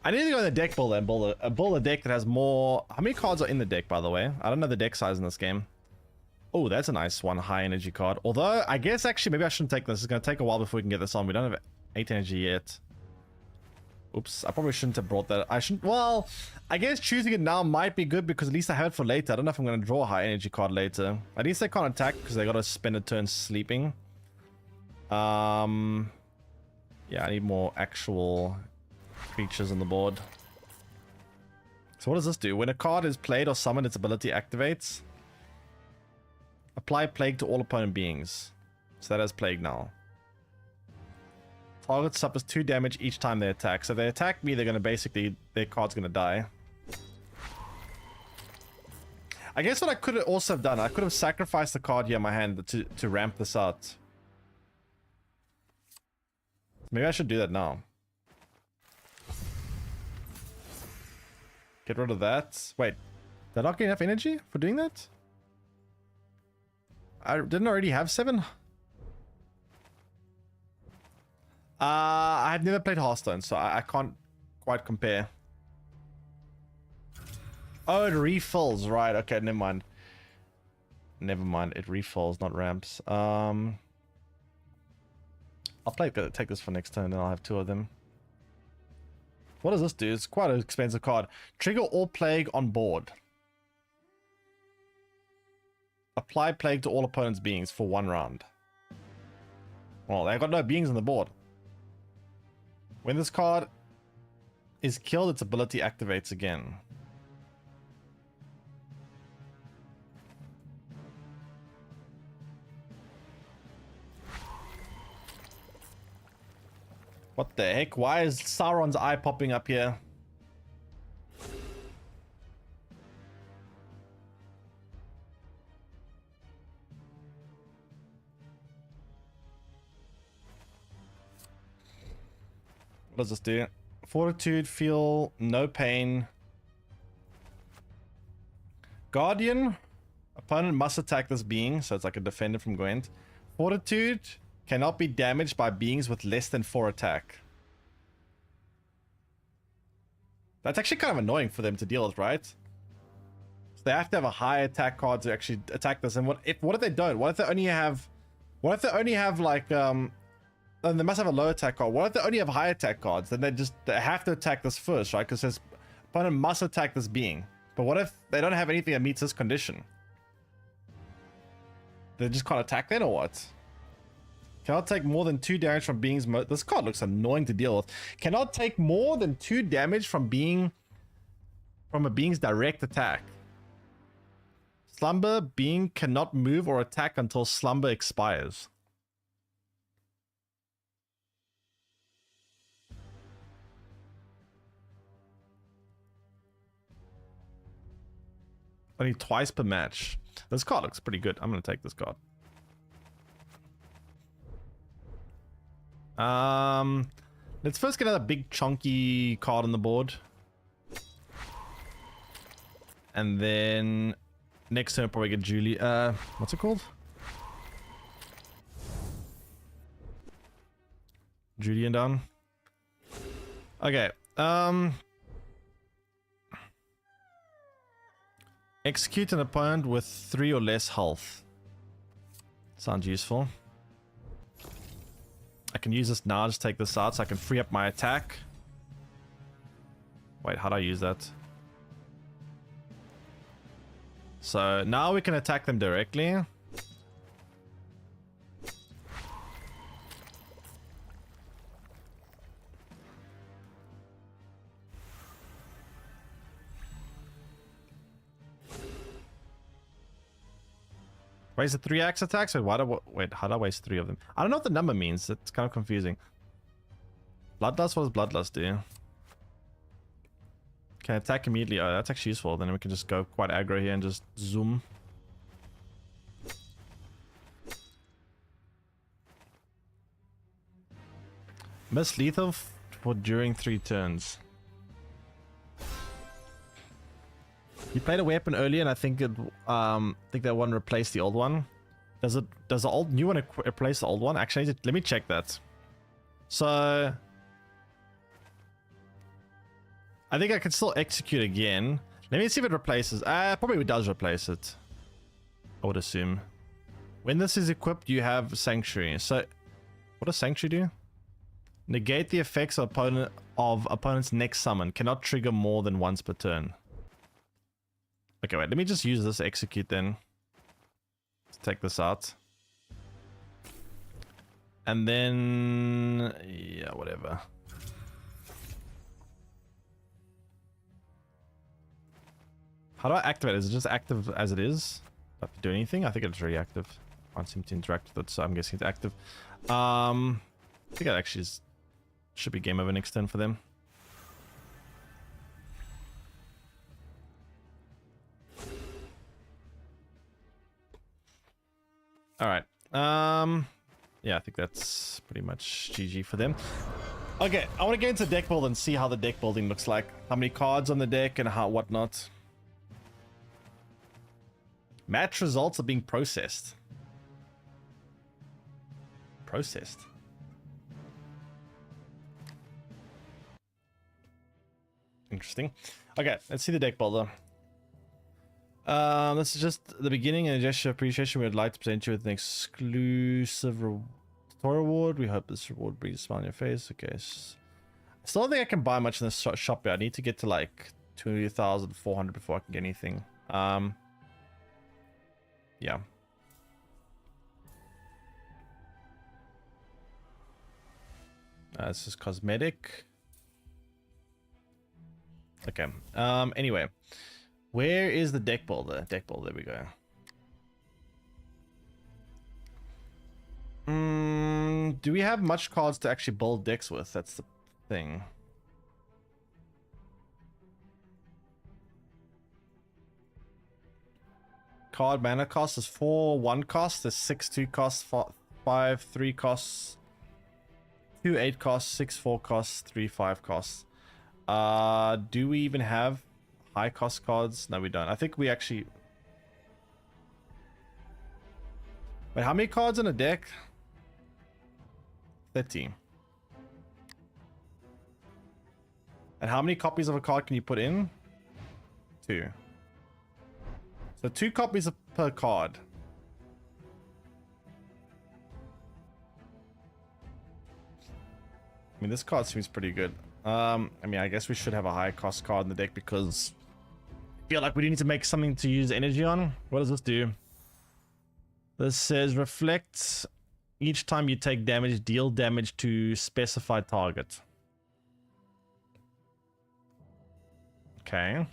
I need to go in the deck builder and build a deck that has more... How many cards are in the deck, by the way? I don't know the deck size in this game. Oh, that's a nice one. High energy card. Although, I guess actually maybe I shouldn't take this. It's going to take a while before we can get this on. We don't have 8 energy yet. Oops, I probably shouldn't have brought that. I shouldn't... Well, I guess choosing it now might be good because at least I have it for later. I don't know if I'm going to draw a high energy card later. At least they can't attack because they got to spend a turn sleeping. Yeah, I need more actual creatures on the board. So what does this do? When a card is played or summoned, its ability activates. Apply plague to all opponent beings. So that has plague now. Target suffers 2 damage each time they attack. So if they attack me, they're going to basically... Their card's going to die. I guess what I could also have done, I could have sacrificed the card here in my hand to ramp this out. Maybe I should do that now. Get rid of that. Wait, did I not get enough energy for doing that? I didn't already have 7. I've never played Hearthstone, so I can't quite compare. Oh, it refills, right? Okay, never mind. Never mind, it refills, not ramps. I'll take this for next turn, and I'll have 2 of them. What does this do? It's quite an expensive card. Trigger all plague on board. Apply plague to all opponents' beings for 1 round. Well, they've got no beings on the board. When this card is killed, its ability activates again. What the heck? Why is Sauron's eye popping up here? What does this do? Fortitude, feel no pain. Guardian. Opponent must attack this being, so it's like a defender from Gwent. Fortitude cannot be damaged by beings with less than 4 attack. That's actually kind of annoying for them to deal with, right? So they have to have a high attack card to actually attack this. And what if they don't? What if they only have like then they must have a low attack card. What if they only have high attack cards? Then they have to attack this first, right? Because it says opponent must attack this being. But what if they don't have anything that meets this condition? They just can't attack then, or what? Cannot take more than 2 damage from beings. This card looks annoying to deal with. Cannot take more than 2 damage from a being's direct attack. Slumber being cannot move or attack until slumber expires. Only twice per match. This card looks pretty good. I'm gonna take this card. Let's first get another big chunky card on the board. And then next turn probably get Julie. What's it called? Julian down. Okay. Execute an opponent with 3 or less health. Sounds useful. I can use this now, just take this out so I can free up my attack. Wait, how do I use that? So now we can attack them directly. Wasted 3 axe attacks? Wait, how do I waste 3 of them? I don't know what the number means. It's kind of confusing. Bloodlust, what does Bloodlust do? Can attack immediately. Oh, that's actually useful. Then we can just go quite aggro here and just zoom. Miss lethal for during 3 turns. You played a weapon earlier, and I think that one replaced the old one. Does the new one replace the old one? Actually, let me check that. So I think I can still execute again. Let me see if it replaces. Probably does replace it, I would assume. When this is equipped, you have Sanctuary. So what does Sanctuary do? Negate the effects of opponent's next summon. Cannot trigger more than once per turn. Okay, wait, let me just use this execute then. Let's take this out. And then, yeah, whatever. How do I activate it? Is it just active as it is? Do I have to do anything? I think it's really active. Can't seem to interact with it, so I'm guessing it's active. I think it actually should be game over next turn for them. All right. Yeah, I think that's pretty much GG for them. Okay, I want to get into deck build and see how the deck building looks like. How many cards on the deck and whatnot. Match results are being processed. Processed. Interesting. Okay, let's see the deck builder. This is just the beginning and a gesture of appreciation. We would like to present you with an exclusive tutorial award. We hope this reward brings a smile on your face. Okay. I still don't think I can buy much in this shop yet. I need to get to like 2,400 before I can get anything. Yeah. This is cosmetic. Okay. Anyway, where is the deck builder? Deck builder. There we go. Do we have much cards to actually build decks with? That's the thing. Card mana cost is 4 1 cost. There's 6 2 costs, 5 3 costs, 2 8 costs, 6 4 costs, 3 5 costs. Do we even have high cost cards? No, we don't. I think we actually... Wait, how many cards in a deck? 30. And how many copies of a card can you put in? 2. So 2 copies per card. I mean, this card seems pretty good. I mean, I guess we should have a high cost card in the deck because I feel like we need to make something to use energy on. What does this do? This says reflect each time you take damage, deal damage to specified target. Okay.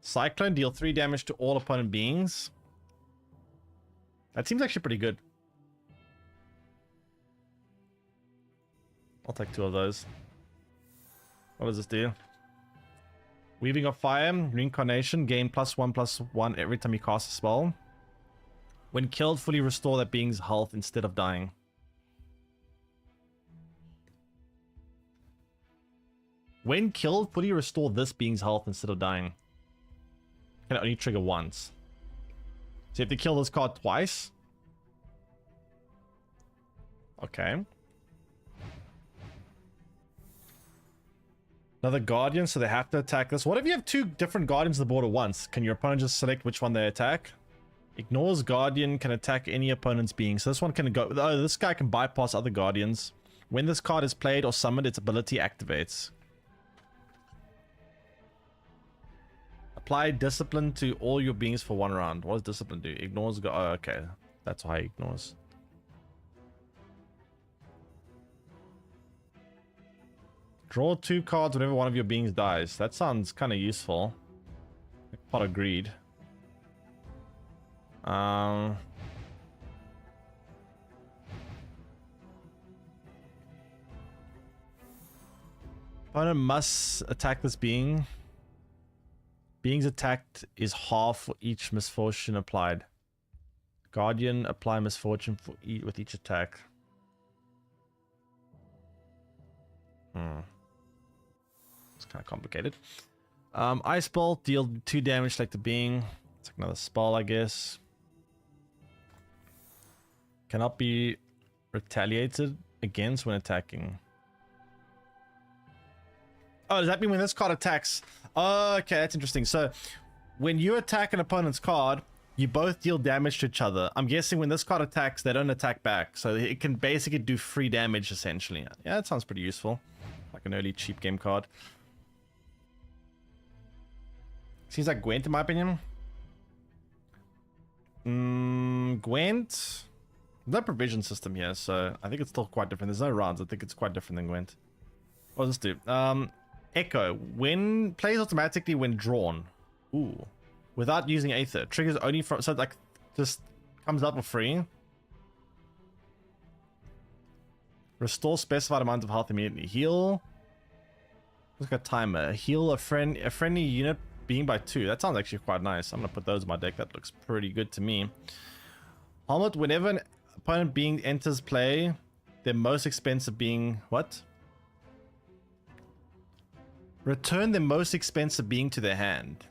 Cyclone, deal 3 damage to all opponent beings. That seems actually pretty good. I'll take 2 of those. What does this do? Weaving of Fire, Reincarnation, gain +1/+1 every time you cast a spell. When killed, fully restore that being's health instead of dying. When killed, fully restore this being's health instead of dying. Can only trigger once. So you have to kill this card twice. Okay. Another Guardian, so they have to attack this. What if you have 2 different Guardians on the board at once? Can your opponent just select which one they attack? Ignores Guardian, can attack any opponent's being. So this one can go... Oh, this guy can bypass other Guardians. When this card is played or summoned, its ability activates. Apply Discipline to all your beings for 1 round. What does Discipline do? Ignores... Oh, okay. That's why he ignores. Draw 2 cards whenever one of your beings dies. That sounds kind of useful. Pot of Greed. Opponent must attack this being. Beings attacked is half for each misfortune applied. Guardian, apply misfortune for with each attack. It's kind of complicated. Ice Bolt, deal 2 damage like the being. It's like another spell, I guess. Cannot be retaliated against when attacking. Oh, does that mean when this card attacks? Oh, okay, that's interesting. So, when you attack an opponent's card, you both deal damage to each other. I'm guessing when this card attacks, they don't attack back. So it can basically do free damage, essentially. Yeah, that sounds pretty useful. Like an early cheap game card. Seems like Gwent, in my opinion. Gwent... No provision system here, so I think it's still quite different. There's no rounds. I think it's quite different than Gwent. What does this do? Echo. When plays automatically when drawn. Ooh. Without using Aether. Triggers only from... So, like, just comes up for free. Restore specified amount of health immediately. Heal. Let's go timer. Heal a friendly unit being by 2. That sounds actually quite nice. I'm going to put those in my deck. That looks pretty good to me. Helmet. Whenever an opponent being enters play, their most expensive being... What? Return the most expensive being to their hand.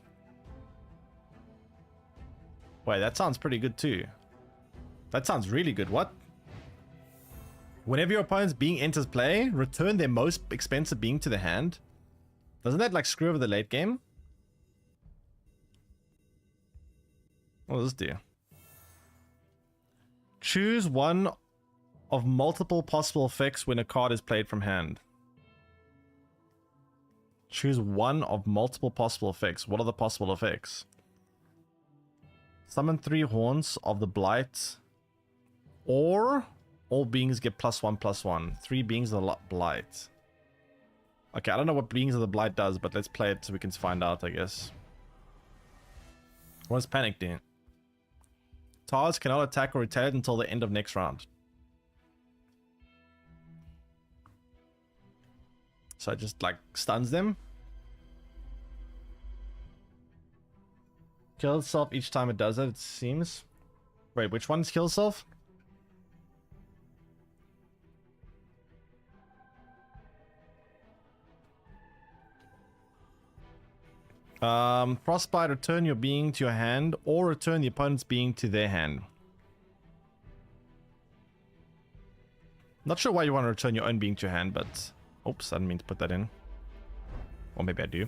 Wait, that sounds pretty good too. That sounds really good. What? Whenever your opponent's being enters play, return their most expensive being to the hand. Doesn't that like screw over the late game? What does this do? Choose one of multiple possible effects when a card is played from hand. Choose one of multiple possible effects. What are the possible effects? Summon 3 horns of the blight. Or all beings get +1/+1. 3 beings of the blight. Okay, I don't know what beings of the blight does, but let's play it so we can find out, I guess. What does panic do? Tars cannot attack or retaliate until the end of next round. So it just like stuns them. Kill itself each time it does it, it seems. Wait, which one's kill itself? Frostbite, return your being to your hand or return the opponent's being to their hand. Not sure why you want to return your own being to your hand, but oops, I didn't mean to put that in. Or maybe I do.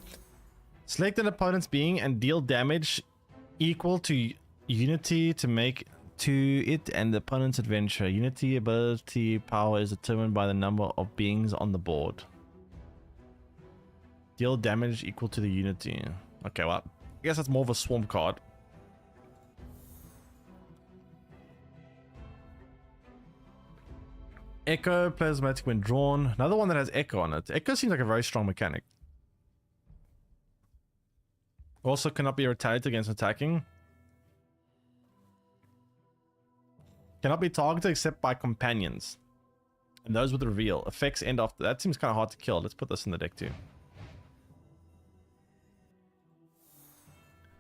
Select an opponent's being and deal damage equal to unity to make to it and the opponent's adventure. Unity ability power is determined by the number of beings on the board. Deal damage equal to the unity. Okay, well, I guess that's more of a swarm card. Echo, plasmatic when drawn. Another one that has Echo on it. Echo seems like a very strong mechanic. Also cannot be retaliated against attacking. Cannot be targeted except by companions. And those with reveal. Effects end after. That seems kind of hard to kill. Let's put this in the deck too.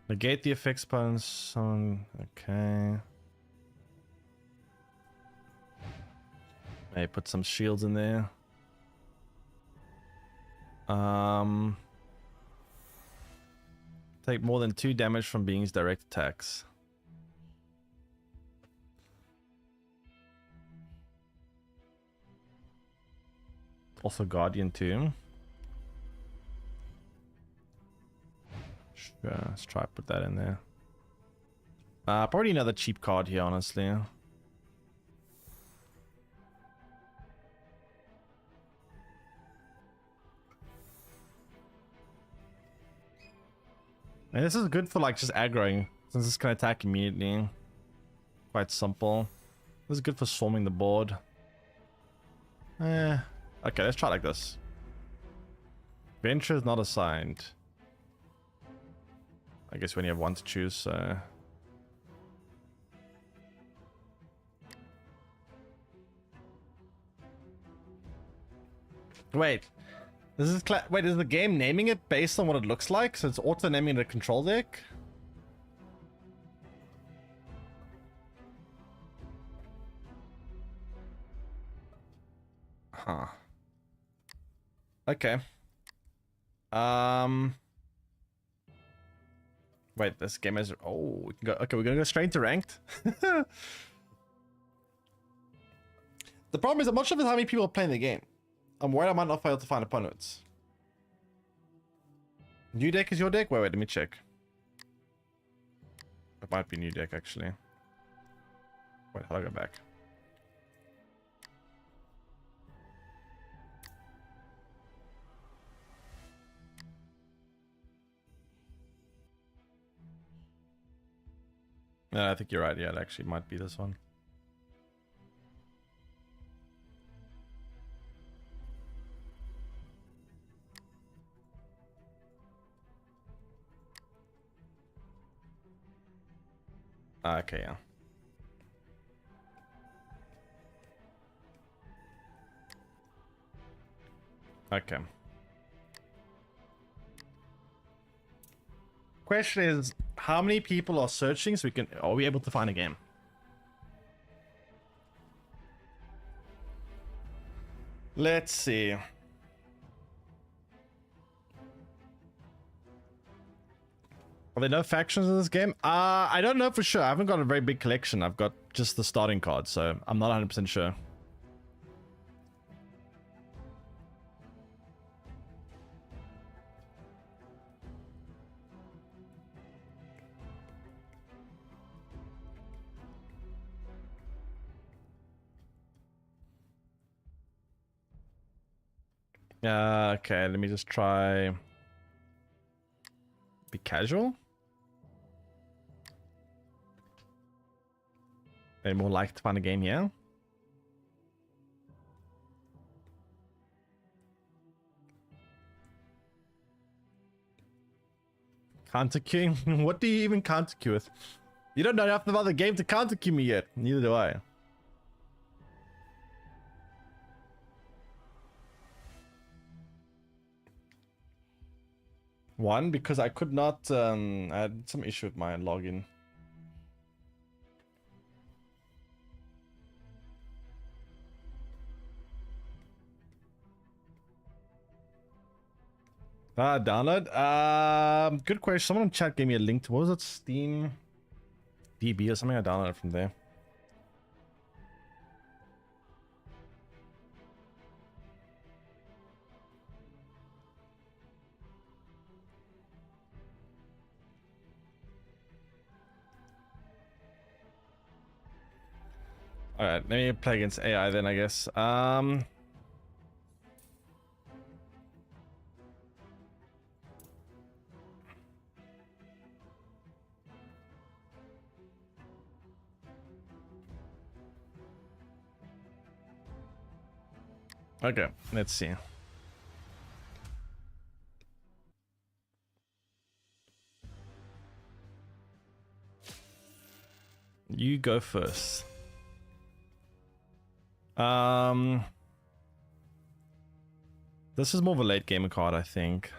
Negate the effects opponents. Okay. Maybe put some shields in there. Take more than 2 damage from beings' direct attacks. Also Guardian too. Sure, let's try to put that in there. Probably another cheap card here, honestly. And this is good for like just aggroing, since this can attack immediately. Quite simple. This is good for swarming the board. Okay, let's try like this. Venture is not assigned. I guess when you have one to choose, so... Wait. This is wait, is the game naming it based on what it looks like? So it's auto-naming the control deck? Huh. Okay. Wait, this game is... Oh, we can go... Okay, we're gonna go straight into ranked. The problem is I'm not sure how many people are playing the game. I'm worried I might not fail to find opponents. New deck is your deck? Wait, let me check. It might be new deck, actually. Wait, how do I go back? No, I think you're right. Yeah, it actually might be this one. Okay, yeah. Okay. Question is, how many people are searching so are we able to find a game? Let's see. Are there no factions in this game? I don't know for sure. I haven't got a very big collection. I've got just the starting card, so I'm not 100% sure. Okay, let me just try... Be casual? Maybe more likely to find a game here. Counter queuing? What do you even counter queue with? You don't know enough about the game to counter queue me yet. Neither do I. One, because I could not, I had some issue with my login. Download? Good question. Someone in chat gave me a link to, what was it? Steam DB or something? I downloaded from there. Alright, let me play against AI then, I guess. Okay, let's see. You go first. This is more of a late game card, I think.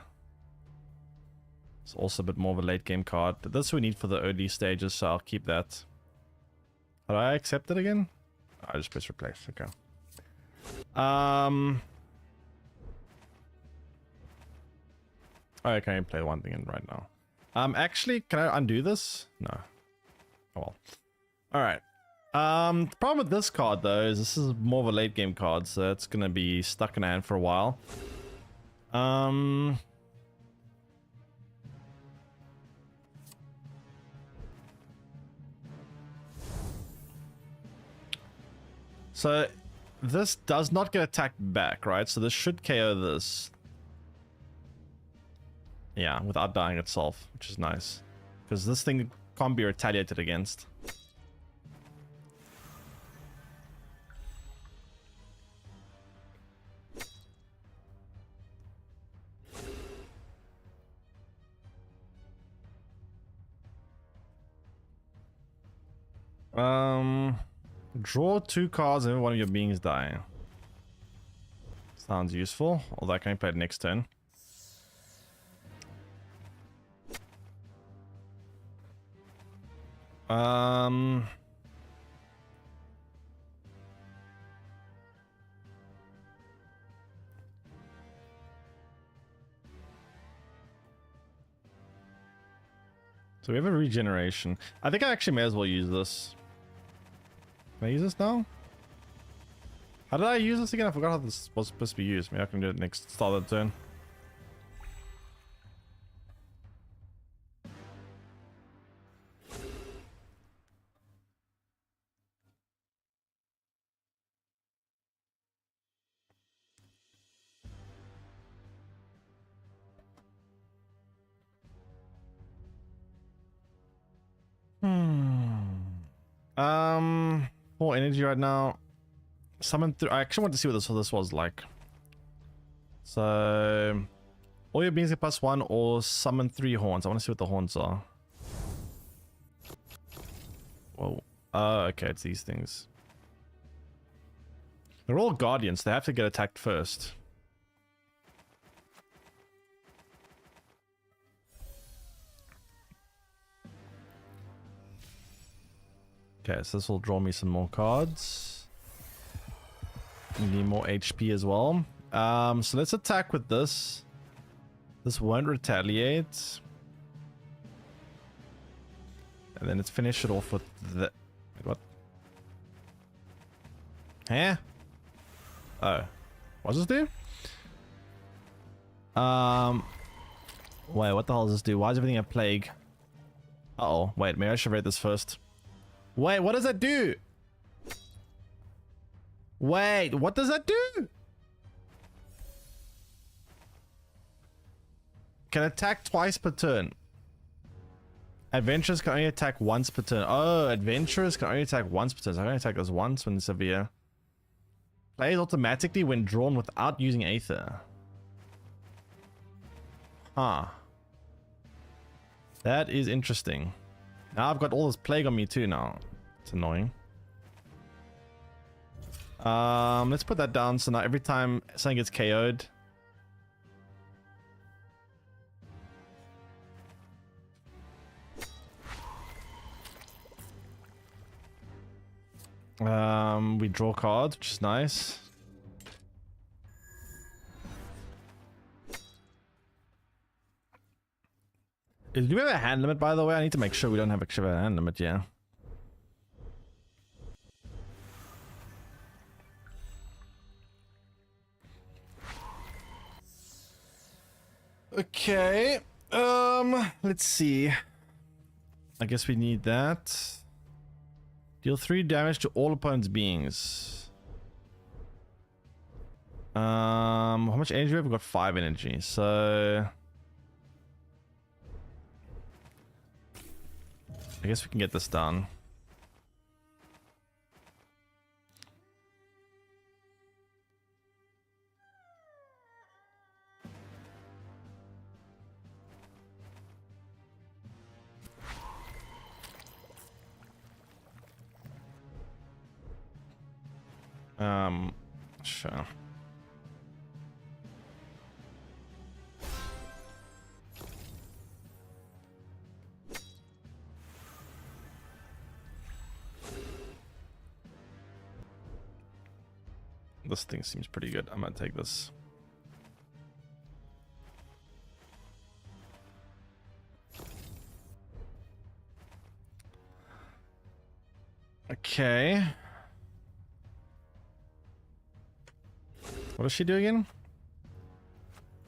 It's also a bit more of a late game card. This we need for the early stages, so I'll keep that. How do I accept it again? I just press replace. Okay. Alright, can I play one thing in right now? Actually, can I undo this? No. Oh well. Alright. The problem with this card though is this is more of a late game card, so it's gonna be stuck in hand for a while. So this does not get attacked back, right? So this should KO this. Yeah, without dying itself, which is nice. Because this thing can't be retaliated against. Draw 2 cards and one of your beings die. Sounds useful, although I can play it next turn. So we have a regeneration. I think I actually may as well use this. Can I use this now? How did I use this again? I forgot how this was supposed to be used. Maybe I can do it next start of the turn. More energy right now. Summon through. I actually want to see what this was like. So, all your beings get +1 or summon 3 horns. I want to see what the horns are. Whoa. Okay, it's these things. They're all guardians. They have to get attacked first. Okay, so this will draw me some more cards. We need more HP as well. So let's attack with this. This won't retaliate. And then let's finish it off with the... Wait, what? Huh? Oh. What's this do? Wait, what the hell does this do? Why is everything a plague? Uh-oh. Wait, maybe I should read this first. Wait, what does that do? Wait, what does that do? Can attack twice per turn. Adventurers can only attack once per turn. Oh, adventurers can only attack once per turn. So I can only attack this once when severe. Plays automatically when drawn without using Aether. Huh. That is interesting. Now I've got all this plague on me too now. It's annoying. Let's put that down so now every time something gets KO'd. We draw cards, which is nice. Do we have a hand limit, by the way? I need to make sure we don't have a hand limit, yeah. Okay. Let's see. I guess we need that. Deal 3 damage to all opponent's beings. How much energy do we have? We've got 5 energy, so... I guess we can get this done. Sure. This thing seems pretty good. I'm gonna take this. Okay. What does she do again?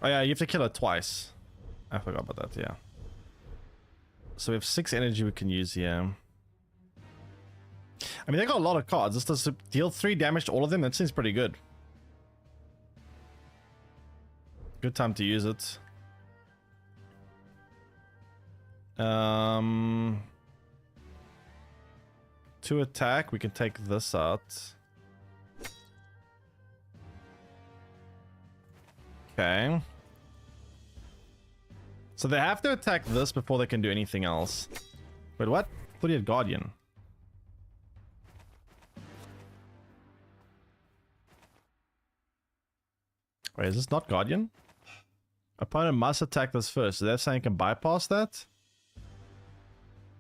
Oh yeah, you have to kill her twice. I forgot about that, yeah. So we have 6 energy we can use here. I mean, they got a lot of cards. This does deal 3 damage to all of them. That seems pretty good. Good time to use it. 2 attack. We can take this out. Okay. So they have to attack this before they can do anything else. Wait, what? I thought he had Guardian. Wait, is this not Guardian? Opponent must attack this first. So they're saying can bypass that?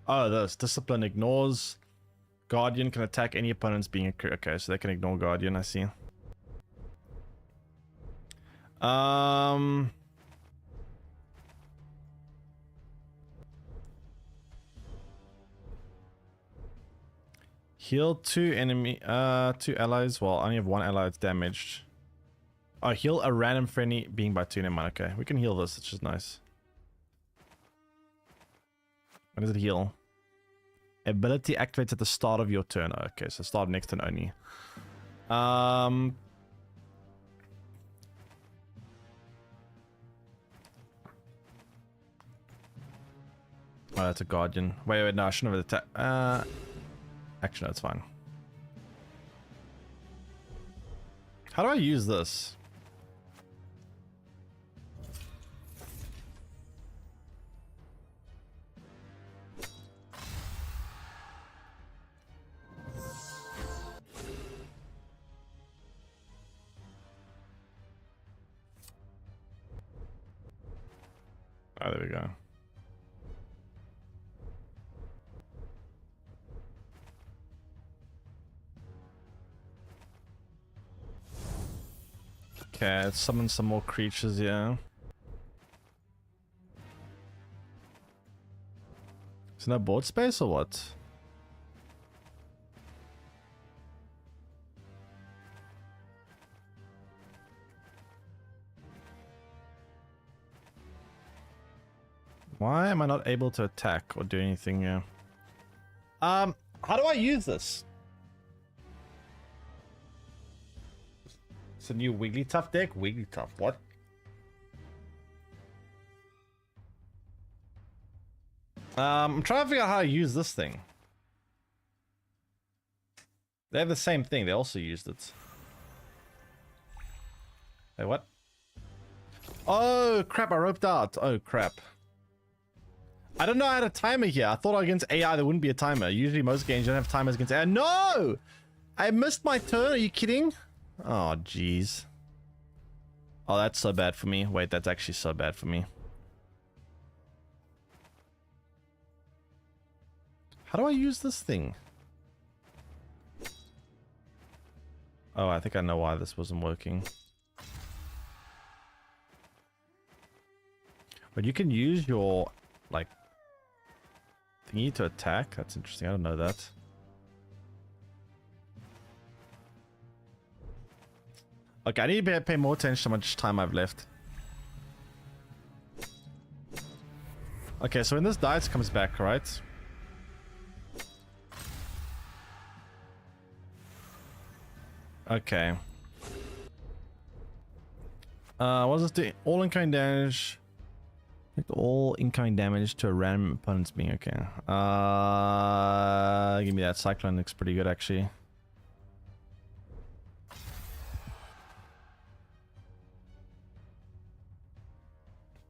Oh, this. Discipline ignores. Guardian can attack any opponent's being... Okay, so they can ignore Guardian, I see. Heal 2 enemy, 2 allies. Well, I only have 1 ally that's damaged. Oh, heal a random friendly being by 2. Never mind. Okay, we can heal this. It's just nice. When does it heal? Ability activates at the start of your turn. Okay, so start next turn only. Oh, that's a Guardian. Wait, no, I shouldn't have attacked. Actually, no, it's fine. How do I use this? Oh, there we go. Okay, let's summon some more creatures, yeah. So Is no board space or what? Why am I not able to attack or do anything here? How do I use this? It's a new Wigglytuff deck? Wigglytuff, what? I'm trying to figure out how to use this thing. They have the same thing, they also used it. Hey, what? Oh, crap, I roped out. Oh, crap. I don't know I had a timer here. I thought against AI there wouldn't be a timer. Usually most games don't have timers against AI. No! I missed my turn. Are you kidding? Oh, jeez. Oh, that's so bad for me. Wait, that's actually so bad for me. How do I use this thing? Oh, I think I know why this wasn't working. But you can use your, like, thingy to attack? That's interesting. I don't know that. Okay, I need to pay more attention to how much time I've left. Okay, so when this dice comes back, right? Okay. What does this do? All in-kind damage. All in-kind damage to a random opponent's being. Okay. Give me that. Cyclone looks pretty good, actually.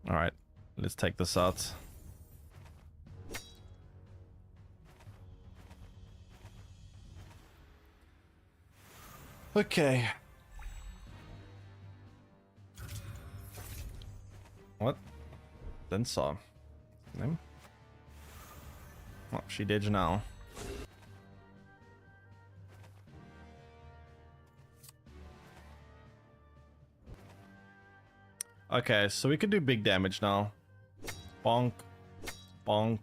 Alright. Let's take this out. Okay. What? Then saw. Name? Oh, she did now. Okay, so we can do big damage now. Bonk. Bonk.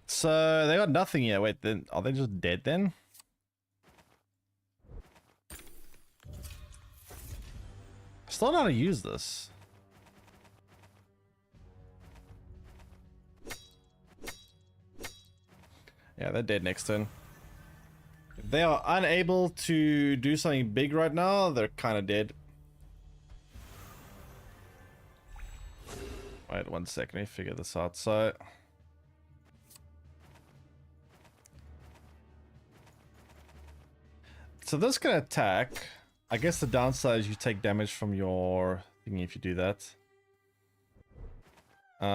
So they got nothing yet. Wait, then are they just dead then? Still don't know how to use this. Yeah, they're dead next turn. If they are unable to do something big right now, they're kind of dead. Wait 1 second, let me figure this out. So this can attack. I guess the downside is you take damage from your thingy if you do that. They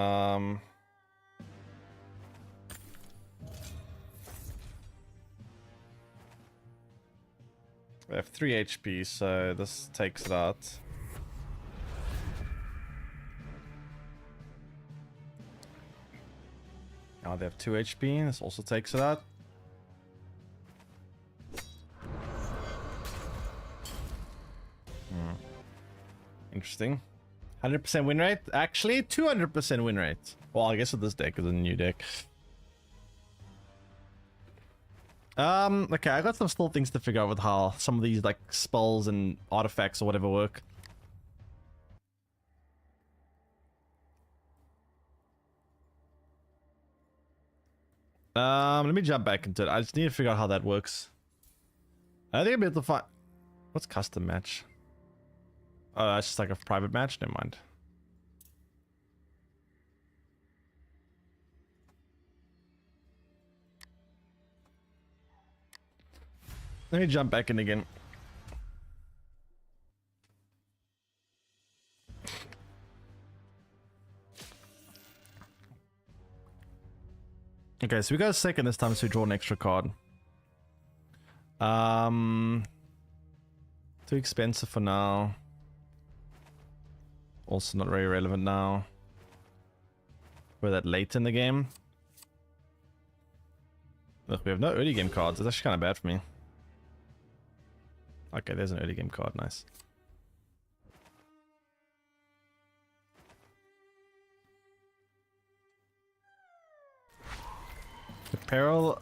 have 3 HP, so this takes it out. Now they have 2 HP, this also takes it out. Interesting. 100% win rate? Actually, 200% win rate. Well, I guess with this deck is a new deck. Okay, I got some still things to figure out with how some of these, like, spells and artifacts or whatever work. Let me jump back into it. I just need to figure out how that works. I think I'll be able to find... What's custom match? Oh, that's just like a private match? Never mind. Let me jump back in again. Okay, so we got a second this time, so we draw an extra card. Too expensive for now. Also not very relevant now. We're that late in the game. Look, we have no early game cards. It's actually kind of bad for me. Okay, there's an early game card. Nice. Peril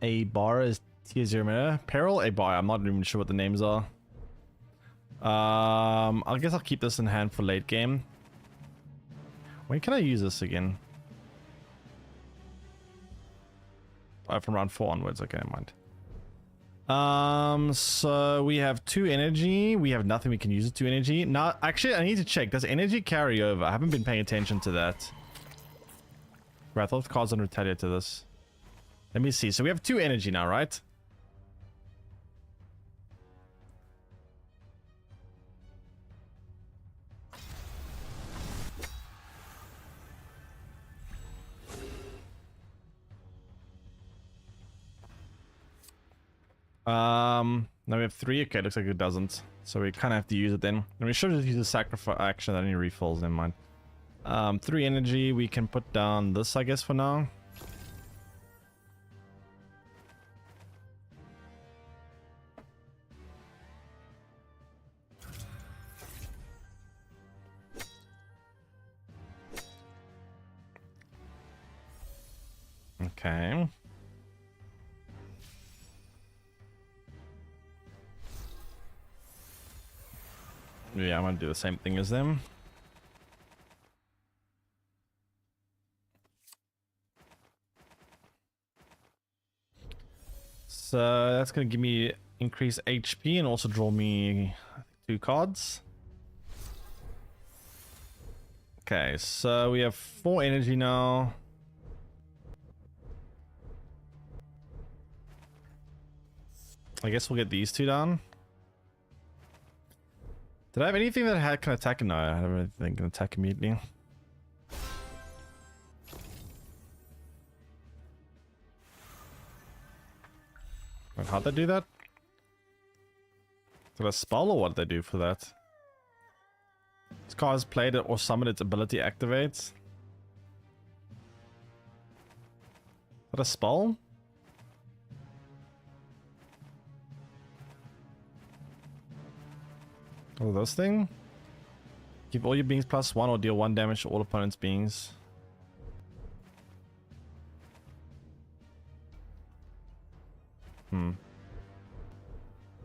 a bar is tier 0 mana. Peril a bar. I'm not even sure what the names are. I guess I'll keep this in hand for late game. When can I use this again? Oh, from round 4 onwards. Okay, never mind. So we have 2 energy. We have nothing we can use with 2 energy. Now, actually, I need to check. Does energy carry over? I haven't been paying attention to that. Right, I thought the cards don't retaliate to this. Let me see. So we have 2 energy now, right? Now we have 3. Okay, looks like it doesn't. So we kind of have to use it then. And we should just use the sacrifice action. That any refills, never mind. 3 energy. We can put down this, I guess, for now. Okay. Yeah, I'm gonna do the same thing as them. So that's gonna give me increased HP and also draw me 2 cards. Okay, so we have 4 energy now. I guess we'll get these 2 down. Did I have anything that can attack? No, I don't really think can attack immediately. Wait, how'd they do that? Did I spell or what did they do for that? This card is played or summoned, its ability activates. Is that a spell? Oh, this thing? Give all your beings +1 or deal 1 damage to all opponents' beings.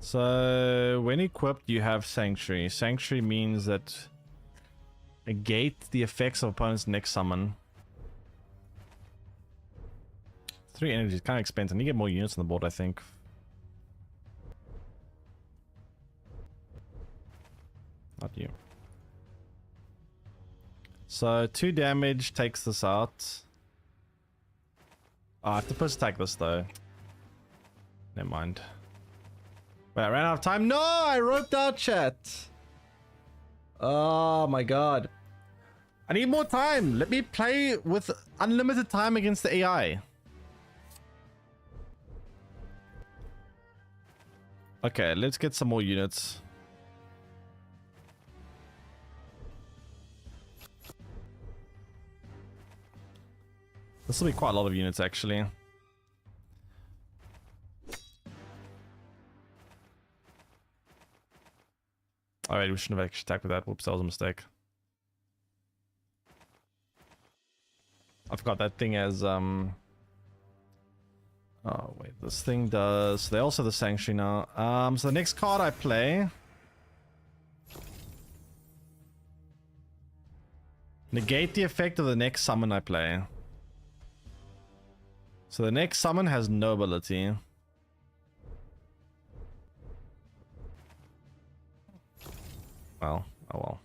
So, when equipped, you have Sanctuary. Sanctuary means that negate the effects of opponent's next summon. 3 energy is kind of expensive. I need to get more units on the board, I think. Not you. So 2 damage takes this out. Oh, I have to first attack this though. Never mind. Wait, I ran out of time. No, I roped out chat. Oh my god. I need more time. Let me play with unlimited time against the AI. Okay, let's get some more units. This will be quite a lot of units, actually. Alright, we shouldn't have actually attacked with that. Whoops, that was a mistake. I forgot that thing as, Oh, wait, this thing does... They also have the Sanctuary now. So the next card I play... Negate the effect of the next summon I play. So the next summon has no ability. Well, oh well.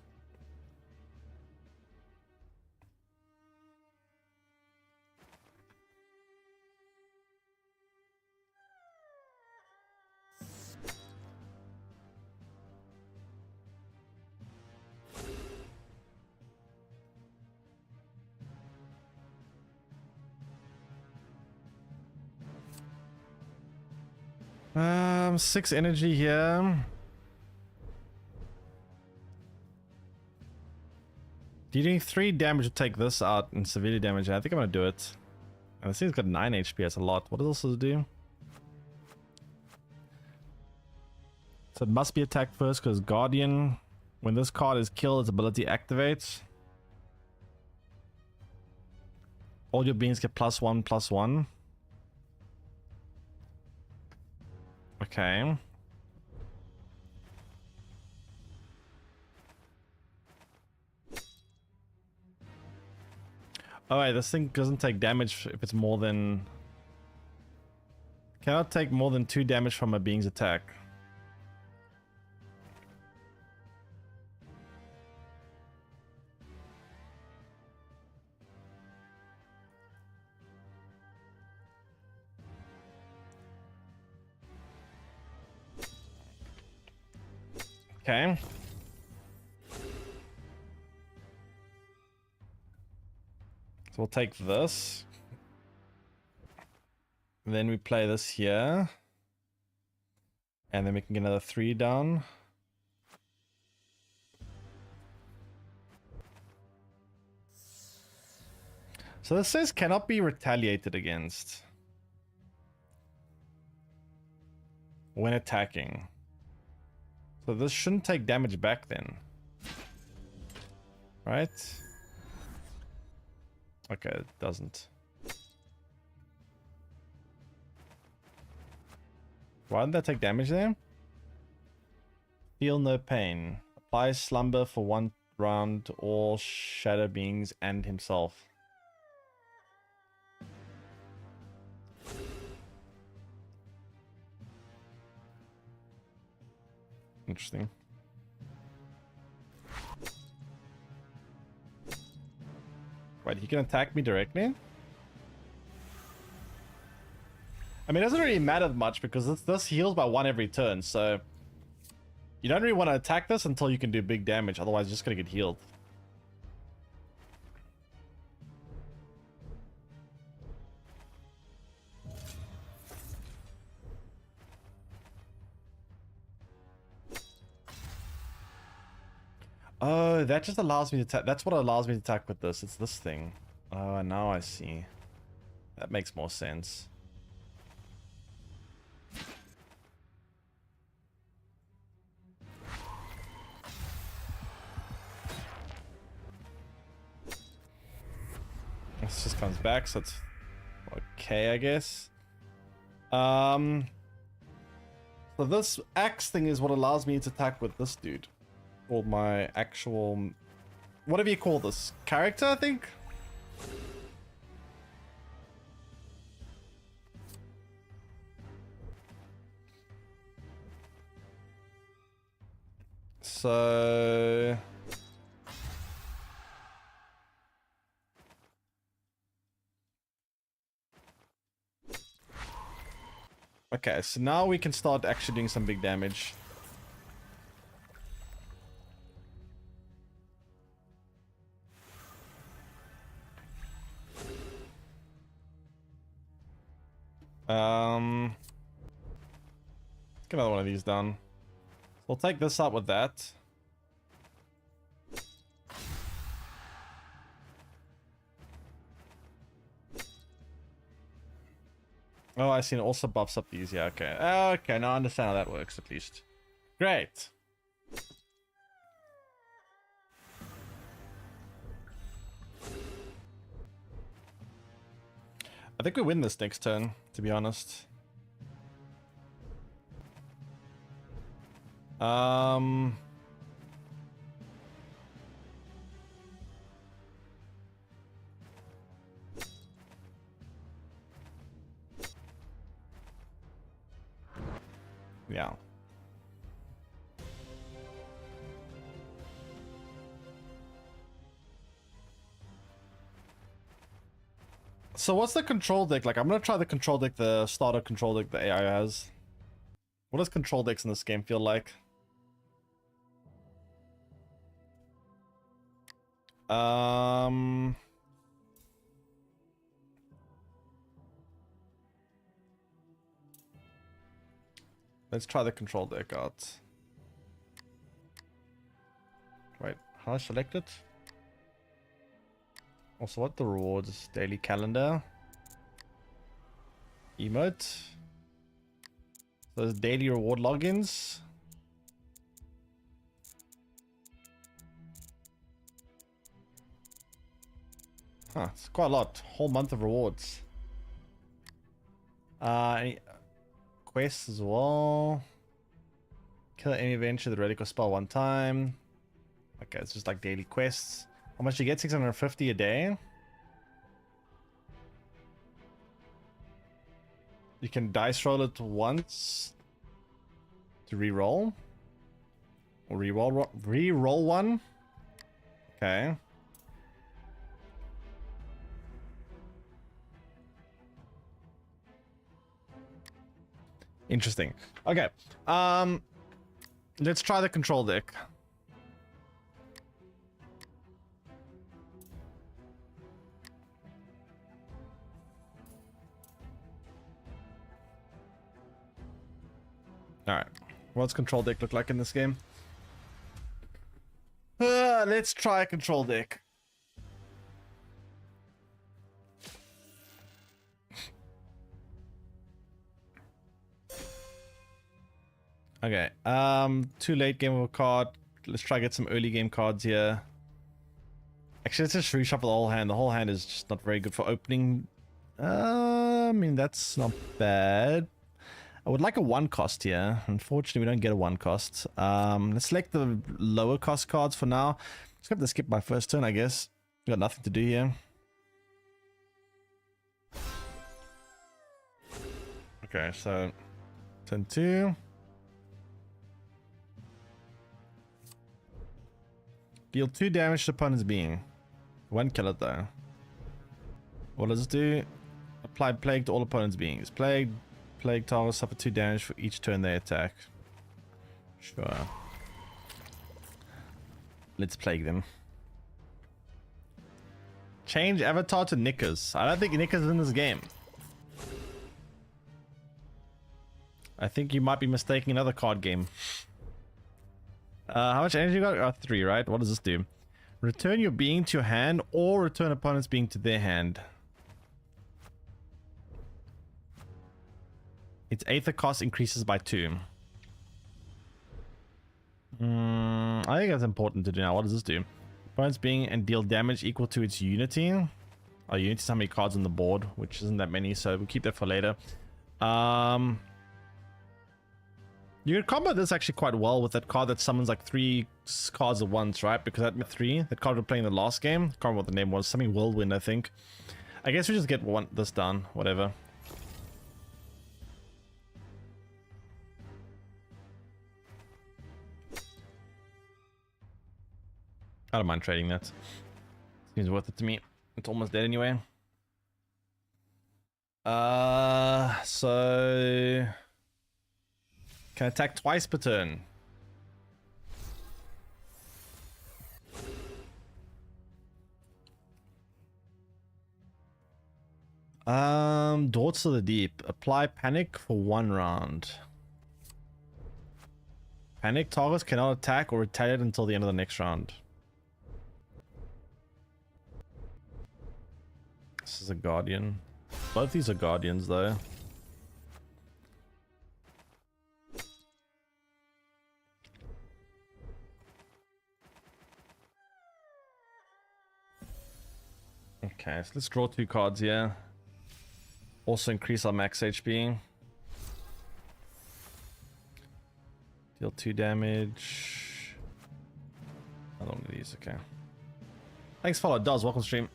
Um, 6 energy here. Dealing 3 damage to take this out and severely damage. I think I'm gonna do it. And this thing's got 9 HP. That's a lot. What else does it do? So it must be attacked first because Guardian, when this card is killed, its ability activates. All your beings get +1/+1. Okay. Oh wait, this thing doesn't take damage if it's more than... Cannot take more than 2 damage from a being's attack. Okay. So we'll take this. Then we play this here. And then we can get another 3 down. So this says cannot be retaliated against when attacking. So this shouldn't take damage back then. Right? Okay, it doesn't. Why didn't that take damage there? Feel no pain. Apply slumber for 1 round to all shadow beings and himself. Interesting. Wait, he can attack me directly? I mean, it doesn't really matter much because this heals by 1 every turn, so... You don't really want to attack this until you can do big damage, otherwise you're just gonna get healed. Oh, that just allows me to attack. That's what allows me to attack with this. It's this thing. Oh, now I see. That makes more sense. This just comes back, so it's okay, I guess. So this axe thing is what allows me to attack with this dude. Or my actual... Whatever you call this. Character, I think? So... Okay, so now we can start actually doing some big damage. Let's get another one of these done. So we'll take this up with that. Oh, I see. It also buffs up these. Yeah, okay. Okay, now I understand how that works at least. Great. I think we win this next turn, to be honest. Yeah. So what's the control deck like? I'm gonna try the control deck, the starter control deck the AI has. What does control decks in this game feel like? Let's try the control deck out. Wait, how do I select it? Also, what the rewards? Daily calendar. Emote. Those daily reward logins. Huh, it's quite a lot. Whole month of rewards. Any quests as well. Kill any adventure, the relic or spell one time. Okay, it's just like daily quests. How much do you get? 650 a day. You can dice roll it once to re-roll. Or re-roll one. Okay. Interesting. Okay. Let's try the control deck. Alright. What's control deck look like in this game? Let's try a control deck. Okay. Too late game of a card. Let's try get some early game cards here. Actually, let's just reshuffle the whole hand. The whole hand is just not very good for opening. I mean, that's not bad. I would like a 1 cost here. Unfortunately, we don't get a 1 cost. Let's select the lower cost cards for now. Just have to skip my first turn, I guess. Got nothing to do here. Okay, so turn 2. Deal 2 damage to opponent's being. 1 kill it though. What does it do? Apply plague to all opponent's beings. Plague targets suffer 2 damage for each turn they attack. Sure. Let's plague them. Change avatar to Knickers. I don't think Knickers is in this game. I think you might be mistaking another card game. How much energy you got? Oh, 3, right? What does this do? Return your being to your hand or return opponent's being to their hand. Its Aether cost increases by 2. I think that's important to do now. What does this do? Opponent's being and deal damage equal to its unity. Oh, unity is how many cards on the board, which isn't that many, so we'll keep that for later. You can combo this actually quite well with that card that summons like 3 cards at once, right? Because that 3, that card we're playing in the last game. I can't remember what the name was. Something Whirlwind, I think. I guess we just get this done. Whatever. I don't mind trading that. Seems worth it to me. It's almost dead anyway. So... Can attack twice per turn. Daughters of the Deep. Apply panic for 1 round. Panic targets cannot attack or retaliate until the end of the next round. This is a Guardian. Both these are Guardians though. Okay, so let's draw 2 cards here. Also increase our max HP. Deal 2 damage. Another one of these, okay. Thanks, follow. Does welcome stream.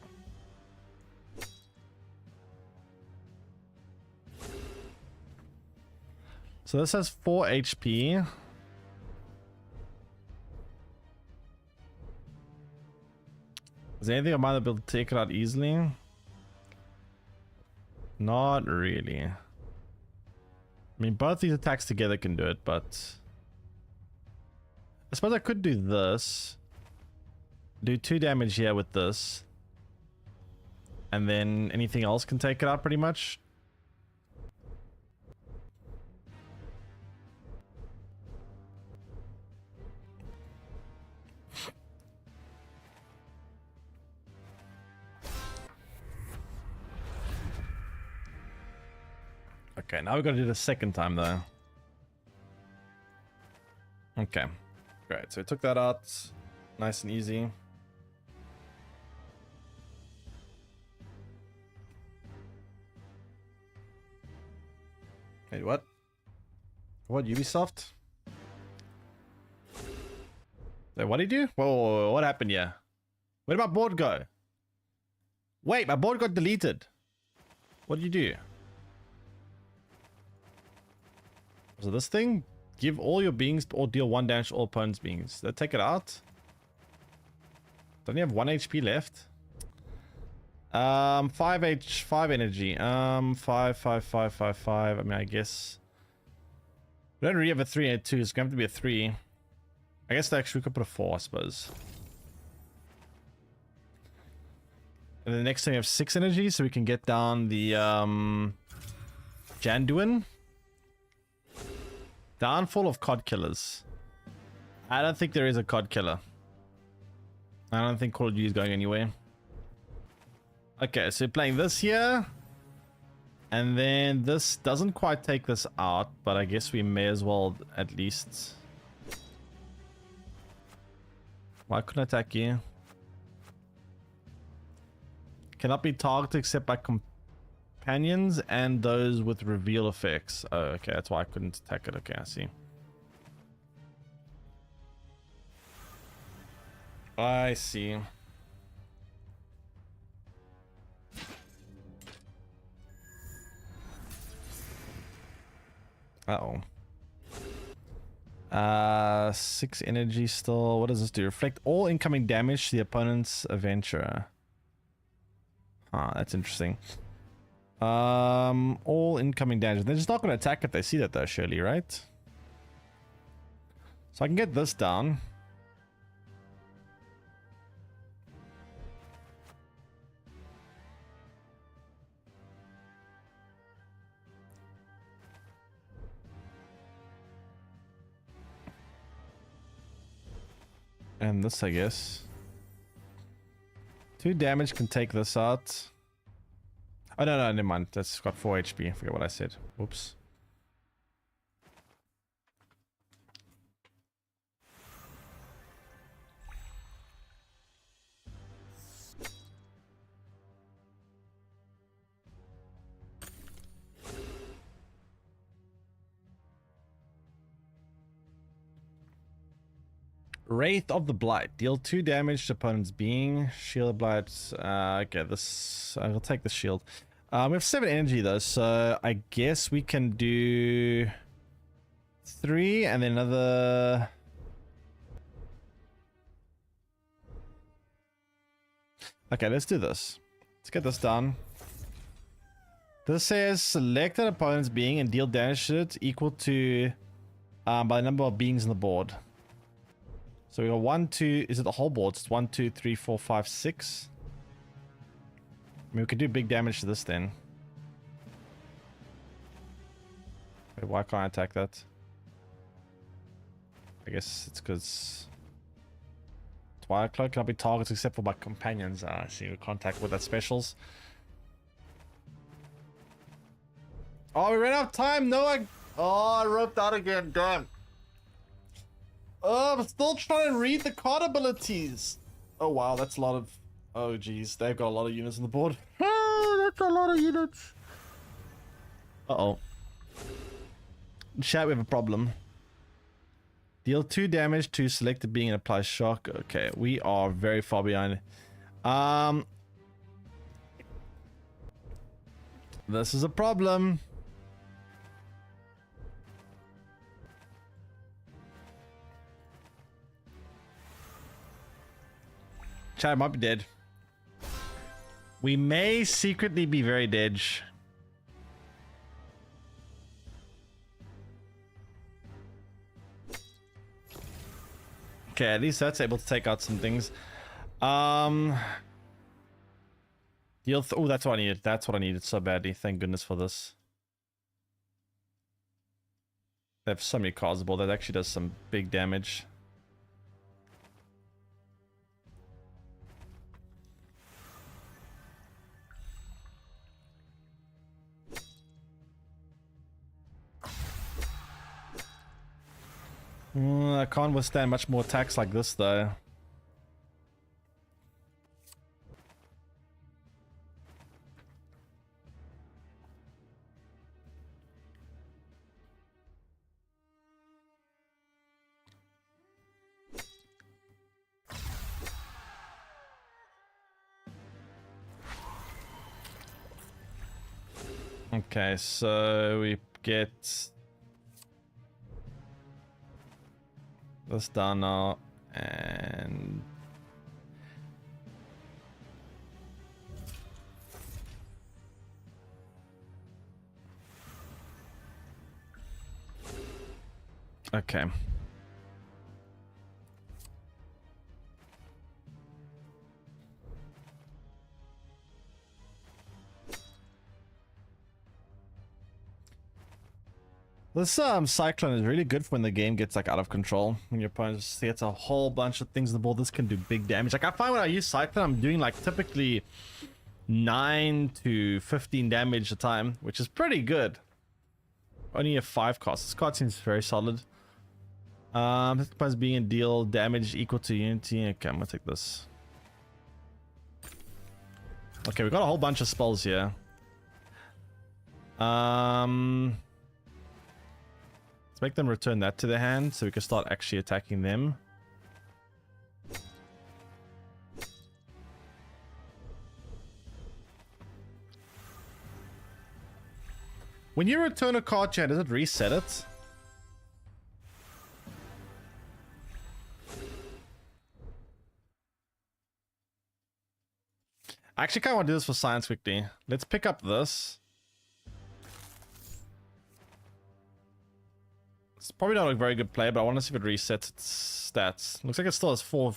So this has 4 HP. Is there anything I might be able to take it out easily? Not really. I mean, both these attacks together can do it, but... I suppose I could do this. Do 2 damage here with this. And then anything else can take it out pretty much. Okay, now we've got to do the second time though. Okay, great. So we took that out, nice and easy. Wait, what? What, Ubisoft? Wait, what did you do? Whoa, what happened here? Where did my board go? Wait, my board got deleted. What did you do? So this thing? Give all your beings or deal 1 damage to all opponent's beings. Did I take it out? Don't you have 1 HP left? 5 energy. 5. I mean, I guess we don't really have a 3 and a 2. It's gonna have to be a 3. I guess actually we could put a 4, I suppose. And then the next thing we have 6 energy, so we can get down the Janduin. Downfall of COD killers. I don't think there is a COD killer. I don't think Call of Duty is going anywhere. Okay, so we're playing this here. And then this doesn't quite take this out, but I guess we may as well at least... Why couldn't I attack you? Cannot be targeted except by companions and those with reveal effects. Oh, okay, that's why I couldn't attack it. Okay, I see. I see. Uh-oh. 6 energy still. What does this do? Reflect all incoming damage to the opponent's adventurer. Ah, that's interesting. All incoming damage. They're just not going to attack if they see that though, surely, right? So I can get this down. And this, I guess. 2 damage can take this out. Oh, no, never mind. That's got 4 HP. I forget what I said. Oops. Wraith of the Blight. Deal 2 damage to opponent's being. Shield Blight. Okay, this... I'll take the shield. We have 7 energy though, so I guess we can do 3 and then another... Okay, let's do this. Let's get this done. This says select an opponent's being and deal damage to it equal to by the number of beings on the board. So we got 1, 2. Is it the whole board? It's 1, 2, 3, 4, 5, 6. I mean, we could do big damage to this then. Wait, why can't I attack that? I guess it's because Twilight Cloak cannot be targeted except for by companions. I see. We contact with that specials. Oh, we ran out of time. No, I roped out again. Damn. Oh, I'm still trying to read the card abilities. Oh, wow. That's a lot of... Oh, geez. They've got a lot of units on the board. Oh, that's a lot of units. Uh-oh. Chat, we have a problem. Deal 2 damage to selected being and apply shock. Okay, we are very far behind. This is a problem. Chad might be dead. We may secretly be very dead. Okay, at least that's able to take out some things. Deal. Oh, that's what I needed. That's what I needed so badly. Thank goodness for this. They have so many cards on the board that actually does some big damage. I can't withstand much more attacks like this though. Okay, so we get this done now, and okay. This cyclone is really good for when the game gets like out of control. When your opponent just hits a whole bunch of things on the board, this can do big damage. Like I find when I use cyclone, I'm doing like typically 9 to 15 damage a time, which is pretty good. Only a 5 cost. This card seems very solid. This opponent's being a deal damage equal to unity. Okay, I'm gonna take this. Okay, we got a whole bunch of spells here. Let's make them return that to their hand so we can start actually attacking them. When you return a card to your hand, does it reset it? I actually kind of want to do this for science quickly. Let's pick up this. It's probably not a very good play, but I want to see if it resets its stats. Looks like it still has 4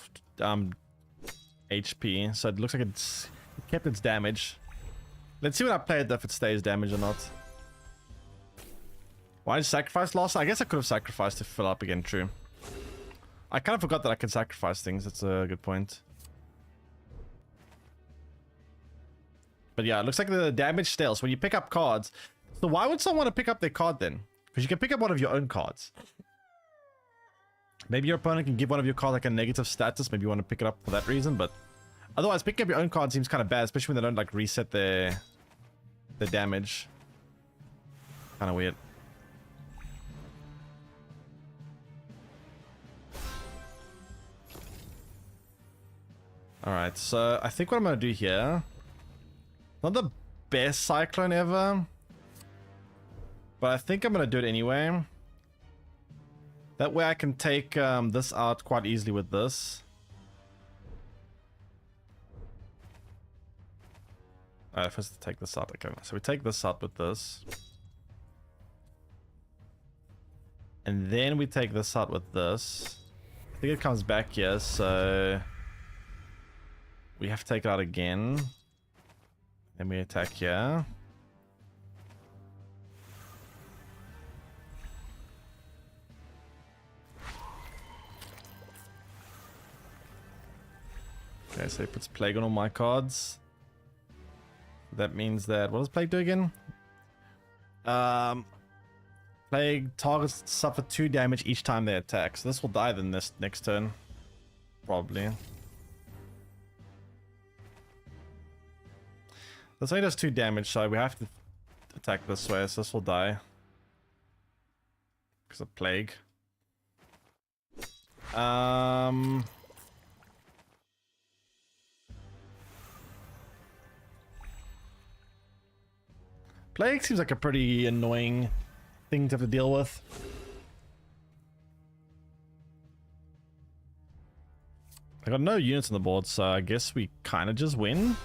HP, so it looks like it kept its damage. Let's see when I play it if it stays damage or not. Why did I sacrifice last? I guess I could have sacrificed to fill up again, true. I kind of forgot that I can sacrifice things, that's a good point. But yeah, it looks like the damage stays. When you pick up cards, so why would someone want to pick up their card then? Because you can pick up one of your own cards. Maybe your opponent can give one of your cards like a negative status. Maybe you want to pick it up for that reason, but otherwise picking up your own card seems kind of bad, especially when they don't like reset their damage. Kind of weird. Alright, so I think what I'm going to do here, not the best cyclone ever, but I think I'm going to do it anyway. That way I can take this out quite easily with this. Alright, first take this out. Okay, so we take this out with this. And then we take this out with this. I think it comes back here, so we have to take it out again. Then we attack here. Okay, so it puts Plague on all my cards. That means that... what does Plague do again? Plague targets suffer 2 damage each time they attack. So this will die then this next turn. Probably. This only does 2 damage, so we have to attack this way, so this will die. Because of Plague. Plague seems like a pretty annoying thing to have to deal with. I got no units on the board, so I guess we kind of just win.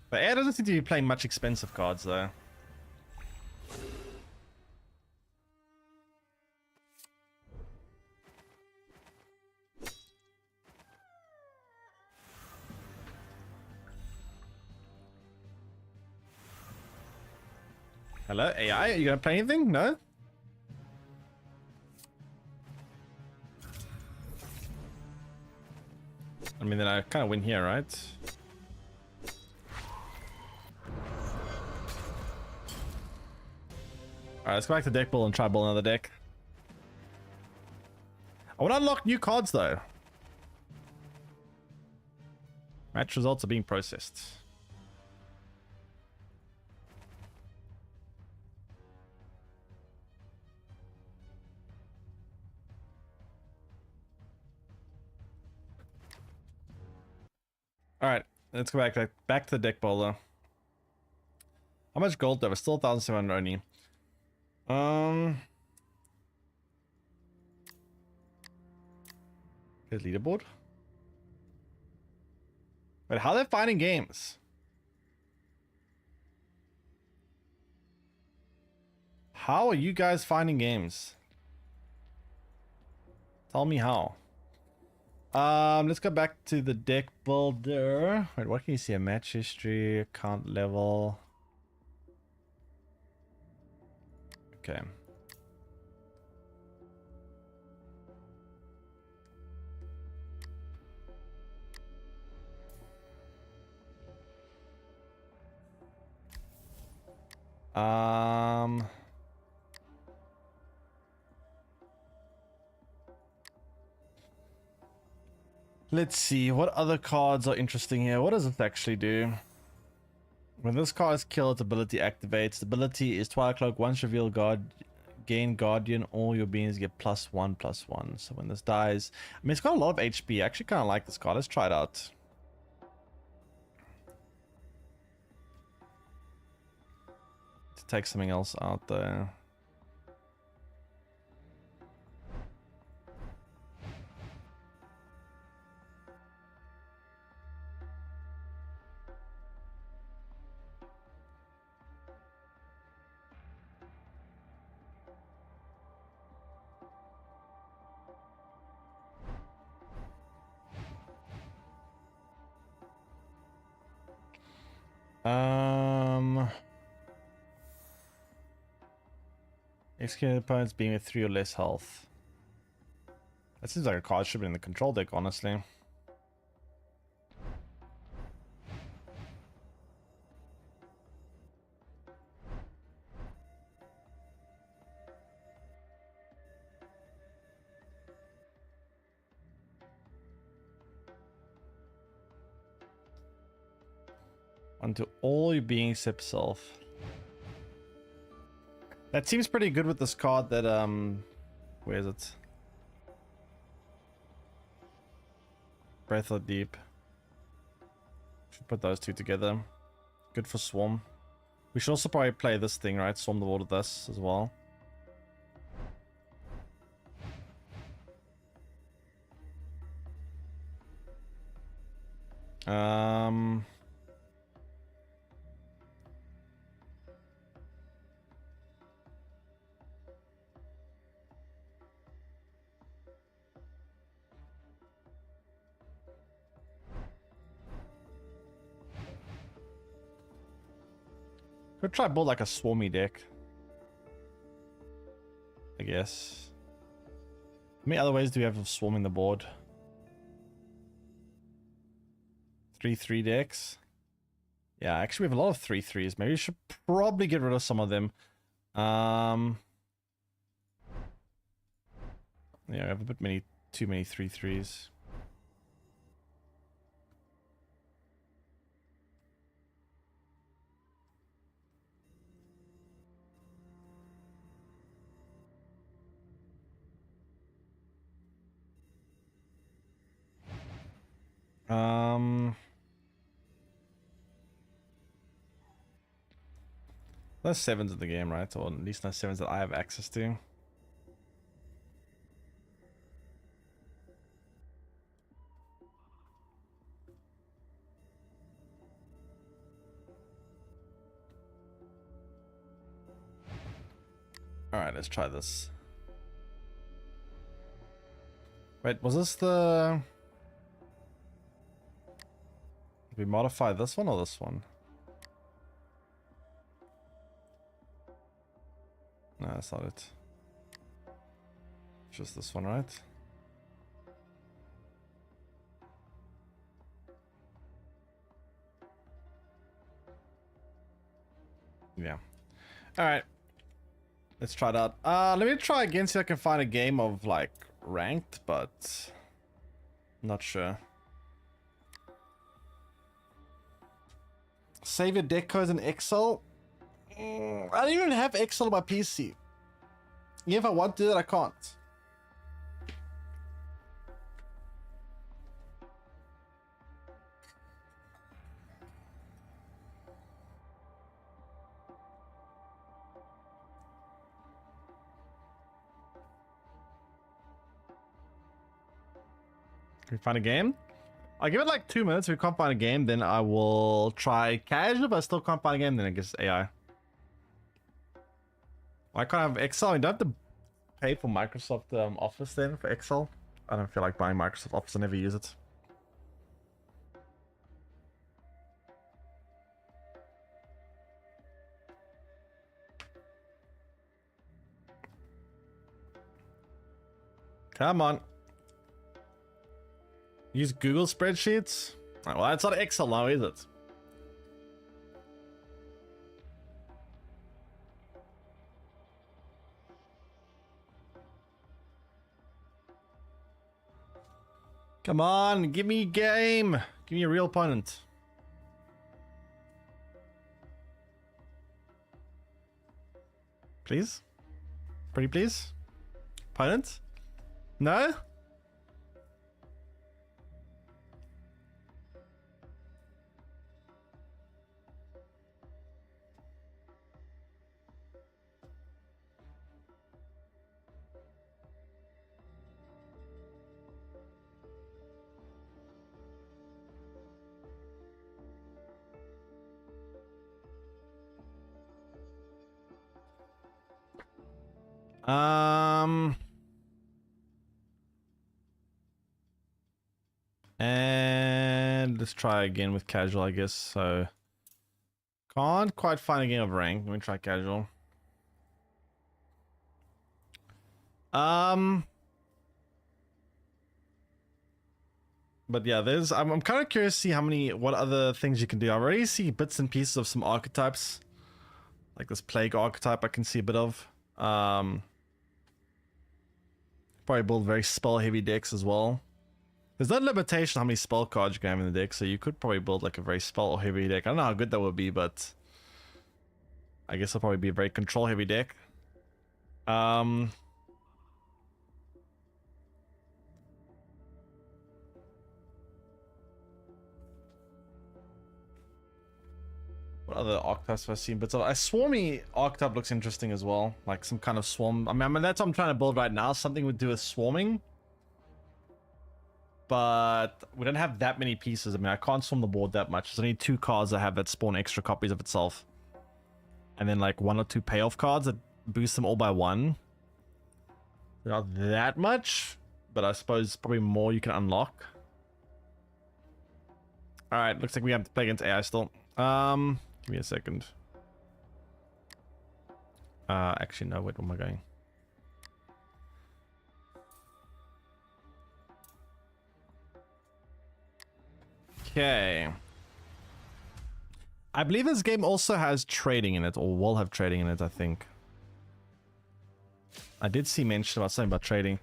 But Air doesn't seem to be playing much expensive cards though. Hello, AI? Are you gonna play anything? No? I mean, then I kind of win here, right? Alright, let's go back to deck build and try build another deck. I want to unlock new cards though. Match results are being processed. Alright, let's go back to the deck builder. How much gold though? We're still 1,700 only. Here's leaderboard. Wait, how are they finding games? How are you guys finding games? Tell me how. Let's go back to the deck builder. Wait, what can you see? A match history, account level. Okay. Let's see, what other cards are interesting here? What does this actually do? When this card is killed, its ability activates. The ability is Twilight Cloak. Once revealed, gain Guardian, all your beings get +1/+1. So when this dies, I mean, it's got a lot of HP. I actually kind of like this card. Let's try it out. To take something else out there. Execute opponents being with 3 or less health. That seems like a card should be in the control deck, honestly. Onto all your beings except self. That seems pretty good with this card that, where is it? Breath of Deep. Should put those two together. Good for Swarm. We should also probably play this thing, right? Swarm the World with this as well. Could try build like a swarmy deck, I guess. How many other ways do we have of swarming the board? 3/3 decks. Yeah, actually we have a lot of 3/3s. Maybe we should probably get rid of some of them. Yeah, we have a bit too many 3/3s. There's 7s in the game, right? Or at least no 7s that I have access to. Alright, let's try this. Wait, was this the... Did we modify this one or this one? No, that's not it. Just this one, right? Yeah. Alright. Let's try it out. Let me try again, see if I can find a game of like ranked, but not sure. Save your deck codes in Excel. I don't even have Excel on my PC. If I want to do that, I can't. Can we find a game? I'll give it like 2 minutes. If we can't find a game, then I will try casual. If I still can't find a game, then I guess AI. I can't have Excel. You don't have to pay for Microsoft Office then for Excel. I don't feel like buying Microsoft Office. I never use it. Come on. Use Google spreadsheets? Well, that's not Excel now, is it? Come on, give me a game. Give me a real opponent. Please? Pretty please? Opponent? No? And let's try again with casual, I guess. So can't quite find a game of rank. Let me try casual. But yeah, I'm kind of curious to see what other things you can do. I already see bits and pieces of some archetypes, like this plague archetype. I can see a bit of. Probably build very spell heavy decks as well. There's no limitation on how many spell cards you can have in the deck, so you could probably build like a very spell heavy deck. I don't know how good that would be, but I guess it'll probably be a very control heavy deck. What other archetypes have I seen? But a swarmy archetype looks interesting as well. Like some kind of swarm. I mean, that's what I'm trying to build right now. Something to do with swarming. But we don't have that many pieces. I mean, I can't swarm the board that much. There's only 2 cards that have that spawn extra copies of itself. And then like 1 or 2 payoff cards that boost them all by 1. Not that much. But I suppose probably more you can unlock. Alright, looks like we have to play against AI still. Give me a second. Actually, no, wait, where am I going? Okay. I believe this game also has trading in it, or will have trading in it, I think. I did see mention about something about trading.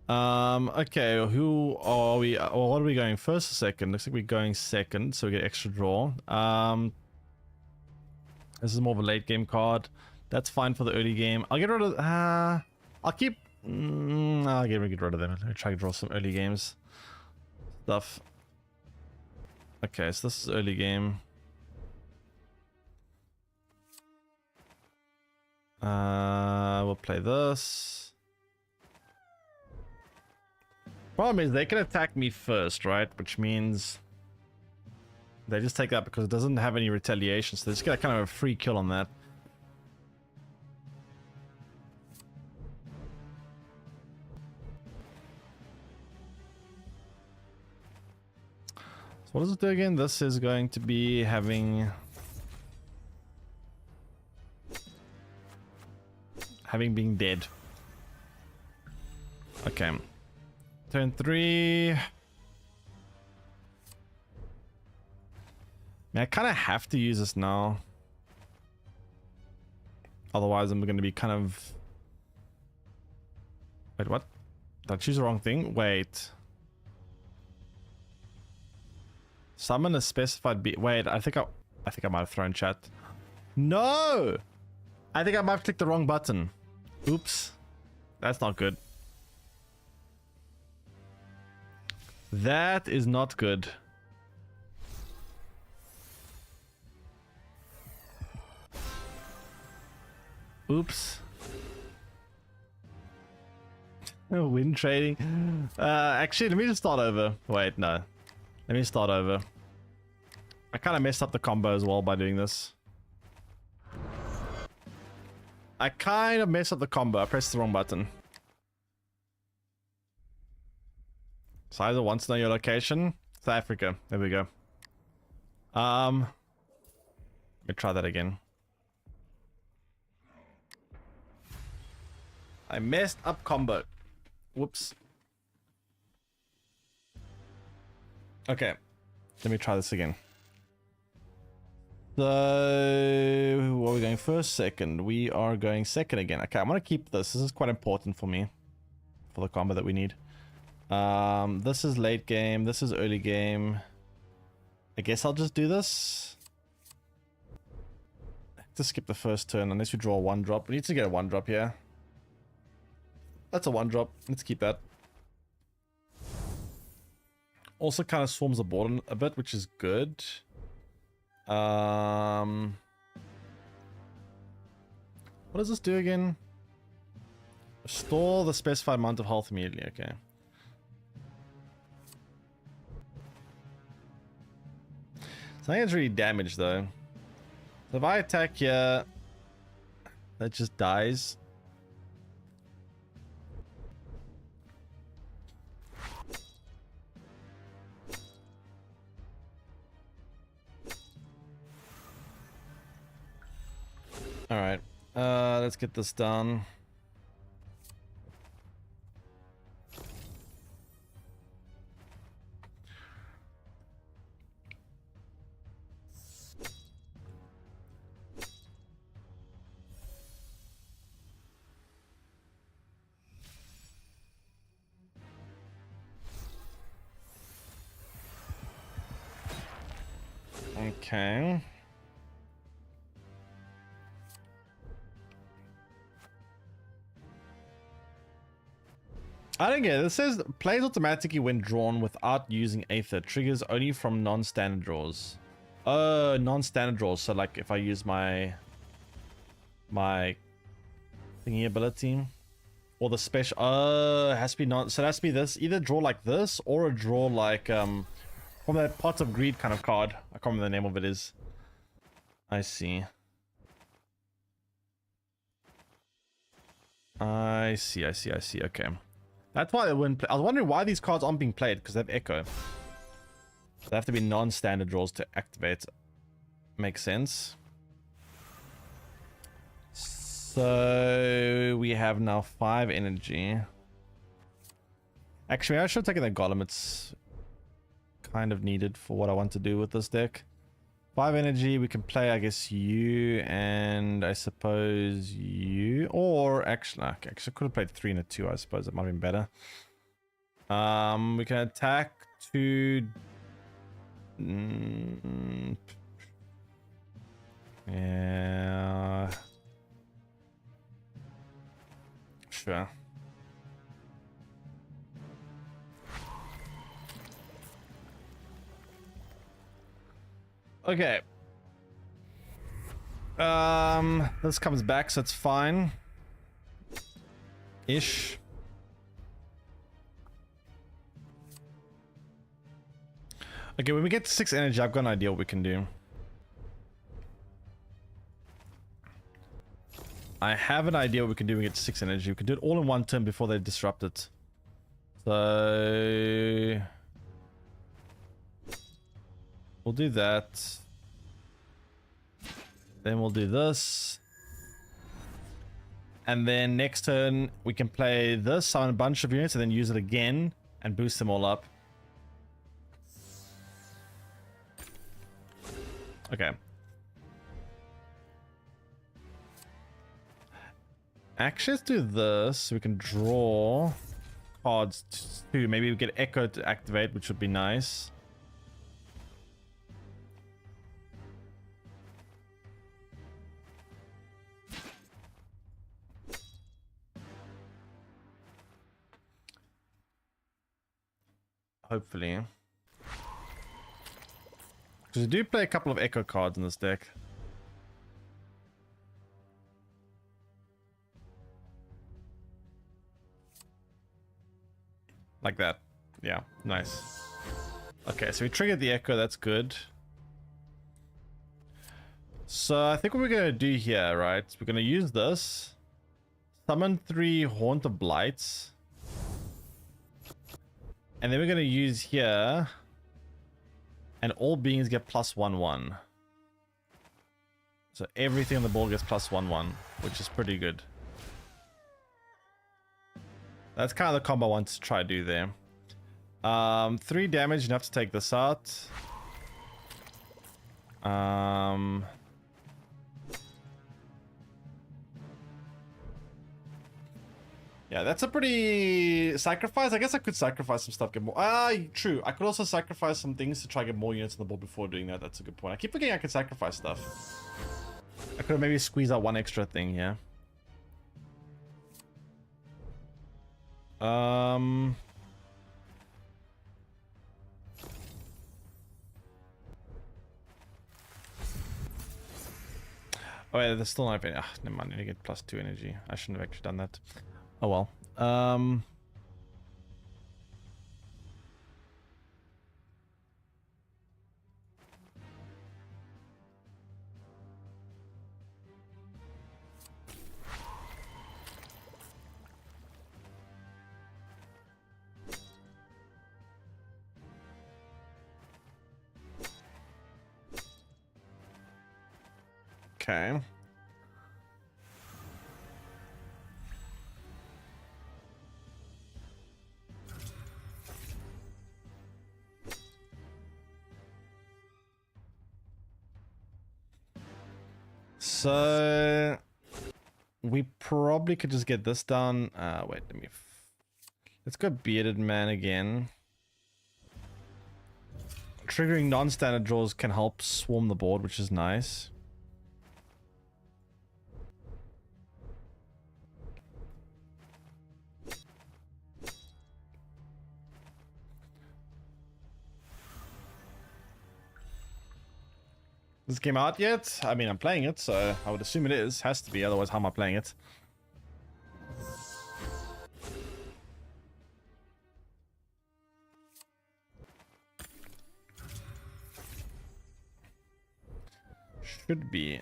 Okay, who are we? Or what are we going? First or second? Looks like we're going second, so we get extra draw. This is more of a late game card. That's fine for the early game. I'll get rid of. I'll keep. I'll get rid of them. Let me try to draw some early games stuff. Okay, so this is early game. We'll play this. Problem is they can attack me first, right? Which means they just take that because it doesn't have any retaliation, so they just get kind of a free kill on that. So what does it do again? This is going to be having being dead. Okay. Turn 3. I kind of have to use this now. Otherwise, I'm going to be kind of... Wait, what? Did I choose the wrong thing? Wait. Summon a specified beat. Wait, I think I might have thrown chat. No! I think I might have clicked the wrong button. Oops. That's not good. That is not good. Oops. Win trading. Actually, let me just start over. Wait, no. Let me start over. I kind of messed up the combo as well by doing this. I kind of messed up the combo. I pressed the wrong button. Sizer wants to know your location. South Africa. There we go. Let me try that again. I messed up combo. Whoops. Okay. Let me try this again. So, what are we going first? Second. We are going second again. Okay, I'm going to keep this. This is quite important for me. For the combo that we need. This is late game. This is early game. I guess I'll just do this. To skip the first turn unless we draw a 1-drop. We need to get a 1-drop here. That's a 1-drop. Let's keep that. Also kind of swarms the board a bit, which is good. What does this do again? Restore the specified amount of health immediately. Okay. Something that's really damaged though. So if I attack here, that just dies. All right, let's get this done. Okay. I don't get it. It says plays automatically when drawn without using Aether. Triggers only from non-standard draws. Non-standard draws. So like if I use my thingy ability or the special. It has to be non. So it has to be this. Either draw like this or a draw like from that Pots of Greed kind of card. I can't remember the name of it is. I see. I see. Okay. That's why they wouldn't play. I was wondering why these cards aren't being played, because they have Echo. They have to be non-standard draws to activate. Makes sense. So we have now 5 energy. Actually, I should have taken the Golem. It's kind of needed for what I want to do with this deck. 5 energy, we can play, I guess, you and I suppose you. Or actually, I could have played 3 and a 2, I suppose. It might have been better. We can attack to... yeah. Sure. Okay. This comes back, so it's fine. Ish. Okay, when we get to 6 energy, I've got an idea what we can do. I have an idea what we can do when we get to 6 energy. We can do it all in one turn before they disrupt it. So... we'll do that. Then we'll do this. And then next turn, we can play this, summon a bunch of units, and then use it again and boost them all up. Okay. Actually, let's do this. We can draw cards too. Maybe we get Echo to activate, which would be nice. Hopefully. Because we do play a couple of Echo cards in this deck. Like that. Yeah, nice. Okay, so we triggered the Echo, that's good. So I think what we're going to do here, right? We're going to use this. Summon 3 Haunt of Blights. And then we're going to use here. And all beings get +1/1. So everything on the board gets +1/1, which is pretty good. That's kind of the combo I want to try to do there. 3 damage, enough to take this out. Yeah, that's a pretty sacrifice. I guess I could sacrifice some stuff, get more. True. I could also sacrifice some things to try to get more units on the board before doing that. That's a good point. I keep forgetting I can sacrifice stuff. I could have maybe squeezed out one extra thing, yeah. Oh wait, there's still not. Never mind. I need to get +2 energy. I shouldn't have actually done that. Oh well. Okay. So we probably could just get this done. Wait, let's go Bearded Man again. Triggering non-standard draws can help swarm the board, which is nice. This game out yet? I mean, I'm playing it, so I would assume it is. Has to be, otherwise how am I playing it? Should be.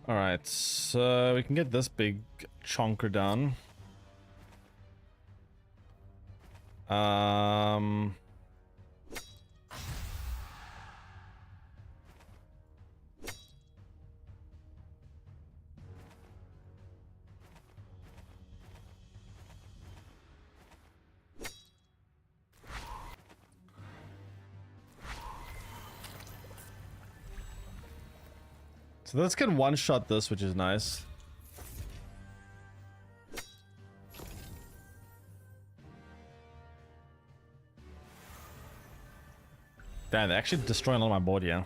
Alright, so we can get this big chonker done. So let's get one-shot this, which is nice. Damn, they're actually destroying all my board here.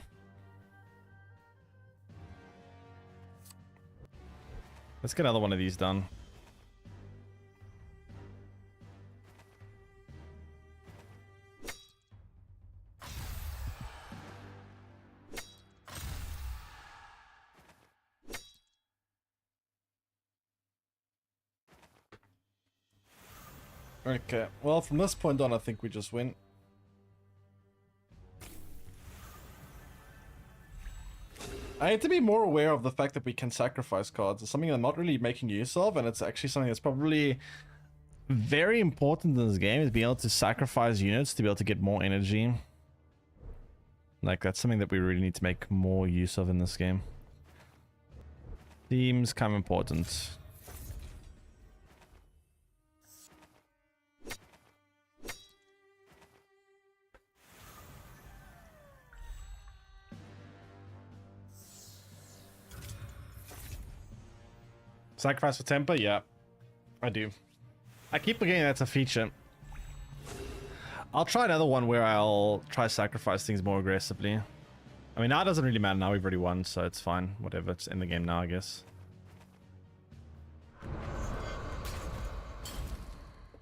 Let's get another one of these done. Okay, well, from this point on, I think we just win. I need to be more aware of the fact that we can sacrifice cards. It's something I'm not really making use of, and it's actually something that's probably very important in this game is being able to sacrifice units to be able to get more energy. Like, that's something that we really need to make more use of in this game. Seems kind of important. Sacrifice for temper? Yeah, I do. I keep forgetting that's a feature. I'll try another one where I'll try sacrifice things more aggressively. I mean, now it doesn't really matter. Now we've already won, so it's fine. Whatever, it's in the game now, I guess.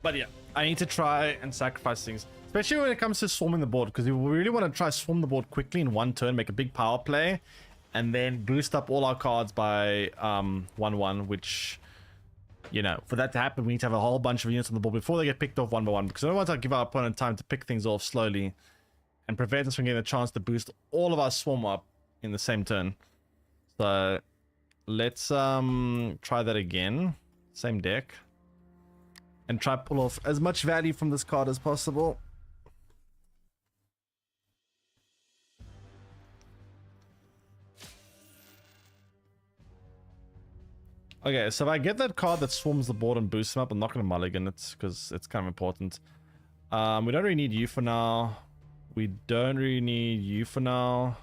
But yeah, I need to try and sacrifice things. Especially when it comes to swarming the board, because we really want to try swarm the board quickly in one turn, make a big power play, and then boost up all our cards by 1-1, which, you know, for that to happen, we need to have a whole bunch of units on the board before they get picked off one by one, because I don't want to give our opponent time to pick things off slowly and prevent us from getting a chance to boost all of our swarm up in the same turn. So let's try that again. Same deck. And try to pull off as much value from this card as possible. Okay, so if I get that card that swarms the board and boosts him up, I'm not going to mulligan it because it's kind of important. We don't really need you for now. We don't really need you for now.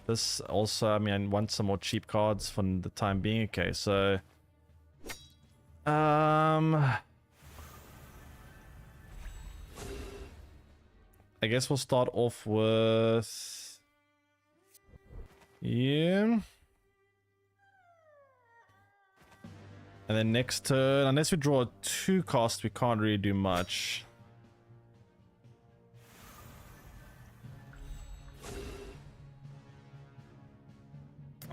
This also, I mean, I want some more cheap cards for the time being. Okay, so... I guess we'll start off with... Yeah. And then next turn, unless we draw a 2 cost, we can't really do much.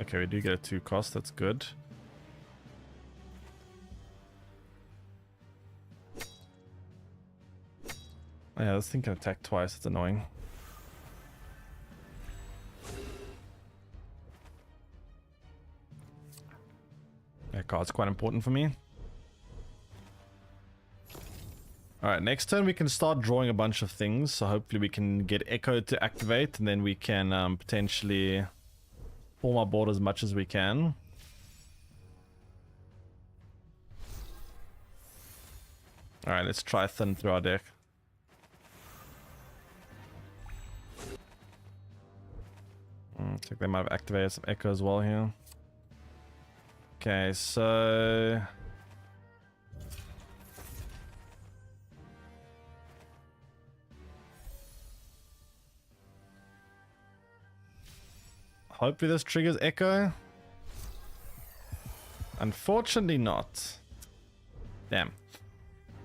Okay, we do get a 2 cost, that's good. Oh yeah, this thing can attack twice, it's annoying. That card's quite important for me. Alright, next turn we can start drawing a bunch of things, so hopefully we can get Echo to activate, and then we can potentially form our board as much as we can. Alright, let's try thin through our deck. Looks like they might have activated some Echo as well here. Okay, so... hopefully this triggers Echo. Unfortunately not. Damn.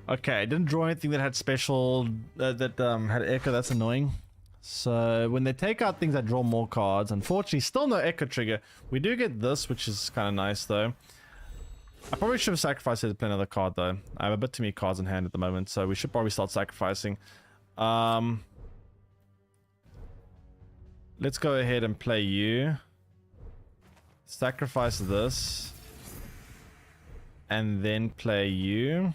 Okay, I didn't draw anything that had special... had Echo, that's annoying. So when they take out things that draw more cards, unfortunately still no Echo trigger. We do get this, which is kind of nice though. I probably should have sacrificed it to play another card though. I have a bit too many cards in hand at the moment, so we should probably start sacrificing. Let's go ahead and play you. Sacrifice this. And then play you.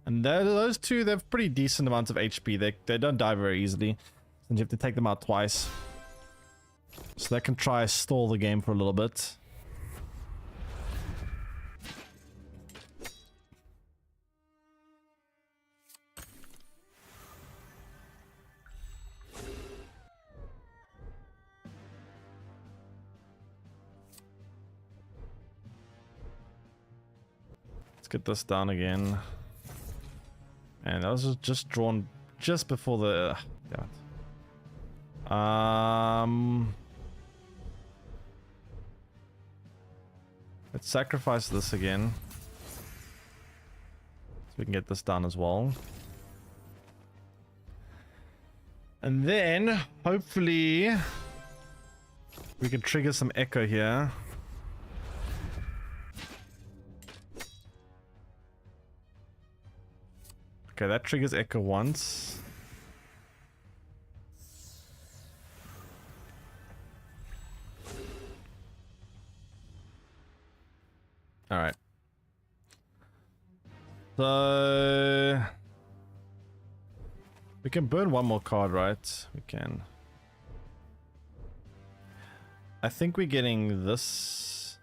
And those two, they have pretty decent amounts of HP. They don't die very easily. And you have to take them out twice. So that can try stall the game for a little bit. Let's get this down again. And that was just drawn just before the... damn it. Let's sacrifice this again. So we can get this done as well. And then, hopefully, we can trigger some Echo here. Okay, that triggers Echo once. Alright. So we can burn one more card, right? We can. I think we're getting this.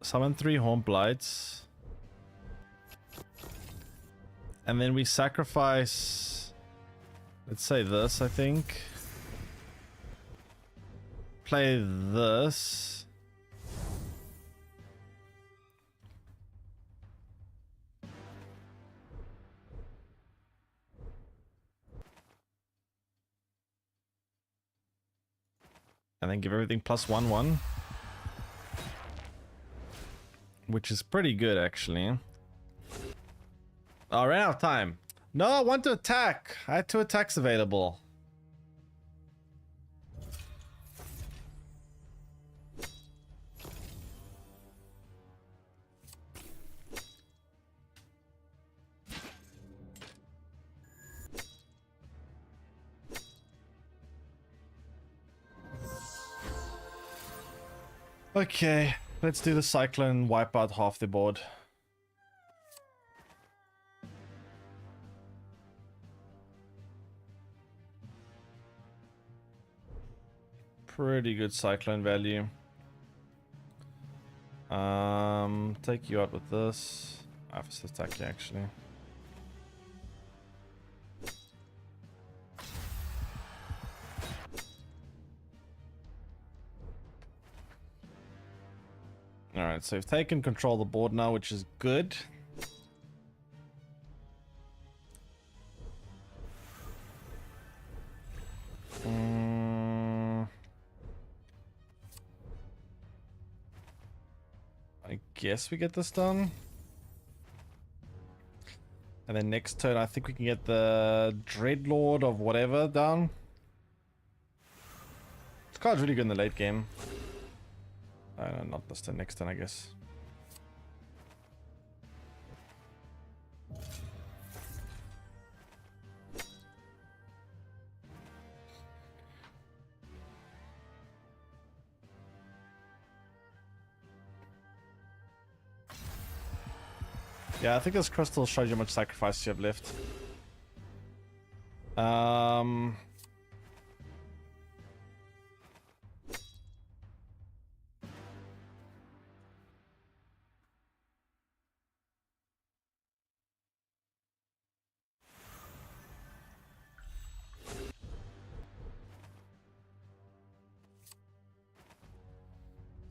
Summon 3 Horn Blights. And then we sacrifice, let's say this, I think. Play this. And then give everything +1/1. Which is pretty good, actually. Oh, ran out of time. No, I want to attack. I had 2 attacks available. Okay, let's do the Cyclone, wipe out half the board. Pretty good Cyclone value. Take you out with this. I have to attack you, actually. Alright, so we've taken control of the board now, which is good. I guess we get this done. And then next turn, I think we can get the Dreadlord of whatever down. This card's really good in the late game. Not this turn, next turn, I guess. Yeah, I think this crystal shows you how much sacrifice you have left.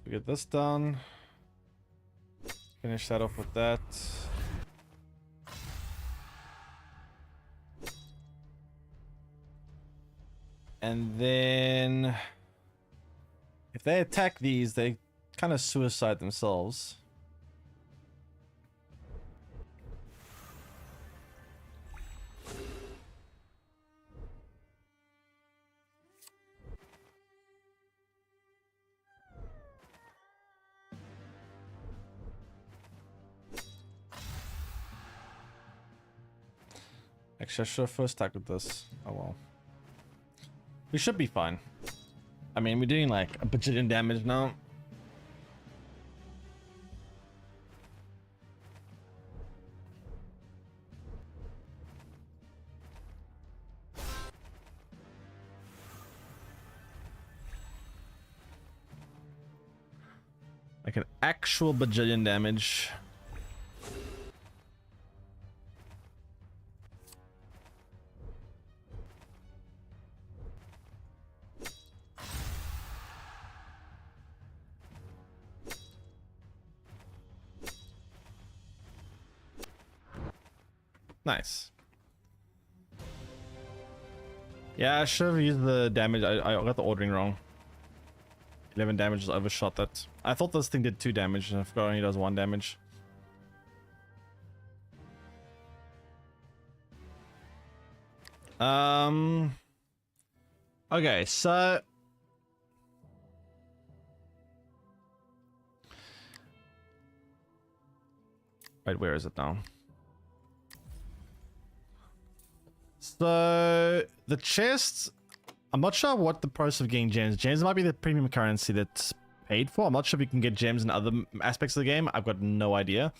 We get this done. Finish that off with that. And then if they attack these, they kind of suicide themselves. Actually, I should have first attacked with this. Oh well. We should be fine. I mean, we're doing like a bajillion damage now. Like an actual bajillion damage. Nice. Yeah, I should have used the damage. I got the ordering wrong. 11 damage is overshot that. I thought this thing did 2 damage, and I forgot it only does 1 damage. Okay, so wait, where is it now? So the chests, I'm not sure what the price of getting gems. Gems might be the premium currency that paid for. I'm not sure if you can get gems in other aspects of the game. I've got no idea.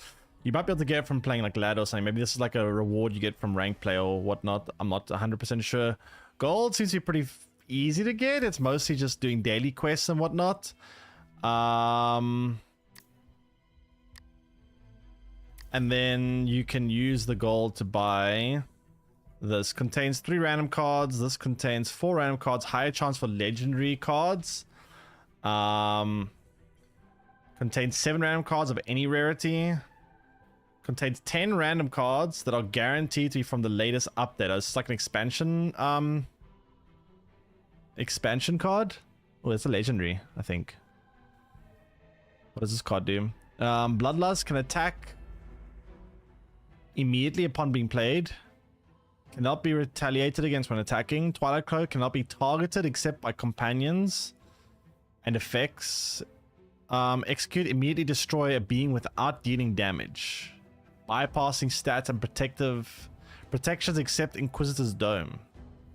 You might be able to get it from playing like ladder or something. Maybe this is like a reward you get from rank play or whatnot. I'm not 100% sure. Gold seems to be pretty easy to get. It's mostly just doing daily quests and whatnot. And then you can use the gold to buy. This contains 3 random cards. This contains 4 random cards. Higher chance for legendary cards. Contains 7 random cards of any rarity. Contains 10 random cards that are guaranteed to be from the latest update. It's like an expansion card. Oh, it's a legendary, I think. What does this card do? Bloodlust can attack immediately upon being played. Cannot be retaliated against when attacking. Twilight Cloak cannot be targeted except by companions and effects. Execute, immediately destroy a being without dealing damage. Bypassing stats and protections except Inquisitor's Dome.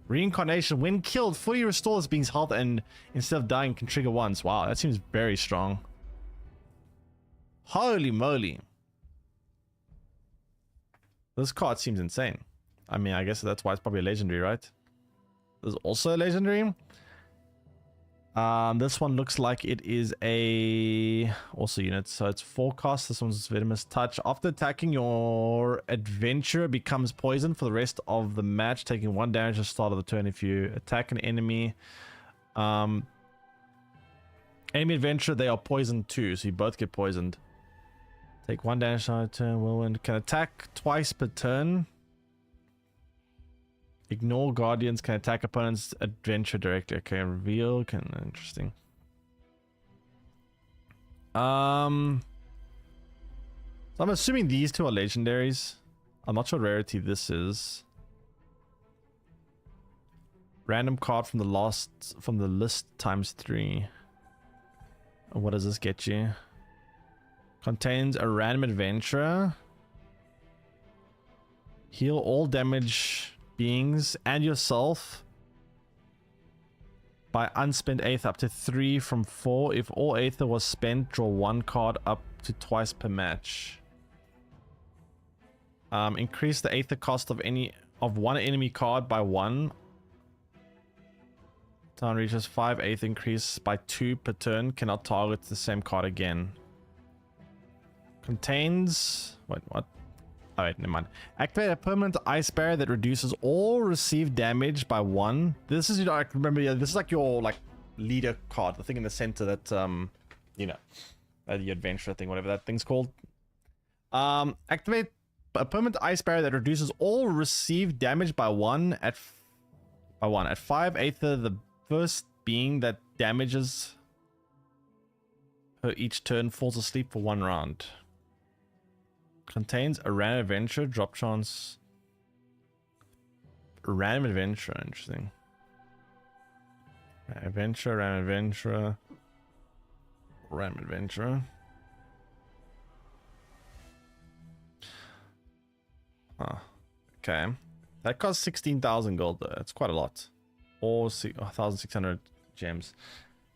Reincarnation, when killed, fully restores being's health and instead of dying can trigger once. Wow, that seems very strong. Holy moly. This card seems insane. I mean, I guess that's why it's probably a legendary, right? There's also a legendary. This one looks like it is a also unit, so it's forecast. This one's venomous touch. After attacking, your adventurer becomes poisoned for the rest of the match, taking 1 damage at the start of the turn. If you attack an enemy, enemy adventurer, they are poisoned too, so you both get poisoned. Take 1 damage on a turn. Whirlwind can attack twice per turn. Ignore guardians, can attack opponent's adventure directly. Okay, reveal, interesting. So I'm assuming these two are legendaries. I'm not sure what rarity this is. Random card from the list ×3. And what does this get you? Contains a random adventurer. Heal all damage beings and yourself by unspent Aether up to 3 from 4. If all Aether was spent, draw 1 card up to twice per match. Increase the Aether cost of one enemy card by 1. Turn reaches 5 Aether, increase by 2 per turn. Cannot target the same card again. Contains what? Oh wait, never mind. Activate a permanent ice barrier that reduces all received damage by 1. This is, remember, yeah, this is like your leader card, the thing in the center that the adventurer thing, whatever that thing's called. Activate a permanent ice barrier that reduces all received damage by 1 at 5 Aether. The first being that damages her each turn falls asleep for 1 round. Contains a random adventure, drop chance. Random adventure, interesting. Random adventure. Huh. Okay. That costs 16,000 gold though. That's quite a lot. Or 1,600 gems.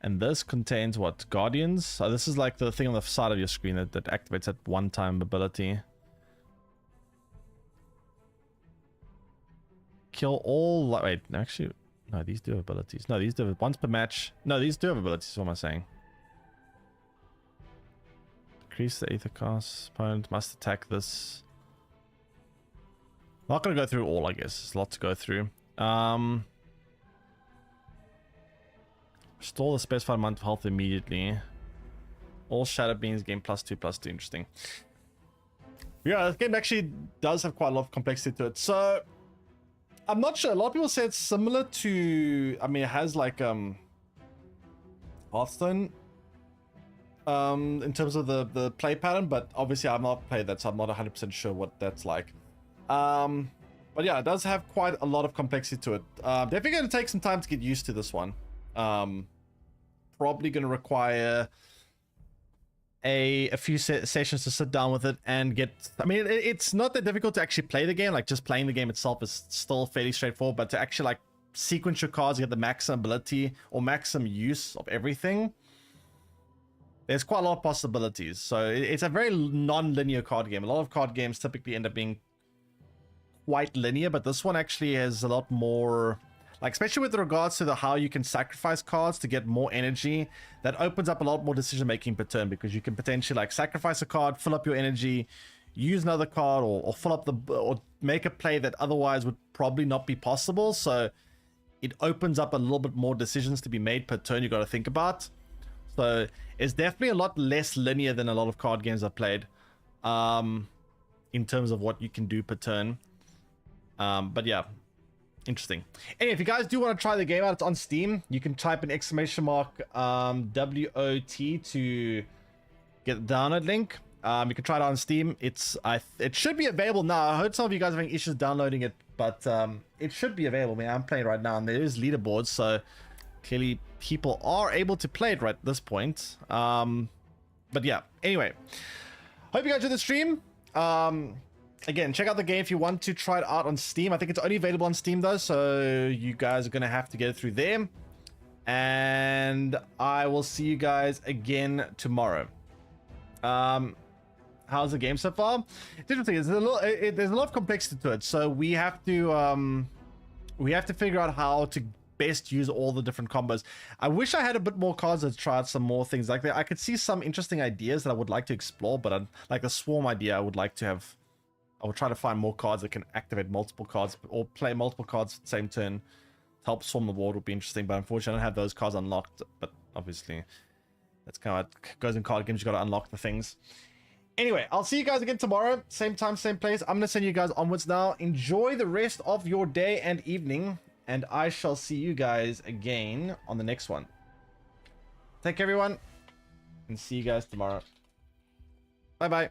And this contains what? Guardians? So this is like the thing on the side of your screen that activates at 1-time ability. Kill all... Wait, actually... No, these do have abilities. No, these do have once per match. No, these do have abilities, what am I saying? Increase the Aether cost. Opponent must attack this. Not going to go through all, I guess. There's a lot to go through. Restore the specified amount of health immediately. All shadow beings gain +2/+2. Interesting. Yeah, this game actually does have quite a lot of complexity to it. So, I'm not sure. A lot of people say it's similar to... I mean, it has like Hearthstone in terms of the play pattern, but obviously I've not played that, so I'm not 100% sure what that's like. But yeah, it does have quite a lot of complexity to it. Definitely going to take some time to get used to this one. Probably going to require a few sessions to sit down with it and get... I mean, it's not that difficult to actually play the game. Like, just playing the game itself is still fairly straightforward, but to actually like sequence your cards, get the maximum ability or maximum use of everything, there's quite a lot of possibilities. So it's a very non-linear card game. A lot of card games typically end up being quite linear, but this one actually has a lot more, like, especially with regards to how you can sacrifice cards to get more energy. That opens up a lot more decision making per turn, because you can potentially like sacrifice a card, fill up your energy, use another card, or fill up or make a play that otherwise would probably not be possible. So it opens up a little bit more decisions to be made per turn you got to think about. So it's definitely a lot less linear than a lot of card games I've played, in terms of what you can do per turn. But yeah, interesting. Anyway, if you guys do want to try the game out, it's on Steam. You can type an exclamation mark WOT to get the download link. You can try it out on Steam. It should be available now. I heard some of you guys are having issues downloading it, but it should be available. I mean, I'm playing right now, and there is leaderboards, so clearly people are able to play it right at this point. But yeah, anyway, hope you guys enjoyed the stream. Again, check out the game if you want to try it out on Steam. I think it's only available on Steam though, so you guys are gonna have to get it through there. And I will see you guys again tomorrow. How's the game so far? It's interesting. There's a lot of complexity to it, so we have to figure out how to best use all the different combos. I wish I had a bit more cards to try out some more things like that. I could see some interesting ideas that I would like to explore, but like the swarm idea, I would like to have. I would try to find more cards that can activate multiple cards or play multiple cards at the same turn. Help swarm the board would be interesting, but unfortunately I don't have those cards unlocked. But obviously that's kind of how it goes in card games. You got to unlock the things. Anyway, I'll see you guys again tomorrow. Same time, same place. I'm going to send you guys onwards now. Enjoy the rest of your day and evening, and I shall see you guys again on the next one. Take care, everyone, and see you guys tomorrow. Bye-bye.